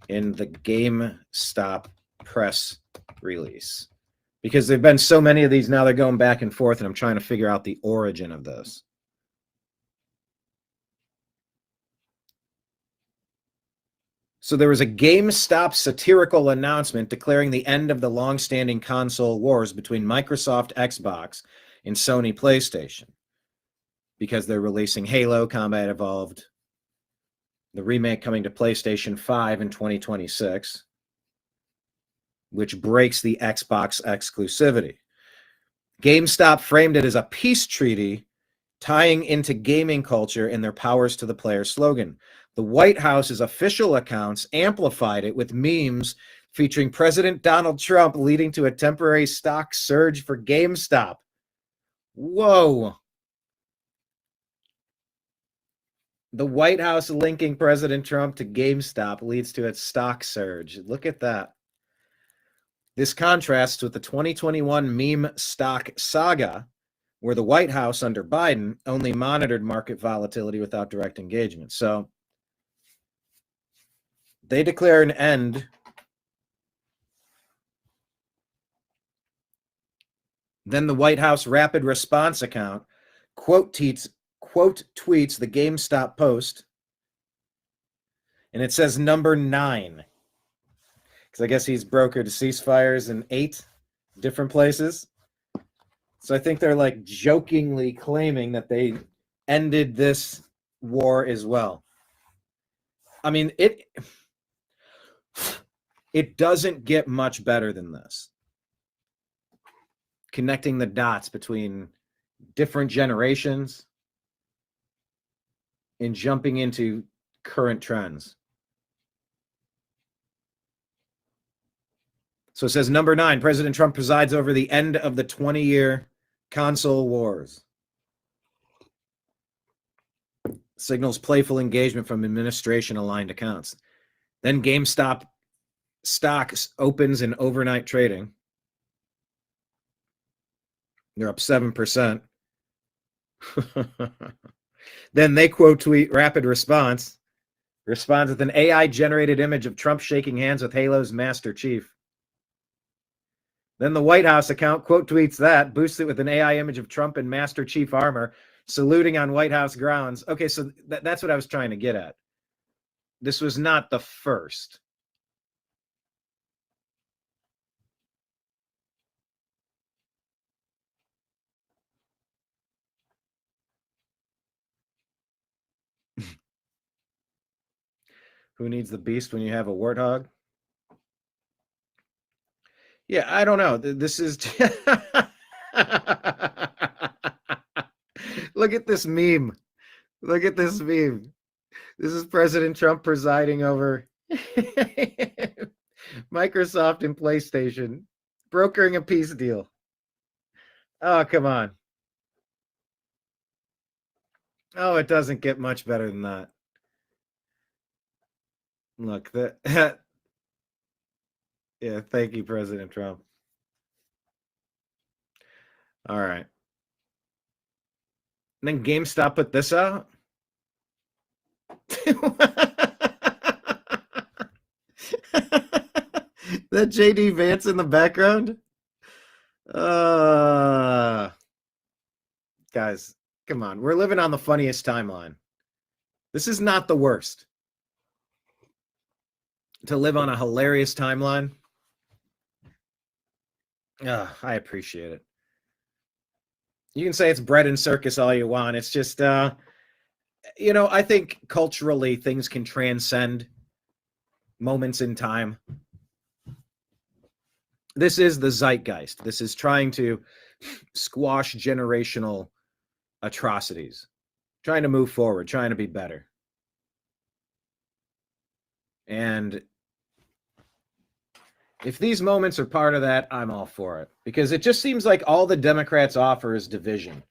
in the GameStop press release. Because there've been so many of these now, they're going back and forth, and I'm trying to figure out the origin of this. So there was a GameStop satirical announcement declaring the end of the long-standing console wars between Microsoft Xbox and Sony PlayStation, because they're releasing Halo Combat Evolved, the remake coming to PlayStation 5 in 2026, which breaks the Xbox exclusivity. GameStop framed it as a peace treaty tying into gaming culture in their powers to the player slogan. The White House's official accounts amplified it with memes featuring President Donald Trump, leading to a temporary stock surge for GameStop. Whoa. The White House linking President Trump to GameStop leads to its stock surge. Look at that. This contrasts with the 2021 meme stock saga, where the White House under Biden only monitored market volatility without direct engagement. So they declare an end. Then the White House rapid response account quote tweets the GameStop post, and it says number 9. Because I guess he's brokered ceasefires in 8 different places. So I think they're like jokingly claiming that they ended this war as well. I mean, it doesn't get much better than this. Connecting the dots between different generations and jumping into current trends. So it says number 9, President Trump presides over the end of the 20-year console wars. Signals playful engagement from administration-aligned accounts. Then GameStop stocks opens in overnight trading. They're up 7%. Then they quote tweet rapid response. Responds with an AI-generated image of Trump shaking hands with Halo's Master Chief. Then the White House account quote tweets that, boosts it with an AI image of Trump in Master Chief armor, saluting on White House grounds. Okay, so that's what I was trying to get at. This was not the first. Who needs the beast when you have a warthog? Yeah, I don't know. This is... Look at this meme. Look at this meme. This is President Trump presiding over Microsoft and PlayStation, brokering a peace deal. Oh, come on. Oh, it doesn't get much better than that. Look, that yeah, thank you, President Trump. All right. And then GameStop put this out. That JD Vance in the background. Guys, come on. We're living on the funniest timeline. This is not the worst. To live on a hilarious timeline. I appreciate it. You can say it's bread and circus all you want. It's just, I think culturally things can transcend moments in time. This is the zeitgeist. This is trying to squash generational atrocities, trying to move forward, trying to be better. And if these moments are part of that, I'm all for it. Because it just seems like all the Democrats offer is division.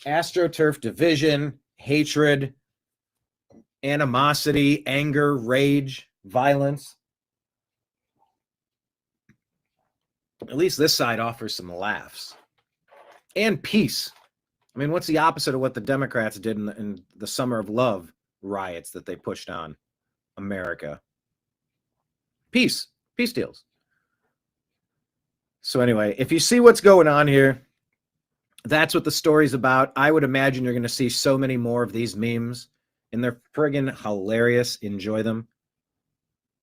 AstroTurf division, hatred, animosity, anger, rage, violence. At least this side offers some laughs and peace. I mean, what's the opposite of what the Democrats did in the Summer of Love riots that they pushed on America? Peace deals. So anyway, if you see what's going on here, that's what the story's about. I would imagine you're going to see so many more of these memes, and they're friggin' hilarious. Enjoy them.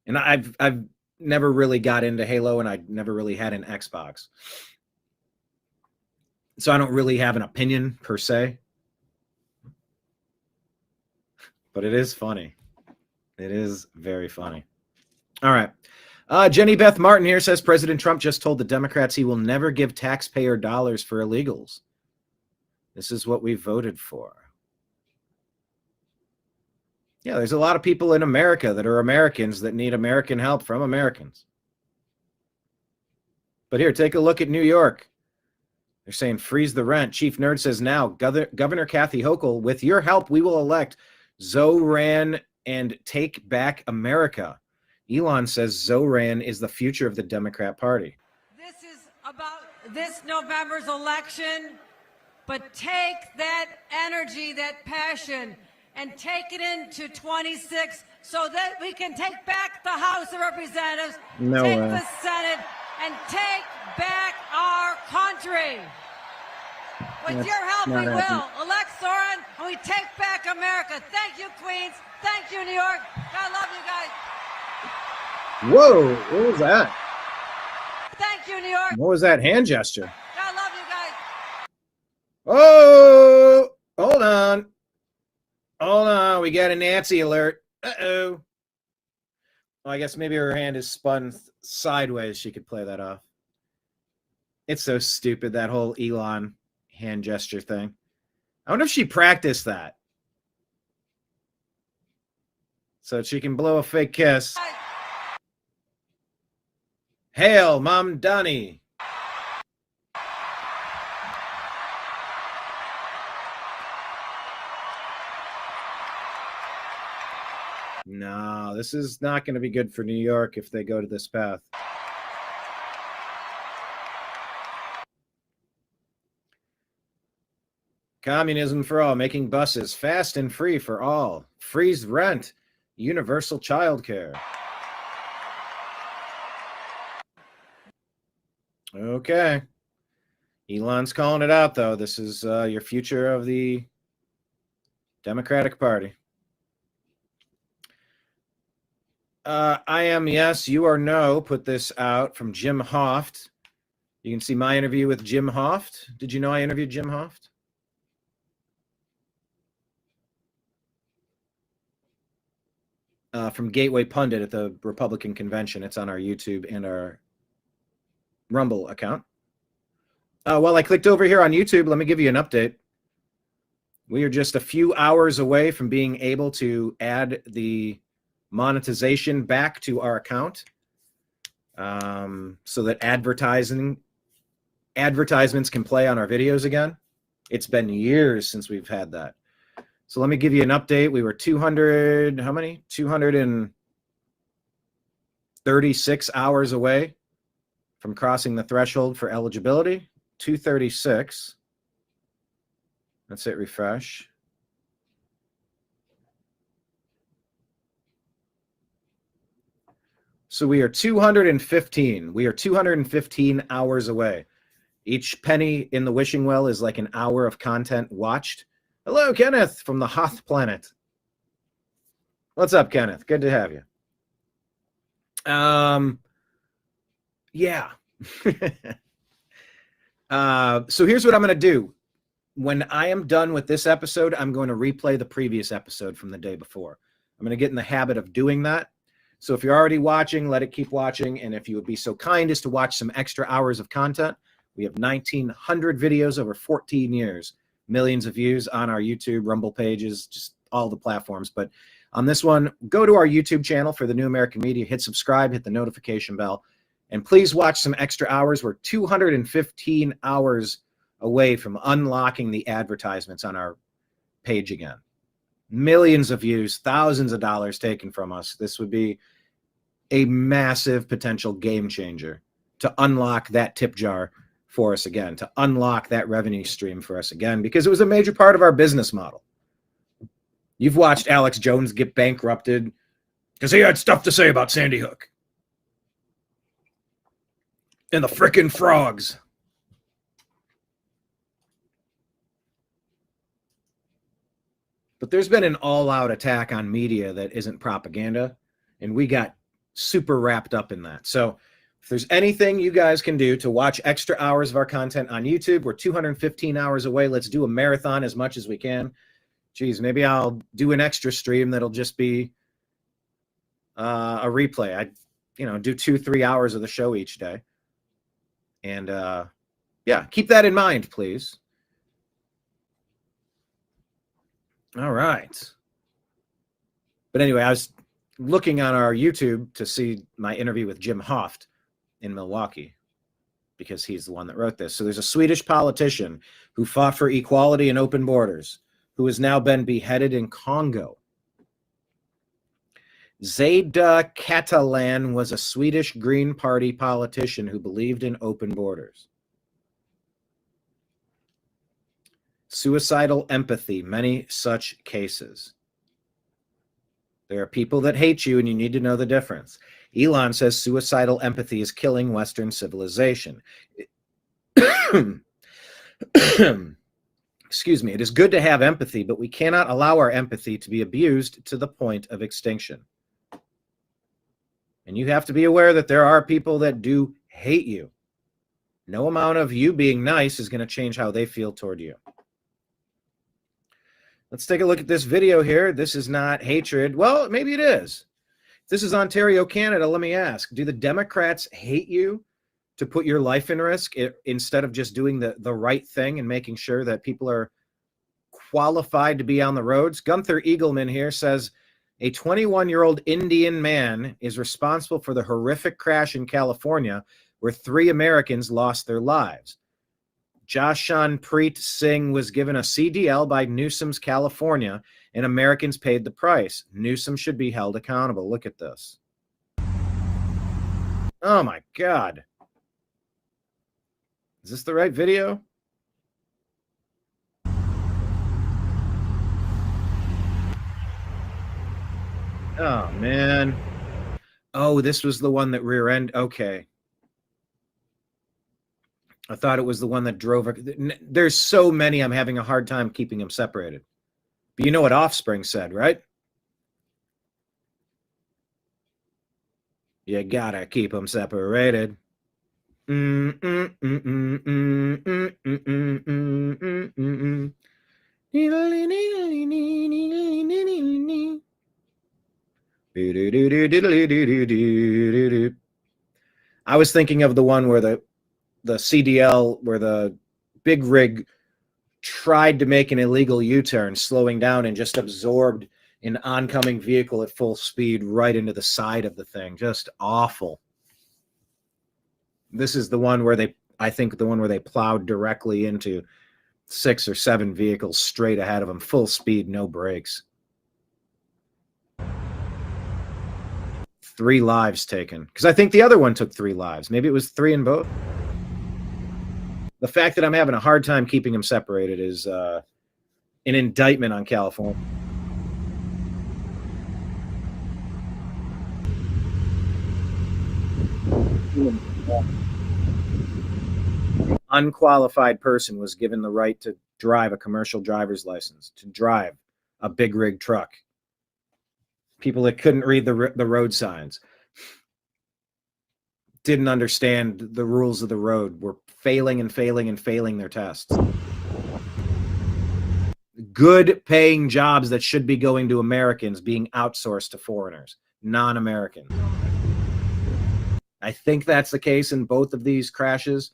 And I've never really got into Halo, and I never really had an Xbox. So I don't really have an opinion per se. But it is funny. It is very funny. All right. Jenny Beth Martin here says President Trump just told the Democrats he will never give taxpayer dollars for illegals. This is what we voted for. Yeah, there's a lot of people in America that are Americans that need American help from Americans. But here, take a look at New York. They're saying freeze the rent. Chief Nerd says now, Governor Kathy Hochul, with your help, we will elect Zohran and take back America. Elon says Zohran is the future of the Democrat Party. This is about this November's election, but take that energy, that passion, and take it into 26 so that we can take back the House of Representatives, take the Senate, and take back our country. With your help, we will elect Zohran, and we take back America. Thank you, Queens. Thank you, New York. I love you guys. Whoa, what was that? Thank you, New York. What was that hand gesture? I love you guys. Oh, hold on. Hold on, we got a Nancy alert. Uh-oh. Well, I guess maybe her hand is spun sideways. She could play that off. It's so stupid, that whole Elon hand gesture thing. I wonder if she practiced that. So she can blow a fake kiss. Hail, Mamdani. No, this is not going to be good for New York if they go to this path. Communism for all, making buses fast and free for all. Freeze rent, universal child care. Okay. Elon's calling it out, though. This is your future of the Democratic Party. I am yes, you are no. Put this out from Jim Hoft. You can see my interview with Jim Hoft. Did you know I interviewed Jim Hoft? From Gateway Pundit at the Republican convention. It's on our YouTube and our Rumble account. While I clicked over here on YouTube, let me give you an update. We are just a few hours away from being able to add the monetization back to our account, so that advertisements can play on our videos again. It's been years since we've had that. So let me give you an update. We were 200, how many? 236 hours away from crossing the threshold for eligibility. 236. Let's hit refresh. So we are 215. We are 215 hours away. Each penny in the wishing well is like an hour of content watched. Hello, Kenneth from the Hoth planet. What's up, Kenneth? Good to have you. Yeah. So here's what I'm going to do. When I am done with this episode, I'm going to replay the previous episode from the day before. I'm going to get in the habit of doing that. So if you're already watching, let it keep watching. And if you would be so kind as to watch some extra hours of content, we have 1,900 videos over 14 years, millions of views on our YouTube, Rumble pages, just all the platforms. But on this one, go to our YouTube channel for the New American Media, hit subscribe, hit the notification bell, and please watch some extra hours. We're 215 hours away from unlocking the advertisements on our page again. Millions of views, thousands of dollars taken from us. This would be a massive potential game changer to unlock that tip jar for us again, to unlock that revenue stream for us again, because it was a major part of our business model. You've watched Alex Jones get bankrupted because he had stuff to say about Sandy Hook and the frickin' frogs. But there's been an all-out attack on media that isn't propaganda, and we got super wrapped up in that. So if there's anything you guys can do to watch extra hours of our content on YouTube, we're 215 hours away. Let's do a marathon as much as we can. Geez, maybe I'll do an extra stream that'll just be a replay. I, do 2-3 hours of the show each day. And yeah, keep that in mind, please. All right. But anyway, I was looking on our YouTube to see my interview with Jim Hoft in Milwaukee, because he's the one that wrote this. So there's a Swedish politician who fought for equality and open borders, who has now been beheaded in Congo. Zada Catalan was a Swedish Green Party politician who believed in open borders. Suicidal empathy, many such cases. There are people that hate you, and you need to know the difference. Elon says suicidal empathy is killing Western civilization. Excuse me. It is good to have empathy, but we cannot allow our empathy to be abused to the point of extinction. And you have to be aware that there are people that do hate you. No amount of you being nice is going to change how they feel toward you. Let's take a look at this video here. This is not hatred. Well, maybe it is. This is Ontario, Canada. Let me ask, do the Democrats hate you to put your life in risk instead of just doing the right thing and making sure that people are qualified to be on the roads? Gunther Eagleman here says, a 21-year-old Indian man is responsible for the horrific crash in California where 3 Americans lost their lives. Jashan Preet Singh was given a CDL by Newsom's California, and Americans paid the price. Newsom should be held accountable. Look at this. Oh, my God. Is this the right video? Oh, man. Oh, this was the one that rear-end. Okay. I thought it was the one that drove. There's so many, I'm having a hard time keeping them separated. But you know what Offspring said, right? You gotta keep them separated. I was thinking of the one where the CDL, where the big rig tried to make an illegal U-turn, slowing down and just absorbed an oncoming vehicle at full speed right into the side of the thing. Just awful. This is the one where I think the one where they plowed directly into 6 or 7 vehicles straight ahead of them, full speed, no brakes. 3 lives taken. Because I think the other one took 3 lives. Maybe it was 3 in both. The fact that I'm having a hard time keeping them separated is an indictment on California. Unqualified person was given the right to drive a commercial driver's license, to drive a big rig truck. People that couldn't read the road signs, didn't understand the rules of the road, were failing and failing and failing their tests. Good paying jobs that should be going to Americans being outsourced to foreigners, non-Americans. I think that's the case in both of these crashes.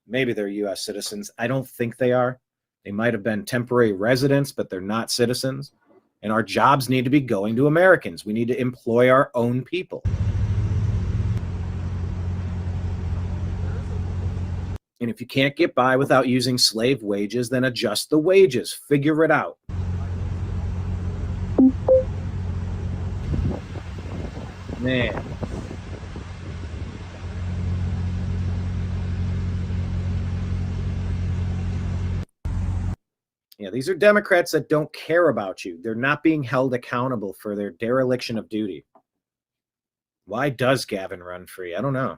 Maybe they're U.S. citizens. I don't think they are. They might have been temporary residents, but they're not citizens. And our jobs need to be going to Americans. We need to employ our own people. And if you can't get by without using slave wages, then adjust the wages. Figure it out. Man. Yeah, these are Democrats that don't care about you. They're not being held accountable for their dereliction of duty. Why does Gavin run free? I don't know.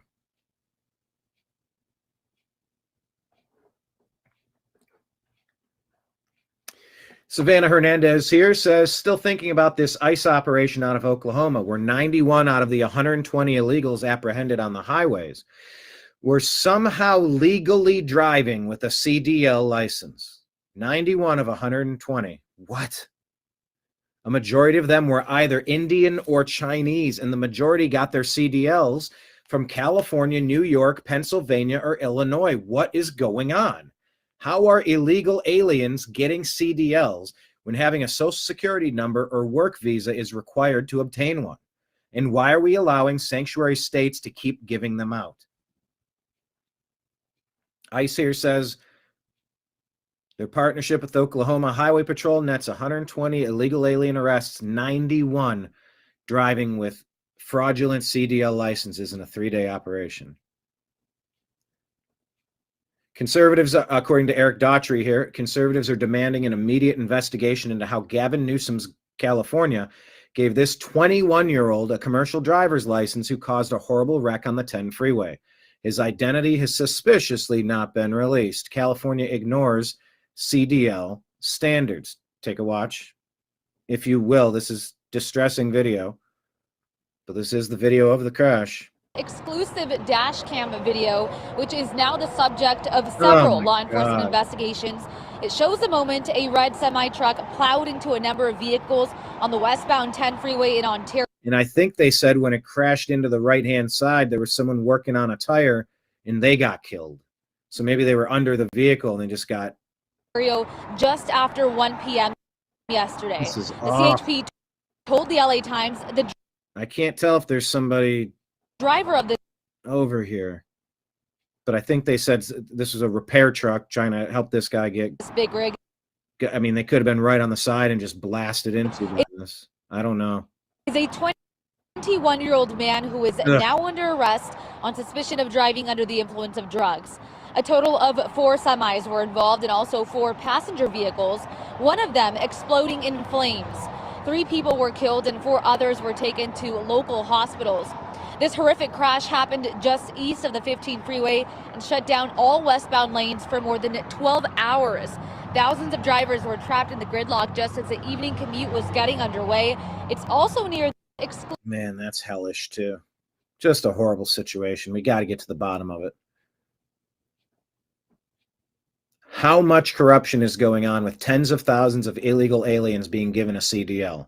Savannah Hernandez here says, still thinking about this ICE operation out of Oklahoma, where 91 out of the 120 illegals apprehended on the highways were somehow legally driving with a CDL license. 91 of 120. What? A majority of them were either Indian or Chinese, and the majority got their CDLs from California, New York, Pennsylvania, or Illinois. What is going on? How are illegal aliens getting CDLs when having a social security number or work visa is required to obtain one? And why are we allowing sanctuary states to keep giving them out? ICE here says their partnership with Oklahoma Highway Patrol nets 120 illegal alien arrests, 91 driving with fraudulent CDL licenses in a 3-day operation. Conservatives, according to Eric Daughtry here, conservatives are demanding an immediate investigation into how Gavin Newsom's California gave this 21-year-old a commercial driver's license who caused a horrible wreck on the 10 freeway. His identity has suspiciously not been released. California ignores CDL standards. Take a watch, if you will. This is distressing video, but this is the video of the crash. Exclusive dash cam video, which is now the subject of several law enforcement investigations. It shows the moment a red semi-truck plowed into a number of vehicles on the westbound 10 freeway in Ontario. And I think they said when it crashed into the right-hand side, there was someone working on a tire and they got killed. So maybe they were under the vehicle and they just got... Just after 1 p.m. yesterday. This is the awful. CHP told the LA Times the I can't tell if there's somebody driver of the over here, but I think they said this was a repair truck trying to help this guy get... big rig. I mean, they could have been right on the side and just blasted into this. I don't know. Is a 21-year-old man who is now under arrest on suspicion of driving under the influence of drugs. A total of 4 semis were involved and also 4 passenger vehicles, one of them exploding in flames. 3 people were killed and 4 others were taken to local hospitals. This horrific crash happened just east of the 15 freeway and shut down all westbound lanes for more than 12 hours. Thousands of drivers were trapped in the gridlock just as the evening commute was getting underway. It's also near... Man, that's hellish too. Just a horrible situation. We got to get to the bottom of it. How much corruption is going on with tens of thousands of illegal aliens being given a CDL?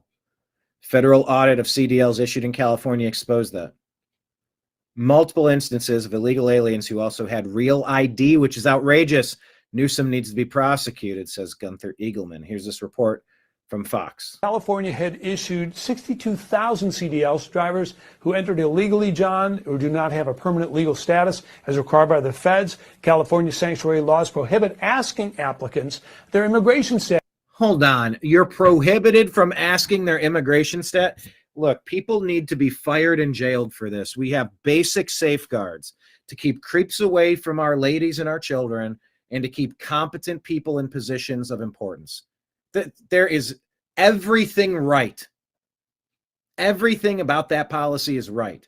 Federal audit of CDLs issued in California exposed that. Multiple instances of illegal aliens who also had real ID, which is outrageous. Newsom needs to be prosecuted, says Gunther Eagleman. Here's this report from Fox. California had issued 62,000 CDLs to drivers who entered illegally, John, or do not have a permanent legal status as required by the feds. California sanctuary laws prohibit asking applicants their immigration status. Hold on. You're prohibited from asking their immigration status? Look, people need to be fired and jailed for this. We have basic safeguards to keep creeps away from our ladies and our children and to keep competent people in positions of importance. There is everything right. Everything about that policy is right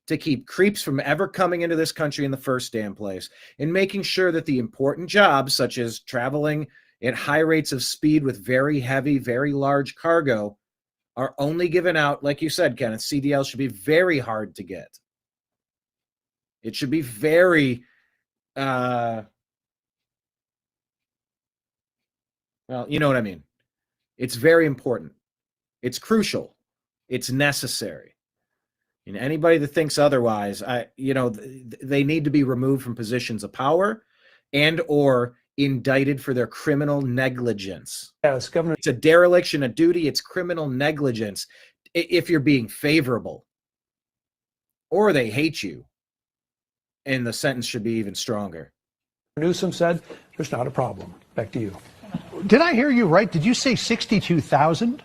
to keep creeps from ever coming into this country in the first damn place and making sure that the important jobs, such as traveling at high rates of speed with very heavy, very large cargo, are only given out, like you said, Kenneth. CDL should be very hard to get. It should be very, well, you know what I mean. It's very important. It's crucial. It's necessary. And anybody that thinks otherwise, they need to be removed from positions of power and or indicted for their criminal negligence. Yes, Governor. It's a dereliction of duty. It's criminal negligence if you're being favorable. Or they hate you. And the sentence should be even stronger. Newsom said there's not a problem. Back to you. Did I hear you right? Did you say 62,000?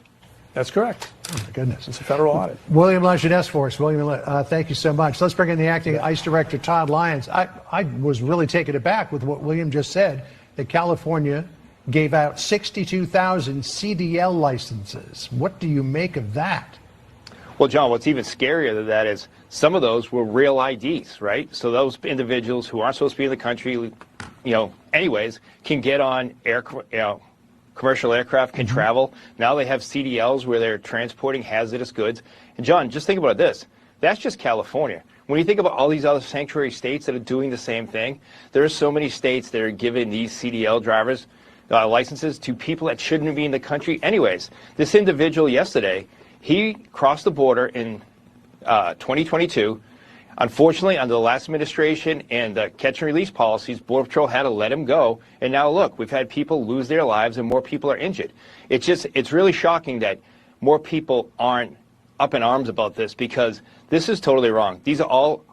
That's correct. Oh, my goodness. It's a federal audit. William Lajeunesse for us. William, thank you so much. Let's bring in the acting ICE director, Todd Lyons. I was really taken aback with what William just said, that California gave out 62,000 CDL licenses. What do you make of that? Well, John, what's even scarier than that is some of those were real IDs, right? So those individuals who aren't supposed to be in the country, anyways, can get on commercial aircraft, can travel. Now they have CDLs where they're transporting hazardous goods. And John, just think about this. That's just California. When you think about all these other sanctuary states that are doing the same thing, there are so many states that are giving these CDL drivers licenses to people that shouldn't be in the country anyways. This individual yesterday, he crossed the border in 2022. Unfortunately, under the last administration and the catch and release policies, Border Patrol had to let him go. And now look, we've had people lose their lives and more people are injured. It's really shocking that more people aren't up in arms about this, because this is totally wrong. These are all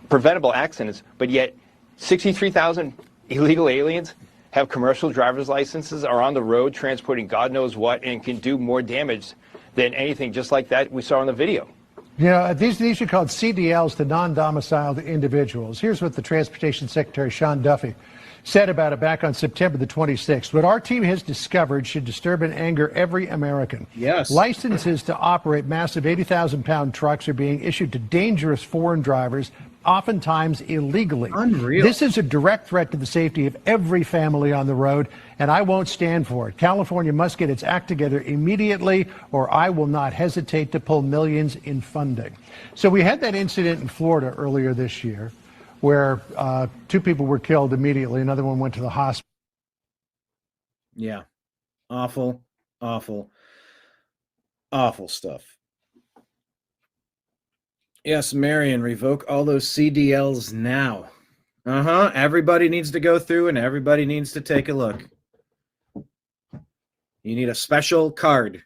preventable accidents, but yet 63,000 illegal aliens have commercial driver's licenses, are on the road transporting God knows what, and can do more damage than anything just like that we saw in the video. These are called CDLs, to non-domiciled individuals. Here's what the Transportation Secretary, Sean Duffy, said about it back on September the 26th. What our team has discovered should disturb and anger every American. Yes. Licenses to operate massive 80,000-pound trucks are being issued to dangerous foreign drivers, oftentimes illegally. Unreal. This is a direct threat to the safety of every family on the road, and I won't stand for it. California must get its act together immediately, or I will not hesitate to pull millions in funding. So we had that incident in Florida earlier this year where 2 people were killed immediately. Another one went to the hospital. Yeah. Awful, awful, awful stuff. Yes, Marion, revoke all those CDLs now. Everybody needs to go through and everybody needs to take a look. You need a special card.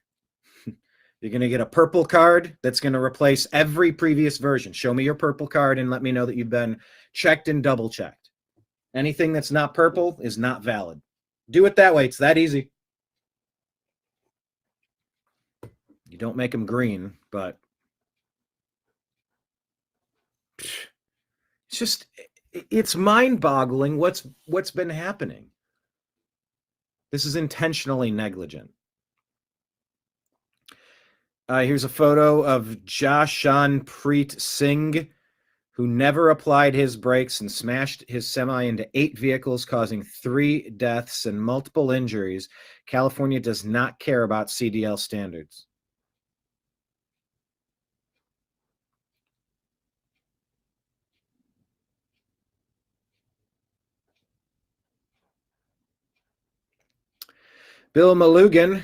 You're going to get a purple card that's going to replace every previous version. Show me your purple card and let me know that you've been checked and double checked. Anything that's not purple is not valid. Do it that way. It's that easy. You don't make them green, but it's mind-boggling what's been happening. This is intentionally negligent. Here's a photo of Jashanpreet Singh, who never applied his brakes and smashed his semi into 8 vehicles, causing 3 deaths and multiple injuries. California does not care about CDL standards. Bill Malugin.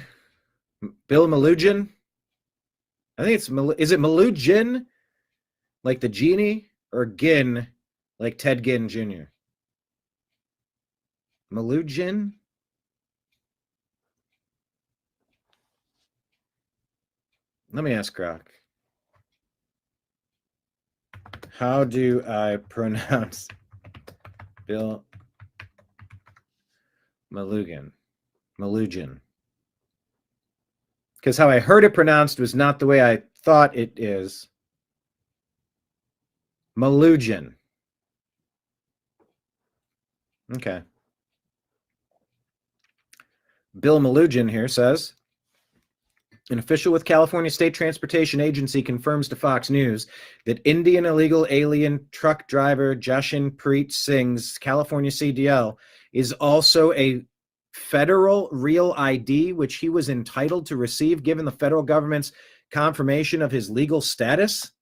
I think is it Malugin, like the genie, or Ginn, like Ted Ginn Jr.? Malugin? Let me ask Croc. How do I pronounce Bill Malugin? Because how I heard it pronounced was not the way I thought it is. Malugin. Okay. Bill Malugin here says, an official with California State Transportation Agency confirms to Fox News that Indian illegal alien truck driver Jashanpreet Singh's California CDL is also a federal real ID, which he was entitled to receive given the federal government's confirmation of his legal status.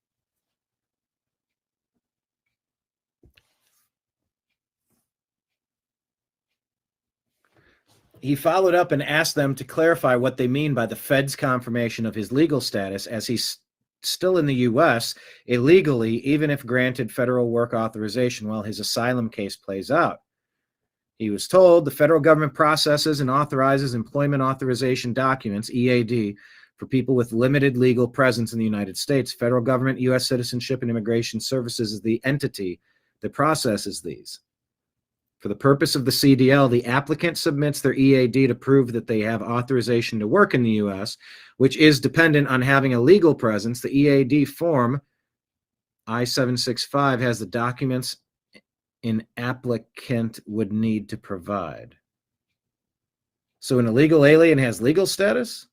He followed up and asked them to clarify what they mean by the Fed's confirmation of his legal status, as he's still in the U.S. illegally, even if granted federal work authorization while his asylum case plays out. He was told the federal government processes and authorizes employment authorization documents, EAD, for people with limited legal presence in the United States. Federal government, U.S. Citizenship and Immigration Services is the entity that processes these. For the purpose of the CDL, the applicant submits their EAD to prove that they have authorization to work in the U.S., which is dependent on having a legal presence. The EAD form I-765 has the documents an applicant would need to provide. So an illegal alien has legal status?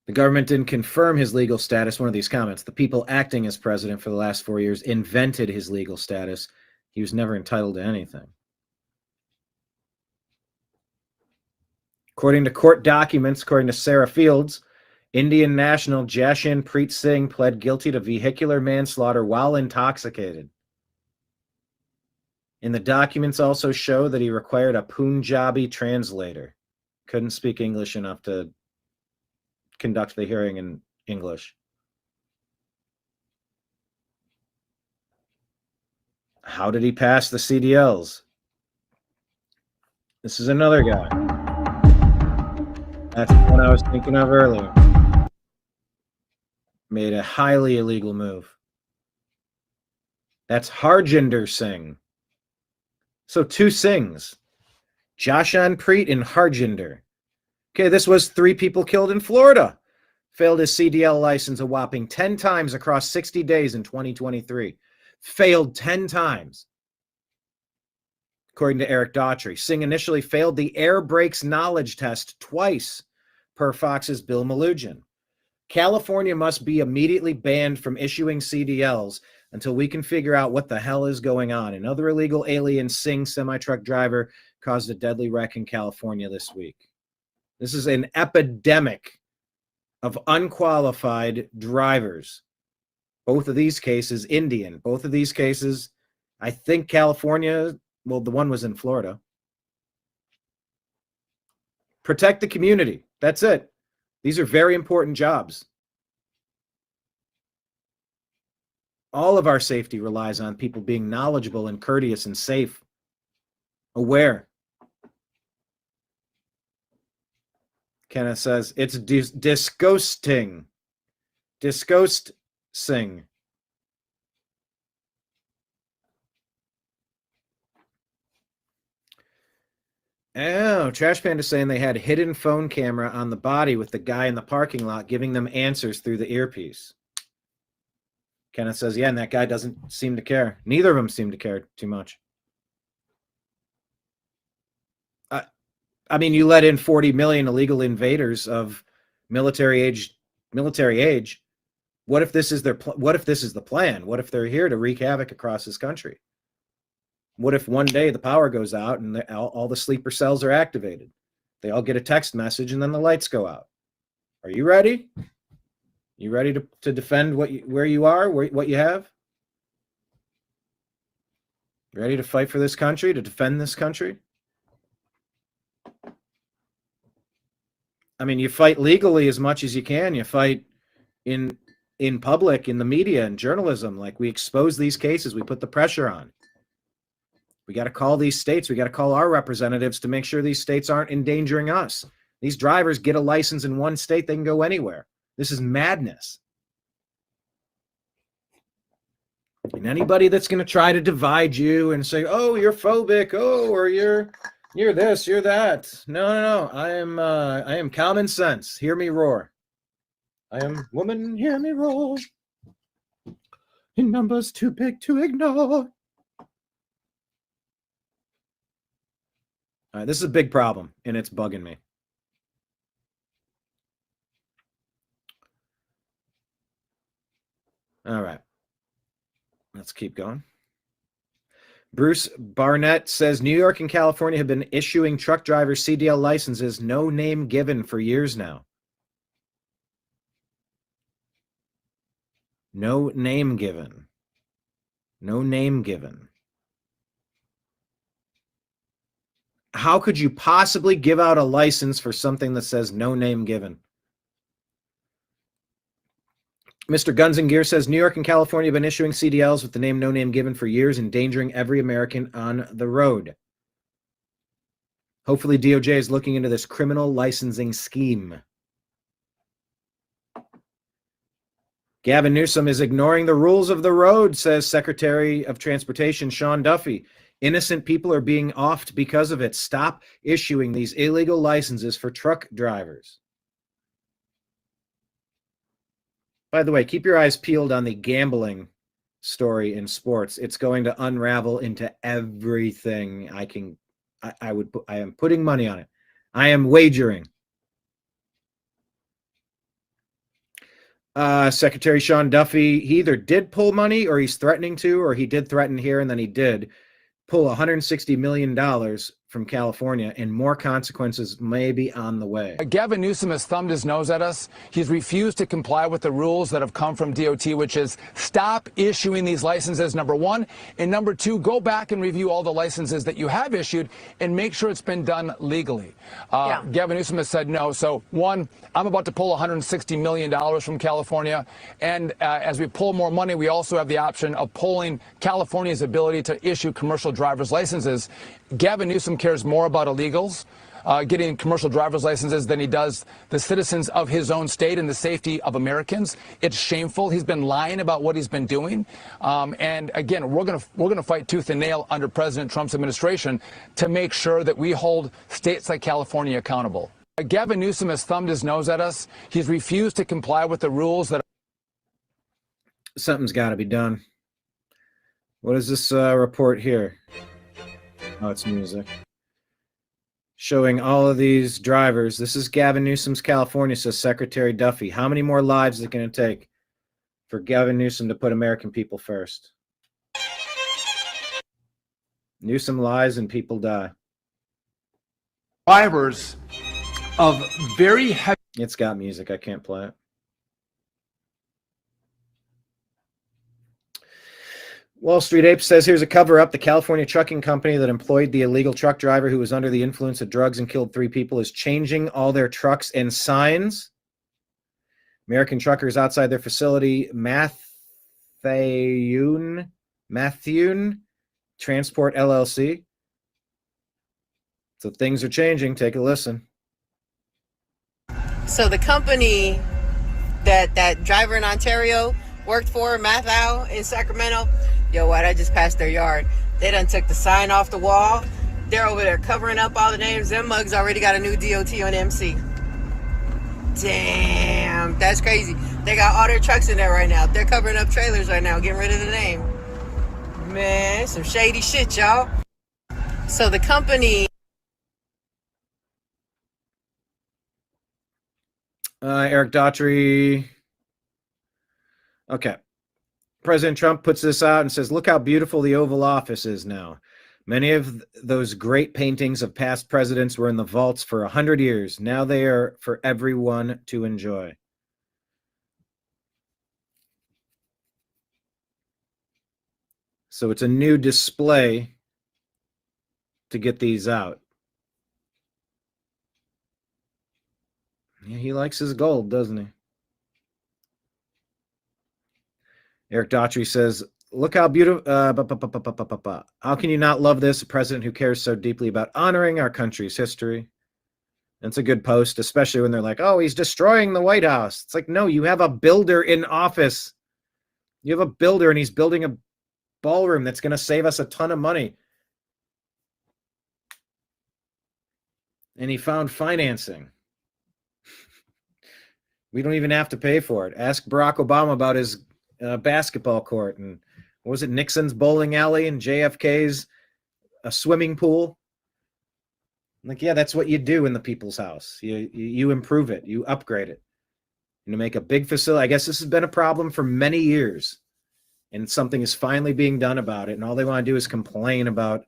The government didn't confirm his legal status. One of these comments. The people acting as president for the last 4 years invented his legal status. He was never entitled to anything. According to court documents, according to Sarah Fields, Indian national Jashanpreet Singh pled guilty to vehicular manslaughter while intoxicated. And the documents also show that he required a Punjabi translator. Couldn't speak English enough to conduct the hearing in English. How did he pass the CDLs? This is another guy. That's the one I was thinking of earlier. Made a highly illegal move. That's Harjinder Singh. So 2 Singhs. Jashanpreet and Harjinder. Okay, this was 3 people killed in Florida. Failed his CDL license a whopping 10 times across 60 days in 2023. Failed 10 times. According to Eric Daughtry, Singh initially failed the air brakes knowledge test twice, per Fox's Bill Malugin. California must be immediately banned from issuing CDLs until we can figure out what the hell is going on. Another illegal alien Singh semi-truck driver caused a deadly wreck in California this week. This is an epidemic of unqualified drivers. Both of these cases, Indian. Both of these cases, I think California, well, the one was in Florida. Protect the community. That's it. These are very important jobs. All of our safety relies on people being knowledgeable and courteous and safe, aware. Kenneth says, it's disgusting. Disgusting. Oh, Trash Panda saying they had hidden phone camera on the body with the guy in the parking lot giving them answers through the earpiece. Kenneth says, yeah, and that guy doesn't seem to care. Neither of them seem to care too much. I mean, you let in 40 million illegal invaders of military age. What if this is what if this is the plan? What if they're here to wreak havoc across this country? What if one day the power goes out and all the sleeper cells are activated? They all get a text message and then the lights go out. Are you ready? You ready to defend where you are, what you have? Ready to fight for this country, to defend this country? I mean, you fight legally as much as you can. You fight in public, in the media, in journalism. Like, we expose these cases. We put the pressure on. We got to call these states. We got to call our representatives to make sure these states aren't endangering us. These drivers get a license in one state. They can go anywhere. This is madness. And anybody that's going to try to divide you and say, oh, you're phobic, oh, or you're this, you're that. No. I am common sense. Hear me roar. I am woman, hear me roar. In numbers too big to ignore. All right, this is a big problem, and it's bugging me. All right. Let's keep going. Bruce Barnett says New York and California have been issuing truck drivers CDL licenses, no name given, for years now. No name given. No name given. How could you possibly give out a license for something that says no name given? Mr. Guns and Gear says New York and California have been issuing CDLs with the name no name given for years, endangering every American on the road. Hopefully DOJ is looking into this criminal licensing scheme. Gavin Newsom is ignoring the rules of the road, says Secretary of Transportation Sean Duffy. Innocent people are being offed because of it. Stop issuing these illegal licenses for truck drivers. By the way, keep your eyes peeled on the gambling story in sports. It's going to unravel into everything I am putting money on it. I am wagering. Secretary Sean Duffy, he either did pull money or he's threatening to, or he did threaten here and then he did pull $160 million from California, and more consequences may be on the way. Gavin Newsom has thumbed his nose at us. He's refused to comply with the rules that have come from DOT, which is stop issuing these licenses, number one. And number two, go back and review all the licenses that you have issued and make sure it's been done legally. Gavin Newsom has said no. So, one, I'm about to pull $160 million from California. And as we pull more money, we also have the option of pulling California's ability to issue commercial driver's licenses. Gavin Newsom cares more about illegals getting commercial driver's licenses than he does the citizens of his own state and the safety of Americans. It's shameful. He's been lying about what he's been doing. And again, we're gonna fight tooth and nail under President Trump's administration to make sure that we hold states like California accountable. Gavin Newsom has thumbed his nose at us. He's refused to comply with the rules that. Something's got to be done. What is this report here? Oh, it's music. Showing all of these drivers. This is Gavin Newsom's California, says Secretary Duffy. How many more lives is it going to take for Gavin Newsom to put American people first? Newsom lies and people die. Drivers of very heavy. It's got music. I can't play it. Wall Street Ape says here's a cover-up. The California trucking company that employed the illegal truck driver who was under the influence of drugs and killed 3 people is changing all their trucks and signs. American truckers outside their facility, Matthewn Transport LLC. So things are changing. Take a listen. So the company that driver in Ontario worked for, Matthew in Sacramento, yo, what? I just passed their yard. They done took the sign off the wall. They're over there covering up all the names. Them mugs already got a new DOT on MC. Damn, that's crazy. They got all their trucks in there right now. They're covering up trailers right now, getting rid of the name. Man, some shady shit, y'all. So the company. Eric Daughtry. Okay. President Trump puts this out and says, look how beautiful the Oval Office is now. Many of those great paintings of past presidents were in the vaults for 100 years. Now they are for everyone to enjoy. So it's a new display to get these out. Yeah, he likes his gold, doesn't he? Eric Daughtry says, look how beautiful. How can you not love this? A president who cares so deeply about honoring our country's history. And it's a good post, especially when they're like, oh, he's destroying the White House. It's like, no, you have a builder in office. You have a builder and he's building a ballroom that's going to save us a ton of money. And he found financing. We don't even have to pay for it. Ask Barack Obama about his basketball court, and what was it, Nixon's bowling alley and JFK's a swimming pool. Like, yeah, that's what you do in the people's house. You improve it, you upgrade it, and to make a big facility. I guess this has been a problem for many years, and something is finally being done about it. And all they want to do is complain about,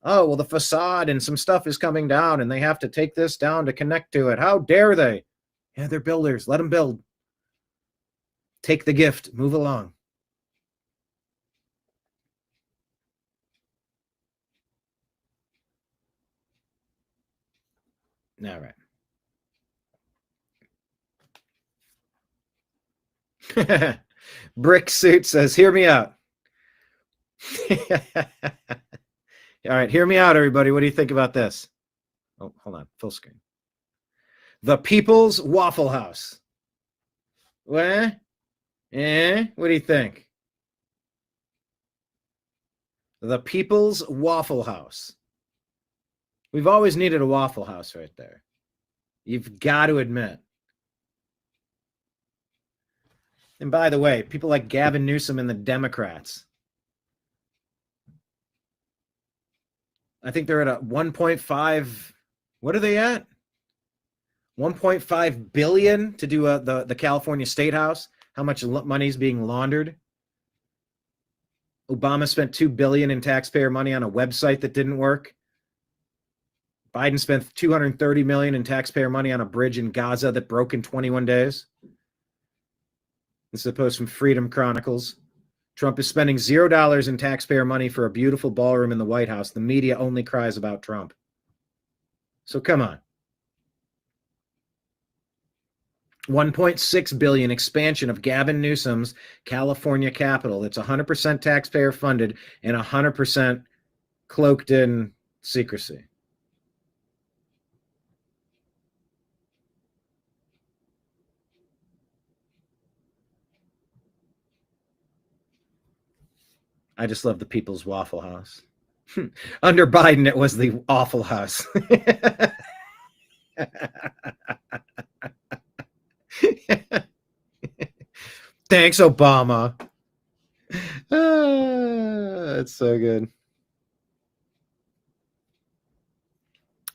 oh, well, the facade and some stuff is coming down, and they have to take this down to connect to it. How dare they? Yeah, they're builders. Let them build. Take the gift. Move along. All right. Brick Suit says, hear me out. All right, hear me out, everybody. What do you think about this? Oh, hold on. Full screen. The People's Waffle House. What? What do you think? The People's Waffle House. We've always needed a Waffle House right there. You've got to admit. And by the way, people like Gavin Newsom and the Democrats, I think they're at a 1.5, what are they at? 1.5 billion to do the California State House. How much money is being laundered? Obama spent $2 billion in taxpayer money on a website that didn't work. Biden spent $230 million in taxpayer money on a bridge in Gaza that broke in 21 days. This is a post from Freedom Chronicles. Trump is spending $0 in taxpayer money for a beautiful ballroom in the White House. The media only cries about Trump. So come on. 1.6 billion expansion of Gavin Newsom's California Capitol. It's 100% taxpayer funded and 100% cloaked in secrecy. I just love the People's Waffle House. Under Biden, it was the Awful House. Thanks, Obama. That's so good.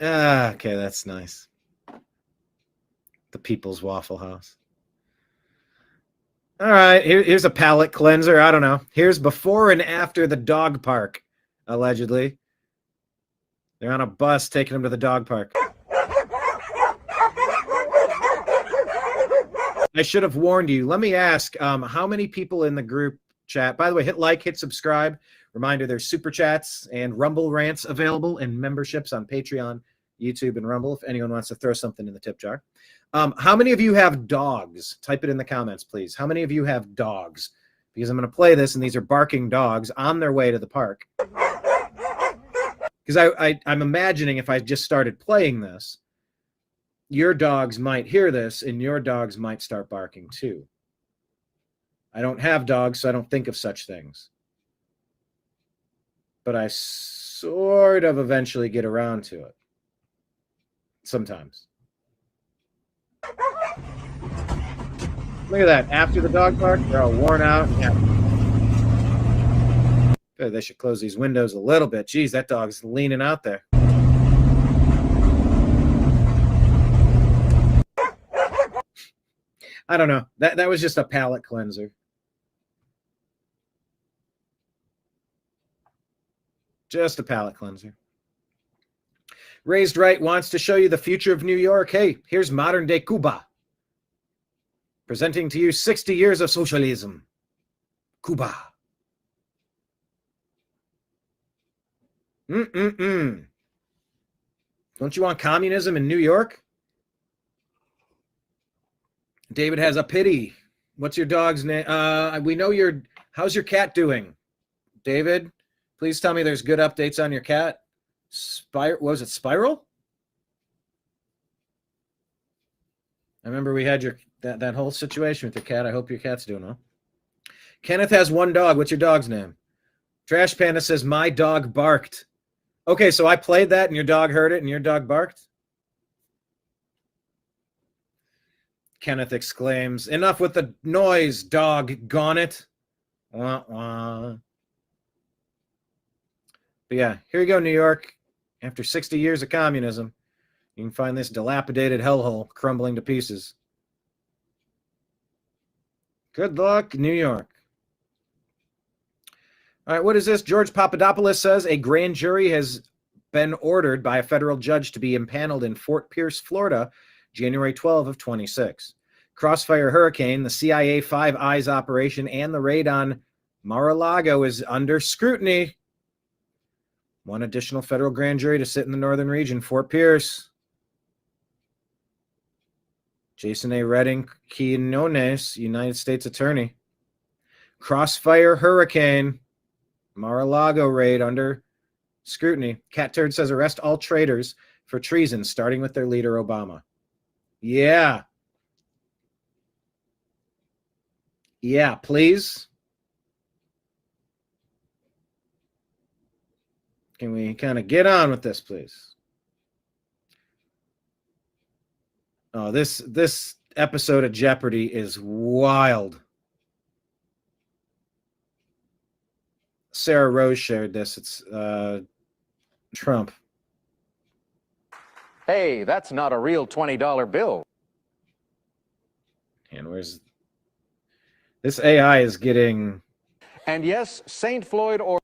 Okay, that's nice. The People's Waffle House. All right, here's a palate cleanser. I don't know. Here's before and after the dog park, allegedly. They're on a bus taking them to the dog park. I should have warned you. Let me ask, how many people in the group chat? By the way, hit like, hit subscribe. Reminder, there's super chats and Rumble rants available and memberships on Patreon, YouTube, and Rumble if anyone wants to throw something in the tip jar. How many of you have dogs? Type it in the comments, please. How many of you have dogs? Because I'm going to play this, and these are barking dogs on their way to the park. Because I'm imagining if I just started playing this, your dogs might hear this, and your dogs might start barking too. I don't have dogs, so I don't think of such things. But I sort of eventually get around to it. Sometimes. Look at that. After the dog park, they're all worn out. Yeah. They should close these windows a little bit. Geez, that dog's leaning out there. I don't know. That was just a palate cleanser. Just a palate cleanser. Raised Right wants to show you the future of New York. Hey, here's modern day Cuba. Presenting to you 60 years of socialism. Cuba. Don't you want communism in New York? David has a pity. What's your dog's name? We know how's your cat doing? David, please tell me there's good updates on your cat. Was it Spiral? I remember we had that whole situation with your cat. I hope your cat's doing well. Kenneth has one dog. What's your dog's name? Trash Panda says, my dog barked. Okay, so I played that and your dog heard it and your dog barked? Kenneth exclaims, enough with the noise, dog, gone it. Wah, wah. But yeah, here you go, New York. After 60 years of communism, you can find this dilapidated hellhole crumbling to pieces. Good luck, New York. All right, what is this? George Papadopoulos says a grand jury has been ordered by a federal judge to be impaneled in Fort Pierce, Florida, January 12 of 26. Crossfire Hurricane, the CIA Five Eyes operation, and the raid on Mar-a-Lago is under scrutiny. One additional federal grand jury to sit in the northern region, Fort Pierce. Jason A. Redding Quinones, United States Attorney. Crossfire Hurricane, Mar-a-Lago raid under scrutiny. Cat Turd says arrest all traitors for treason, starting with their leader, Obama. Yeah. Yeah, please. Can we kind of get on with this, please? Oh, this episode of Jeopardy is wild. Sarah Rose shared this. It's Trump. Hey, that's not a real $20 bill. And where's this AI is getting. And yes, St. Floyd or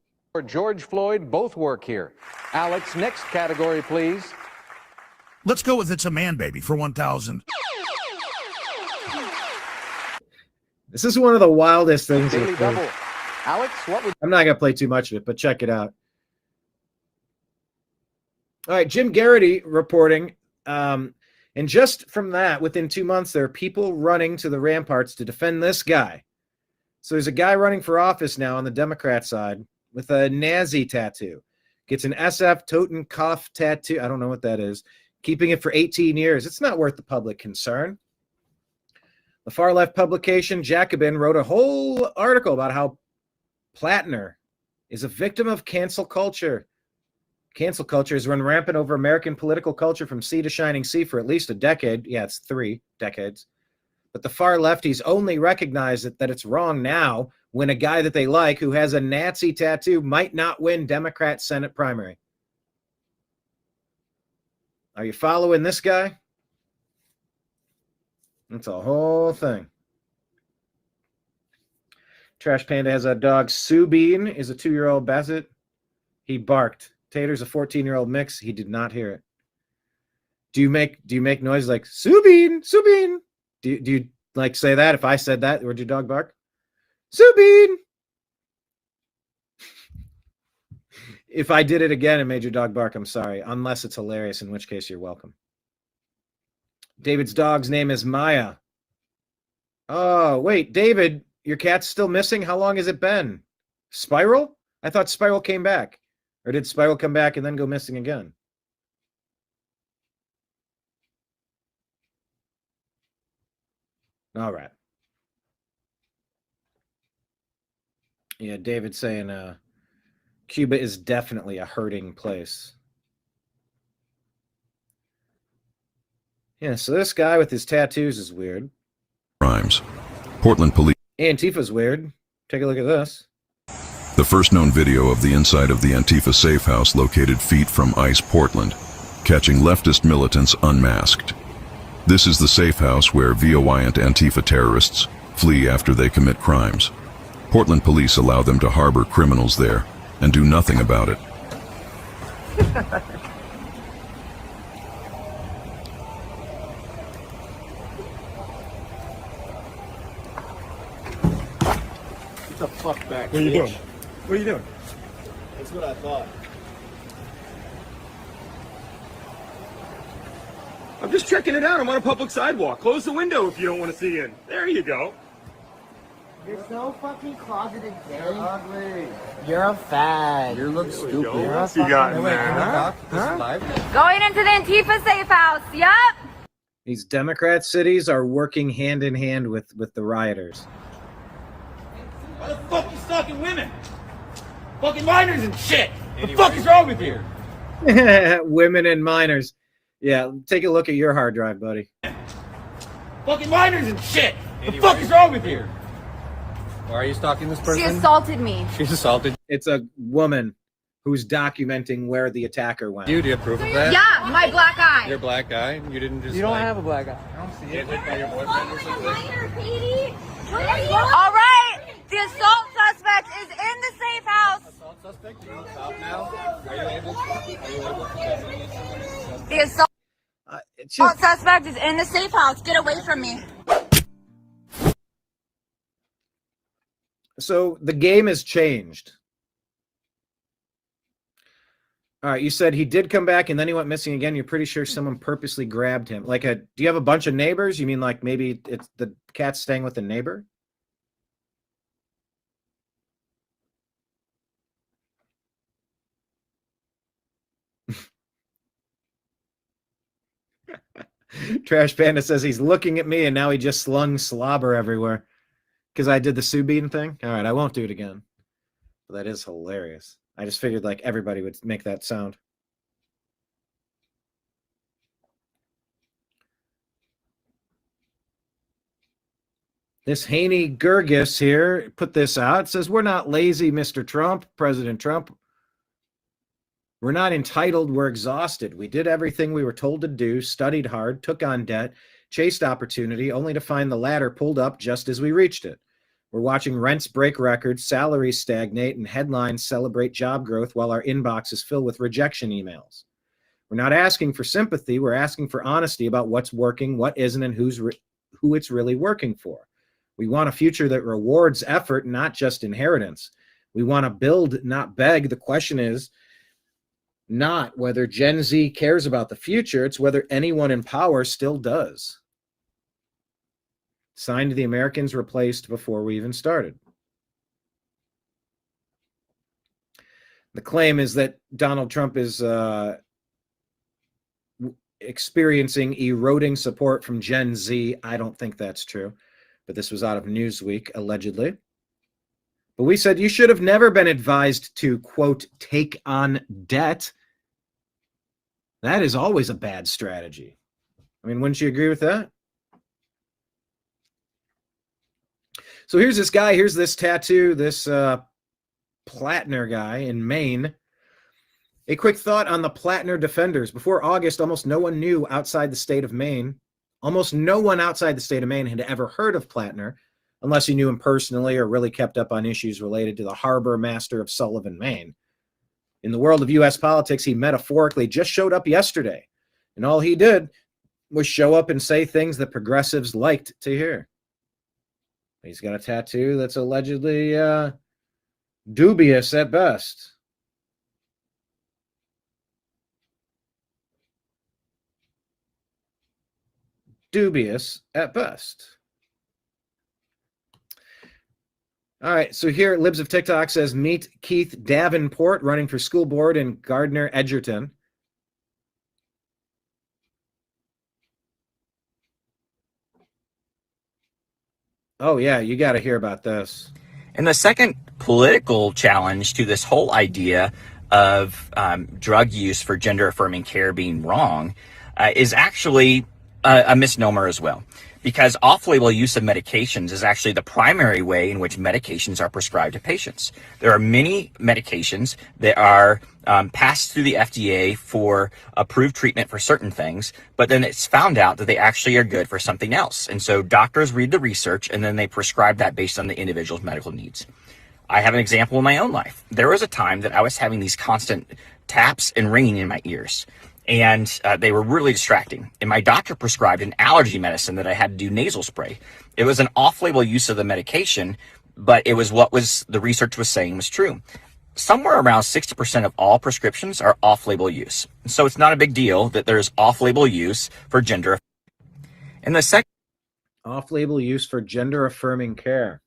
George Floyd both work here. Alex, next category, please. Let's go with It's a Man Baby for 1,000. This is one of the wildest things. Daily double. Alex, what would... I'm not going to play too much of it, but check it out. All right, Jim Garrity reporting. And just from that, within 2 months, there are people running to the ramparts to defend this guy. So there's a guy running for office now on the Democrat side with a Nazi tattoo. Gets an SF Totenkopf tattoo. I don't know what that is. Keeping it for 18 years. It's not worth the public concern. The far left publication, Jacobin, wrote a whole article about how Plattner is a victim of cancel culture. Cancel culture has run rampant over American political culture from sea to shining sea for at least a decade. Yeah, it's 3 decades. But the far lefties only recognize that it's wrong now when a guy that they like who has a Nazi tattoo might not win Democrat Senate primary. Are you following this guy? That's a whole thing. Trash Panda has a dog. Subin is a 2-year-old Basset. He barked. Tater's a 14-year-old mix. He did not hear it. Do you make noise like Subin? Subin? Do you like say that? If I said that, would your dog bark? Subin. If I did it again and made your dog bark, I'm sorry. Unless it's hilarious, in which case you're welcome. David's dog's name is Maya. Oh, wait, David, your cat's still missing? How long has it been? Spiral? I thought Spiral came back. Or did Spiral come back and then go missing again? All right. Yeah, David's saying Cuba is definitely a hurting place. Yeah, so this guy with his tattoos is weird. Crimes. Portland police. Antifa's weird. Take a look at this. The first known video of the inside of the Antifa safe house located feet from ICE Portland, catching leftist militants unmasked. This is the safe house where VOA and Antifa terrorists flee after they commit crimes. Portland police allow them to harbor criminals there and do nothing about it. Get the fuck back. What are you doing? What are you doing? That's what I thought. I'm just checking it out. I'm on a public sidewalk. Close the window if you don't want to see in. There you go. You're so fucking closeted gay. You're ugly. You're a fag. You look stupid. You're a fucking Going into the Antifa safe house. Yup. These Democrat cities are working hand in hand with the rioters. Why the fuck you stalking women? Fucking minors and shit. What the fuck is wrong with you? Women and minors. Yeah, take a look at your hard drive, buddy. Fucking minors and shit. What the fuck is wrong with you? Why are you stalking this person? She assaulted me. She's assaulted It's a woman who's documenting where the attacker went. you. Do you approve of that? Yeah, my black eye. You're a black guy. You didn't just. You don't like, have a black eye. I don't see it. By your boyfriend or something. All right. The assault suspect is in the safe house. Assault suspect. You want to stop now? Are you able to designate somebody? The assault suspect is in the safe house. Get away from me. So the game has changed. All right, you said he did come back and then he went missing again. You're pretty sure someone purposely grabbed him. Do you have a bunch of neighbors? You mean like maybe it's the cat's staying with a neighbor? Trash Panda says he's looking at me and now he just slung slobber everywhere. Because I did the Sue Bean thing? All right, I won't do it again. But that is hilarious. I just figured like everybody would make that sound. This Haney Gurgis here put this out. It says, we're not lazy, Mr. Trump, President Trump. We're not entitled. We're exhausted. We did everything we were told to do, studied hard, took on debt, chased opportunity, only to find the ladder pulled up just as we reached it. We're watching rents break records, salaries stagnate, and headlines celebrate job growth while our inbox is filled with rejection emails. We're not asking for sympathy. We're asking for honesty about what's working, what isn't, and who it's really working for. We want a future that rewards effort, not just inheritance. We want to build, not beg. The question is not whether Gen Z cares about the future. It's whether anyone in power still does. Signed, the Americans replaced before we even started. The claim is that Donald Trump is experiencing eroding support from Gen Z. I don't think that's true, but this was out of Newsweek, allegedly. But we said you should have never been advised to, quote, take on debt. That is always a bad strategy. I mean, wouldn't you agree with that? So here's this guy, here's this tattoo, this Plattner guy in Maine. A quick thought on the Plattner defenders. Before August, almost no one knew outside the state of Maine. Almost no one outside the state of Maine had ever heard of Plattner, unless you knew him personally or really kept up on issues related to the harbor master of Sullivan, Maine. In the world of U.S. politics, he metaphorically just showed up yesterday, and all he did was show up and say things that progressives liked to hear. He's got a tattoo that's allegedly dubious at best. Dubious at best. All right, so here Libs of TikTok says, meet Keith Davenport running for school board in Gardner Edgerton. Oh, yeah, you got to hear about this. And the second political challenge to this whole idea of drug use for gender-affirming care being wrong is actually a misnomer as well. Because off-label use of medications is actually the primary way in which medications are prescribed to patients. There are many medications that are passed through the FDA for approved treatment for certain things, but then it's found out that they actually are good for something else. And so doctors read the research and then they prescribe that based on the individual's medical needs. I have an example in my own life. There was a time that I was having these constant taps and ringing in my ears. And they were really distracting. And my doctor prescribed an allergy medicine that I had to do nasal spray. It was an off-label use of the medication, but it was what the research was saying was true. Somewhere around 60% of all prescriptions are off-label use. So it's not a big deal that there's off-label use for gender. And the second off-label use for gender-affirming care.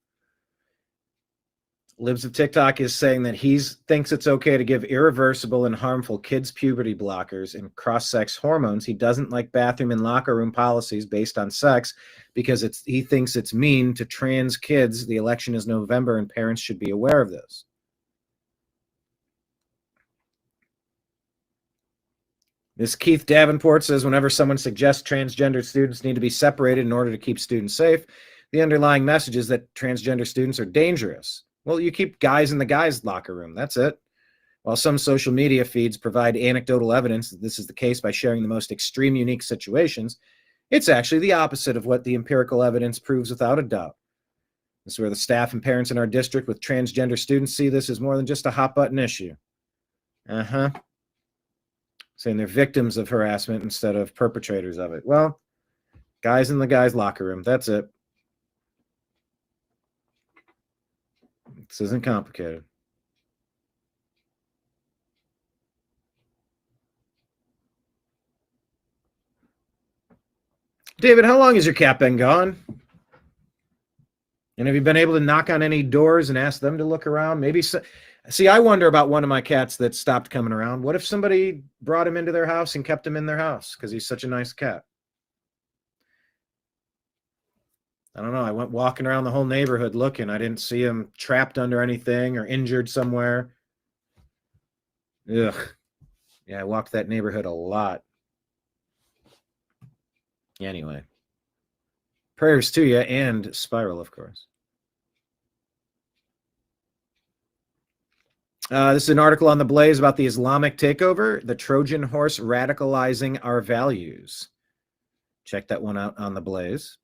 Libs of TikTok is saying that he thinks it's okay to give irreversible and harmful kids puberty blockers and cross-sex hormones. He doesn't like bathroom and locker room policies based on sex because he thinks it's mean to trans kids. The election is November and parents should be aware of this. This Keith Davenport says whenever someone suggests transgender students need to be separated in order to keep students safe, the underlying message is that transgender students are dangerous. Well, you keep guys in the guys' locker room. That's it. While some social media feeds provide anecdotal evidence that this is the case by sharing the most extreme, unique situations, it's actually the opposite of what the empirical evidence proves without a doubt. This is where the staff and parents in our district with transgender students see this as more than just a hot-button issue. Saying they're victims of harassment instead of perpetrators of it. Well, guys in the guys' locker room. That's it. This isn't complicated. David, how long has your cat been gone? And have you been able to knock on any doors and ask them to look around? Maybe see, I wonder about one of my cats that stopped coming around. What if somebody brought him into their house and kept him in their house because he's such a nice cat? I don't know. I went walking around the whole neighborhood looking. I didn't see him trapped under anything or injured somewhere. Ugh. Yeah, I walked that neighborhood a lot. Anyway. Prayers to you and Spiral, of course. This is an article on The Blaze about the Islamic takeover, the Trojan horse radicalizing our values. Check that one out on The Blaze.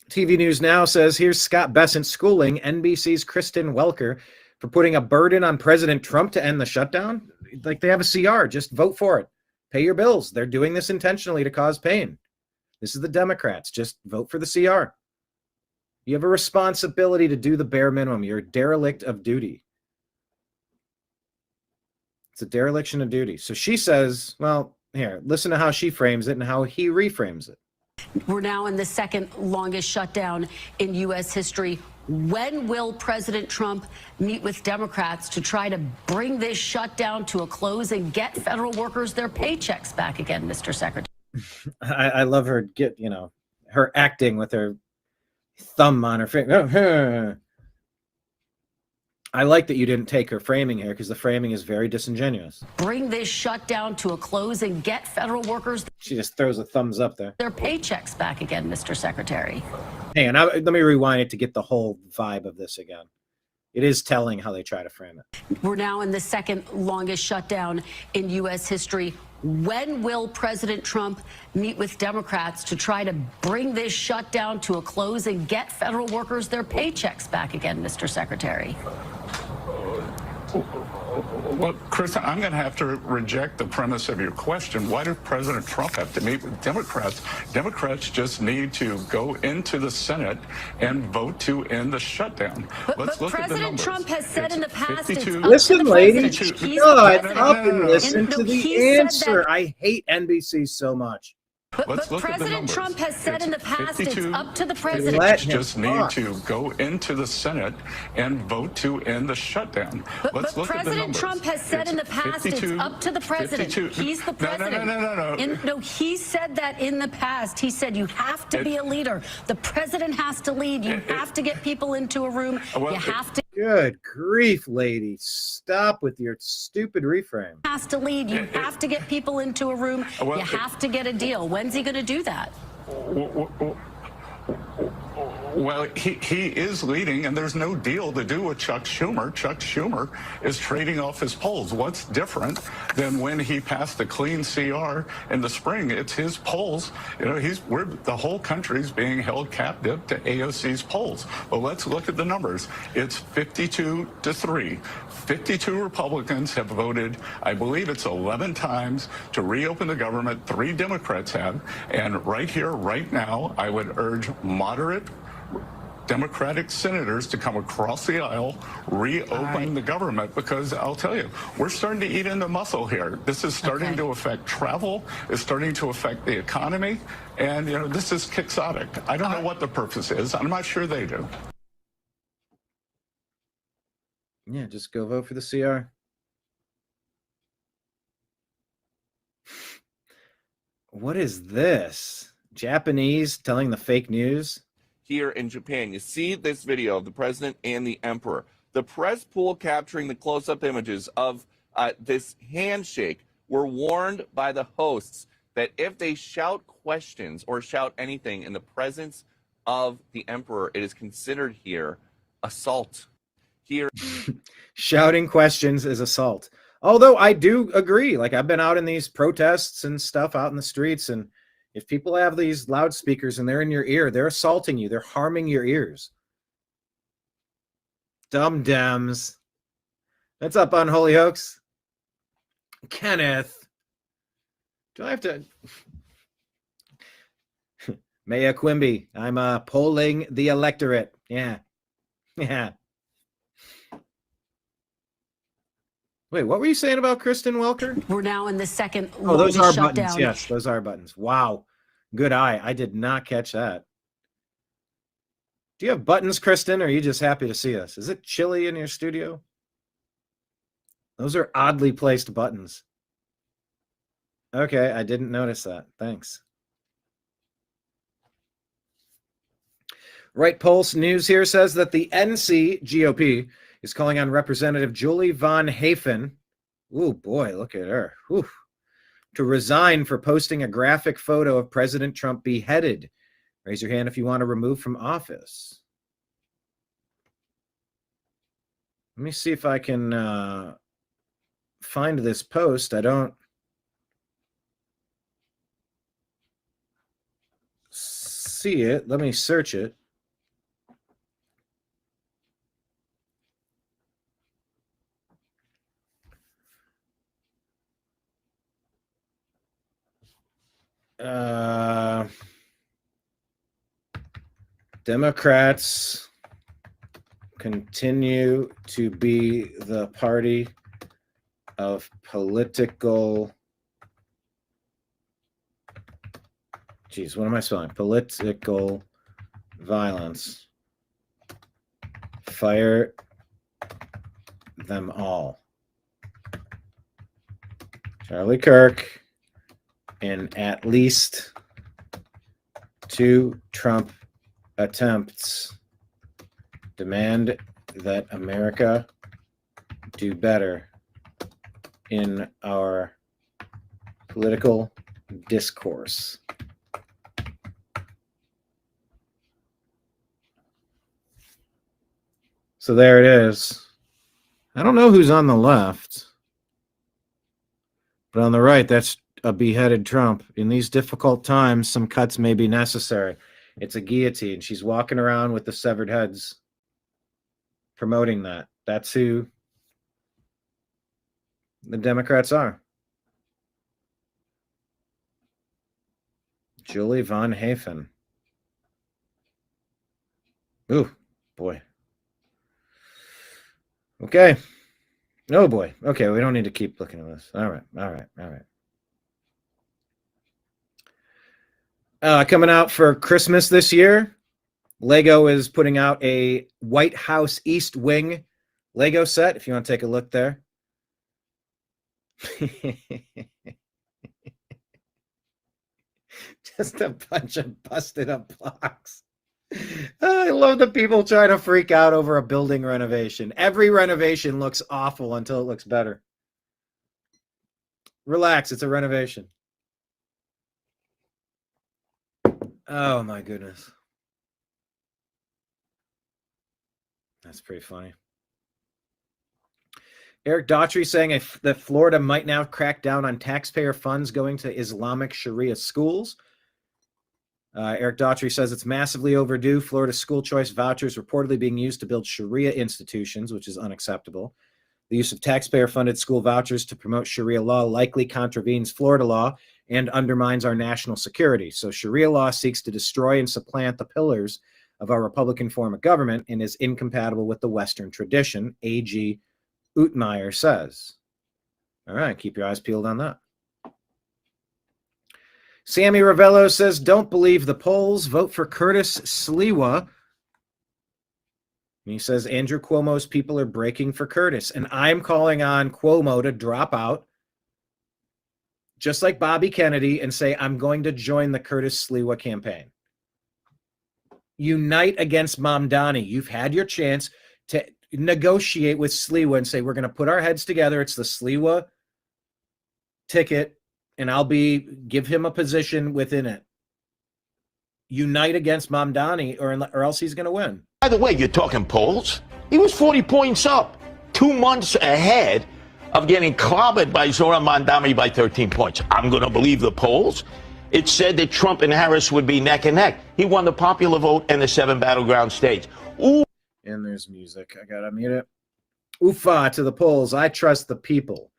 TV News Now says, here's Scott Bessent schooling NBC's Kristen Welker for putting a burden on President Trump to end the shutdown. Like, they have a CR. Just vote for it. Pay your bills. They're doing this intentionally to cause pain. This is the Democrats. Just vote for the CR. You have a responsibility to do the bare minimum. You're a derelict of duty. It's a dereliction of duty. So she says, well, here, listen to how she frames it and how he reframes it. We're now in the second longest shutdown in U.S. history. When will President Trump meet with Democrats to try to bring this shutdown to a close and get federal workers their paychecks back again, Mr. Secretary? I love her, her acting with her thumb on her finger. I like that you didn't take her framing here because the framing is very disingenuous. Bring this shutdown to a close and get federal workers. She just throws a thumbs up there. Their paychecks back again, Mr. Secretary. Hang on, let me rewind it to get the whole vibe of this again. It is telling how they try to frame it. We're now in the second longest shutdown in U.S. history. When will President Trump meet with Democrats to try to bring this shutdown to a close and get federal workers their paychecks back again, Mr. Secretary? Well, Chris, I'm going to have to reject the premise of your question. Why does President Trump have to meet with Democrats? Democrats just need to go into the Senate and vote to end the shutdown. Let's look at the numbers. President Trump has said in the past, it's up listen, to the ladies, president. He's shut the up president. and listen to he the said answer. that- I hate NBC so much. But President Trump has said in the past, it's up to the president. Democrats just need to go into the Senate and vote to end the shutdown. Let's look at the President numbers. Trump has said in the past, it's up to the president. 52. He's the president. No. He said that in the past. He said you have to be a leader. The president has to lead. You have to get people into a room. You have to. Good grief, lady. Stop with your stupid reframe. Has to lead. You have to get people into a room. You have to get a deal. When's he going to do that? Well, he is leading, and there's no deal to do with Chuck Schumer. Chuck Schumer is trading off his polls. What's different than when he passed the clean CR in the spring? It's his polls. You know, the whole country's being held captive to AOC's polls. Well, let's look at the numbers. It's 52-3. 52 Republicans have voted, I believe it's 11 times, to reopen the government. 3 Democrats have. And right here, right now, I would urge moderate Democratic senators to come across the aisle, reopen the government, because I'll tell you, we're starting to eat into muscle here. This is starting to affect travel. It's starting to affect the economy. And, you know, this is quixotic. I don't know what the purpose is. I'm not sure they do. Yeah, just go vote for the CR. What is this? Japanese telling the fake news? Here in Japan, you see this video of the president and the emperor. The press pool capturing the close-up images of this handshake were warned by the hosts that if they shout questions or shout anything in the presence of the emperor, it is considered here assault. Here, Shouting questions is assault. Although I do agree, like I've been out in these protests and stuff out in the streets, and if people have these loudspeakers and they're in your ear, they're assaulting you. They're harming your ears. Dumb Dems. That's up, Unholy Hoax. Kenneth. Do I have to? Maya Quimby. I'm polling the electorate. Yeah. Yeah. Wait, what were you saying about Kristen Welker? We're now in the second Oh, those longest are shutdown. buttons. Yes, those are buttons. Wow. Good eye. I did not catch that. Do you have buttons, Kristen, or are you just happy to see us? Is it chilly in your studio? Those are oddly placed buttons. Okay, I didn't notice that. Thanks. Right Pulse News here says that the NC GOP is calling on Representative Julie Von Hafen. Oh boy, look at her. Whew. To resign for posting a graphic photo of President Trump beheaded. Raise your hand if you want to remove from office. Let me see if I can find this post. I don't see it. Let me search it. Democrats continue to be the party of political, geez, what am I spelling? Political violence. Fire them all. Charlie Kirk in at least 2 Trump attempts demand that America do better in our political discourse. So there it is. I don't know who's on the left, but on the right, that's a beheaded Trump. In these difficult times, some cuts may be necessary. It's a guillotine. She's walking around with the severed heads, promoting that. That's who the Democrats are. Julie Von Hafen. Ooh, boy. Okay. Oh, boy. Okay, we don't need to keep looking at this. All right. Coming out for Christmas this year, Lego is putting out a White House East Wing Lego set, if you want to take a look there. Just a bunch of busted up blocks. I love the people trying to freak out over a building renovation. Every renovation looks awful until it looks better. Relax, it's a renovation. Oh my goodness. That's pretty funny. Eric Daughtry saying that Florida might now crack down on taxpayer funds going to Islamic Sharia schools. Eric Daughtry says it's massively overdue. Florida school choice vouchers reportedly being used to build Sharia institutions, which is unacceptable. The use of taxpayer-funded school vouchers to promote Sharia law likely contravenes Florida law and undermines our national security. So Sharia law seeks to destroy and supplant the pillars of our Republican form of government and is incompatible with the Western tradition, A.G. Utmeyer says. All right, keep your eyes peeled on that. Sammy Ravello says, don't believe the polls. Vote for Curtis Sliwa. And he says, Andrew Cuomo's people are breaking for Curtis. And I'm calling on Cuomo to drop out, just like Bobby Kennedy, and say, I'm going to join the Curtis Sliwa campaign. Unite against Mamdani. You've had your chance to negotiate with Sliwa and say, we're going to put our heads together. It's the Sliwa ticket. And I'll give him a position within it. Unite against Mamdani, or else he's going to win. By the way, you're talking polls. He was 40 points up, 2 months ahead of getting clobbered by Zohran Mamdani by 13 points. I'm going to believe the polls. It said that Trump and Harris would be neck and neck. He won the popular vote in the 7 battleground states. Ooh. And there's music. I got to mute it. Oofa to the polls. I trust the people.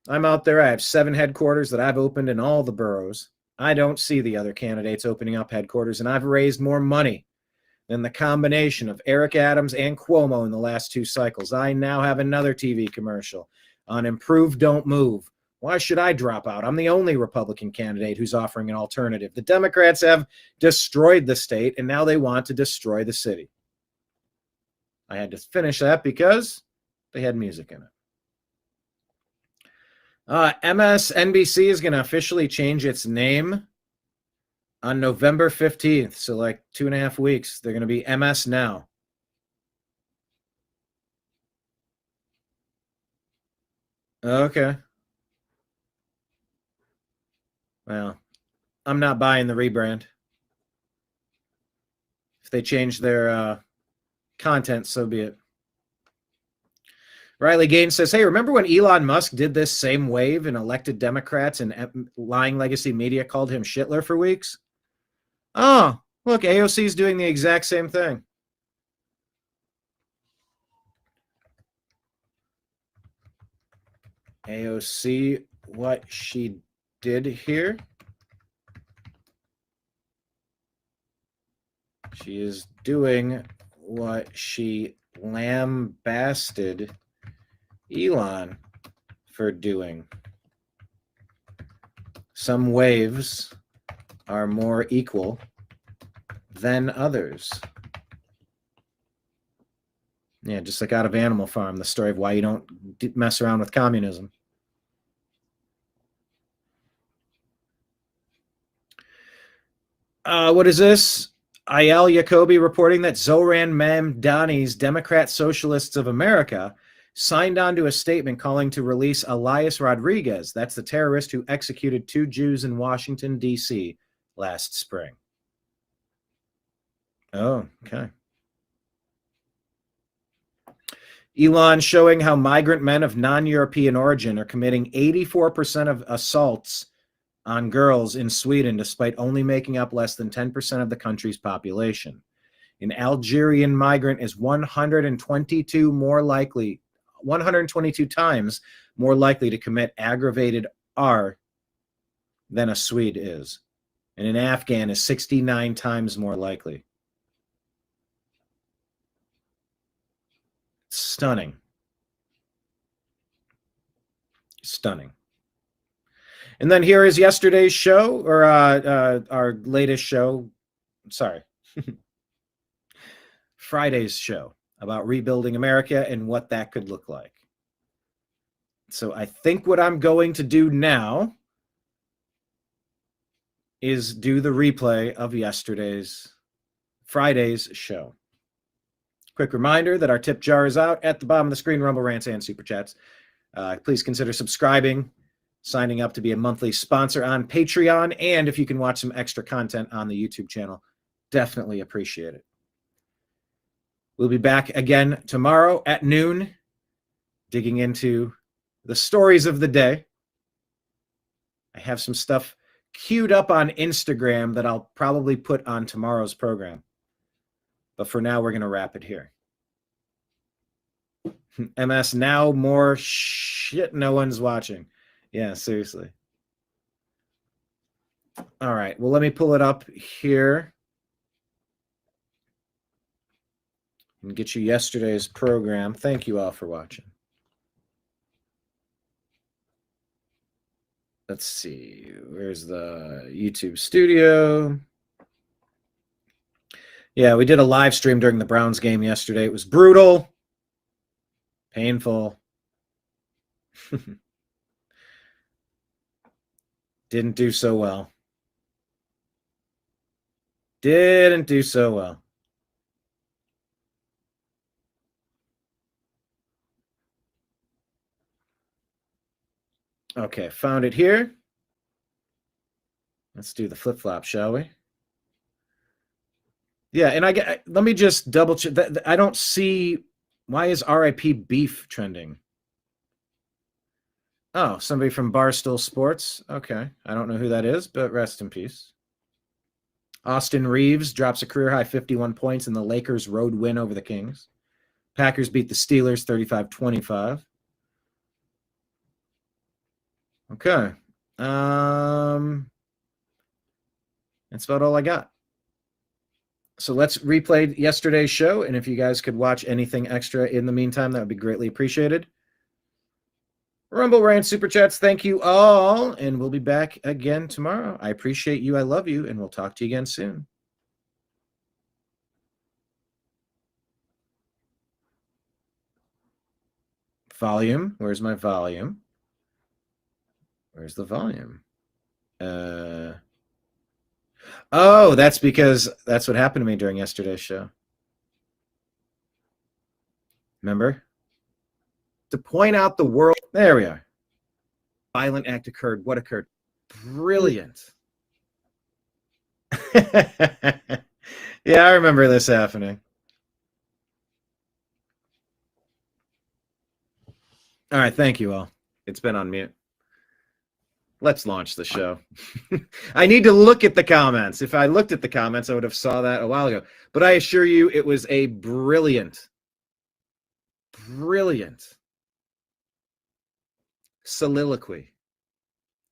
I'm out there. I have 7 headquarters that I've opened in all the boroughs. I don't see the other candidates opening up headquarters, and I've raised more money than the combination of Eric Adams and Cuomo in the last 2 cycles. I now have another TV commercial on Improve, Don't Move. Why should I drop out? I'm the only Republican candidate who's offering an alternative. The Democrats have destroyed the state, and now they want to destroy the city. I had to finish that because they had music in it. MSNBC is going to officially change its name on November 15th. So like 2.5 weeks. They're going to be MS Now. Okay. Well, I'm not buying the rebrand. If they change their content, so be it. Riley Gaines says, hey, remember when Elon Musk did this same wave and elected Democrats and lying legacy media called him Shitler for weeks? Oh, look, AOC is doing the exact same thing. AOC, what she did here. She is doing what she lambasted Elon for doing. Some waves are more equal than others. Yeah, just like out of Animal Farm, the story of why you don't mess around with communism. What is this? Ayal Yacobi reporting that Zohran Mamdani's Democrat Socialists of America signed on to a statement calling to release Elias Rodriguez. That's the terrorist who executed 2 Jews in Washington, D.C. last spring. Oh, okay. Elon showing how migrant men of non-European origin are committing 84% of assaults on girls in Sweden, despite only making up less than 10% of the country's population. An Algerian migrant is 122 times more likely to commit aggravated R than a Swede is. And an Afghan is 69 times more likely. Stunning. Stunning. And then here is yesterday's show, or our latest show. Sorry. Friday's show about rebuilding America and what that could look like. So I think what I'm going to do now is do the replay of Friday's show. Quick reminder that our tip jar is out at the bottom of the screen, Rumble Rants and Super Chats. Please consider subscribing, signing up to be a monthly sponsor on Patreon, and if you can watch some extra content on the YouTube channel, definitely appreciate it. We'll be back again tomorrow at noon, digging into the stories of the day. I have some stuff queued up on Instagram that I'll probably put on tomorrow's program. But for now, we're going to wrap it here. MS Now, more shit no one's watching. Yeah, seriously. All right. Well, let me pull it up here and get you yesterday's program. Thank you all for watching. Let's see. Where's the YouTube studio? Yeah, we did a live stream during the Browns game yesterday. It was brutal, painful. Didn't do so well. Didn't do so well. Okay, found it here. Let's do the flip-flop, shall we? Yeah, and let me just double check. I don't see, why is RIP Beef trending? Oh, somebody from Barstool Sports. Okay, I don't know who that is, but rest in peace. Austin Reeves drops a career-high 51 points in the Lakers' road win over the Kings. Packers beat the Steelers 35-25. Okay. That's about all I got. So let's replay yesterday's show, and if you guys could watch anything extra in the meantime, that would be greatly appreciated. Rumble Rant Super Chats, thank you all, and we'll be back again tomorrow. I appreciate you, I love you, and we'll talk to you again soon. Volume, where's my volume? Where's the volume? Oh, that's because that's what happened to me during yesterday's show. Remember? To point out the world. There we are. Violent act occurred. What occurred? Brilliant. Yeah, I remember this happening. All right, thank you all. It's been on mute. Let's launch the show. I need to look at the comments. If I looked at the comments, I would have saw that a while ago. But I assure you, it was a brilliant soliloquy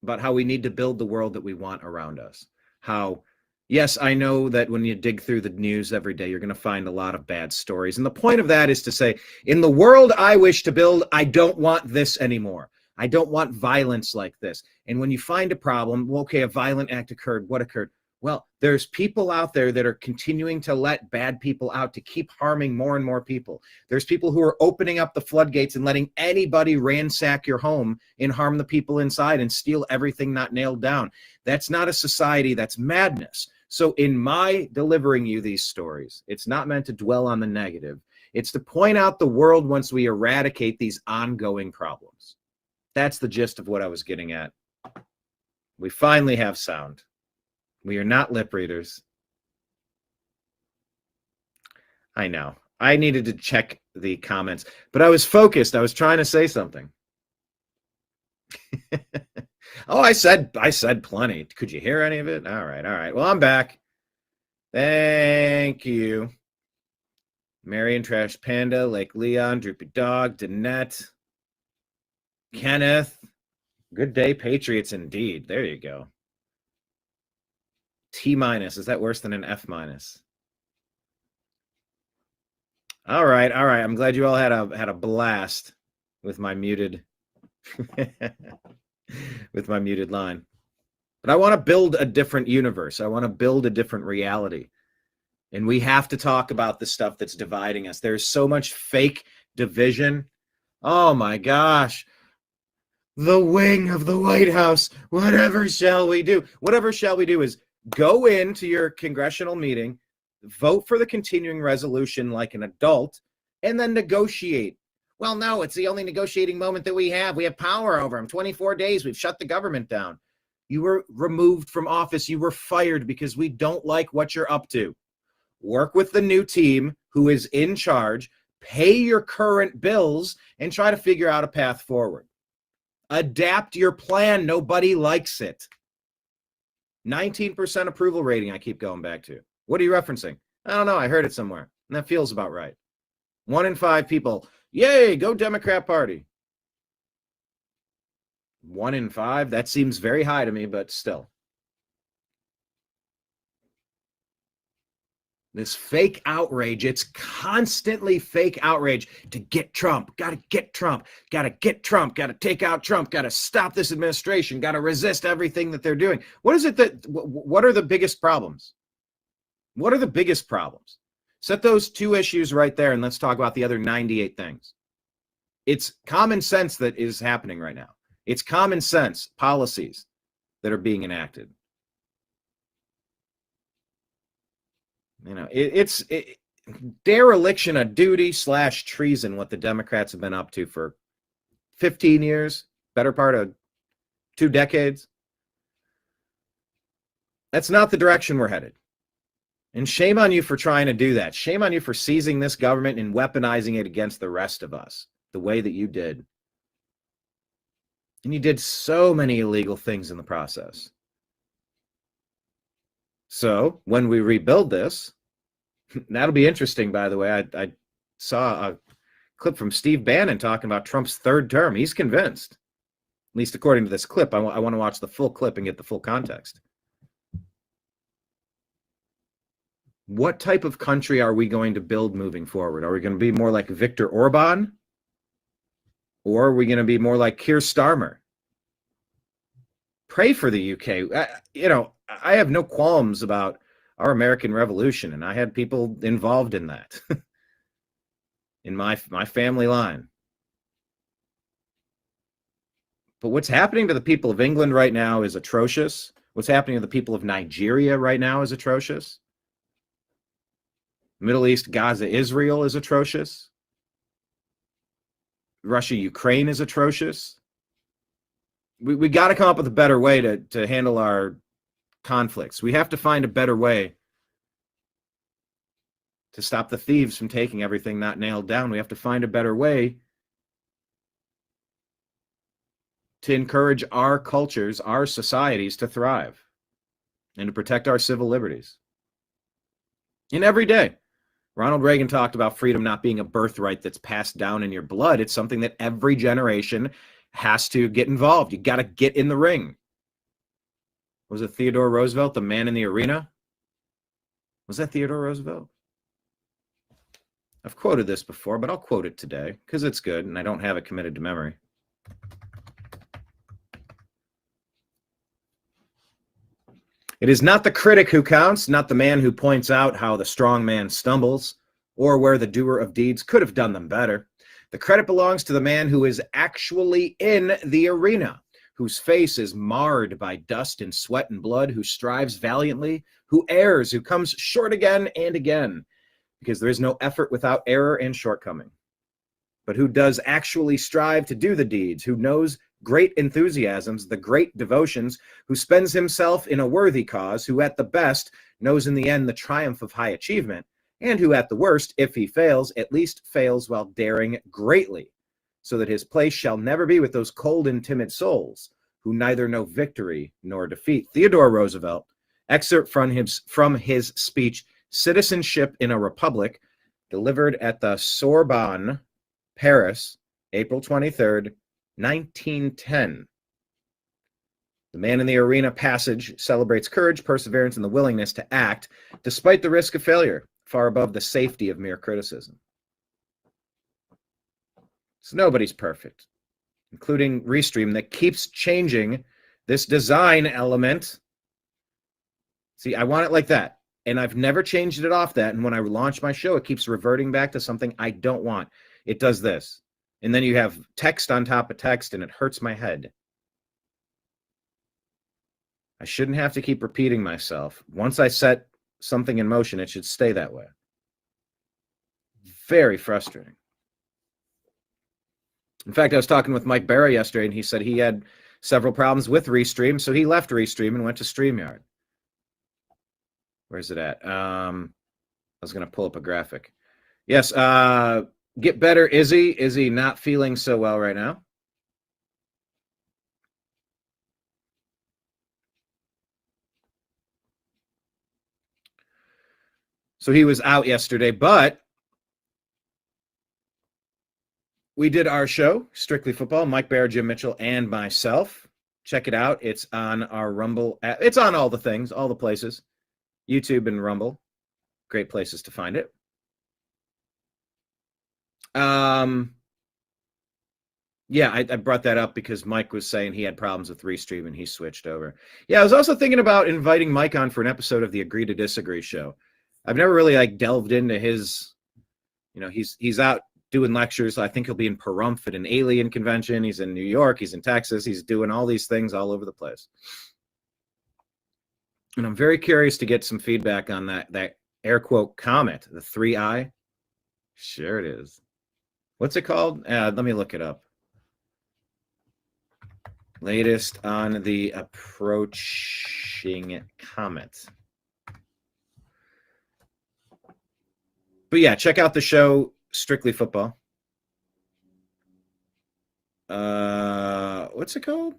about how we need to build the world that we want around us. How, yes, I know that when you dig through the news every day, you're going to find a lot of bad stories. And the point of that is to say, in the world I wish to build, I don't want this anymore. I don't want violence like this. And when you find a problem, well, okay, a violent act occurred. What occurred? Well, there's people out there that are continuing to let bad people out to keep harming more and more people. There's people who are opening up the floodgates and letting anybody ransack your home and harm the people inside and steal everything not nailed down. That's not a society. That's madness. So in my delivering you these stories, it's not meant to dwell on the negative. It's to point out the world once we eradicate these ongoing problems. That's the gist of what I was getting at. We finally have sound. We are not lip readers. I know. I needed to check the comments, but I was focused. I was trying to say something. Oh, I said plenty. Could you hear any of it? All right. Well, I'm back. Thank you. Marion, Trash Panda, Lake Leon, Droopy Dog, Danette, Kenneth. Good day, Patriots indeed. There you go. T-. Is that worse than an F-? All right. I'm glad you all had a blast with my muted with my muted line. But I want to build a different universe. I want to build a different reality. And we have to talk about the stuff that's dividing us. There's so much fake division. Oh my gosh. The wing of the White House. Whatever shall we do? Whatever shall we do is go into your congressional meeting, vote for the continuing resolution like an adult, and then negotiate. Well, no, it's the only negotiating moment that we have. We have power over them. 24 days. We've shut the government down. You were removed from office. You were fired because we don't like what you're up to. Work with the new team who is in charge, pay your current bills, and try to figure out a path forward. Adapt your plan. Nobody likes it. 19% approval rating I keep going back to. What are you referencing? I don't know. I heard it somewhere. And that feels about right. 1 in 5 people, yay, go Democrat Party. 1 in 5? That seems very high to me, but still. This fake outrage, it's constantly fake outrage to get Trump. Got to get Trump. Got to get Trump. Got to take out Trump. Got to stop this administration. Got to resist everything that they're doing. What is it that, what are the biggest problems? What are the biggest problems? Set those 2 issues right there and let's talk about the other 98 things. It's common sense that is happening right now. It's common sense policies that are being enacted. You know, it's dereliction of duty / treason, what the Democrats have been up to for 15 years, better part of 2 decades. That's not the direction we're headed. And shame on you for trying to do that. Shame on you for seizing this government and weaponizing it against the rest of us the way that you did. And you did so many illegal things in the process. So when we rebuild this, that'll be interesting, by the way. I saw a clip from Steve Bannon talking about Trump's 3rd term. He's convinced, at least according to this clip. I want to watch the full clip and get the full context. What type of country are we going to build moving forward? Are we going to be more like Viktor Orban? Or are we going to be more like Keir Starmer? Pray for the UK. You know, I have no qualms about our American Revolution, and I had people involved in that in my family line. But what's happening to the people of England right now is atrocious. What's happening to the people of Nigeria right now is atrocious. Middle East, Gaza, Israel is atrocious. Russia, Ukraine is atrocious. We got to come up with a better way to handle our conflicts. We have to find a better way to stop the thieves from taking everything not nailed down. We have to find a better way to encourage our cultures, our societies to thrive and to protect our civil liberties. And every day, Ronald Reagan talked about freedom not being a birthright that's passed down in your blood. It's something that every generation has to get involved. You got to get in the ring. Was it Theodore Roosevelt, the man in the arena? Was that Theodore Roosevelt? I've quoted this before, but I'll quote it today because it's good and I don't have it committed to memory. It is not the critic who counts, not the man who points out how the strong man stumbles, or where the doer of deeds could have done them better. The credit belongs to the man who is actually in the arena, whose face is marred by dust and sweat and blood, who strives valiantly, who errs, who comes short again and again, because there is no effort without error and shortcoming. But who does actually strive to do the deeds, who knows great enthusiasms, the great devotions, who spends himself in a worthy cause, who at the best knows in the end the triumph of high achievement, and who at the worst, if he fails, at least fails while daring greatly, so that his place shall never be with those cold and timid souls, who neither know victory nor defeat. Theodore Roosevelt, excerpt from his speech, Citizenship in a Republic, delivered at the Sorbonne, Paris, April 23rd, 1910. The man in the arena passage celebrates courage, perseverance, and the willingness to act despite the risk of failure, far above the safety of mere criticism. So nobody's perfect, including Restream, that keeps changing this design element. See, I want it like that, and I've never changed it off that, and when I launch my show, it keeps reverting back to something I don't want. It does this. And then you have text on top of text, and it hurts my head. I shouldn't have to keep repeating myself. Once I set something in motion, it should stay that way. Very frustrating. In fact, I was talking with Mike Barra yesterday, and he said he had several problems with Restream, so he left Restream and went to StreamYard. Where's it at? I was going to pull up a graphic. Yes, get better, Izzy. Izzy not feeling so well right now. So he was out yesterday, but we did our show, Strictly Football, Mike Bear, Jim Mitchell, and myself. Check it out. It's on our Rumble app. It's on all the things, all the places. YouTube and Rumble. Great places to find it. Yeah, I brought that up because Mike was saying he had problems with Restream and he switched over. Yeah, I was also thinking about inviting Mike on for an episode of the Agree to Disagree show. I've never really delved into his, he's out doing lectures. I think he'll be in Pahrump at an alien convention. He's in New York. He's in Texas. He's doing all these things all over the place. And I'm very curious to get some feedback on that air quote comet, the 3I. Sure it is. What's it called? Let me look it up. Latest on the approaching comet. But yeah, check out the show, Strictly Football. What's it called?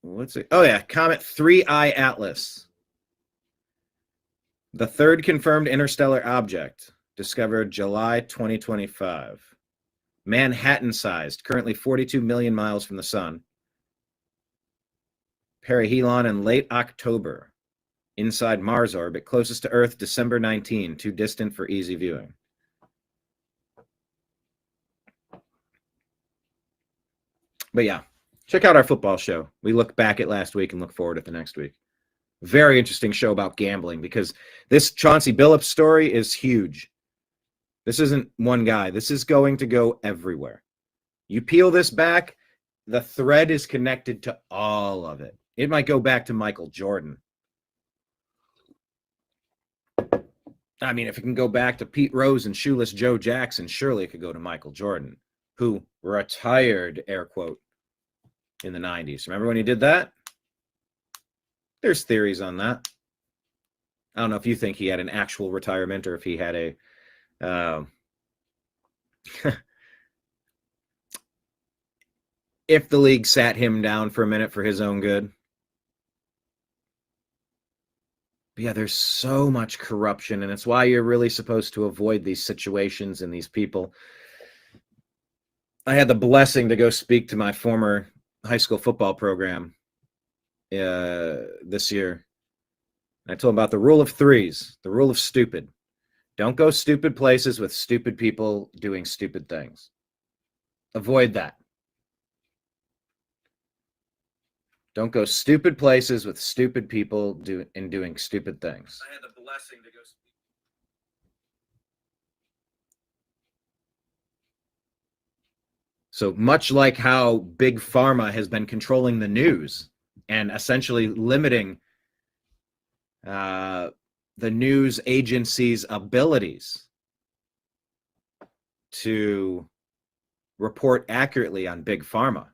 Oh yeah, Comet 3I Atlas. The third confirmed interstellar object, discovered July 2025. Manhattan-sized, currently 42 million miles from the sun. Perihelion in late October. Inside Mars orbit, closest to Earth, December 19, too distant for easy viewing. But yeah, check out our football show. We look back at last week and look forward at the next week. Very interesting show about gambling because this Chauncey Billups story is huge. This isn't one guy. This is going to go everywhere. You peel this back, the thread is connected to all of it. It might go back to Michael Jordan. I mean, if it can go back to Pete Rose and Shoeless Joe Jackson, surely it could go to Michael Jordan, who retired, air quote, in the 90s. Remember when he did that? There's theories on that. I don't know if you think he had an actual retirement or if he had a if the league sat him down for a minute for his own good. But yeah, there's so much corruption, and it's why you're really supposed to avoid these situations and these people. I had the blessing to go speak to my former high school football program this year. I told them about the rule of threes, the rule of stupid. Don't go stupid places with stupid people doing stupid things. Avoid that. Don't go stupid places with stupid people doing stupid things. I had the blessing to go speak. So much like how Big Pharma has been controlling the news and essentially limiting the news agency's abilities to report accurately on Big Pharma.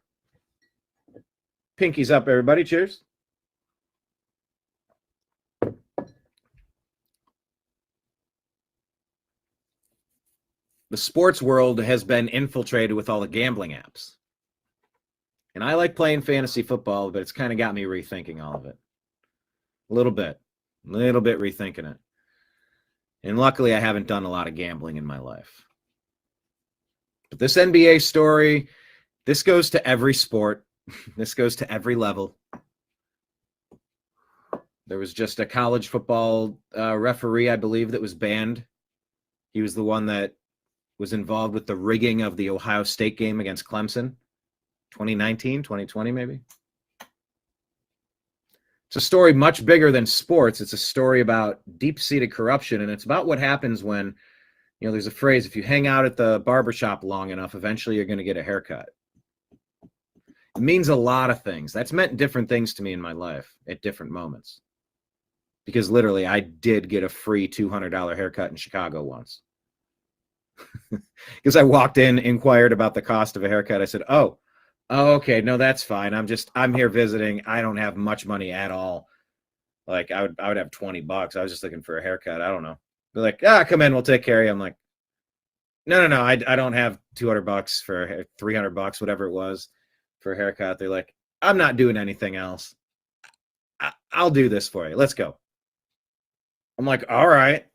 Pinkies up, everybody. Cheers. The sports world has been infiltrated with all the gambling apps. And I like playing fantasy football, but it's kind of got me rethinking all of it. A little bit rethinking it. And luckily, I haven't done a lot of gambling in my life. But this NBA story, this goes to every sport. This goes to every level. There was just a college football referee, I believe, that was banned. He was the one that was involved with the rigging of the Ohio State game against Clemson. 2019, 2020, maybe. It's a story much bigger than sports. It's a story about deep-seated corruption, and it's about what happens when, you know, there's a phrase, if you hang out at the barbershop long enough, eventually you're going to get a haircut. It means a lot of things. That's meant different things to me in my life at different moments. Because literally, I did get a free $200 haircut in Chicago once. Because I walked in, inquired about the cost of a haircut. I said, oh, okay, no, that's fine. I'm here visiting. I don't have much money at all. Like, I would have $20. I was just looking for a haircut. I don't know. They're like, come in, we'll take care of you. I'm like, no, I don't have $200 for $300, whatever it was, for a haircut. They're like, I'm not doing anything else. I'll do this for you. Let's go. I'm like, all right.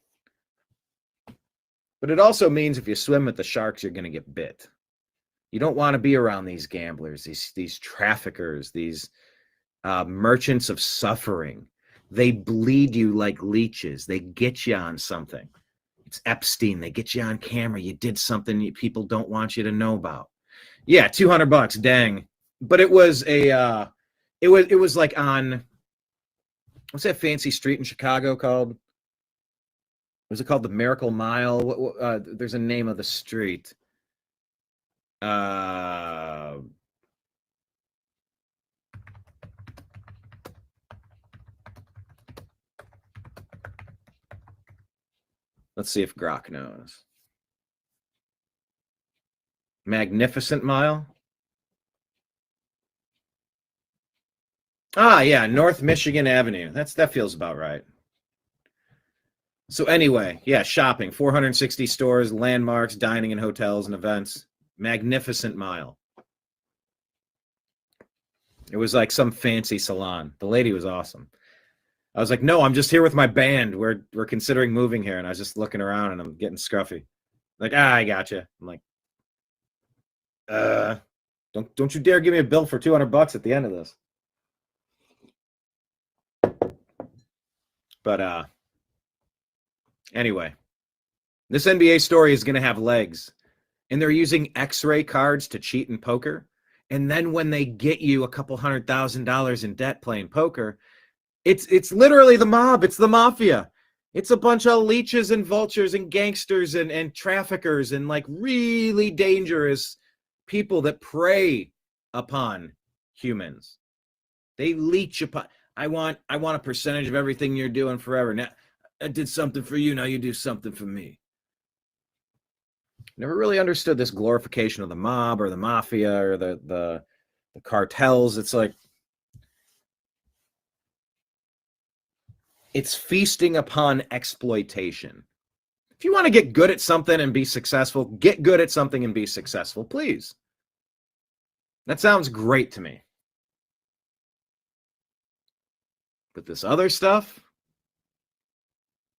But it also means if you swim with the sharks, you're going to get bit. You don't want to be around these gamblers, these traffickers, these merchants of suffering. They bleed you like leeches. They get you on something. It's Epstein. They get you on camera. You did something people don't want you to know about. Yeah, $200, dang. But it was it was like on, what's that fancy street in Chicago called? Was it called the Miracle Mile? There's a name of the street. Let's see if Grok knows. Magnificent Mile? Yeah, North Michigan Avenue. That feels about right. So anyway, yeah, shopping, 460 stores, landmarks, dining and hotels and events. Magnificent Mile. It was like some fancy salon. The lady was awesome. I was like, no, I'm just here with my band. We're considering moving here. And I was just looking around and I'm getting scruffy. Like, I gotcha. I'm like, don't you dare give me a bill for $200 at the end of this. But anyway, this NBA story is going to have legs. And they're using X-ray cards to cheat in poker. And then when they get you a couple $100,000 in debt playing poker, it's literally the mob. It's the mafia. It's a bunch of leeches and vultures and gangsters and traffickers and like really dangerous people that prey upon humans. They leech upon. I want a percentage of everything you're doing forever. Now, I did something for you. Now you do something for me. Never really understood this glorification of the mob or the mafia or the cartels. It's like it's feasting upon exploitation. If you want to get good at something and be successful, get good at something and be successful, please. That sounds great to me. But this other stuff,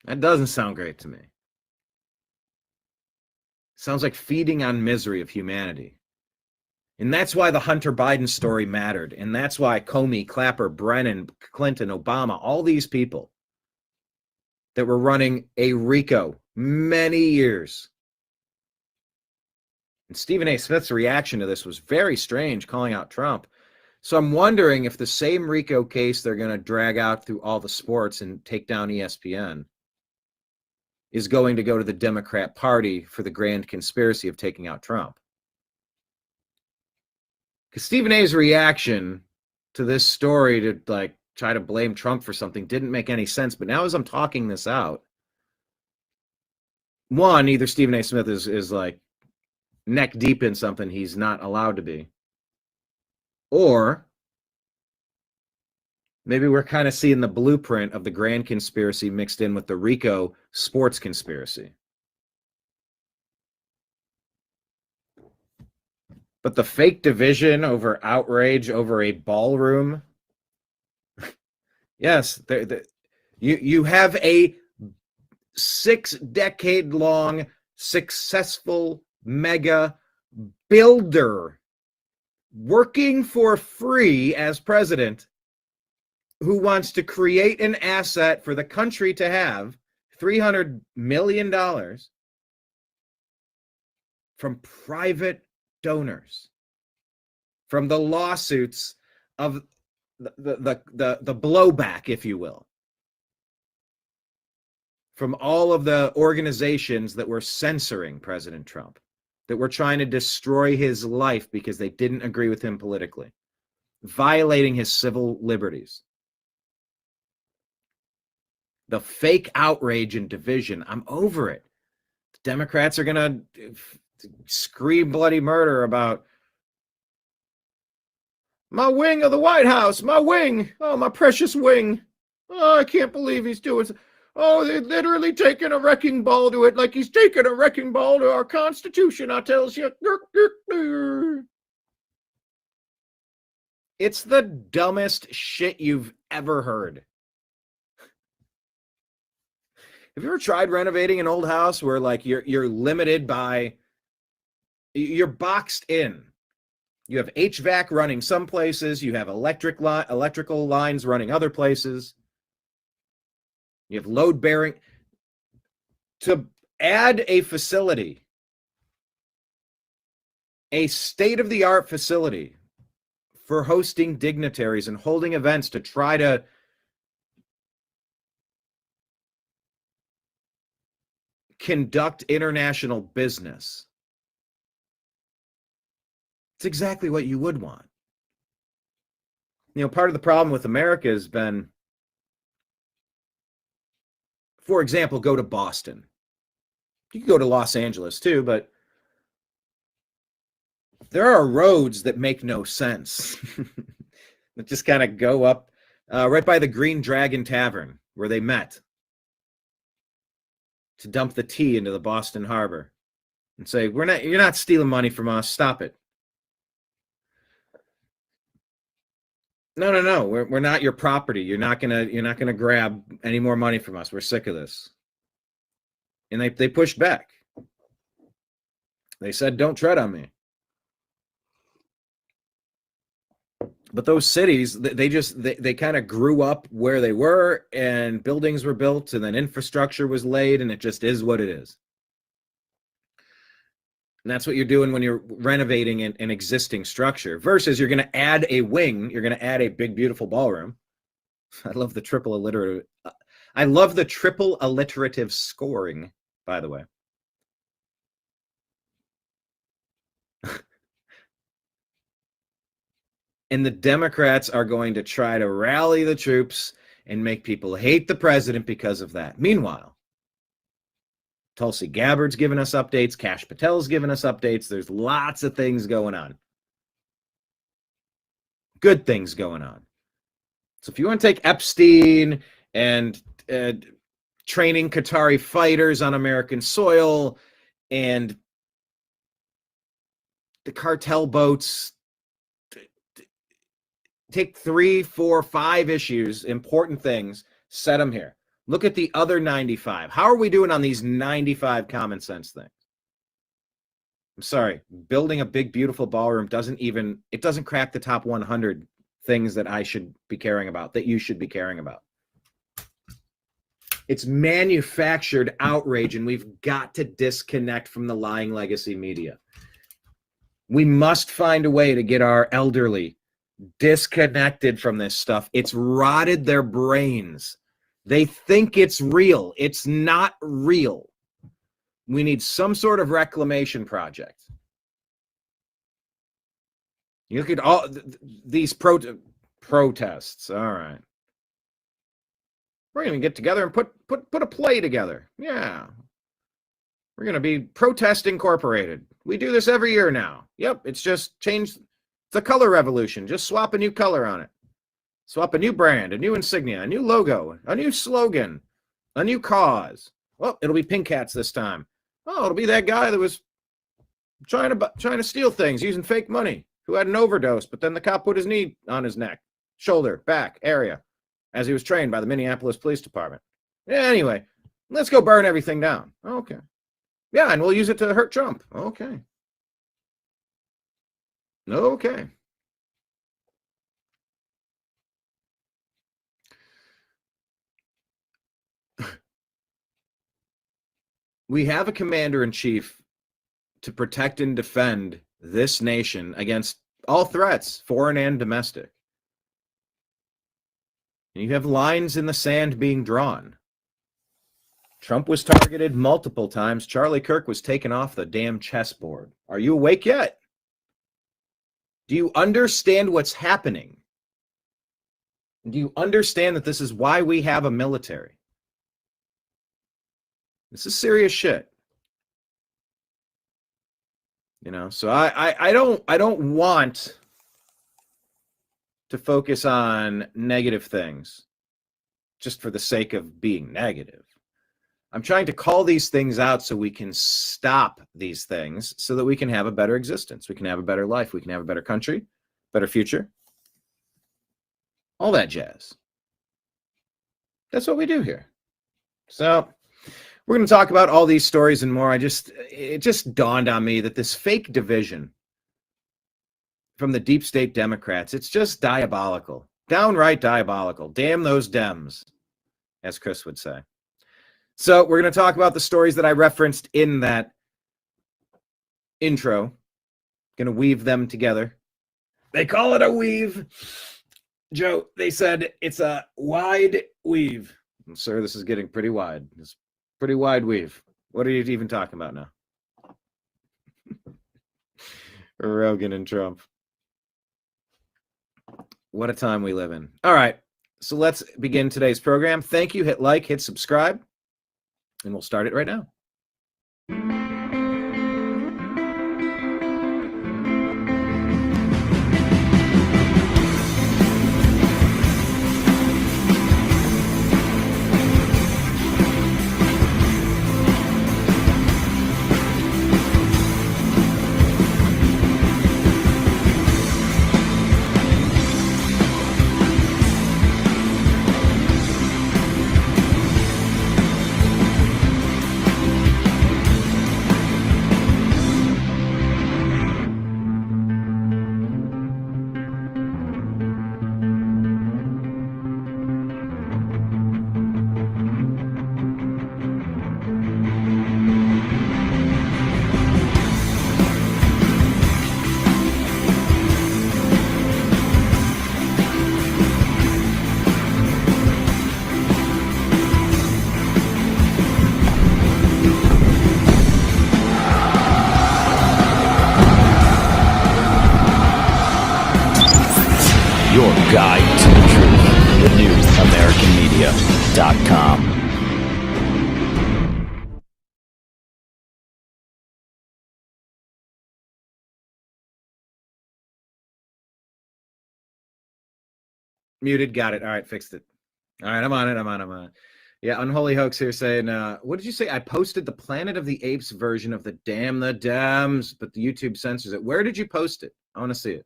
that doesn't sound great to me. Sounds like feeding on misery of humanity. And that's why the Hunter Biden story mattered. And that's why Comey, Clapper, Brennan, Clinton, Obama, all these people that were running a RICO many years. And Stephen A. Smith's reaction to this was very strange, calling out Trump. So I'm wondering if the same RICO case they're going to drag out through all the sports and take down ESPN is going to go to the Democrat Party for the grand conspiracy of taking out Trump. Because Stephen A's reaction to this story to like try to blame Trump for something didn't make any sense. But now as I'm talking this out, one, either Stephen A. Smith is like neck deep in something he's not allowed to be. Or maybe we're kind of seeing the blueprint of the grand conspiracy mixed in with the RICO sports conspiracy. But the fake division over outrage over a ballroom, yes, you have a 6-decade-long successful mega builder working for free as president who wants to create an asset for the country to have $300 million from private donors, from the lawsuits of the blowback, if you will, from all of the organizations that were censoring President Trump, that were trying to destroy his life because they didn't agree with him politically, violating his civil liberties. The fake outrage and division, I'm over it. The Democrats are going to scream bloody murder about my wing of the White House, my wing, oh, my precious wing. Oh, I can't believe he's doing so. Oh, they're literally taking a wrecking ball to it like he's taking a wrecking ball to our Constitution, I tells you. It's the dumbest shit you've ever heard. Have you ever tried renovating an old house where like you're limited by, you're boxed in? You have HVAC running some places, you have electrical lines running other places. You have load bearing. To add a facility, a state-of-the-art facility for hosting dignitaries and holding events to try to conduct international business. It's exactly what you would want. You know, part of the problem with America has been, for example, go to Boston. You can go to Los Angeles too, but there are roads that make no sense that just kind of go up right by the Green Dragon Tavern where they met to dump the tea into the Boston Harbor and say, you're not stealing money from us. Stop it. No. We're not your property. You're not gonna grab any more money from us. We're sick of this. And they pushed back. They said, don't tread on me. But those cities, they kind of grew up where they were, and buildings were built, and then infrastructure was laid, and it just is what it is. And that's what you're doing when you're renovating an existing structure versus you're going to add a wing. You're going to add a big, beautiful ballroom. I love the triple alliterative. I love the triple alliterative scoring, by the way. And the Democrats are going to try to rally the troops and make people hate the president because of that. Meanwhile, Tulsi Gabbard's giving us updates. Kash Patel's giving us updates. There's lots of things going on. Good things going on. So if you want to take Epstein and training Qatari fighters on American soil and the cartel boats, take 3, 4, 5 issues, important things, set them here. Look at the other 95. How are we doing on these 95 common sense things? I'm sorry, building a big, beautiful ballroom doesn't crack the top 100 things that I should be caring about, that you should be caring about. It's manufactured outrage, and we've got to disconnect from the lying legacy media. We must find a way to get our elderly disconnected from this stuff. It's rotted their brains. They think it's real. It's not real. We need some sort of reclamation project. You look at all these protests. All right. We're going to get together and put a play together. Yeah. We're going to be Protest Incorporated. We do this every year now. Yep, it's just changed the color revolution. Just swap a new color on it. Swap a new brand, a new insignia, a new logo, a new slogan, a new cause. Well, it'll be Pink Hats this time. Oh, it'll be that guy that was trying to steal things using fake money, who had an overdose, but then the cop put his knee on his neck, shoulder, back area, as he was trained by the Minneapolis Police Department. Yeah, anyway, let's go burn everything down. Okay. Yeah, and we'll use it to hurt Trump. Okay. Okay. We have a commander-in-chief to protect and defend this nation against all threats, foreign and domestic. And you have lines in the sand being drawn. Trump was targeted multiple times. Charlie Kirk was taken off the damn chessboard. Are you awake yet? Do you understand what's happening? Do you understand that this is why we have a military? This is serious shit. You know, so I don't want to focus on negative things just for the sake of being negative. I'm trying to call these things out so we can stop these things so that we can have a better existence. We can have a better life. We can have a better country, better future. All that jazz. That's what we do here. So we're going to talk about all these stories and more. It just dawned on me that this fake division from the deep state Democrats, it's just diabolical. Downright diabolical. Damn those Dems, as Chris would say. So we're going to talk about the stories that I referenced in that intro. Going to weave them together. They call it a weave. Joe, they said it's a wide weave. Sir, this is getting pretty wide. It's pretty wide weave. What are you even talking about now? Rogan and Trump. What a time we live in. All right. So let's begin today's program. Thank you. Hit like, hit subscribe. And we'll start it right now. Your guide to the truth. TheNewAmericanMedia.com. Muted. Got it. All right. Fixed it. All right. I'm on it. Yeah. Unholy Hoax here saying, what did you say? I posted the Planet of the Apes version of the Damn the Dams, but the YouTube censors it. Where did you post it? I want to see it.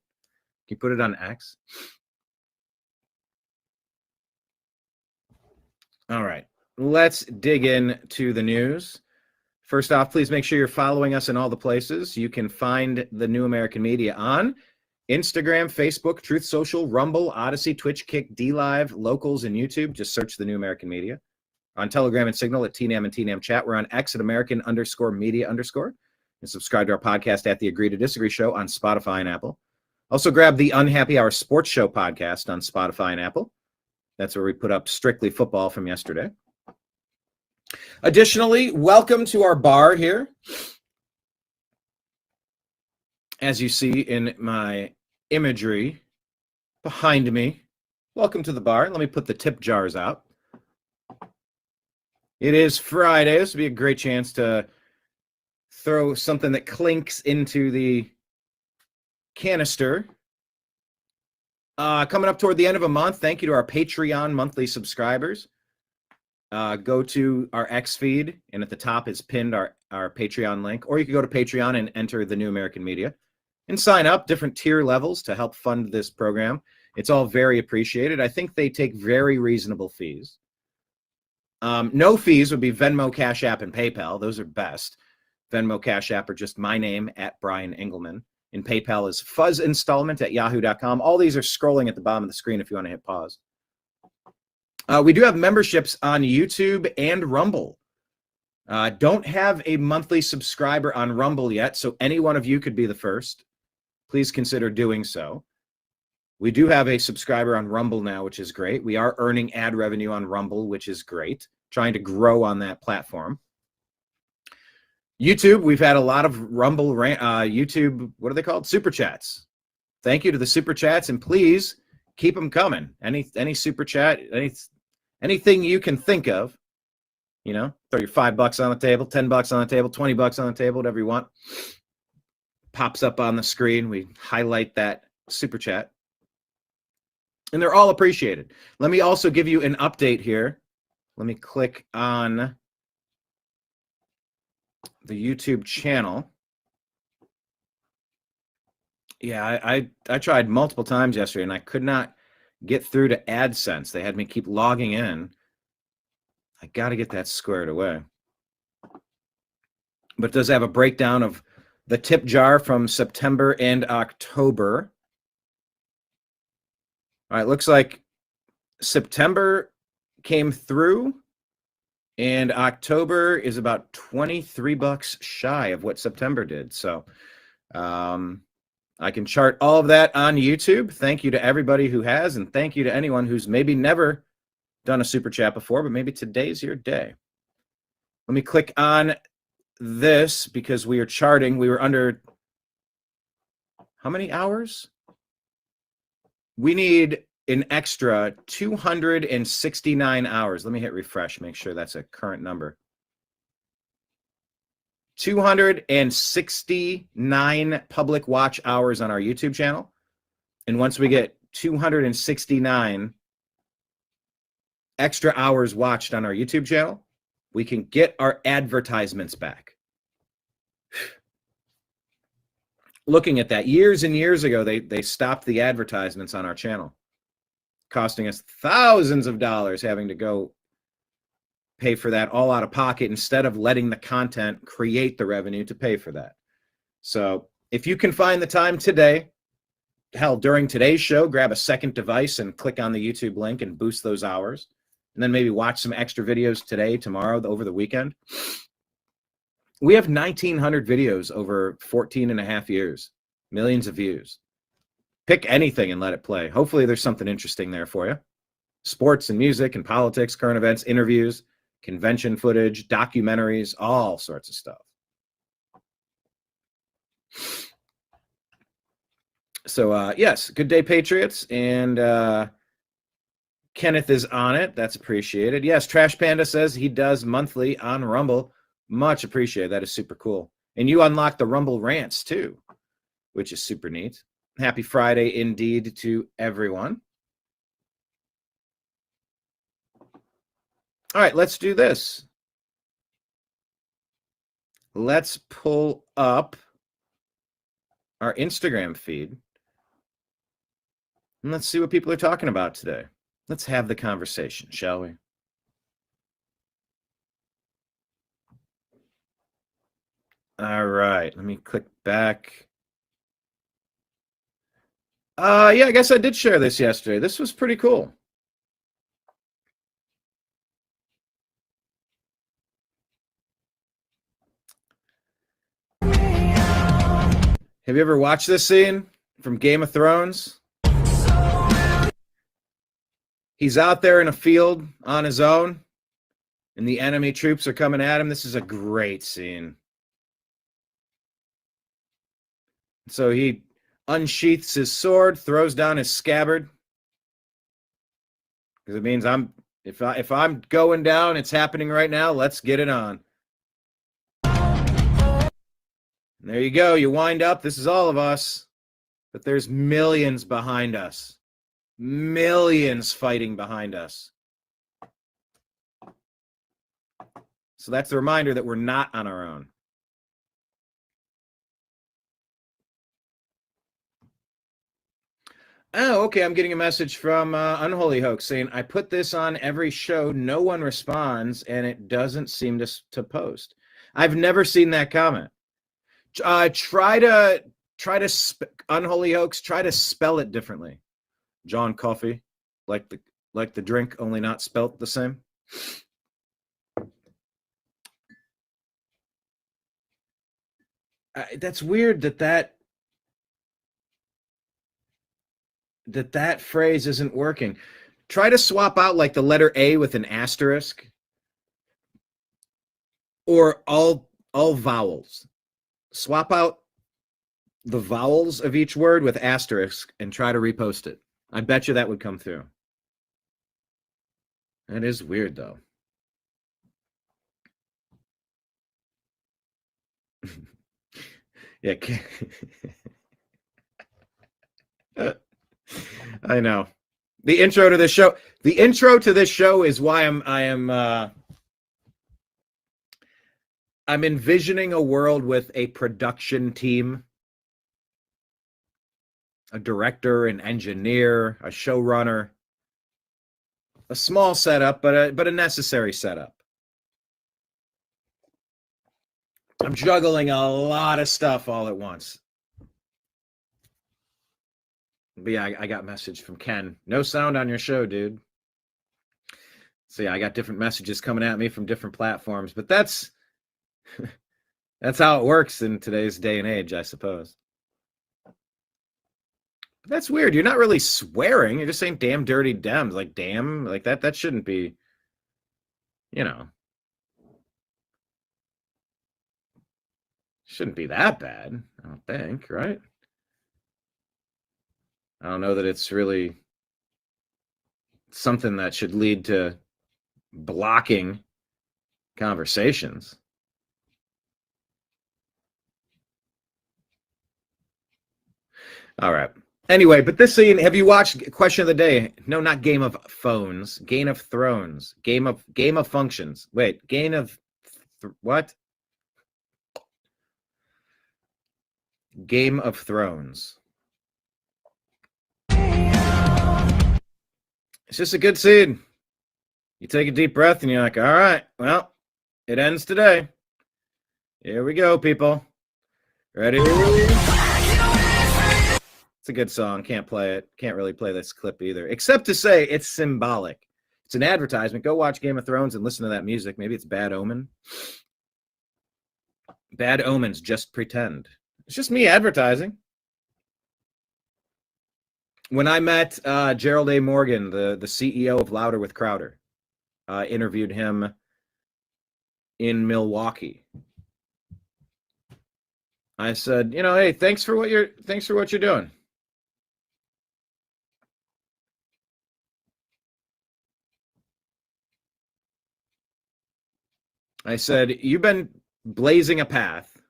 Can you put it on X? All right. Let's dig into the news. First off, please make sure you're following us in all the places. You can find the New American Media on Instagram, Facebook, Truth Social, Rumble, Odyssey, Twitch, Kick, DLive, Locals, and YouTube. Just search the New American Media. On Telegram and Signal at TNAM and TNAM Chat. We're on X at American_Media_. And subscribe to our podcast at The Agree to Disagree Show on Spotify and Apple. Also grab the Unhappy Hour Sports Show podcast on Spotify and Apple. That's where we put up Strictly Football from yesterday. Additionally, welcome to our bar here. As you see in my imagery behind me, welcome to the bar. Let me put the tip jars out. It is Friday. This would be a great chance to throw something that clinks into the canister. Coming up toward the end of a month, thank you to our Patreon monthly subscribers. Go to our X feed, and at the top is pinned our Patreon link, or you can go to Patreon and enter the New American Media and sign up, different tier levels to help fund this program. It's all very appreciated. I think they take very reasonable fees. No fees would be Venmo, Cash App, and PayPal. Those are best. Venmo, Cash App are just my name at Brian Engelman. And PayPal is fuzzinstallment@yahoo.com. All these are scrolling at the bottom of the screen if you want to hit pause. We do have memberships on YouTube and Rumble. Don't have a monthly subscriber on Rumble yet, so any one of you could be the first. Please consider doing so. We do have a subscriber on Rumble now, which is great. We are earning ad revenue on Rumble, which is great. Trying to grow on that platform. YouTube, we've had a lot of Rumble, YouTube, what are they called? Super Chats. Thank you to the Super Chats, and please keep them coming. Any Super Chat, anything you can think of, you know, throw your $5 on the table, $10 on the table, $20 on the table, whatever you want. Pops up on the screen. We highlight that Super Chat. And they're all appreciated. Let me also give you an update here. Let me click on the YouTube channel. Yeah, I tried multiple times yesterday, and I could not get through to AdSense. They had me keep logging in. I got to get that squared away. But it does have a breakdown of the tip jar from September and October. All right, looks like September came through, and October is about $23 shy of what September did. So I can chart all of that on YouTube. Thank you to everybody who has, and thank you to anyone who's maybe never done a Super Chat before, but maybe today's your day. Let me click on this because we are charting. We were under how many hours? We need an extra 269 hours. Let me hit refresh, make sure that's a current number. 269 public watch hours on our YouTube channel. And once we get 269 extra hours watched on our YouTube channel, we can get our advertisements back. Looking at that, years and years ago, they stopped the advertisements on our channel, costing us thousands of dollars having to go pay for that all out of pocket instead of letting the content create the revenue to pay for that. So if you can find the time today, hell, during today's show, grab a second device and click on the YouTube link and boost those hours. And then maybe watch some extra videos today, tomorrow, over the weekend. We have 1,900 videos over 14 and a half years, millions of views. Pick anything and let it play. Hopefully there's something interesting there for you. Sports and music and politics, current events, interviews, convention footage, documentaries, all sorts of stuff. So, yes, good day, Patriots. And Kenneth is on it. That's appreciated. Yes, Trash Panda says he does monthly on Rumble. Much appreciated. That is super cool. And you unlock the Rumble rants too, which is super neat. Happy Friday indeed to everyone. All right, let's do this. Let's pull up our Instagram feed. And let's see what people are talking about today. Let's have the conversation, shall we? All right, let me click back. Yeah, I guess I did share this yesterday. This was pretty cool. Have you ever watched this scene from Game of Thrones? He's out there in a field on his own, and the enemy troops are coming at him. This is a great scene. So he unsheaths his sword, throws down his scabbard, because it means if I'm going down, it's happening right now. Let's get it on. And there you go. You wind up. This is all of us, but there's millions behind us. Millions fighting behind us. So that's the reminder that we're not on our own. Oh, okay. I'm getting a message from Unholy Hoax saying, I put this on every show. No one responds, and it doesn't seem to post. I've never seen that comment. Try to Unholy Hoax, try to spell it differently. John Coffee, like the drink, only not spelt the same. That's weird that phrase isn't working. Try to swap out like the letter A with an asterisk, or all vowels. Swap out the vowels of each word with asterisk and try to repost it. I bet you that would come through. That is weird, though. Yeah. I know. The intro to this show is why I'm envisioning a world with a production team, a director, an engineer, a showrunner, a small setup, but a necessary setup. I'm juggling a lot of stuff all at once. But yeah, I got a message from Ken. No sound on your show, dude. So yeah, I got different messages coming at me from different platforms, but that's how it works in today's day and age, I suppose. But that's weird. You're not really swearing. You're just saying damn dirty Dems. Like damn, like that shouldn't be, shouldn't be that bad, I don't think, right? I don't know that it's really something that should lead to blocking conversations. All right. Anyway, but this scene, have you watched Question of the Day? No, not Game of Phones. Game of Thrones. Game of Functions. Wait, Game of what? Game of Thrones. It's just a good scene. You take a deep breath and you're like, all right, well, it ends today. Here we go, people. Ready? It's a good song. Can't play it. Can't really play this clip either, except to say it's symbolic. It's an advertisement. Go watch Game of Thrones and listen to that music. Maybe it's Bad Omen. Bad Omens, just pretend. It's just me advertising. When I met Gerald A. Morgan, the CEO of Louder with Crowder, interviewed him in Milwaukee. I said, hey, thanks for what you're doing. I said, you've been blazing a path,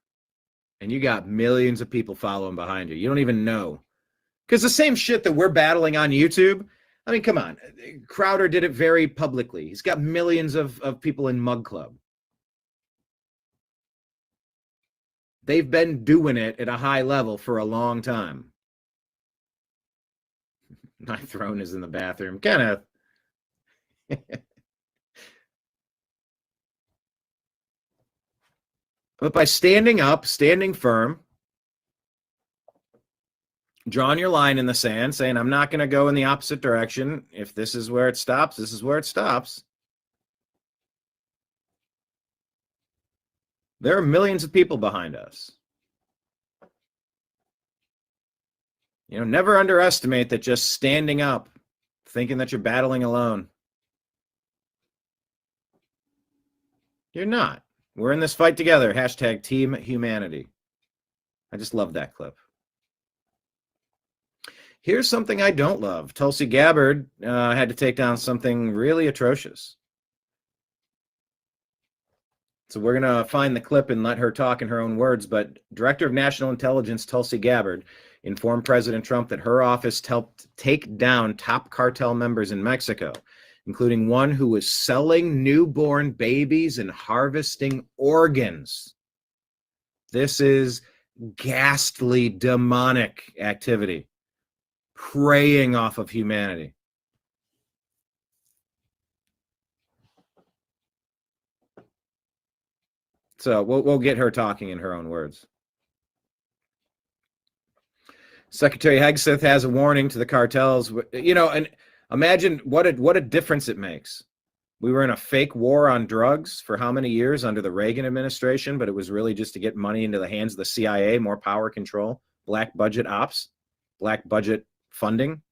and you got millions of people following behind you. You don't even know. Because the same shit that we're battling on YouTube, I mean, come on. Crowder did it very publicly. He's got millions of people in Mug Club. They've been doing it at a high level for a long time. My throne is in the bathroom. Kind of. But by standing up, standing firm, drawing your line in the sand, saying, I'm not going to go in the opposite direction. If this is where it stops, this is where it stops. There are millions of people behind us. You know, never underestimate that just standing up, thinking that you're battling alone. You're not. We're in this fight together. Hashtag Team Humanity. I just love that clip. Here's something I don't love. Tulsi Gabbard had to take down something really atrocious. So we're going to find the clip and let her talk in her own words. But Director of National Intelligence Tulsi Gabbard informed President Trump that her office helped take down top cartel members in Mexico, including one who was selling newborn babies and harvesting organs. This is ghastly, demonic activity, preying off of humanity. So we'll get her talking in her own words. Secretary Hegseth has a warning to the cartels. You know, and imagine what a difference it makes. We were in a fake war on drugs for how many years under the Reagan administration, but it was really just to get money into the hands of the CIA, more power control, black budget ops, black budget funding.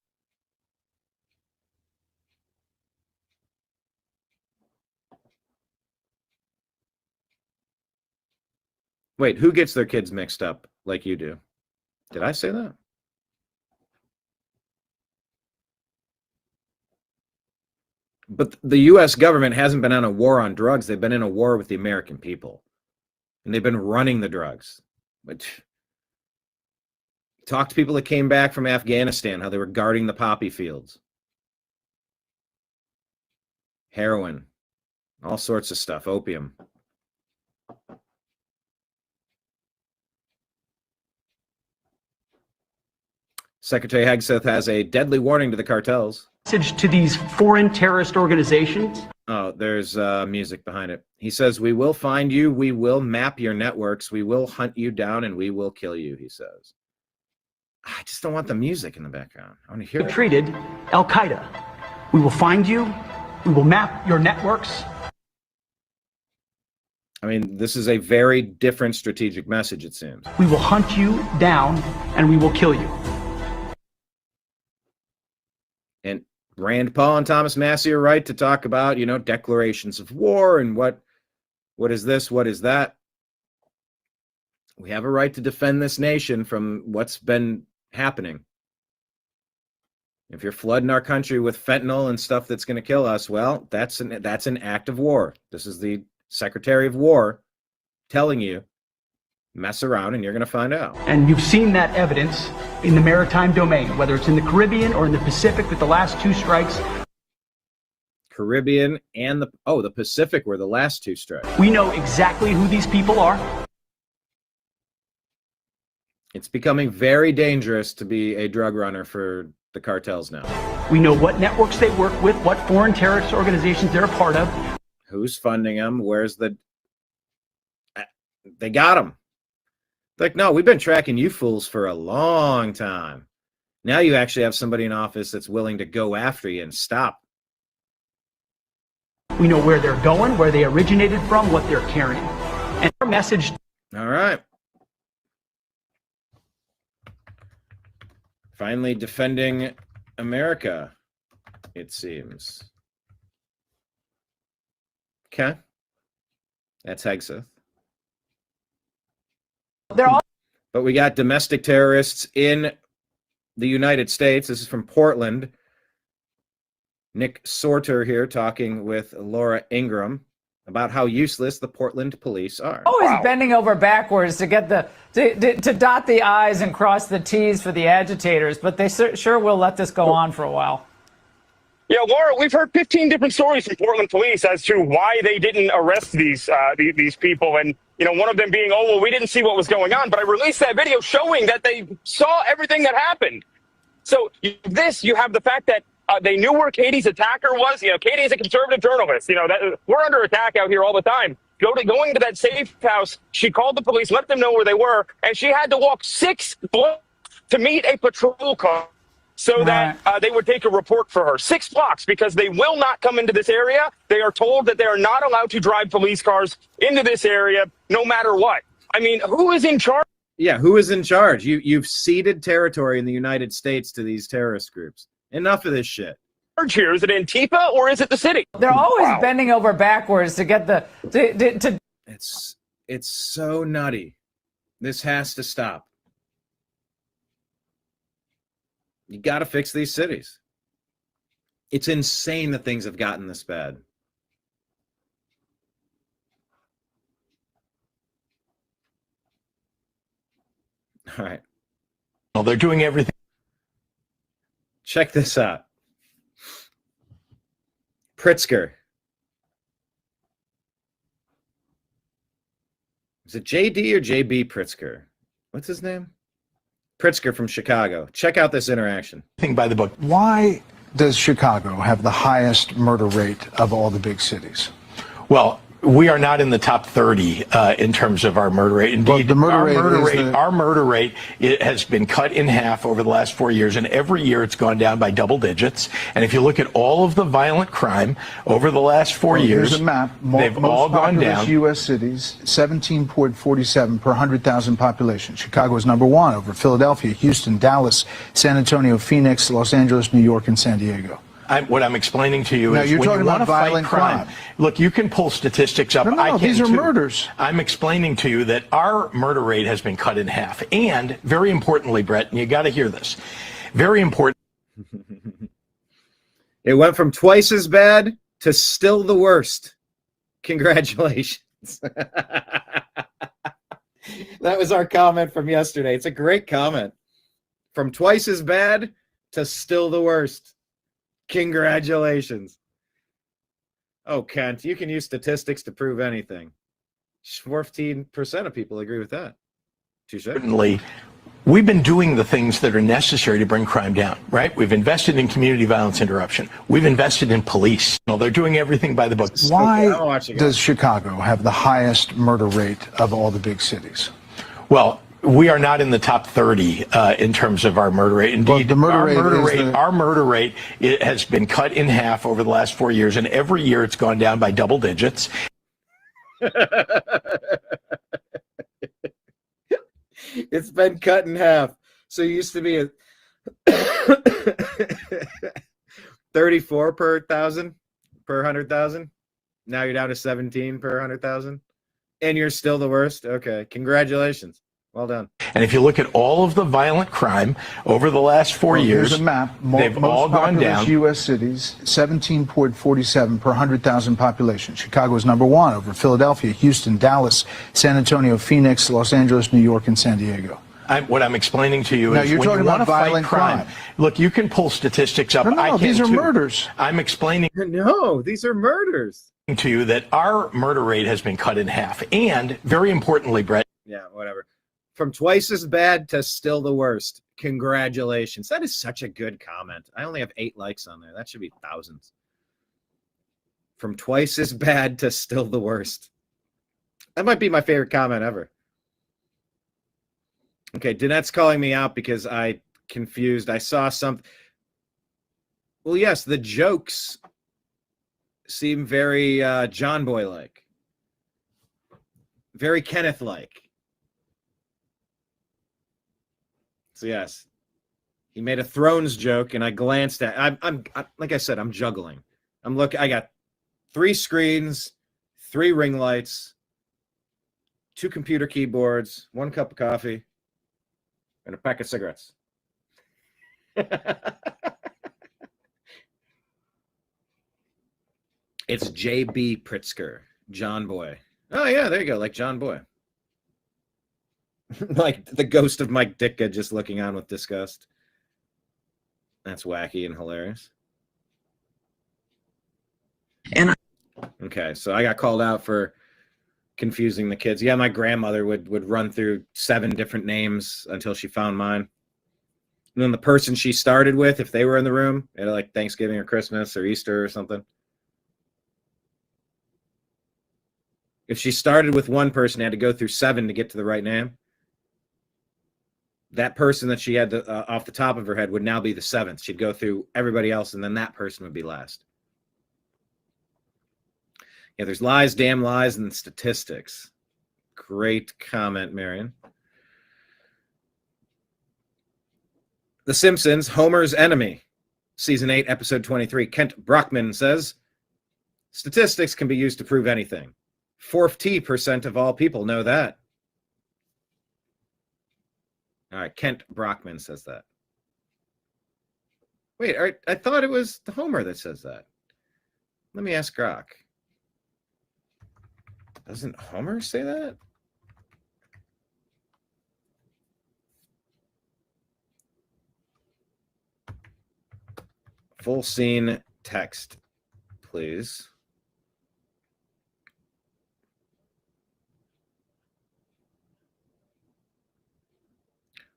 Wait, who gets their kids mixed up like you do? Did I say that? But the U.S. government hasn't been on a war on drugs. They've been in a war with the American people. And they've been running the drugs. Which, talk to people that came back from Afghanistan, how they were guarding the poppy fields. Heroin. All sorts of stuff. Opium. Secretary Hegseth has a deadly warning to the cartels. Message to these foreign terrorist organizations. Oh, there's music behind it. He says, we will find you, we will map your networks, we will hunt you down, and we will kill you, he says. I just don't want the music in the background. I want to hear it. Treated Al-Qaeda. We will find you, we will map your networks. I mean, this is a very different strategic message, it seems. We will hunt you down, and we will kill you. And Rand Paul and Thomas Massie are right to talk about, you know, declarations of war and what is this, what is that. We have a right to defend this nation from what's been happening. If you're flooding our country with fentanyl and stuff that's going to kill us, well, that's an act of war. This is the Secretary of War telling you, mess around and you're going to find out. And you've seen that evidence in the maritime domain, whether it's in the Caribbean or in the Pacific with the last two strikes. Caribbean and the Pacific were the last two strikes. We know exactly who these people are. It's becoming very dangerous to be a drug runner for the cartels now. We know what networks they work with, what foreign terrorist organizations they're a part of. Who's funding them? Where's they got them. Like, no, we've been tracking you fools for a long time. Now you actually have somebody in office that's willing to go after you and stop. We know where they're going, where they originated from, what they're carrying. And our message... All right. Finally defending America, it seems. Okay. That's Hegseth. But we got domestic terrorists in the United States. This is from Portland. Nick Sorter here talking with Laura Ingram. about how useless the Portland police are. Always bending over backwards to get to dot the I's and cross the T's for the agitators, but they sure will let this go on for a while. Yeah, Laura, we've heard 15 different stories from Portland police as to why they didn't arrest these people. And, you know, one of them being, oh, well, we didn't see what was going on. But I released that video showing that they saw everything that happened. So you have the fact that they knew where Katie's attacker was. You know, Katie is a conservative journalist. You know, we're under attack out here all the time. Going to that safe house, she called the police, let them know where they were, and she had to walk 6 blocks to meet a patrol car so that they would take a report for her. 6 blocks, because they will not come into this area. They are told that they are not allowed to drive police cars into this area no matter what. I mean, who is in charge? Yeah, who is in charge? You've ceded territory in the United States to these terrorist groups. Enough of this shit. Here, is it Antifa or is it the city? They're always bending over backwards to get It's so nutty. This has to stop. You got to fix these cities. It's insane that things have gotten this bad. All right. Well, they're doing everything. Check this out. Pritzker. Is it JD or JB Pritzker? What's his name? Pritzker from Chicago. Check out this interaction. Think by the book. Why does Chicago have the highest murder rate of all the big cities? Well, we are not in the top 30 in terms of our murder rate. Indeed, our murder rate it has been cut in half over the last 4 years, and every year it's gone down by double digits. And if you look at all of the violent crime over the last 4 years, here's a map. They've all gone down. U.S. cities, 17.47 per 100,000 population. Chicago is number 1 over Philadelphia, Houston, Dallas, San Antonio, Phoenix, Los Angeles, New York, and San Diego. What I'm explaining to you now is you're when talking you want about to fight violent crime. Look, you can pull statistics up. No, these are murders. I'm explaining to you that our murder rate has been cut in half. And very importantly, Brett, and you got to hear this, very important. It went from twice as bad to still the worst. Congratulations. That was our comment from yesterday. It's a great comment. From twice as bad to still the worst. Congratulations. Oh, Kent, you can use statistics to prove anything. 14% of people agree with that. Certainly, we've been doing the things that are necessary to bring crime down, right? We've invested in community violence interruption. We've invested in police. Well, they're doing everything by the book. Why does Chicago have the highest murder rate of all the big cities? Well, we are not in the top 30 in terms of our murder rate. Indeed, our murder rate it has been cut in half over the last 4 years, and every year it's gone down by double digits. It's been cut in half. So it used to be a 34 per 100,000. Now you're down to 17 per 100,000. And you're still the worst? Okay. Congratulations. Well done. And if you look at all of the violent crime over the last 4 years, here's a map. They've all gone down. U.S. cities, 17.47 per 100,000 population. Chicago is number 1 over Philadelphia, Houston, Dallas, San Antonio, Phoenix, Los Angeles, New York, and San Diego. What I'm explaining to you now is you're when talking you want about to violent fight crime. Look, you can pull statistics up. No, these are murders. I'm explaining. No, these are murders. To you that our murder rate has been cut in half, and very importantly, Brett. Yeah, whatever. From twice as bad to still the worst. Congratulations. That is such a good comment. I only have 8 likes on there. That should be thousands. From twice as bad to still the worst. That might be my favorite comment ever. Okay, Danette's calling me out because I confused. I saw something. Well, yes, the jokes seem very John Boy-like. Very Kenneth-like. So yes, he made a Thrones joke, and I glanced at. I'm like I said, I'm juggling. I got 3 screens, 3 ring lights, 2 computer keyboards, 1 cup of coffee, and a pack of cigarettes. It's JB Pritzker. John Boy. Oh, yeah, there you go, like John Boy. Like the ghost of Mike Ditka just looking on with disgust. That's wacky and hilarious. Okay, so I got called out for confusing the kids. Yeah, my grandmother would run through 7 different names until she found mine. And then the person she started with, if they were in the room at like Thanksgiving or Christmas or Easter or something, if she started with one person, had to go through 7 to get to the right name. That person that she had off the top of her head would now be the 7th. She'd go through everybody else, and then that person would be last. Yeah, there's lies, damn lies, and statistics. Great comment, Marion. The Simpsons, Homer's Enemy, Season 8, Episode 23. Kent Brockman says, statistics can be used to prove anything. 40% of all people know that. All right, Kent Brockman says that. Wait, I thought it was the Homer that says that. Let me ask Grok. Doesn't Homer say that? Full scene text, please.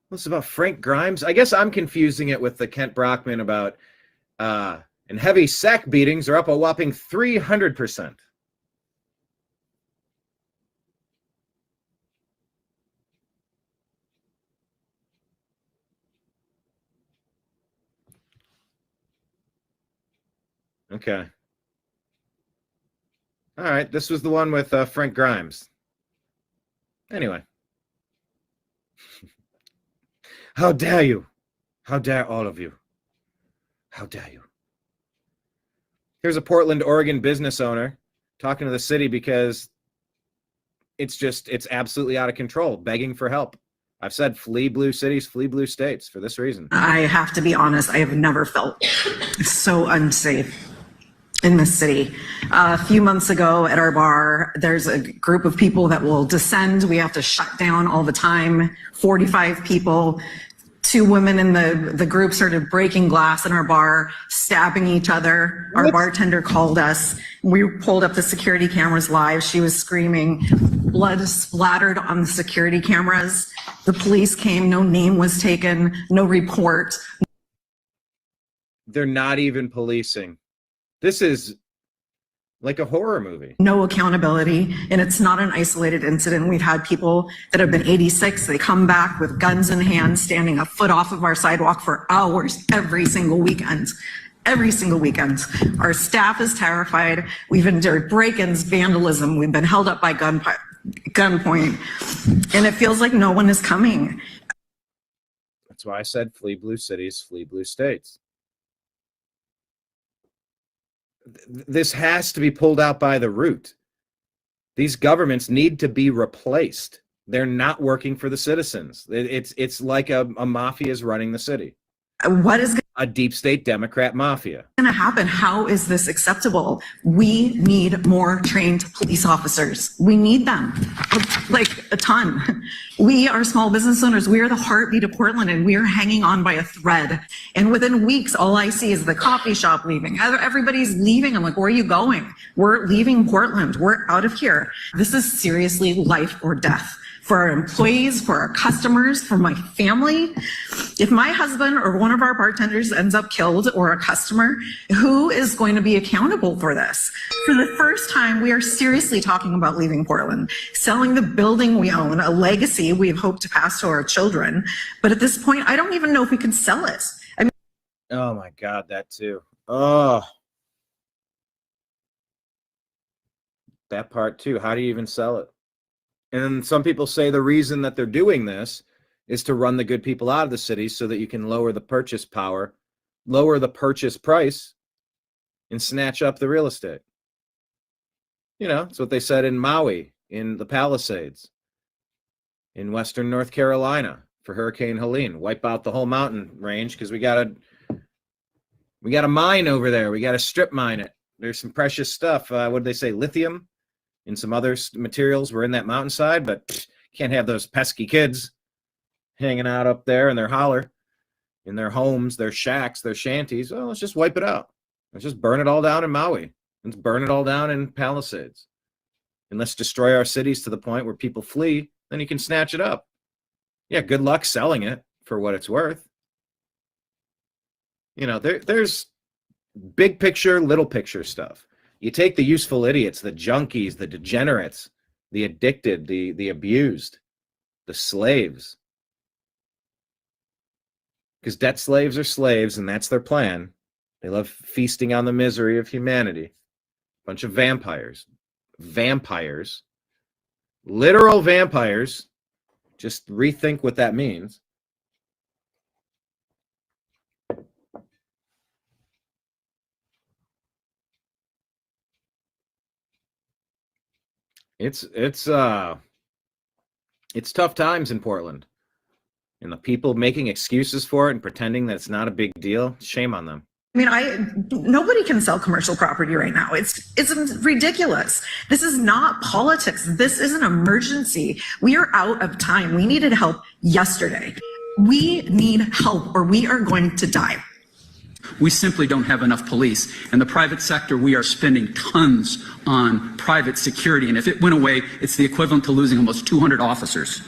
What's about Frank Grimes? I guess I'm confusing it with the Kent Brockman about and heavy sack beatings are up a whopping 300%. Okay. All right, this was the one with Frank Grimes. Anyway. How dare you? How dare all of you? How dare you? Here's a Portland, Oregon business owner talking to the city because it's absolutely out of control, begging for help. I've said flee blue cities, flee blue states for this reason. I have to be honest, I have never felt so unsafe in this city. A few months ago at our bar, there's a group of people that will descend. We have to shut down all the time. 45 people. 2 women in the group started breaking glass in our bar, stabbing each other. Our bartender called us. We pulled up the security cameras live. She was screaming. Blood splattered on the security cameras. The police came. No name was taken. No report. They're not even policing. This is like a horror movie. No accountability, and it's not an isolated incident. We've had people that have been 86, they come back with guns in hand, standing a foot off of our sidewalk for hours every single weekend. Every single weekend. Our staff is terrified. We've endured break-ins, vandalism. We've been held up by gunpoint, and it feels like no one is coming. That's why I said flee blue cities, flee blue states. This has to be pulled out by the root. These governments need to be replaced. They're not working for the citizens. It's like a mafia is running the city. What is a deep state Democrat mafia going to happen? How is this acceptable? We need more trained police officers. We need them, like a ton. We are small business owners. We are the heartbeat of Portland, and we are hanging on by a thread. And within weeks, all I see is the coffee shop leaving. Everybody's leaving. I'm like, where are you going? We're leaving Portland. We're out of here. This is seriously life or death. For our employees, for our customers, for my family. If my husband or one of our bartenders ends up killed, or a customer, who is going to be accountable for this? For the first time, we are seriously talking about leaving Portland, selling the building we own, a legacy we have hoped to pass to our children. But at this point, I don't even know if we could sell it. I mean, oh my God, that too. Oh, that part too. How do you even sell it? And some people say the reason that they're doing this is to run the good people out of the city so that you can lower the purchase power, lower the purchase price, and snatch up the real estate. You know, it's what they said in Maui, in the Palisades, in Western North Carolina for Hurricane Helene. Wipe out the whole mountain range because we got a mine over there. We got to strip mine it. There's some precious stuff. What did they say? Lithium and some other materials were in that mountainside, but can't have those pesky kids hanging out up there in their holler, in their homes, their shacks, their shanties. Well, let's just wipe it out. Let's just burn it all down in Maui. Let's burn it all down in Palisades. And let's destroy our cities to the point where people flee, then you can snatch it up. Yeah, good luck selling it for what it's worth. You know, there's big picture, little picture stuff. You take the useful idiots, the junkies, the degenerates, the addicted, the abused, the slaves. Because debt slaves are slaves, and that's their plan. They love feasting on the misery of humanity. Bunch of vampires. Vampires. Literal vampires. Just rethink what that means. It's tough times in Portland. And the people making excuses for it and pretending that it's not a big deal, shame on them. I mean, nobody can sell commercial property right now. It's ridiculous. This is not politics. This is an emergency. We are out of time. We needed help yesterday. We need help or we are going to die. We simply don't have enough police. In the private sector, we are spending tons on private security. And if it went away, it's the equivalent to losing almost 200 officers.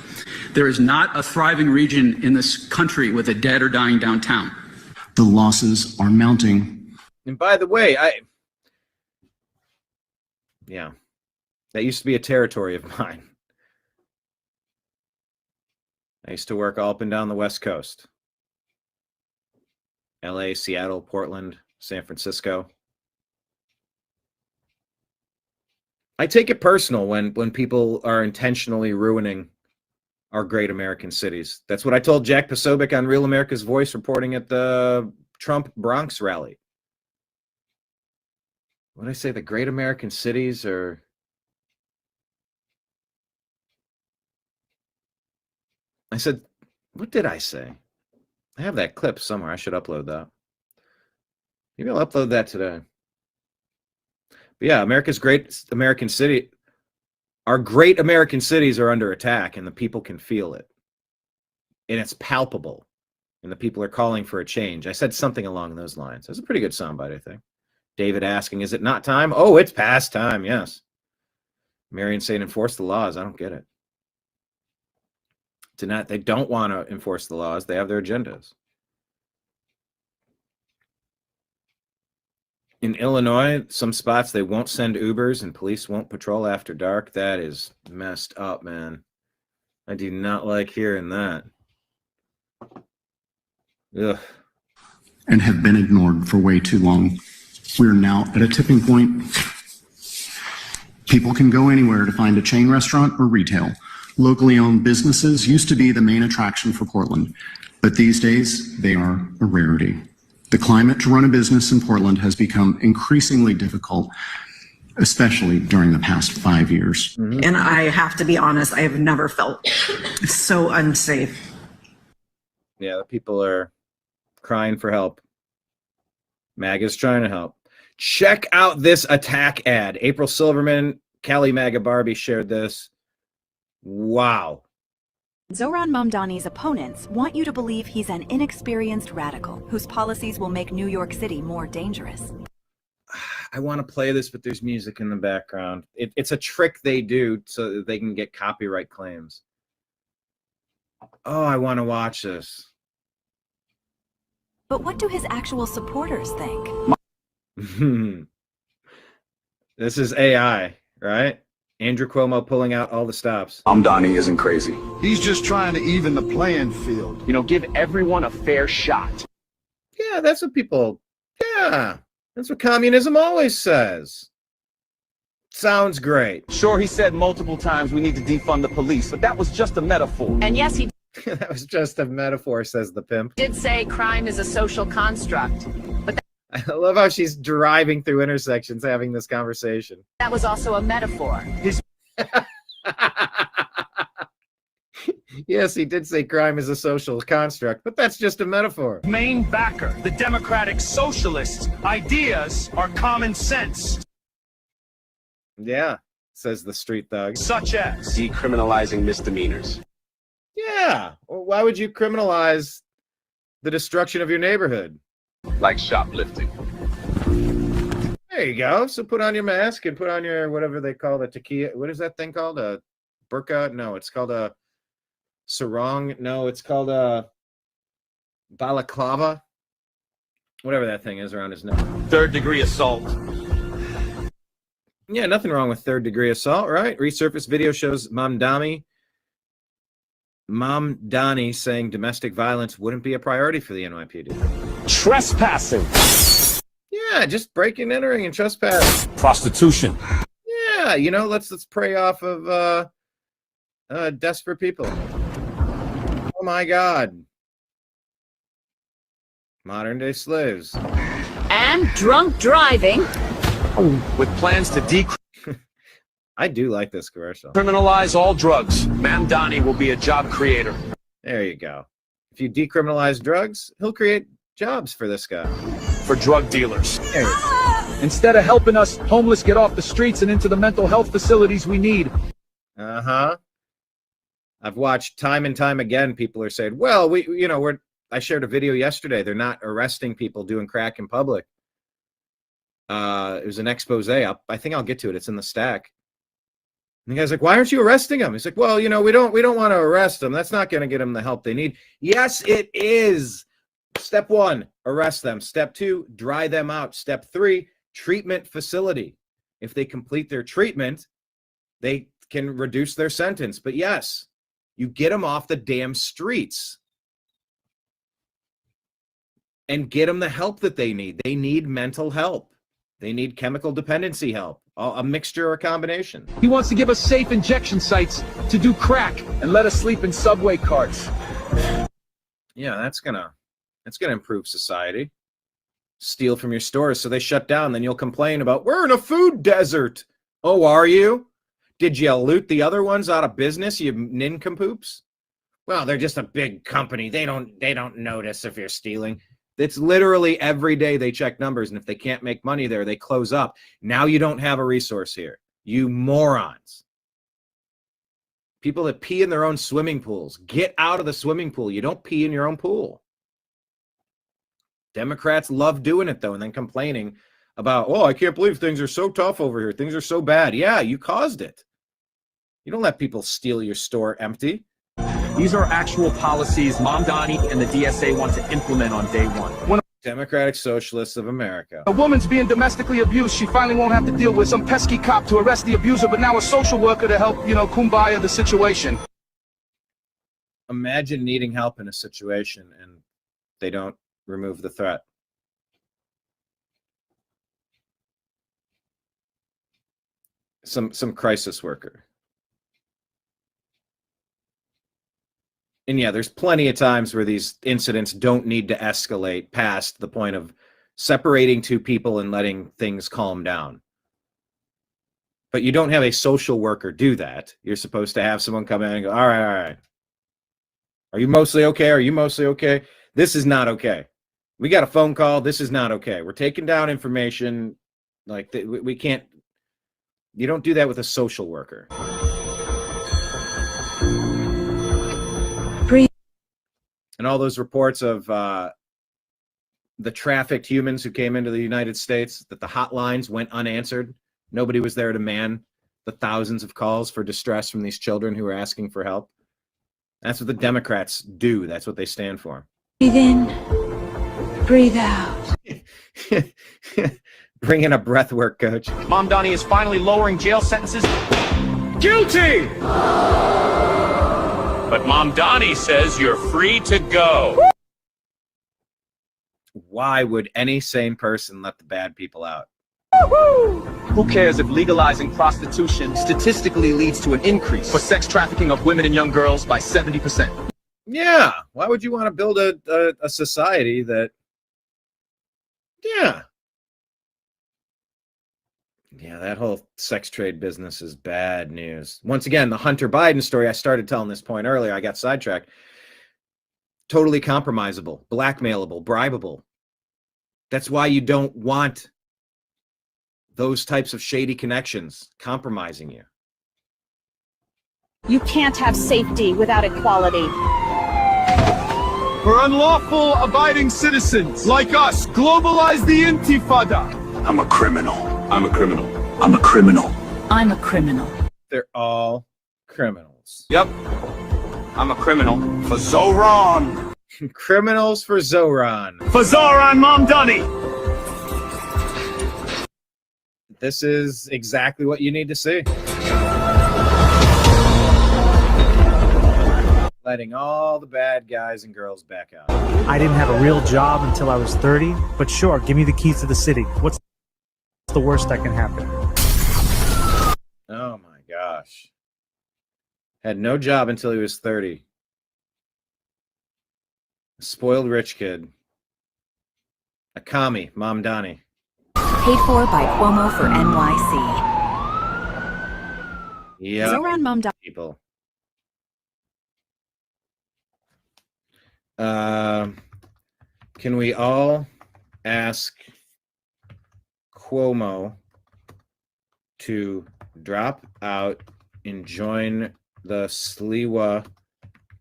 There is not a thriving region in this country with a dead or dying downtown. The losses are mounting. And by the way, that used to be a territory of mine. I used to work all up and down the West Coast. LA, Seattle, Portland, San Francisco. I take it personal when people are intentionally ruining our great American cities. That's what I told Jack Posobiec on Real America's Voice reporting at the Trump Bronx rally. What did I say? The great American cities are... I said, what did I say? I have that clip somewhere. I should upload that. Maybe I'll upload that today. But yeah, America's great American city. Our great American cities are under attack, and the people can feel it. And it's palpable. And the people are calling for a change. I said something along those lines. That's a pretty good soundbite, I think. David asking, is it not time? Oh, it's past time, yes. Marion saying, enforce the laws. I don't get it. They don't want to enforce the laws. They have their agendas. In Illinois, some spots they won't send Ubers and police won't patrol after dark. That is messed up, man. I do not like hearing that. Ugh. And have been ignored for way too long. We're now at a tipping point. People can go anywhere to find a chain restaurant or retail. Locally owned businesses used to be the main attraction for Portland, but these days they are a rarity. The climate to run a business in Portland has become increasingly difficult, especially during the past 5 years. And I have to be honest, I have never felt so unsafe. Yeah, the people are crying for help. MAGA's trying to help. Check out this attack ad. April Silverman, Cali MAGA Barbie shared this. Wow. Zohran Mamdani's opponents want you to believe he's an inexperienced radical whose policies will make New York City more dangerous. I want to play this, but there's music in the background. It's a trick they do so that they can get copyright claims. Oh, I want to watch this. But what do his actual supporters think? This is AI, right? Andrew Cuomo pulling out all the stops. Mamdani isn't crazy. He's just trying to even the playing field. You know, give everyone a fair shot. Yeah, that's what people... Yeah, that's what communism always says. Sounds great. Sure, he said multiple times we need to defund the police, but that was just a metaphor. And yes, he That was just a metaphor, says the pimp. did say crime is a social construct, but I love how she's driving through intersections having this conversation. that was also a metaphor. Yes, he did say crime is a social construct, but that's just a metaphor. Main backer, the Democratic Socialists' ideas are common sense. Yeah, says the street thug. Such as decriminalizing misdemeanors. Yeah. Well, why would you criminalize the destruction of your neighborhood? Like shoplifting. There you go. So put on your mask and put on your whatever they call the takia. What is that thing called? A burqa? No, it's called a sarong. No, it's called a balaclava. Whatever that thing is around his neck. Third-degree assault. Yeah, nothing wrong with third-degree assault, right? Resurfaced video shows Mamdani saying domestic violence wouldn't be a priority for the NYPD. Trespassing. Yeah, just breaking, entering, and trespass. Prostitution. Yeah, you know, let's prey off of desperate people. Oh my God. Modern day slaves. And drunk driving. With plans to I do like this commercial. decriminalize all drugs. Mamdani will be a job creator. There you go. If you decriminalize drugs, he'll create jobs for this guy. For drug dealers. Instead of helping us homeless get off the streets and into the mental health facilities we need. Uh-huh. I've watched time and time again, people are saying, well, I shared a video yesterday. They're not arresting people doing crack in public. It was an expose. I think I'll get to it. It's in the stack. And the guy's like, why aren't you arresting them? He's like, well, we don't want to arrest them. That's not going to get them the help they need. Yes, it is. Step 1, arrest them. Step 2, dry them out. Step 3, treatment facility. If they complete their treatment, they can reduce their sentence. But yes, you get them off the damn streets and get them the help that they need. They need mental help. They need chemical dependency help, a mixture or a combination. He wants to give us safe injection sites to do crack and let us sleep in subway carts. Yeah, that's gonna improve society. Steal from your stores so they shut down, then you'll complain about, we're in a food desert. Oh, are you? Did you loot the other ones out of business, you nincompoops? Well, they're just a big company. They don't notice if you're stealing. It's literally every day they check numbers, and if they can't make money there, they close up. Now you don't have a resource here. You morons. People that pee in their own swimming pools. Get out of the swimming pool. You don't pee in your own pool. Democrats love doing it, though, and then complaining about, oh, I can't believe things are so tough over here. Things are so bad. Yeah, you caused it. You don't let people steal your store empty. These are actual policies Mamdani and the DSA want to implement on day one. Democratic Socialists of America. A woman's being domestically abused. She finally won't have to deal with some pesky cop to arrest the abuser, but now a social worker to help, kumbaya the situation. Imagine needing help in a situation and they don't remove the threat. Some crisis worker. And yeah, there's plenty of times where these incidents don't need to escalate past the point of separating two people and letting things calm down. But you don't have a social worker do that. You're supposed to have someone come in and go, all right. Are you mostly okay? Are you mostly okay? This is not okay. We got a phone call. This is not okay. We're taking down information. Like, we can't. You don't do that with a social worker. And all those reports of the trafficked humans who came into the United States, that the hotlines went unanswered. Nobody was there to man the thousands of calls for distress from these children who were asking for help. That's what the Democrats do. That's what they stand for. Breathe in, breathe out. Bring in a breath work coach. Mamdani is finally lowering jail sentences. Guilty! But Mamdani says you're free to go. Why would any sane person let the bad people out? Who cares if legalizing prostitution statistically leads to an increase for sex trafficking of women and young girls by 70%? Yeah. Why would you want to build a society that... Yeah. Yeah, that whole sex trade business is bad news. Once again, the Hunter Biden story, I started telling this point earlier. I got sidetracked. Totally compromisable, blackmailable, bribable. That's why you don't want those types of shady connections compromising you. You can't have safety without equality. For unlawful abiding citizens like us, globalize the intifada. I'm a criminal. I'm a criminal. I'm a criminal. I'm a criminal. They're all criminals. Yep. I'm a criminal. For Zohran. Criminals for Zohran. For Zohran Mamdani. This is exactly what you need to see. Letting all the bad guys and girls back out. I didn't have a real job until I was 30, but sure, give me the keys to the city. What's the worst that can happen? Oh my gosh. Had no job until he was 30. A spoiled rich kid. A commie, Mamdani. Paid for by Cuomo for NYC. Yeah. Zohran Mamdani. People. Can we all ask Cuomo to drop out and join the Sliwa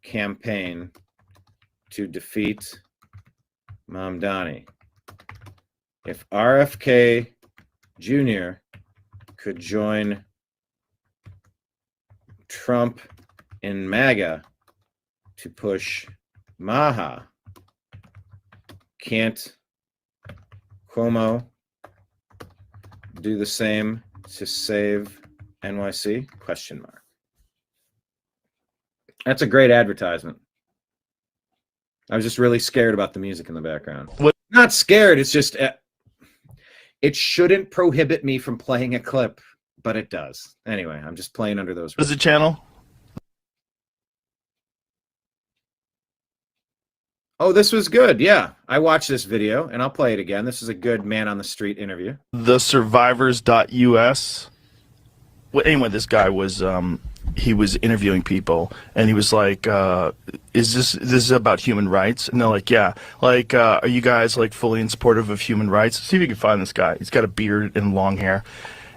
campaign to defeat Mamdani? If RFK Jr. could join Trump in MAGA to push Maha, can't Cuomo do the same to save NYC? Question mark. That's a great advertisement. I was just really scared about the music in the background. Not scared, it's just it shouldn't prohibit me from playing a clip, but it does. Anyway, I'm just playing under those rules. What is the channel? Oh, this was good. Yeah, I watched this video, and I'll play it again. This is a good man on the street interview. TheSurvivors.us. Well, anyway, this guy was he was interviewing people, and he was like, "Is this is about human rights?" And they're like, "Yeah." Like, are you guys like fully in supportive of human rights? See if you can find this guy. He's got a beard and long hair,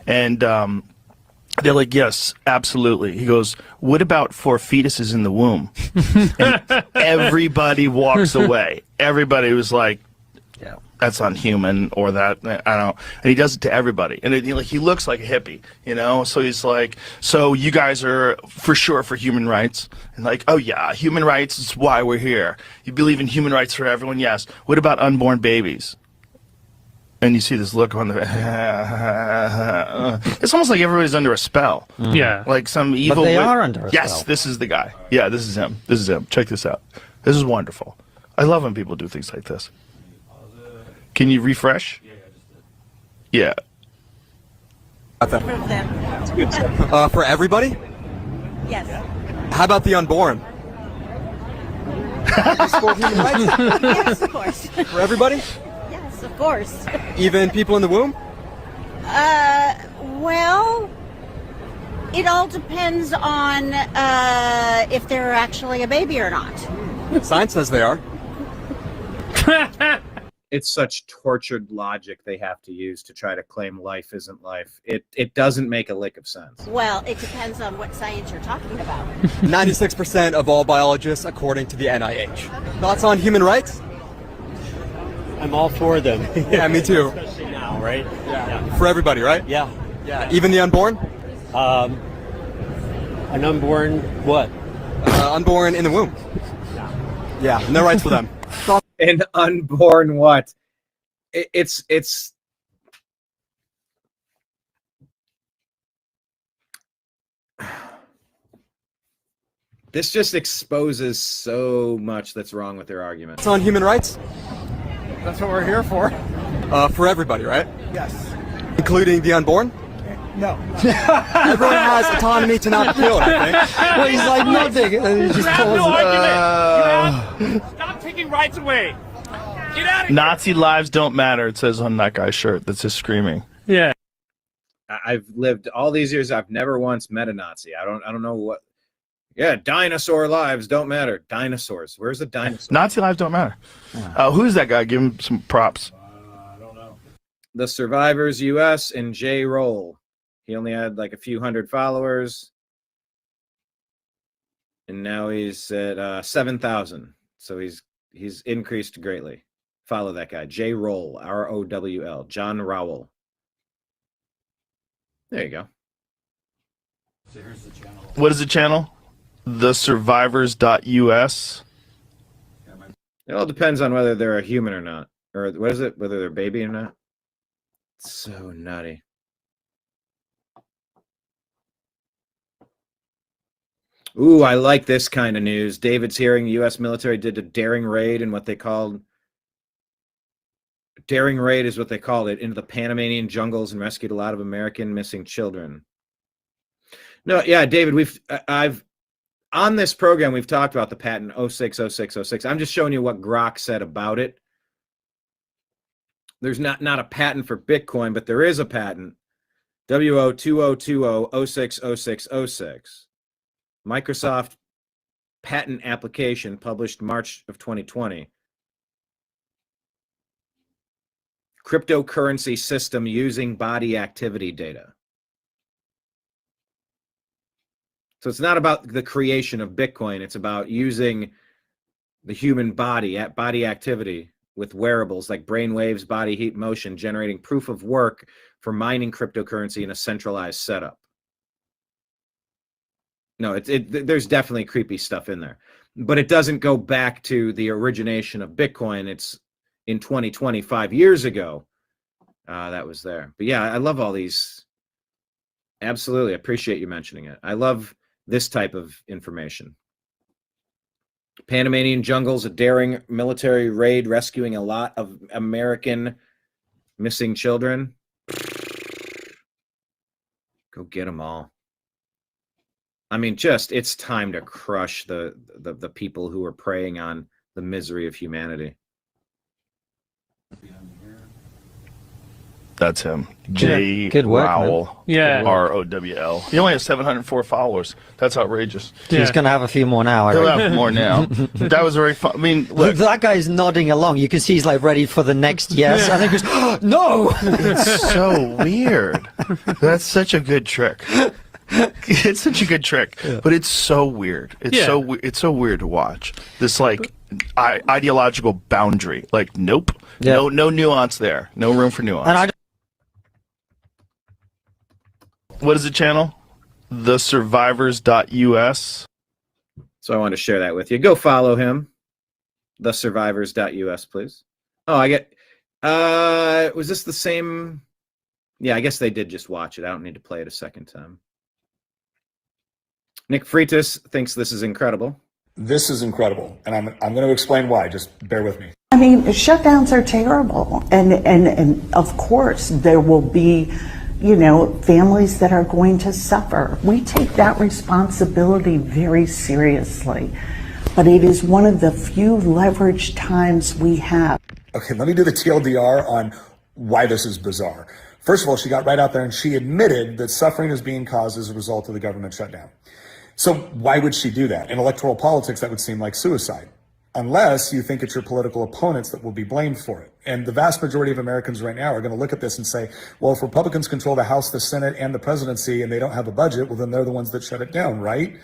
and they're like, "Yes, absolutely." He goes, "What about for fetuses in the womb?" And everybody walks away. Everybody was like, "Yeah, that's unhuman," or that I don't. And he does it to everybody, and he looks like a hippie, you know. So he's like, "So you guys are for sure for human rights?" And like, "Oh yeah, human rights is why we're here. You believe in human rights for everyone?" Yes. What about unborn babies? And you see this look on the. It's almost like everybody's under a spell. Yeah. Like some evil. But they are under a spell. Yes, this is the guy. Yeah, this is him. This is him. Check this out. This is wonderful. I love when people do things like this. Can you refresh? Yeah. For everybody? Yes. How about the unborn? You support human rights? Yes, of course. For everybody? Yes, of course. Even people in the womb? Well, it all depends on if they're actually a baby or not. Science says they are. It's such tortured logic they have to use to try to claim life isn't life. It doesn't make a lick of sense. Well, it depends on what science you're talking about. 96% of all biologists, according to the NIH. Thoughts on human rights? I'm all for them. Yeah, me too. Especially now, right? Yeah. For everybody, right? Yeah. Yeah. Even the unborn? An unborn what? Unborn in the womb. Yeah, no rights for them. An unborn what? It's this just exposes so much that's wrong with their argument. It's on human rights? That's what we're here for. For everybody, right? Yes. Including the unborn? No. Everyone has autonomy to not be killed, I think. Well, he's like nothing. And he just pulls Stop taking rights away. Get out of here. Nazi lives don't matter. It says on that guy's shirt. That's just screaming. Yeah. I've lived all these years. I've never once met a Nazi. I don't know what. Yeah, dinosaur lives don't matter. Dinosaurs. Where's the dinosaur? Nazi lives don't matter. Who's that guy? Give him some props. I don't know. The Survivors US and J Roll. He only had like a few hundred followers. And now he's at 7,000. So he's increased greatly. Follow that guy. J Roll, ROWL, John Rowell. There you go. So here's the channel. What is the channel? Thesurvivors.us. It all depends on whether they're a human or not. Or what is it? Whether they're a baby or not. It's so nutty. Ooh, I like this kind of news. David's hearing the U.S. military did a daring raid in what they called... Daring raid is what they called it, into the Panamanian jungles and rescued a lot of American missing children. No, yeah, David, I've on this program, we've talked about the patent 060606. I'm just showing you what Grok said about it. There's not a patent for Bitcoin, but there is a patent. WO2020060606. Microsoft patent application published March of 2020. Cryptocurrency system using body activity data. So it's not about the creation of Bitcoin. It's about using the human body activity with wearables like brain waves, body heat, motion, generating proof of work for mining cryptocurrency in a centralized setup. No, there's definitely creepy stuff in there, but it doesn't go back to the origination of Bitcoin. It's in 2020, 5 years ago, that was there. But yeah, I love all these. Absolutely, appreciate you mentioning it. I love this type of information. Panamanian jungles, a daring military raid rescuing a lot of American missing children. Go get them all. I mean, it's time to crush the people who are preying on the misery of humanity. That's him. J. Good work, Rowell. man. Yeah. ROWL. He only has 704 followers. That's outrageous. He's going to have a few more now. He'll have more now. That was very fun. I mean, look. That guy's nodding along. You can see he's like ready for the next yes. And then he goes, oh, no! It's so weird. That's such a good trick. It's such a good trick, but it's so weird. It's so weird to watch. This like ideological boundary. Like, nope. No nuance there. No room for nuance. And what is the channel? Thesurvivors.us. So I want to share that with you. Go follow him. Thesurvivors.us, please. Oh, I get. Was this the same? Yeah, I guess they did just watch it. I don't need to play it a second time. Nick Freitas thinks this is incredible. This is incredible, and I'm going to explain why. Just bear with me. I mean, shutdowns are terrible, and of course there will be, families that are going to suffer. We take that responsibility very seriously, but it is one of the few leveraged times we have. Okay, let me do the TLDR on why this is bizarre. First of all, she got right out there and she admitted that suffering is being caused as a result of the government shutdown. So why would she do that? In electoral politics, that would seem like suicide, unless you think it's your political opponents that will be blamed for it. And the vast majority of Americans right now are going to look at this and say, well, if Republicans control the House, the Senate, and the presidency, and they don't have a budget, well, then they're the ones that shut it down, right?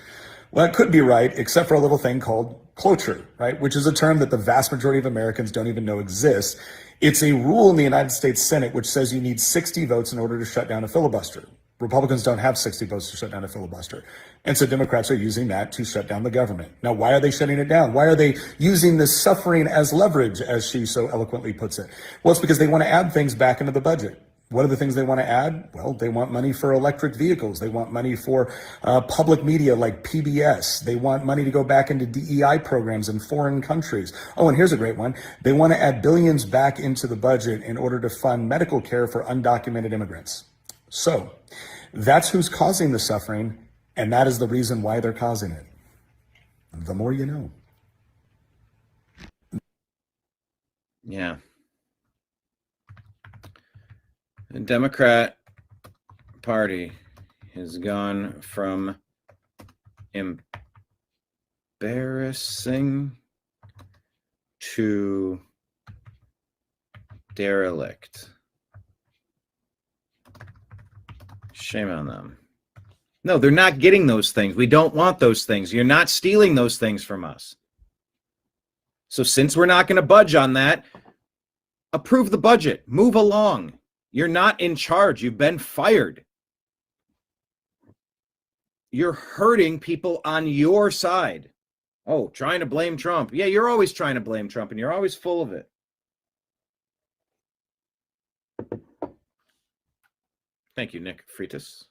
Well, that could be right, except for a little thing called cloture, right? Which is a term that the vast majority of Americans don't even know exists. It's a rule in the United States Senate which says you need 60 votes in order to shut down a filibuster. Republicans don't have 60 votes to shut down a filibuster. And so Democrats are using that to shut down the government. Now, why are they shutting it down? Why are they using this suffering as leverage, as she so eloquently puts it? Well, it's because they want to add things back into the budget. What are the things they want to add? Well, they want money for electric vehicles. They want money for public media like PBS. They want money to go back into DEI programs in foreign countries. Oh, and here's a great one. They want to add billions back into the budget in order to fund medical care for undocumented immigrants. So that's who's causing the suffering, and that is the reason why they're causing it. The more you know. Yeah. The Democrat Party has gone from embarrassing to derelict. Shame on them. No, they're not getting those things. We don't want those things. You're not stealing those things from us. So since we're not going to budge on that, approve the budget. Move along. You're not in charge. You've been fired. You're hurting people on your side. Oh, trying to blame Trump. Yeah, you're always trying to blame Trump, and you're always full of it. Thank you, Nick Freitas.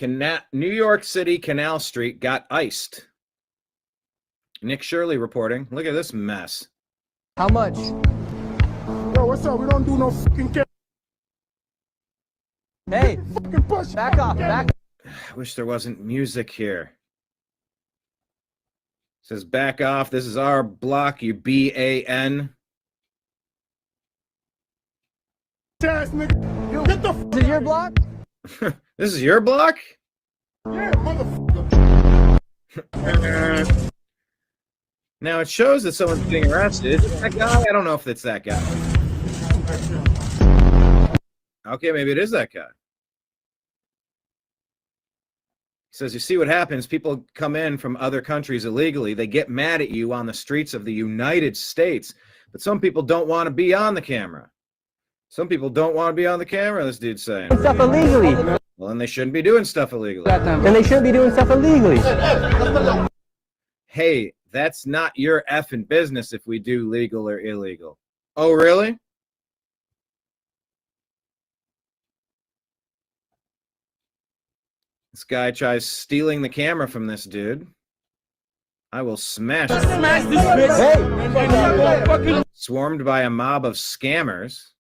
New York City Canal Street got iced. Nick Shirley reporting. Look at this mess. How much? Yo, what's up? We don't do no fucking care. Hey, fucking push. Back off. Back. I wish there wasn't music here. It says back off. This is our block. You BAN. Ass nigga. Yo, get the f. This is your block? This is your block? Yeah, motherfucker. Now it shows that someone's being arrested. Is it that guy? I don't know if it's that guy. Okay, maybe it is that guy. He says, you see what happens? People come in from other countries illegally. They get mad at you on the streets of the United States. But some people don't want to be on the camera. Some people don't want to be on the camera, this dude's saying. Stuff illegally. Well, then they shouldn't be doing stuff illegally. And they shouldn't be doing stuff illegally. Hey, that's not your effing business if we do legal or illegal. Oh, really? This guy tries stealing the camera from this dude. I will smash it. Smash this bitch. Hey. Swarmed by a mob of scammers.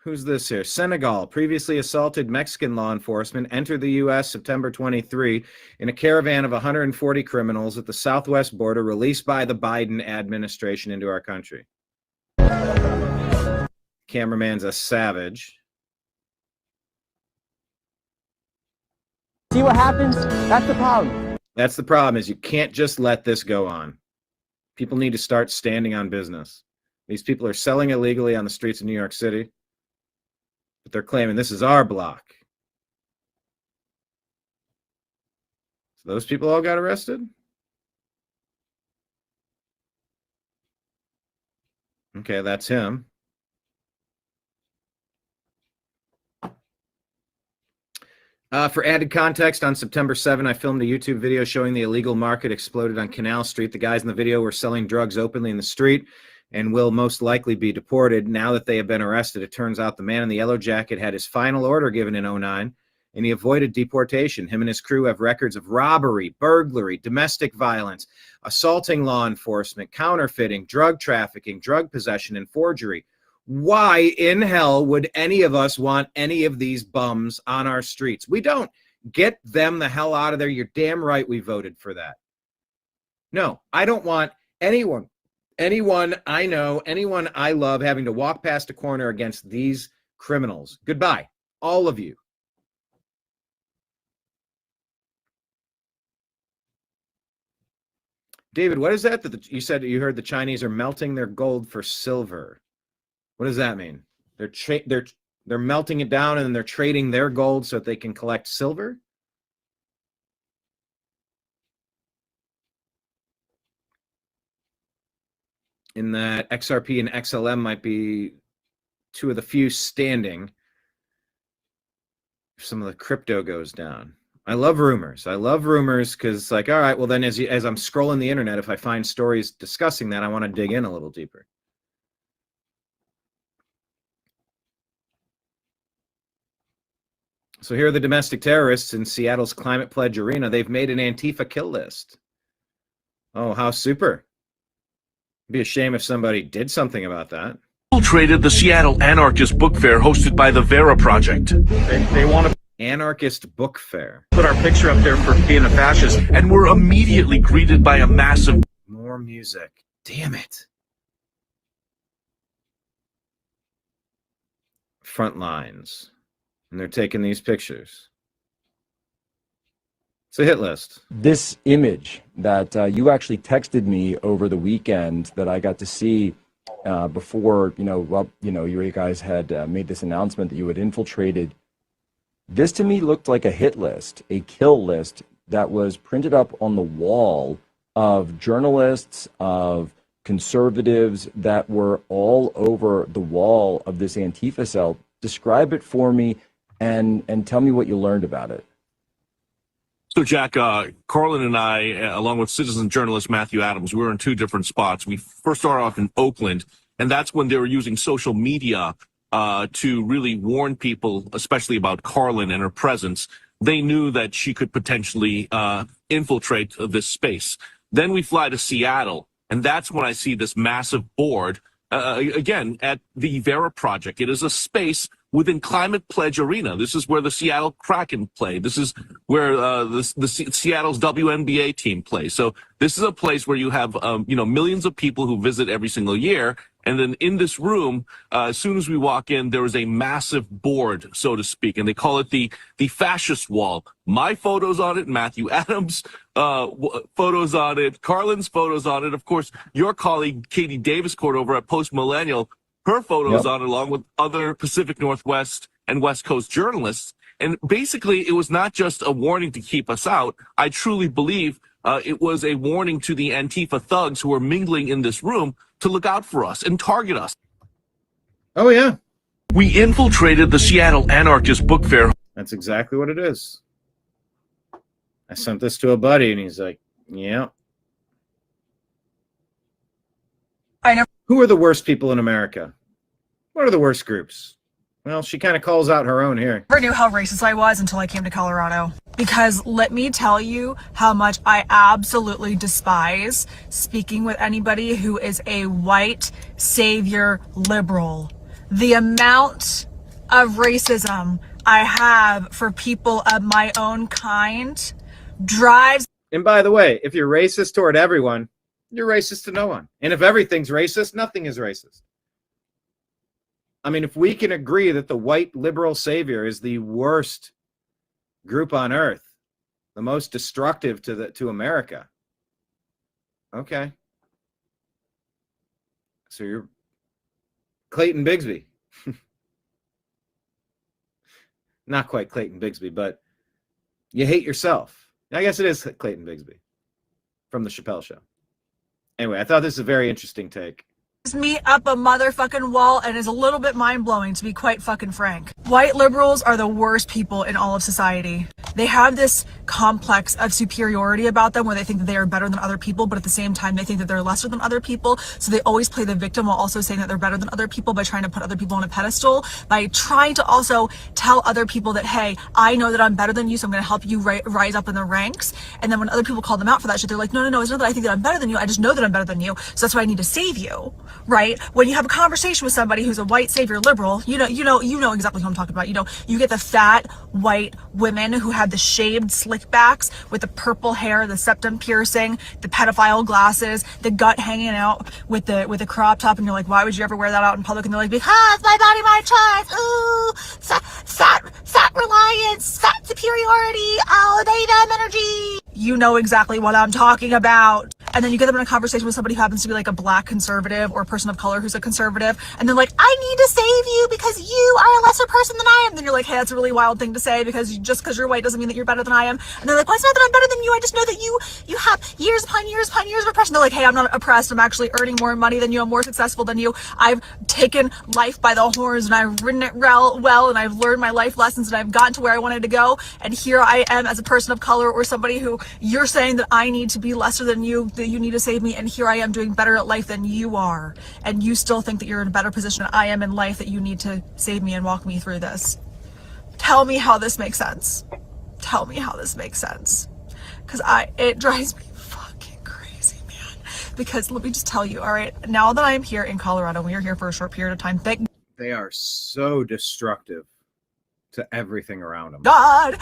Who's this here? Senegal. Previously assaulted Mexican law enforcement entered the U.S. September 23 in a caravan of 140 criminals at the southwest border released by the Biden administration into our country. Cameraman's a savage. See what happens? That's the problem. That's the problem, is you can't just let this go on. People need to start standing on business. These people are selling illegally on the streets of New York City. But they're claiming this is our block. So those people all got arrested? Okay, that's him. For added context, on September 7, I filmed a YouTube video showing the illegal market exploded on Canal Street. The guys in the video were selling drugs openly in the street and will most likely be deported. Now that they have been arrested, it turns out the man in the yellow jacket had his final order given in 2009, and he avoided deportation. Him and his crew have records of robbery, burglary, domestic violence, assaulting law enforcement, counterfeiting, drug trafficking, drug possession, and forgery. Why in hell would any of us want any of these bums on our streets? We don't. Get them the hell out of there. You're damn right we voted for that. No, I don't want anyone I know, anyone I love having to walk past a corner against these criminals. Goodbye, all of you. David, what is that you said you heard the Chinese are melting their gold for silver? What does that mean? They're melting it down and then they're trading their gold so that they can collect silver? In that XRP and XLM might be two of the few standing if some of the crypto goes down. I love rumors. I love rumors because it's like, all right, well then as I'm scrolling the internet, if I find stories discussing that, I want to dig in a little deeper. So here are the domestic terrorists in Seattle's Climate Pledge Arena. They've made an Antifa kill list. Oh, how super. It'd be a shame if somebody did something about that. Infiltrated the Seattle Anarchist Book Fair hosted by the Vera Project. They want to Anarchist Book Fair. Put our picture up there for being a fascist, and were immediately greeted by a massive... More music. Damn it. Front lines. And they're taking these pictures. It's a hit list. This image that you actually texted me over the weekend that I got to see before, you guys had made this announcement that you had infiltrated. This to me looked like a hit list, a kill list that was printed up on the wall of journalists, of conservatives that were all over the wall of this Antifa cell. Describe it for me and tell me what you learned about it. So, Jack, Carlin and I, along with citizen journalist Matthew Adams, we were in two different spots. We first started off in Oakland, and that's when they were using social media to really warn people, especially about Carlin and her presence. They knew that she could potentially infiltrate this space. Then we fly to Seattle, and that's when I see this massive board, again, at the Vera Project. It is a space within Climate Pledge Arena. This is where the Seattle Kraken play. This is where Seattle's WNBA team plays. So this is a place where you have, millions of people who visit every single year. And then in this room, as soon as we walk in, there is a massive board, so to speak, and they call it the fascist wall. My photos on it, Matthew Adams' photos on it, Carlin's photos on it. Of course, your colleague Katie Davis-Court over at Post Millennial, her photos on it, along with other Pacific Northwest and West Coast journalists. And basically, it was not just a warning to keep us out. I truly believe it was a warning to the Antifa thugs who were mingling in this room to look out for us and target us. Oh, yeah. We infiltrated the Seattle Anarchist Book Fair. That's exactly what it is. I sent this to a buddy, and he's like, yeah. I know. Who are the worst people in America? What are the worst groups? Well, she kind of calls out her own here. I never knew how racist I was until I came to Colorado. Because let me tell you how much I absolutely despise speaking with anybody who is a white savior liberal. The amount of racism I have for people of my own kind drives. And by the way, if you're racist toward everyone, you're racist to no one. And if everything's racist, nothing is racist. I mean, if we can agree that the white liberal savior is the worst group on earth, the most destructive to America, okay. So you're Clayton Bigsby. Not quite Clayton Bigsby, but you hate yourself. I guess it is Clayton Bigsby from the Chappelle Show. Anyway, I thought this is a very interesting take. Me up a motherfucking wall and is a little bit mind-blowing, to be quite fucking frank. White liberals are the worst people in all of society. They have this complex of superiority about them where they think that they are better than other people, but at the same time they think that they're lesser than other people, so they always play the victim while also saying that they're better than other people by trying to put other people on a pedestal, by trying to also tell other people that, hey, I know that I'm better than you, so I'm going to help you rise up in the ranks. And then when other people call them out for that shit, they're like, no, it's not that I think that I'm better than you, I just know that I'm better than you, so that's why I need to save you. Right? When you have a conversation with somebody who's a white savior liberal, you know exactly who I'm talking about. You get the fat white women who have the shaved slick backs with the purple hair, the septum piercing, the pedophile glasses, the gut hanging out with the crop top, and you're like, why would you ever wear that out in public? And they're like, because my body, my choice. Ooh, fat reliance, fat superiority. Oh, they them energy. You know exactly what I'm talking about. And then you get them in a conversation with somebody who happens to be like a black conservative or a person of color who's a conservative, and they're like, I need to save you because you are a lesser person than I am. Then you're like, hey, that's a really wild thing to say, because just because you're white doesn't mean that you're better than I am. And they're like, well, it's not that I'm better than you, I just know that you have years upon years upon years of oppression. They're like, hey, I'm not oppressed, I'm actually earning more money than you, I'm more successful than you, I've taken life by the horns and I've ridden it well, and I've learned my life lessons, and I've gotten to where I wanted to go, and here I am as a person of color or somebody who you're saying that I need to be lesser than you, that you need to save me, and here I am doing better at life than you are, and you still think that you're in a better position than I am in life, that you need to save me and walk me through this. Tell me how this makes sense. Tell me how this makes sense. Because it drives me fucking crazy, man. Because let me just tell you, all right, now that I'm here in Colorado, we are here for a short period of time, thank They are so destructive to everything around them. God.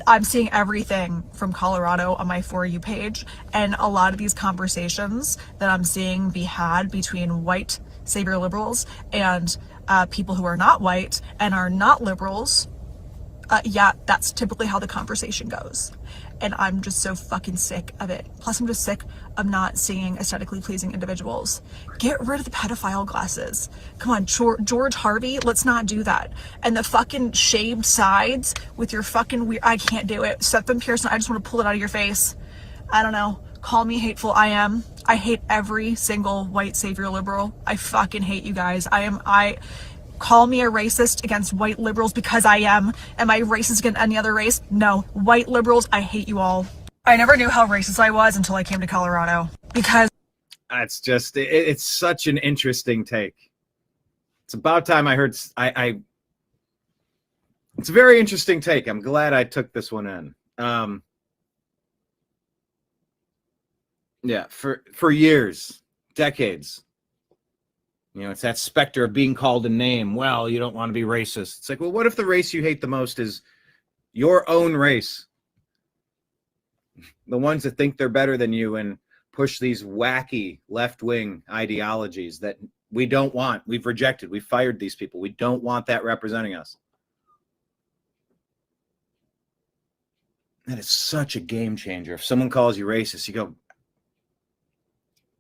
I'm seeing everything from Colorado on my For You page, and a lot of these conversations that I'm seeing be had between white savior liberals and people who are not white and are not liberals yeah, that's typically how the conversation goes. And I'm just so fucking sick of it. Plus, I'm just sick of not seeing aesthetically pleasing individuals. Get rid of the pedophile glasses. Come on, George Harvey, let's not do that. And the fucking shaved sides with your fucking weird, I can't do it. Stephen Pearson, I just want to pull it out of your face. I don't know. Call me hateful. I am. I hate every single white savior liberal. I fucking hate you guys. Call me a racist against white liberals because I am. Am I racist against any other race? No. White liberals, I hate you all. I never knew how racist I was until I came to Colorado. Because It's just, it's such an interesting take. It's about time I heard, it's a very interesting take. I'm glad I took this one in. Yeah, for years, decades. You know, it's that specter of being called a name. Well, you don't want to be racist. It's like, well, what if the race you hate the most is your own race? The ones that think they're better than you and push these wacky left-wing ideologies that we don't want. We've rejected. We've fired these people. We don't want that representing us. That is such a game changer. If someone calls you racist, you go,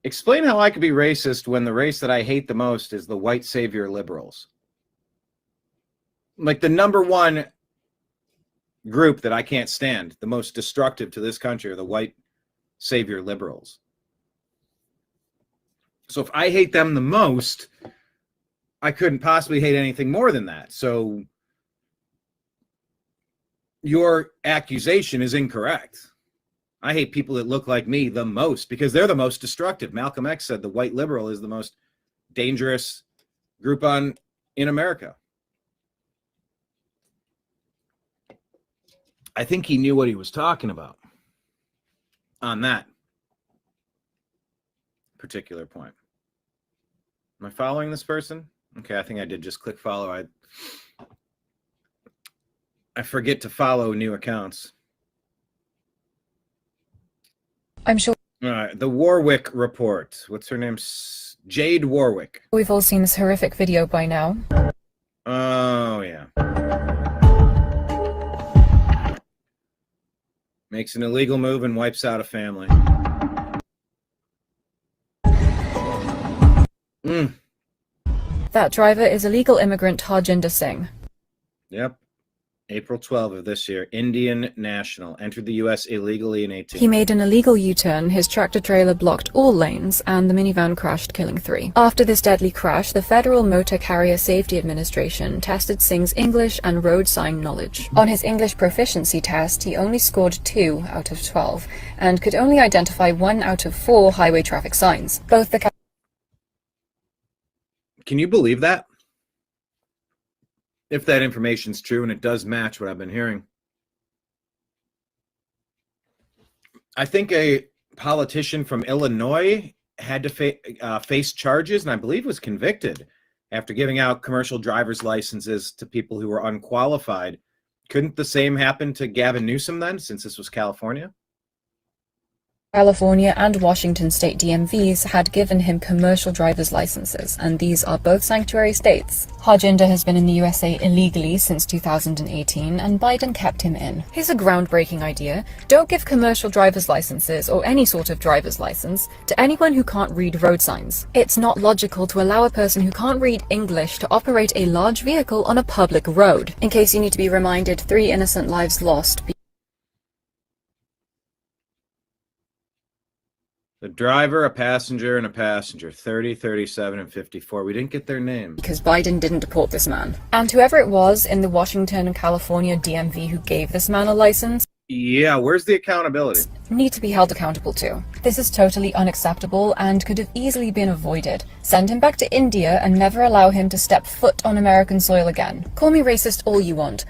explain how I could be racist when the race that I hate the most is the white savior liberals. Like the number one group that I can't stand, the most destructive to this country, are the white savior liberals. So if I hate them the most, I couldn't possibly hate anything more than that. So your accusation is incorrect. I hate people that look like me the most because they're the most destructive. Malcolm X said the white liberal is the most dangerous group in America. I think he knew what he was talking about on that particular point. Am I following this person? Okay, I think I did just click follow. I forget to follow new accounts. I'm sure All right, the Warwick Report. What's her name? Jade Warwick. we've all seen this horrific video by now. Oh, yeah. Makes an illegal move and wipes out a family. That driver is illegal immigrant Harjinder Singh. Yep. April 12 of this year, Indian national, entered the U.S. illegally in 18. He made an illegal U-turn, his tractor-trailer blocked all lanes, and the minivan crashed, killing 3. After this deadly crash, the Federal Motor Carrier Safety Administration tested Singh's English and road sign knowledge. On his English proficiency test, he only scored 2 out of 12, and could only identify 1 out of 4 highway traffic signs. Both the Can you believe that? If that information's true, and it does match what I've been hearing. I think a politician from Illinois had to face charges, and I believe was convicted after giving out commercial driver's licenses to people who were unqualified. Couldn't the same happen to Gavin Newsom then, since this was California? California and Washington state DMVs had given him commercial driver's licenses, and these are both sanctuary states. Harjinder has been in the USA illegally since 2018, and Biden kept him in. Here's a groundbreaking idea. Don't give commercial driver's licenses, or any sort of driver's license, to anyone who can't read road signs. It's not logical to allow a person who can't read English to operate a large vehicle on a public road. In case you need to be reminded, 3 innocent lives lost. The driver, a passenger, and a passenger. 30, 37, and 54. We didn't get their names. Because Biden didn't deport this man. And whoever it was in the Washington and California DMV who gave this man a license, yeah, where's the accountability? Need to be held accountable too. This is totally unacceptable and could have easily been avoided. Send him back to India and never allow him to step foot on American soil again. Call me racist all you want.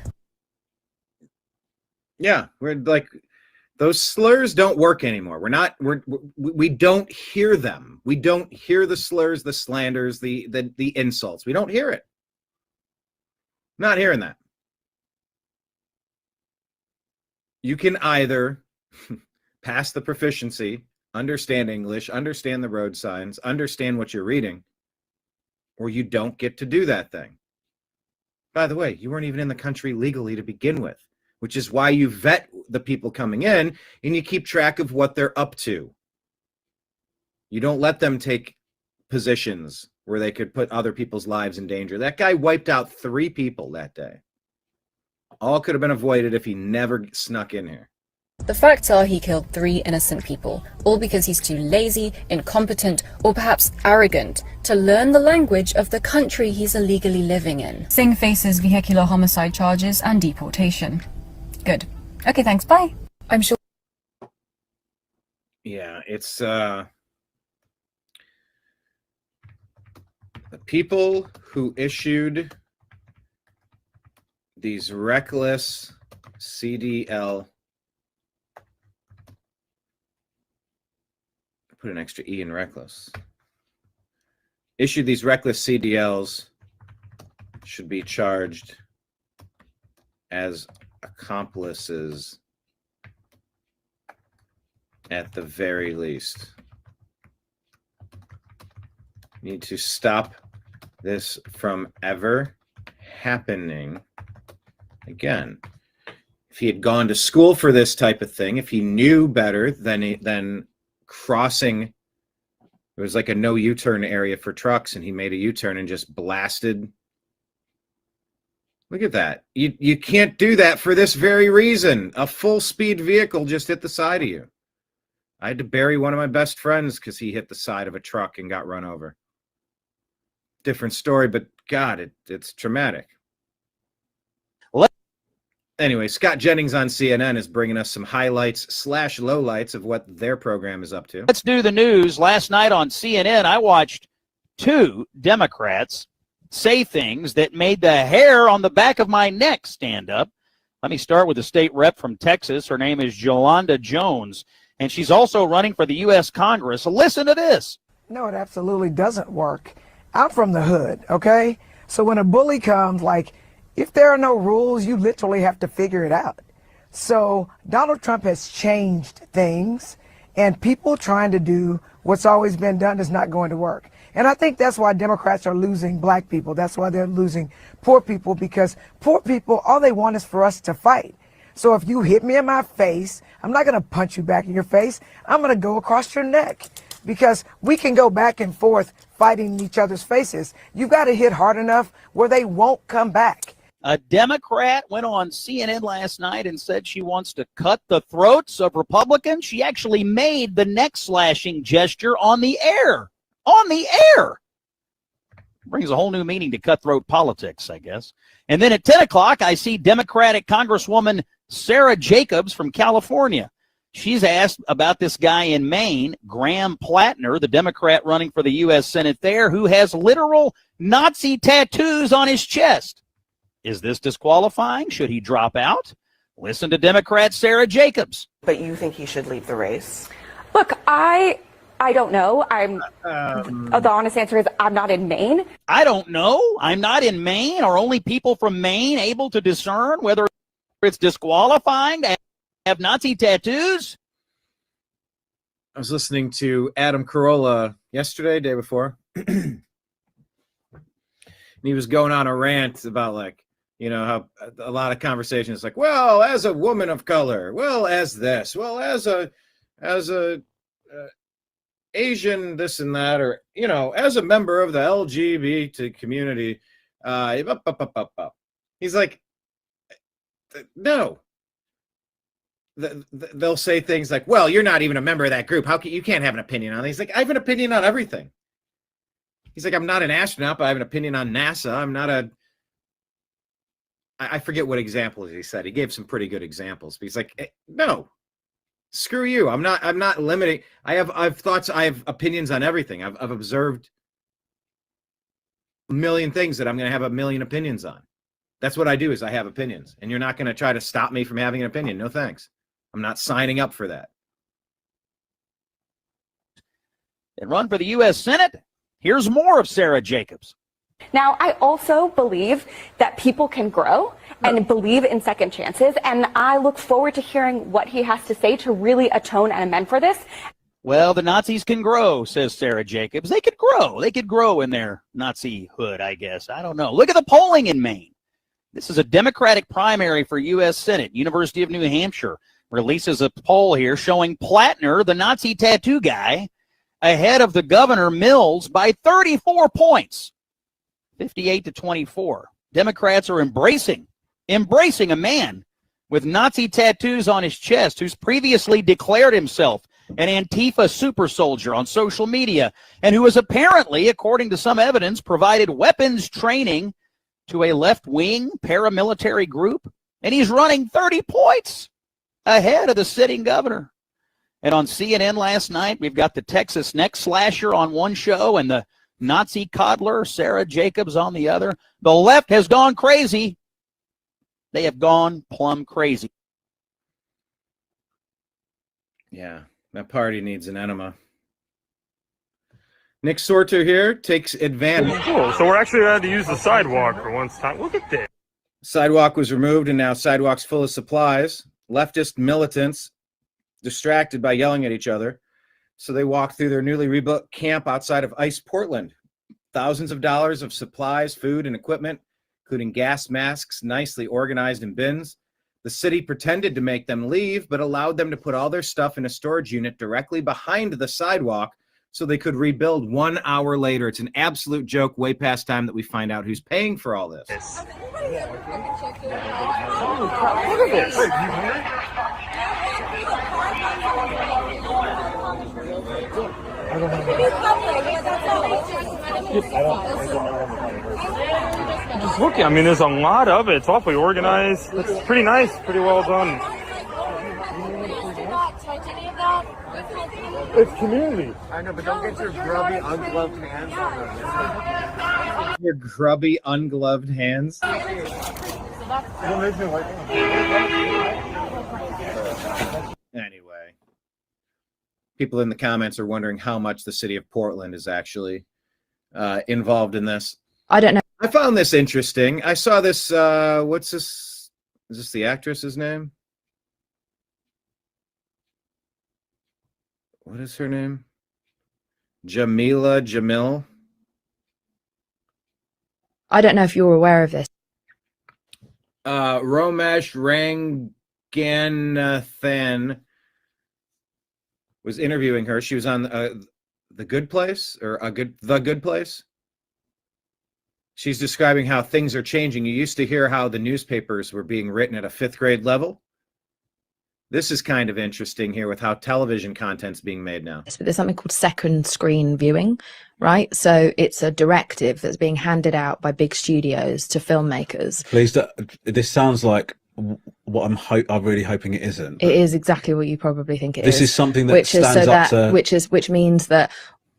Yeah, we're like... Those slurs don't work anymore. We don't hear them. We don't hear the slurs, the slanders, the insults. We don't hear it. Not hearing that. You can either pass the proficiency, understand English, understand the road signs, understand what you're reading, or you don't get to do that thing. By the way, you weren't even in the country legally to begin with, which is why you vet the people coming in and you keep track of what they're up to. You don't let them take positions where they could put other people's lives in danger. That guy wiped out 3 people that day. All could have been avoided if he never snuck in here. The facts are he killed 3 innocent people, all because he's too lazy, incompetent, or perhaps arrogant to learn the language of the country he's illegally living in. Singh faces vehicular homicide charges and deportation. Good. Okay, thanks, bye. I'm sure... Yeah, it's, the people who issued these reckless CDL, put an extra E in reckless, issued these reckless CDLs should be charged as accomplices at the very least. Need to stop this from ever happening again. If he had gone to school for this type of thing, if he knew better than crossing, it was like a no U-turn area for trucks, and he made a U-turn and just blasted. Look at that. You can't do that for this very reason. A full speed vehicle just hit the side of you. I had to bury one of my best friends because he hit the side of a truck and got run over. Different story, but God, it's traumatic. Anyway, Scott Jennings on CNN is bringing us some highlights / lowlights of what their program is up to. Let's do the news. Last night on CNN, I watched 2 Democrats say things that made the hair on the back of my neck stand up. Let me start with the state rep from Texas. Her name is Yolanda Jones, and she's also running for the U.S. Congress. Listen to this. No, it absolutely doesn't work. I'm from the hood, okay? So when a bully comes, like, if there are no rules, you literally have to figure it out. So Donald Trump has changed things, and people trying to do what's always been done is not going to work. And I think that's why Democrats are losing black people. That's why they're losing poor people, because poor people, all they want is for us to fight. So if you hit me in my face, I'm not going to punch you back in your face. I'm going to go across your neck, because we can go back and forth fighting in each other's faces. You've got to hit hard enough where they won't come back. A Democrat went on CNN last night and said she wants to cut the throats of Republicans. She actually made the neck slashing gesture on the air. On the air! Brings a whole new meaning to cutthroat politics, I guess. And then at 10 o'clock, I see Democratic Congresswoman Sarah Jacobs from California. She's asked about this guy in Maine, Graham Plattner, the Democrat running for the U.S. Senate there, who has literal Nazi tattoos on his chest. Is this disqualifying? Should he drop out? Listen to Democrat Sarah Jacobs. But you think he should leave the race? Look, I don't know. The honest answer is I'm not in Maine. I don't know. I'm not in Maine. Are only people from Maine able to discern whether it's disqualifying to have Nazi tattoos? I was listening to Adam Carolla yesterday, day before. And he was going on a rant about, like, you know, how a lot of conversations like, well, as a woman of color, well, as this, well, as a Asian, this and that, or, you know, as a member of the LGBT community, he's like, no. They'll say things like, well, you're not even a member of that group. How can you can't have an opinion on it? He's like, I have an opinion on everything. He's like, I'm not an astronaut, but I have an opinion on NASA. I'm not a, I forget what examples he said. He gave some pretty good examples, but he's like, no, screw you. I'm not limiting. I have thoughts. I have opinions on everything. I've observed a million things that I'm going to have a million opinions on. That's what I do, is I have opinions, and you're not going to try to stop me from having an opinion. No, thanks. I'm not signing up for that. And run for the U.S. Senate. Here's more of Sarah Jacobs. Now, I also believe that people can grow and believe in second chances, and I look forward to hearing what he has to say to really atone and amend for this. Well, the Nazis can grow, says Sarah Jacobs. They could grow. They could grow in their Nazi hood, I guess. I don't know. Look at the polling in Maine. This is a Democratic primary for U.S. Senate. University of New Hampshire releases a poll here showing Plattner, the Nazi tattoo guy, ahead of the governor Mills by 34 points, 58-24. Democrats are embracing a man with Nazi tattoos on his chest who's previously declared himself an Antifa super soldier on social media and who has apparently, according to some evidence, provided weapons training to a left-wing paramilitary group. And he's running 30 points ahead of the sitting governor. And on CNN last night, we've got the Texas neck slasher on one show and the Nazi coddler, Sarah Jacobs, on the other. The left has gone crazy. They have gone plumb crazy. Yeah, that party needs an enema. Nick Sorter here takes advantage. Cool. So we're actually allowed to use the sidewalk for once time. Look at this. Sidewalk was removed, and now sidewalk's full of supplies. Leftist militants distracted by yelling at each other, so they walked through their newly rebuilt camp outside of ICE Portland. Thousands of dollars of supplies, food, and equipment, including gas masks, nicely organized in bins. The city pretended to make them leave, but allowed them to put all their stuff in a storage unit directly behind the sidewalk so they could rebuild 1 hour later. It's an absolute joke, way past time that we find out who's paying for all this. Look at this. Just looking, I mean, there's a lot of it. It's awfully organized. It's pretty nice, pretty well done. It's community. I know, but don't get your grubby, ungloved hands on it. Your grubby, ungloved hands. Anyway, people in the comments are wondering how much the city of Portland is actually involved in this. I don't know. I found this interesting. I saw this. What's this? Is this the actress's name? What is her name? Jamil. I don't know if you're aware of this. Romesh Ranganathan was interviewing her. She was on The Good Place, or The Good Place. She's describing how things are changing. You used to hear how the newspapers were being written at a 5th grade level. This is kind of interesting here with how television content's being made now. But there's something called second screen viewing, right? So it's a directive that's being handed out by big studios to filmmakers. Please, this sounds like what I'm really hoping it isn't. It is exactly what you probably think it is. This is something that stands up to... Which means that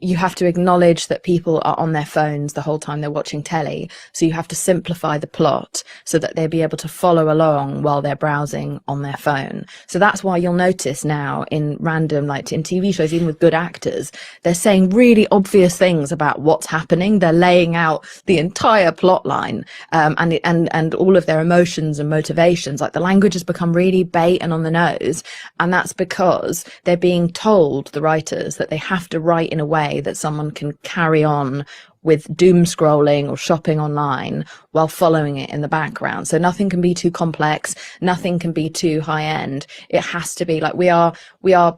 you have to acknowledge that people are on their phones the whole time they're watching telly. So you have to simplify the plot so that they'll be able to follow along while they're browsing on their phone. So that's why you'll notice now in random, like in TV shows, even with good actors, they're saying really obvious things about what's happening. They're laying out the entire plot line, and all of their emotions and motivations. Like the language has become really bait and on the nose. And that's because they're being told, the writers, that they have to write in a way that someone can carry on with doom scrolling or shopping online while following it in the background. So nothing can be too complex, nothing can be too high end. It has to be like we are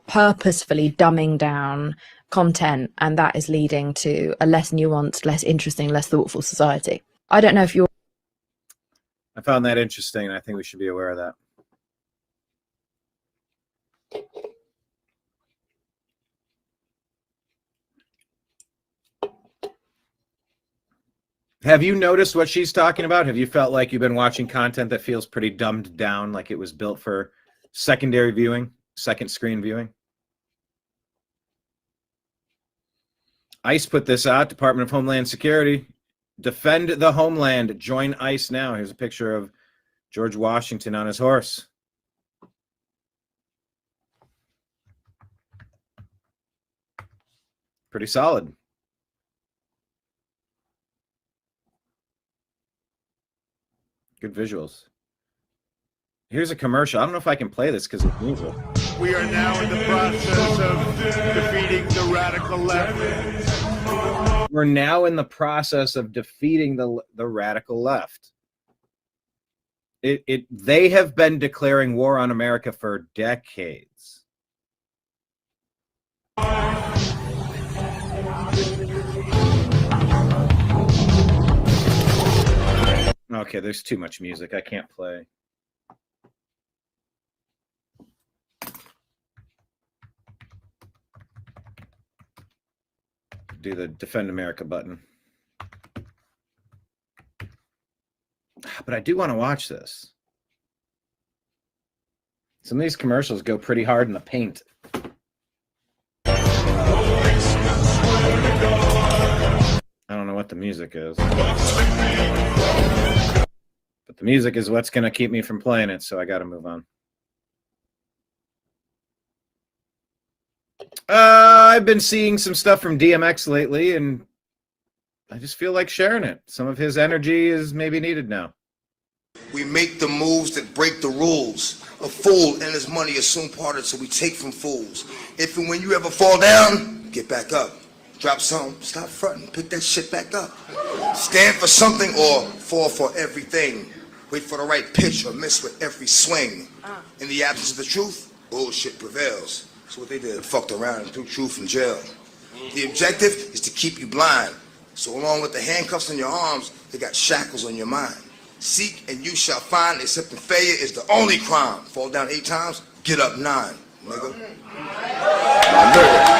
purposefully dumbing down content, and that is leading to a less nuanced, less interesting, less thoughtful society. I don't know if you're... I found that interesting, and I think we should be aware of that. Have you noticed what she's talking about? Have you felt like you've been watching content that feels pretty dumbed down, like it was built for secondary viewing, second screen viewing? ICE put this out, Department of Homeland Security. Defend the homeland. Join ICE now. Here's a picture of George Washington on his horse. Pretty solid. Good visuals. Here's a commercial. I don't know if I can play this because it's music. We are now in the process of defeating the radical left. We're now in the process of defeating the radical left. They have been declaring war on America for decades. Okay, there's too much music. I can't play. Do the Defend America button. But I do want to watch this. Some of these commercials go pretty hard in the paint. I don't know what the music is. But the music is what's going to keep me from playing it, so I got to move on. I've been seeing some stuff from DMX lately, and I just feel like sharing it. Some of his energy is maybe needed now. We make the moves that break the rules. A fool and his money are soon parted, so we take from fools. If and when you ever fall down, get back up. Drop some, stop fronting, pick that shit back up. Stand for something or fall for everything. Wait for the right pitch or miss with every swing. In the absence of the truth, bullshit prevails. So what they did, fucked around and threw truth in jail. The objective is to keep you blind. So along with the handcuffs on your arms, they got shackles on your mind. Seek and you shall find, accepting failure is the only crime. Fall down 8 times, get up 9, nigga.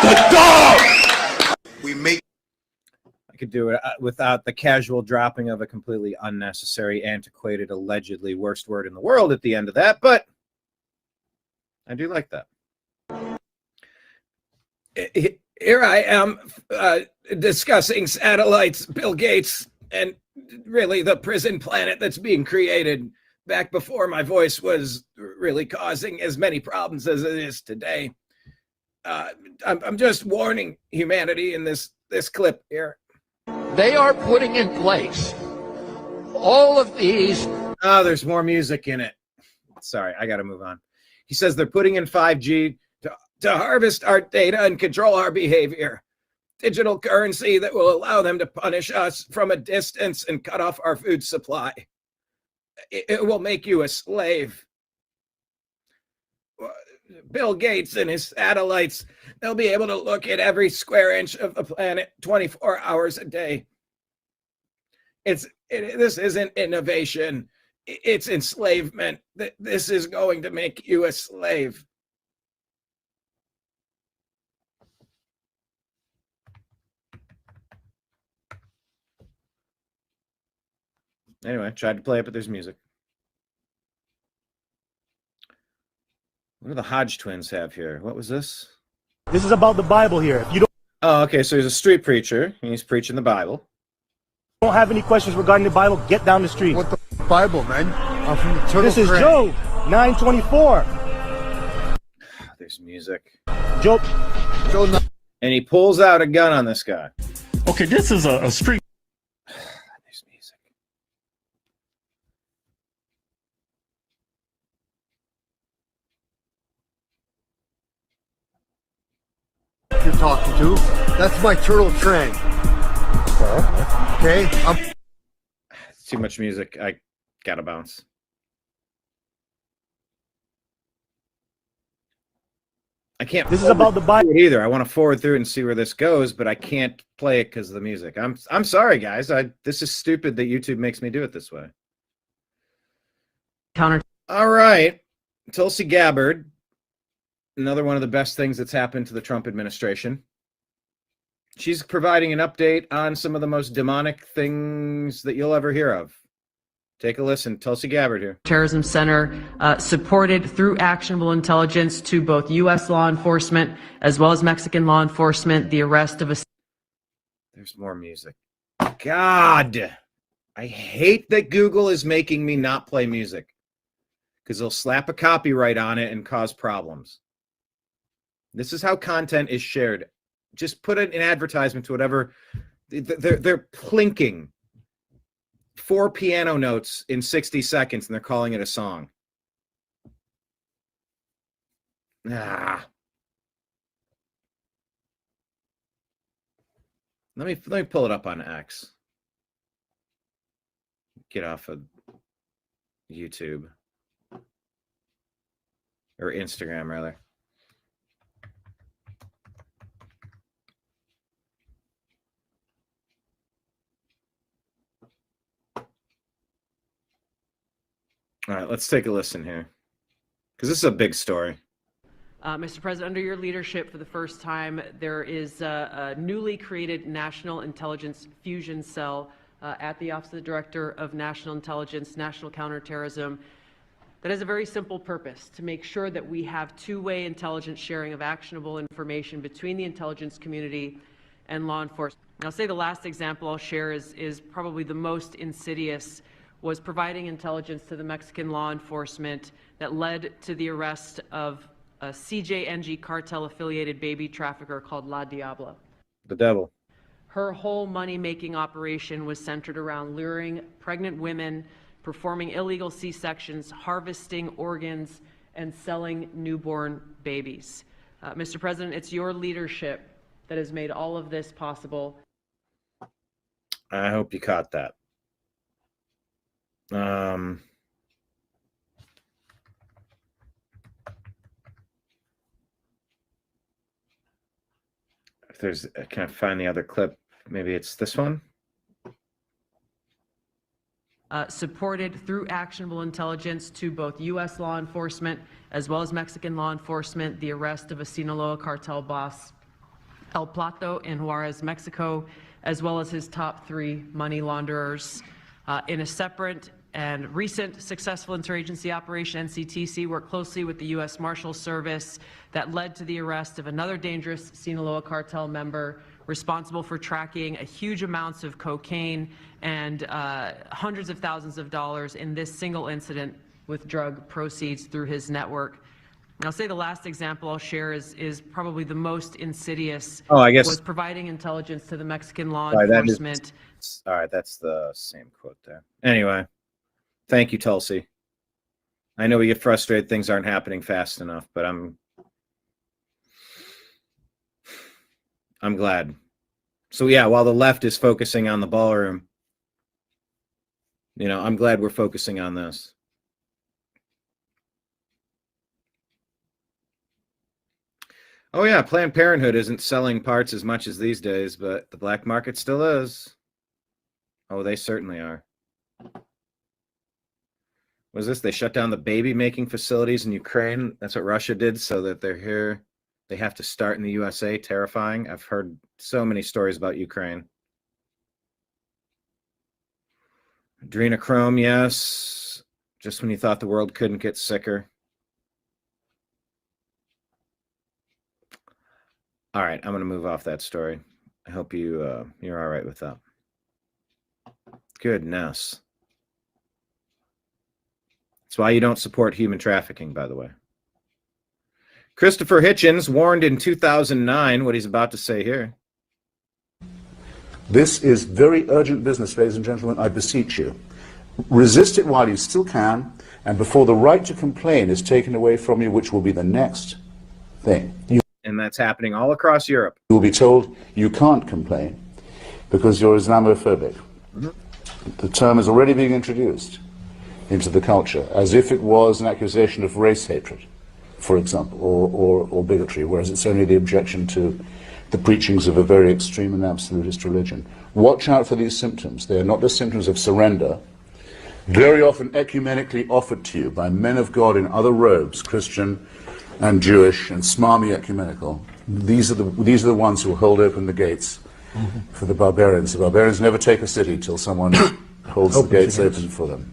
The dog! We make... I could do it without the casual dropping of a completely unnecessary, antiquated, allegedly worst word in the world at the end of that, but I do like that. Here I am discussing satellites, Bill Gates, and really the prison planet that's being created back before my voice was really causing as many problems as it is today. I'm just warning humanity in this clip here. They are putting in place all of these. Oh, there's more music in it. Sorry, I got to move on. He says they're putting in 5G to harvest our data and control our behavior. Digital currency that will allow them to punish us from a distance and cut off our food supply. It will make you a slave. Bill Gates and his satellites, they'll be able to look at every square inch of the planet 24 hours a day. This isn't innovation. It's enslavement. This is going to make you a slave. Anyway, tried to play it, but there's music. What do the Hodge twins have here? What was this? This is about the Bible here. If you Oh, okay, so he's a street preacher, and he's preaching the Bible. don't have any questions regarding the Bible, get down the street. What the Bible, man? I'm from the Turtle This is Clan. Job 9:24. There's music. Job. And he pulls out a gun on this guy. Okay, this is a street. There's music. You're talking to? That's my turtle train. Okay. It's too much music. I gotta bounce. I can't. This is about the Bible either. I want to forward through and see where this goes, but I can't play it because of the music. I'm sorry, guys. This is stupid that YouTube makes me do it this way. All right, Tulsi Gabbard. Another one of the best things that's happened to the Trump administration. She's providing an update on some of the most demonic things that you'll ever hear of. Take a listen. Tulsi Gabbard here. Terrorism Center supported through actionable intelligence to both U.S. law enforcement as well as Mexican law enforcement the arrest of a... There's more music. God, I hate that Google is making me not play music because they'll slap a copyright on it and cause problems. This is how content is shared. Just put an advertisement to whatever. They're plinking 4 piano notes in 60 seconds and they're calling it a song. Let me pull it up on X. Get off of YouTube. Or Instagram, rather. All right, let's take a listen here. Because this is a big story. Mr. President, under your leadership, for the first time, there is a newly created National Intelligence Fusion Cell at the Office of the Director of National Intelligence, National Counterterrorism, that has a very simple purpose: to make sure that we have two-way intelligence sharing of actionable information between the intelligence community and law enforcement. And I'll say the last example I'll share is probably the most insidious, was providing intelligence to the Mexican law enforcement that led to the arrest of a CJNG cartel-affiliated baby trafficker called La Diabla. The devil. Her whole money-making operation was centered around luring pregnant women, performing illegal C-sections, harvesting organs, and selling newborn babies. Mr. President, it's your leadership that has made all of this possible. I hope you caught that. If there's, can I find the other clip? Maybe it's this one. Supported through actionable intelligence to both U.S. law enforcement as well as Mexican law enforcement, the arrest of a Sinaloa cartel boss, El Plato, in Juarez, Mexico, as well as his top 3 money launderers. In a separate and recent successful interagency operation, NCTC worked closely with the U.S. Marshal Service that led to the arrest of another dangerous Sinaloa cartel member responsible for tracking a huge amounts of cocaine and hundreds of thousands of dollars in this single incident with drug proceeds through his network. And I'll say the last example I'll share is probably the most insidious. Oh, I guess was providing intelligence to the Mexican law enforcement. All right, that's the same quote there. Anyway, thank you, Tulsi. I know we get frustrated, things aren't happening fast enough, but I'm glad. So yeah, while the left is focusing on the ballroom, you know, I'm glad we're focusing on this. Oh yeah, Planned Parenthood isn't selling parts as much as these days, but the black market still is. Oh, they certainly are. What is this? They shut down the baby making facilities in Ukraine. That's what Russia did, so that they're here. They have to start in the USA. Terrifying. I've heard so many stories about Ukraine. Adrenochrome, yes. Just when you thought the world couldn't get sicker. All right, I'm going to move off that story. I hope you're all right with that. Goodness. That's why you don't support human trafficking, by the way. Christopher Hitchens warned in 2009 what he's about to say here. This is very urgent business, ladies and gentlemen. I beseech you. Resist it while you still can, and before the right to complain is taken away from you, which will be the next thing. And that's happening all across Europe. You will be told you can't complain because you're Islamophobic. Mm-hmm. The term is already being introduced into the culture as if it was an accusation of race hatred, for example, or bigotry, whereas it's only the objection to the preachings of a very extreme and absolutist religion. Watch out for these symptoms. They are not the symptoms of surrender, very often ecumenically offered to you by men of God in other robes, Christian and Jewish and smarmy ecumenical. These are the ones who hold open the gates for the barbarians. The barbarians never take a city till someone holds the gates open for them.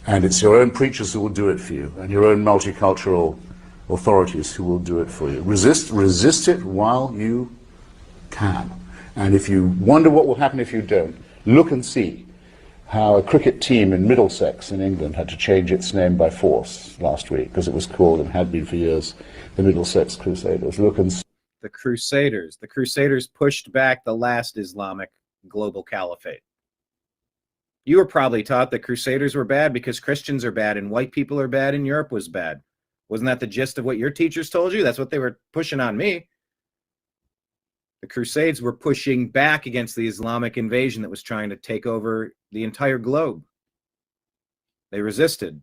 And it's your own preachers who will do it for you, and your own multicultural authorities who will do it for you. Resist it while you can. And if you wonder what will happen if you don't, look and see how a cricket team in Middlesex in England had to change its name by force last week, because it was called, and had been for years, the Middlesex Crusaders. Look and see. The Crusaders. The Crusaders pushed back the last Islamic global caliphate. You were probably taught that Crusaders were bad because Christians are bad and white people are bad and Europe was bad. Wasn't that the gist of what your teachers told you? That's what they were pushing on me. The Crusades were pushing back against the Islamic invasion that was trying to take over the entire globe. They resisted.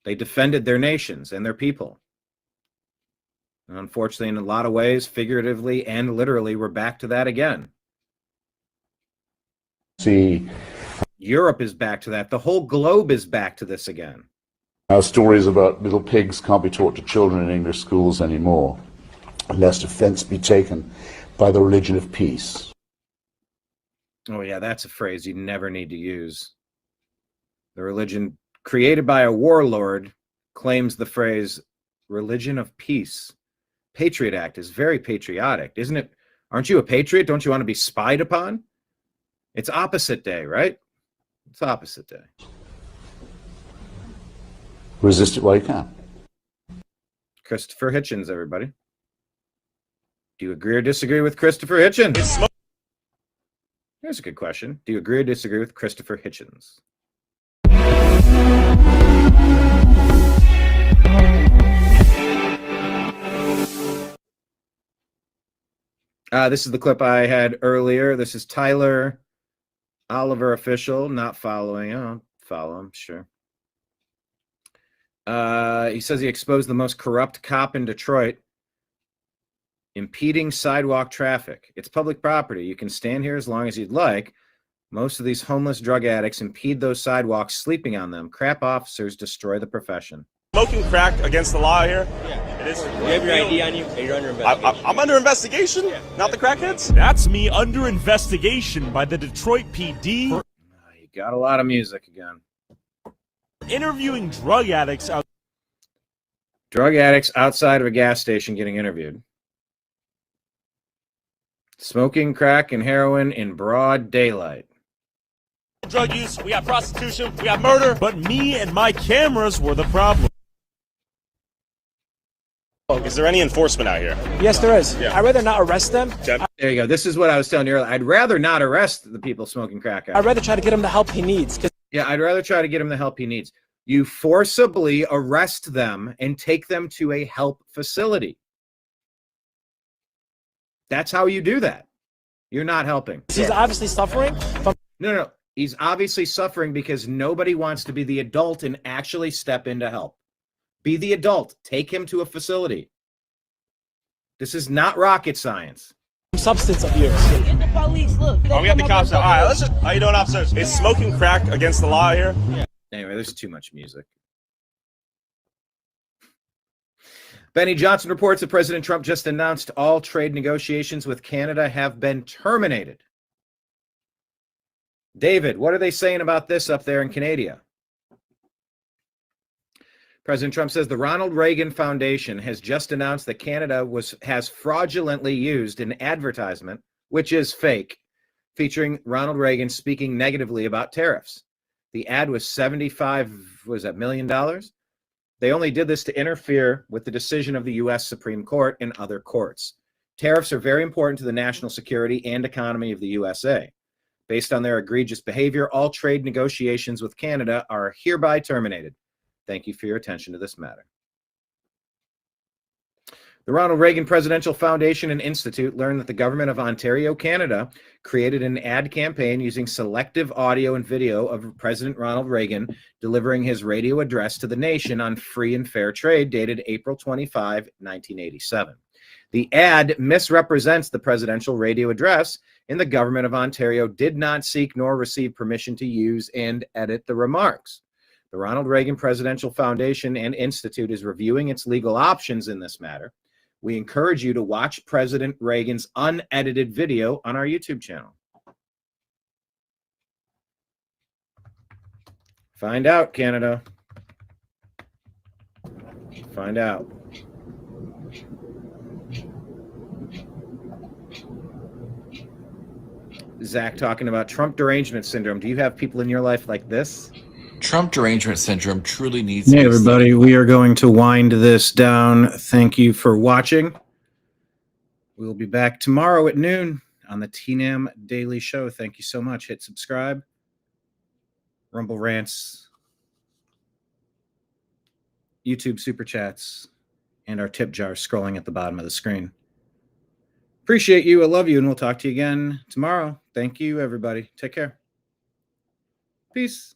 They defended their nations and their people. And unfortunately, in a lot of ways, figuratively and literally, we're back to that again. See, Europe is back to that. The whole globe is back to this again. our stories about little pigs can't be taught to children in English schools anymore, lest offense be taken by the religion of peace. Oh, yeah, that's a phrase you never need to use. The religion created by a warlord claims the phrase religion of peace. Patriot Act is very patriotic, isn't it? Aren't you a patriot? Don't you want to be spied upon? It's opposite day, right? It's opposite day. Resist it while you can. Christopher Hitchens, everybody. Do you agree or disagree with Christopher Hitchens? Here's a good question. Do you agree or disagree with Christopher Hitchens? This is the clip I had earlier. This is Tyler Oliver official, not following. Oh, follow him, sure. He says he exposed the most corrupt cop in Detroit, impeding sidewalk traffic. It's public property. You can stand here as long as you'd like. Most of these homeless drug addicts impede those sidewalks, sleeping on them. Crap officers destroy the profession. Smoking crack against the law here? Yeah. It is. You have your ID on you, and you're under investigation. I'm under investigation? Yeah. Not the crackheads? That's me under investigation by the Detroit PD. You got a lot of music again. Interviewing drug addicts out. Drug addicts outside of a gas station getting interviewed. Smoking crack and heroin in broad daylight. Drug use, we got prostitution, we got murder. But me and my cameras were the problem. Is there any enforcement out here? Yes, there is. Yeah. I'd rather not arrest them. There you go. This is what I was telling you earlier. I'd rather not arrest the people smoking crack. I'd rather try to get him the help he needs. Yeah, I'd rather try to get him the help he needs. You forcibly arrest them and take them to a help facility. That's how you do that. You're not helping. He's obviously suffering from... No. He's obviously suffering because nobody wants to be the adult and actually step in to help. Be the adult. Take him to a facility. This is not rocket science. Substance abuse. Get the police, look. Oh, we got the cops out. All right, let's just... How you doing, officers? Is smoking crack against the law here? Yeah. Anyway, there's too much music. Benny Johnson reports that President Trump just announced all trade negotiations with Canada have been terminated. David, what are they saying about this up there in Canada? President Trump says the Ronald Reagan Foundation has just announced that Canada has fraudulently used an advertisement, which is fake, featuring Ronald Reagan speaking negatively about tariffs. The ad was $75 million. They only did this to interfere with the decision of the U.S. Supreme Court and other courts. Tariffs are very important to the national security and economy of the USA. Based on their egregious behavior, all trade negotiations with Canada are hereby terminated. Thank you for your attention to this matter. The Ronald Reagan Presidential Foundation and Institute learned that the government of Ontario, Canada, created an ad campaign using selective audio and video of President Ronald Reagan delivering his radio address to the nation on free and fair trade dated April 25, 1987. The ad misrepresents the presidential radio address, and the government of Ontario did not seek nor receive permission to use and edit the remarks. The Ronald Reagan Presidential Foundation and Institute is reviewing its legal options in this matter. We encourage you to watch President Reagan's unedited video on our YouTube channel. Find out, Canada. Find out. Zach talking about Trump derangement syndrome. Do you have people in your life like this? Trump derangement syndrome truly needs... Hey, everybody. We are going to wind this down. Thank you for watching. We'll be back tomorrow at noon on the TNAM Daily Show. Thank you so much. Hit subscribe. Rumble Rants. YouTube Super Chats. And our tip jar scrolling at the bottom of the screen. Appreciate you. I love you. And we'll talk to you again tomorrow. Thank you, everybody. Take care. Peace.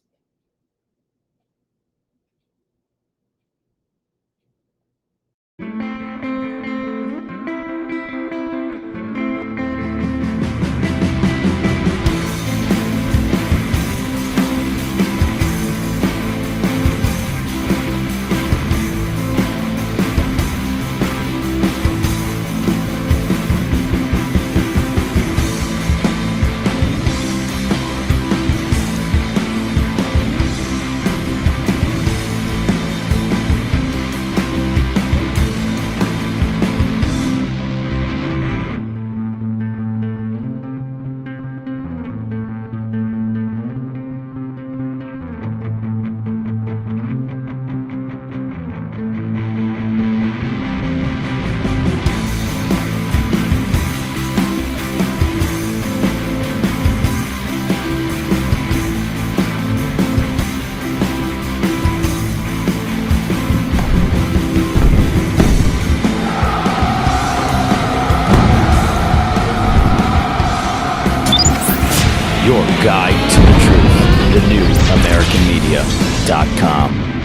your guide to the truth. TheNewAmericanMedia.com.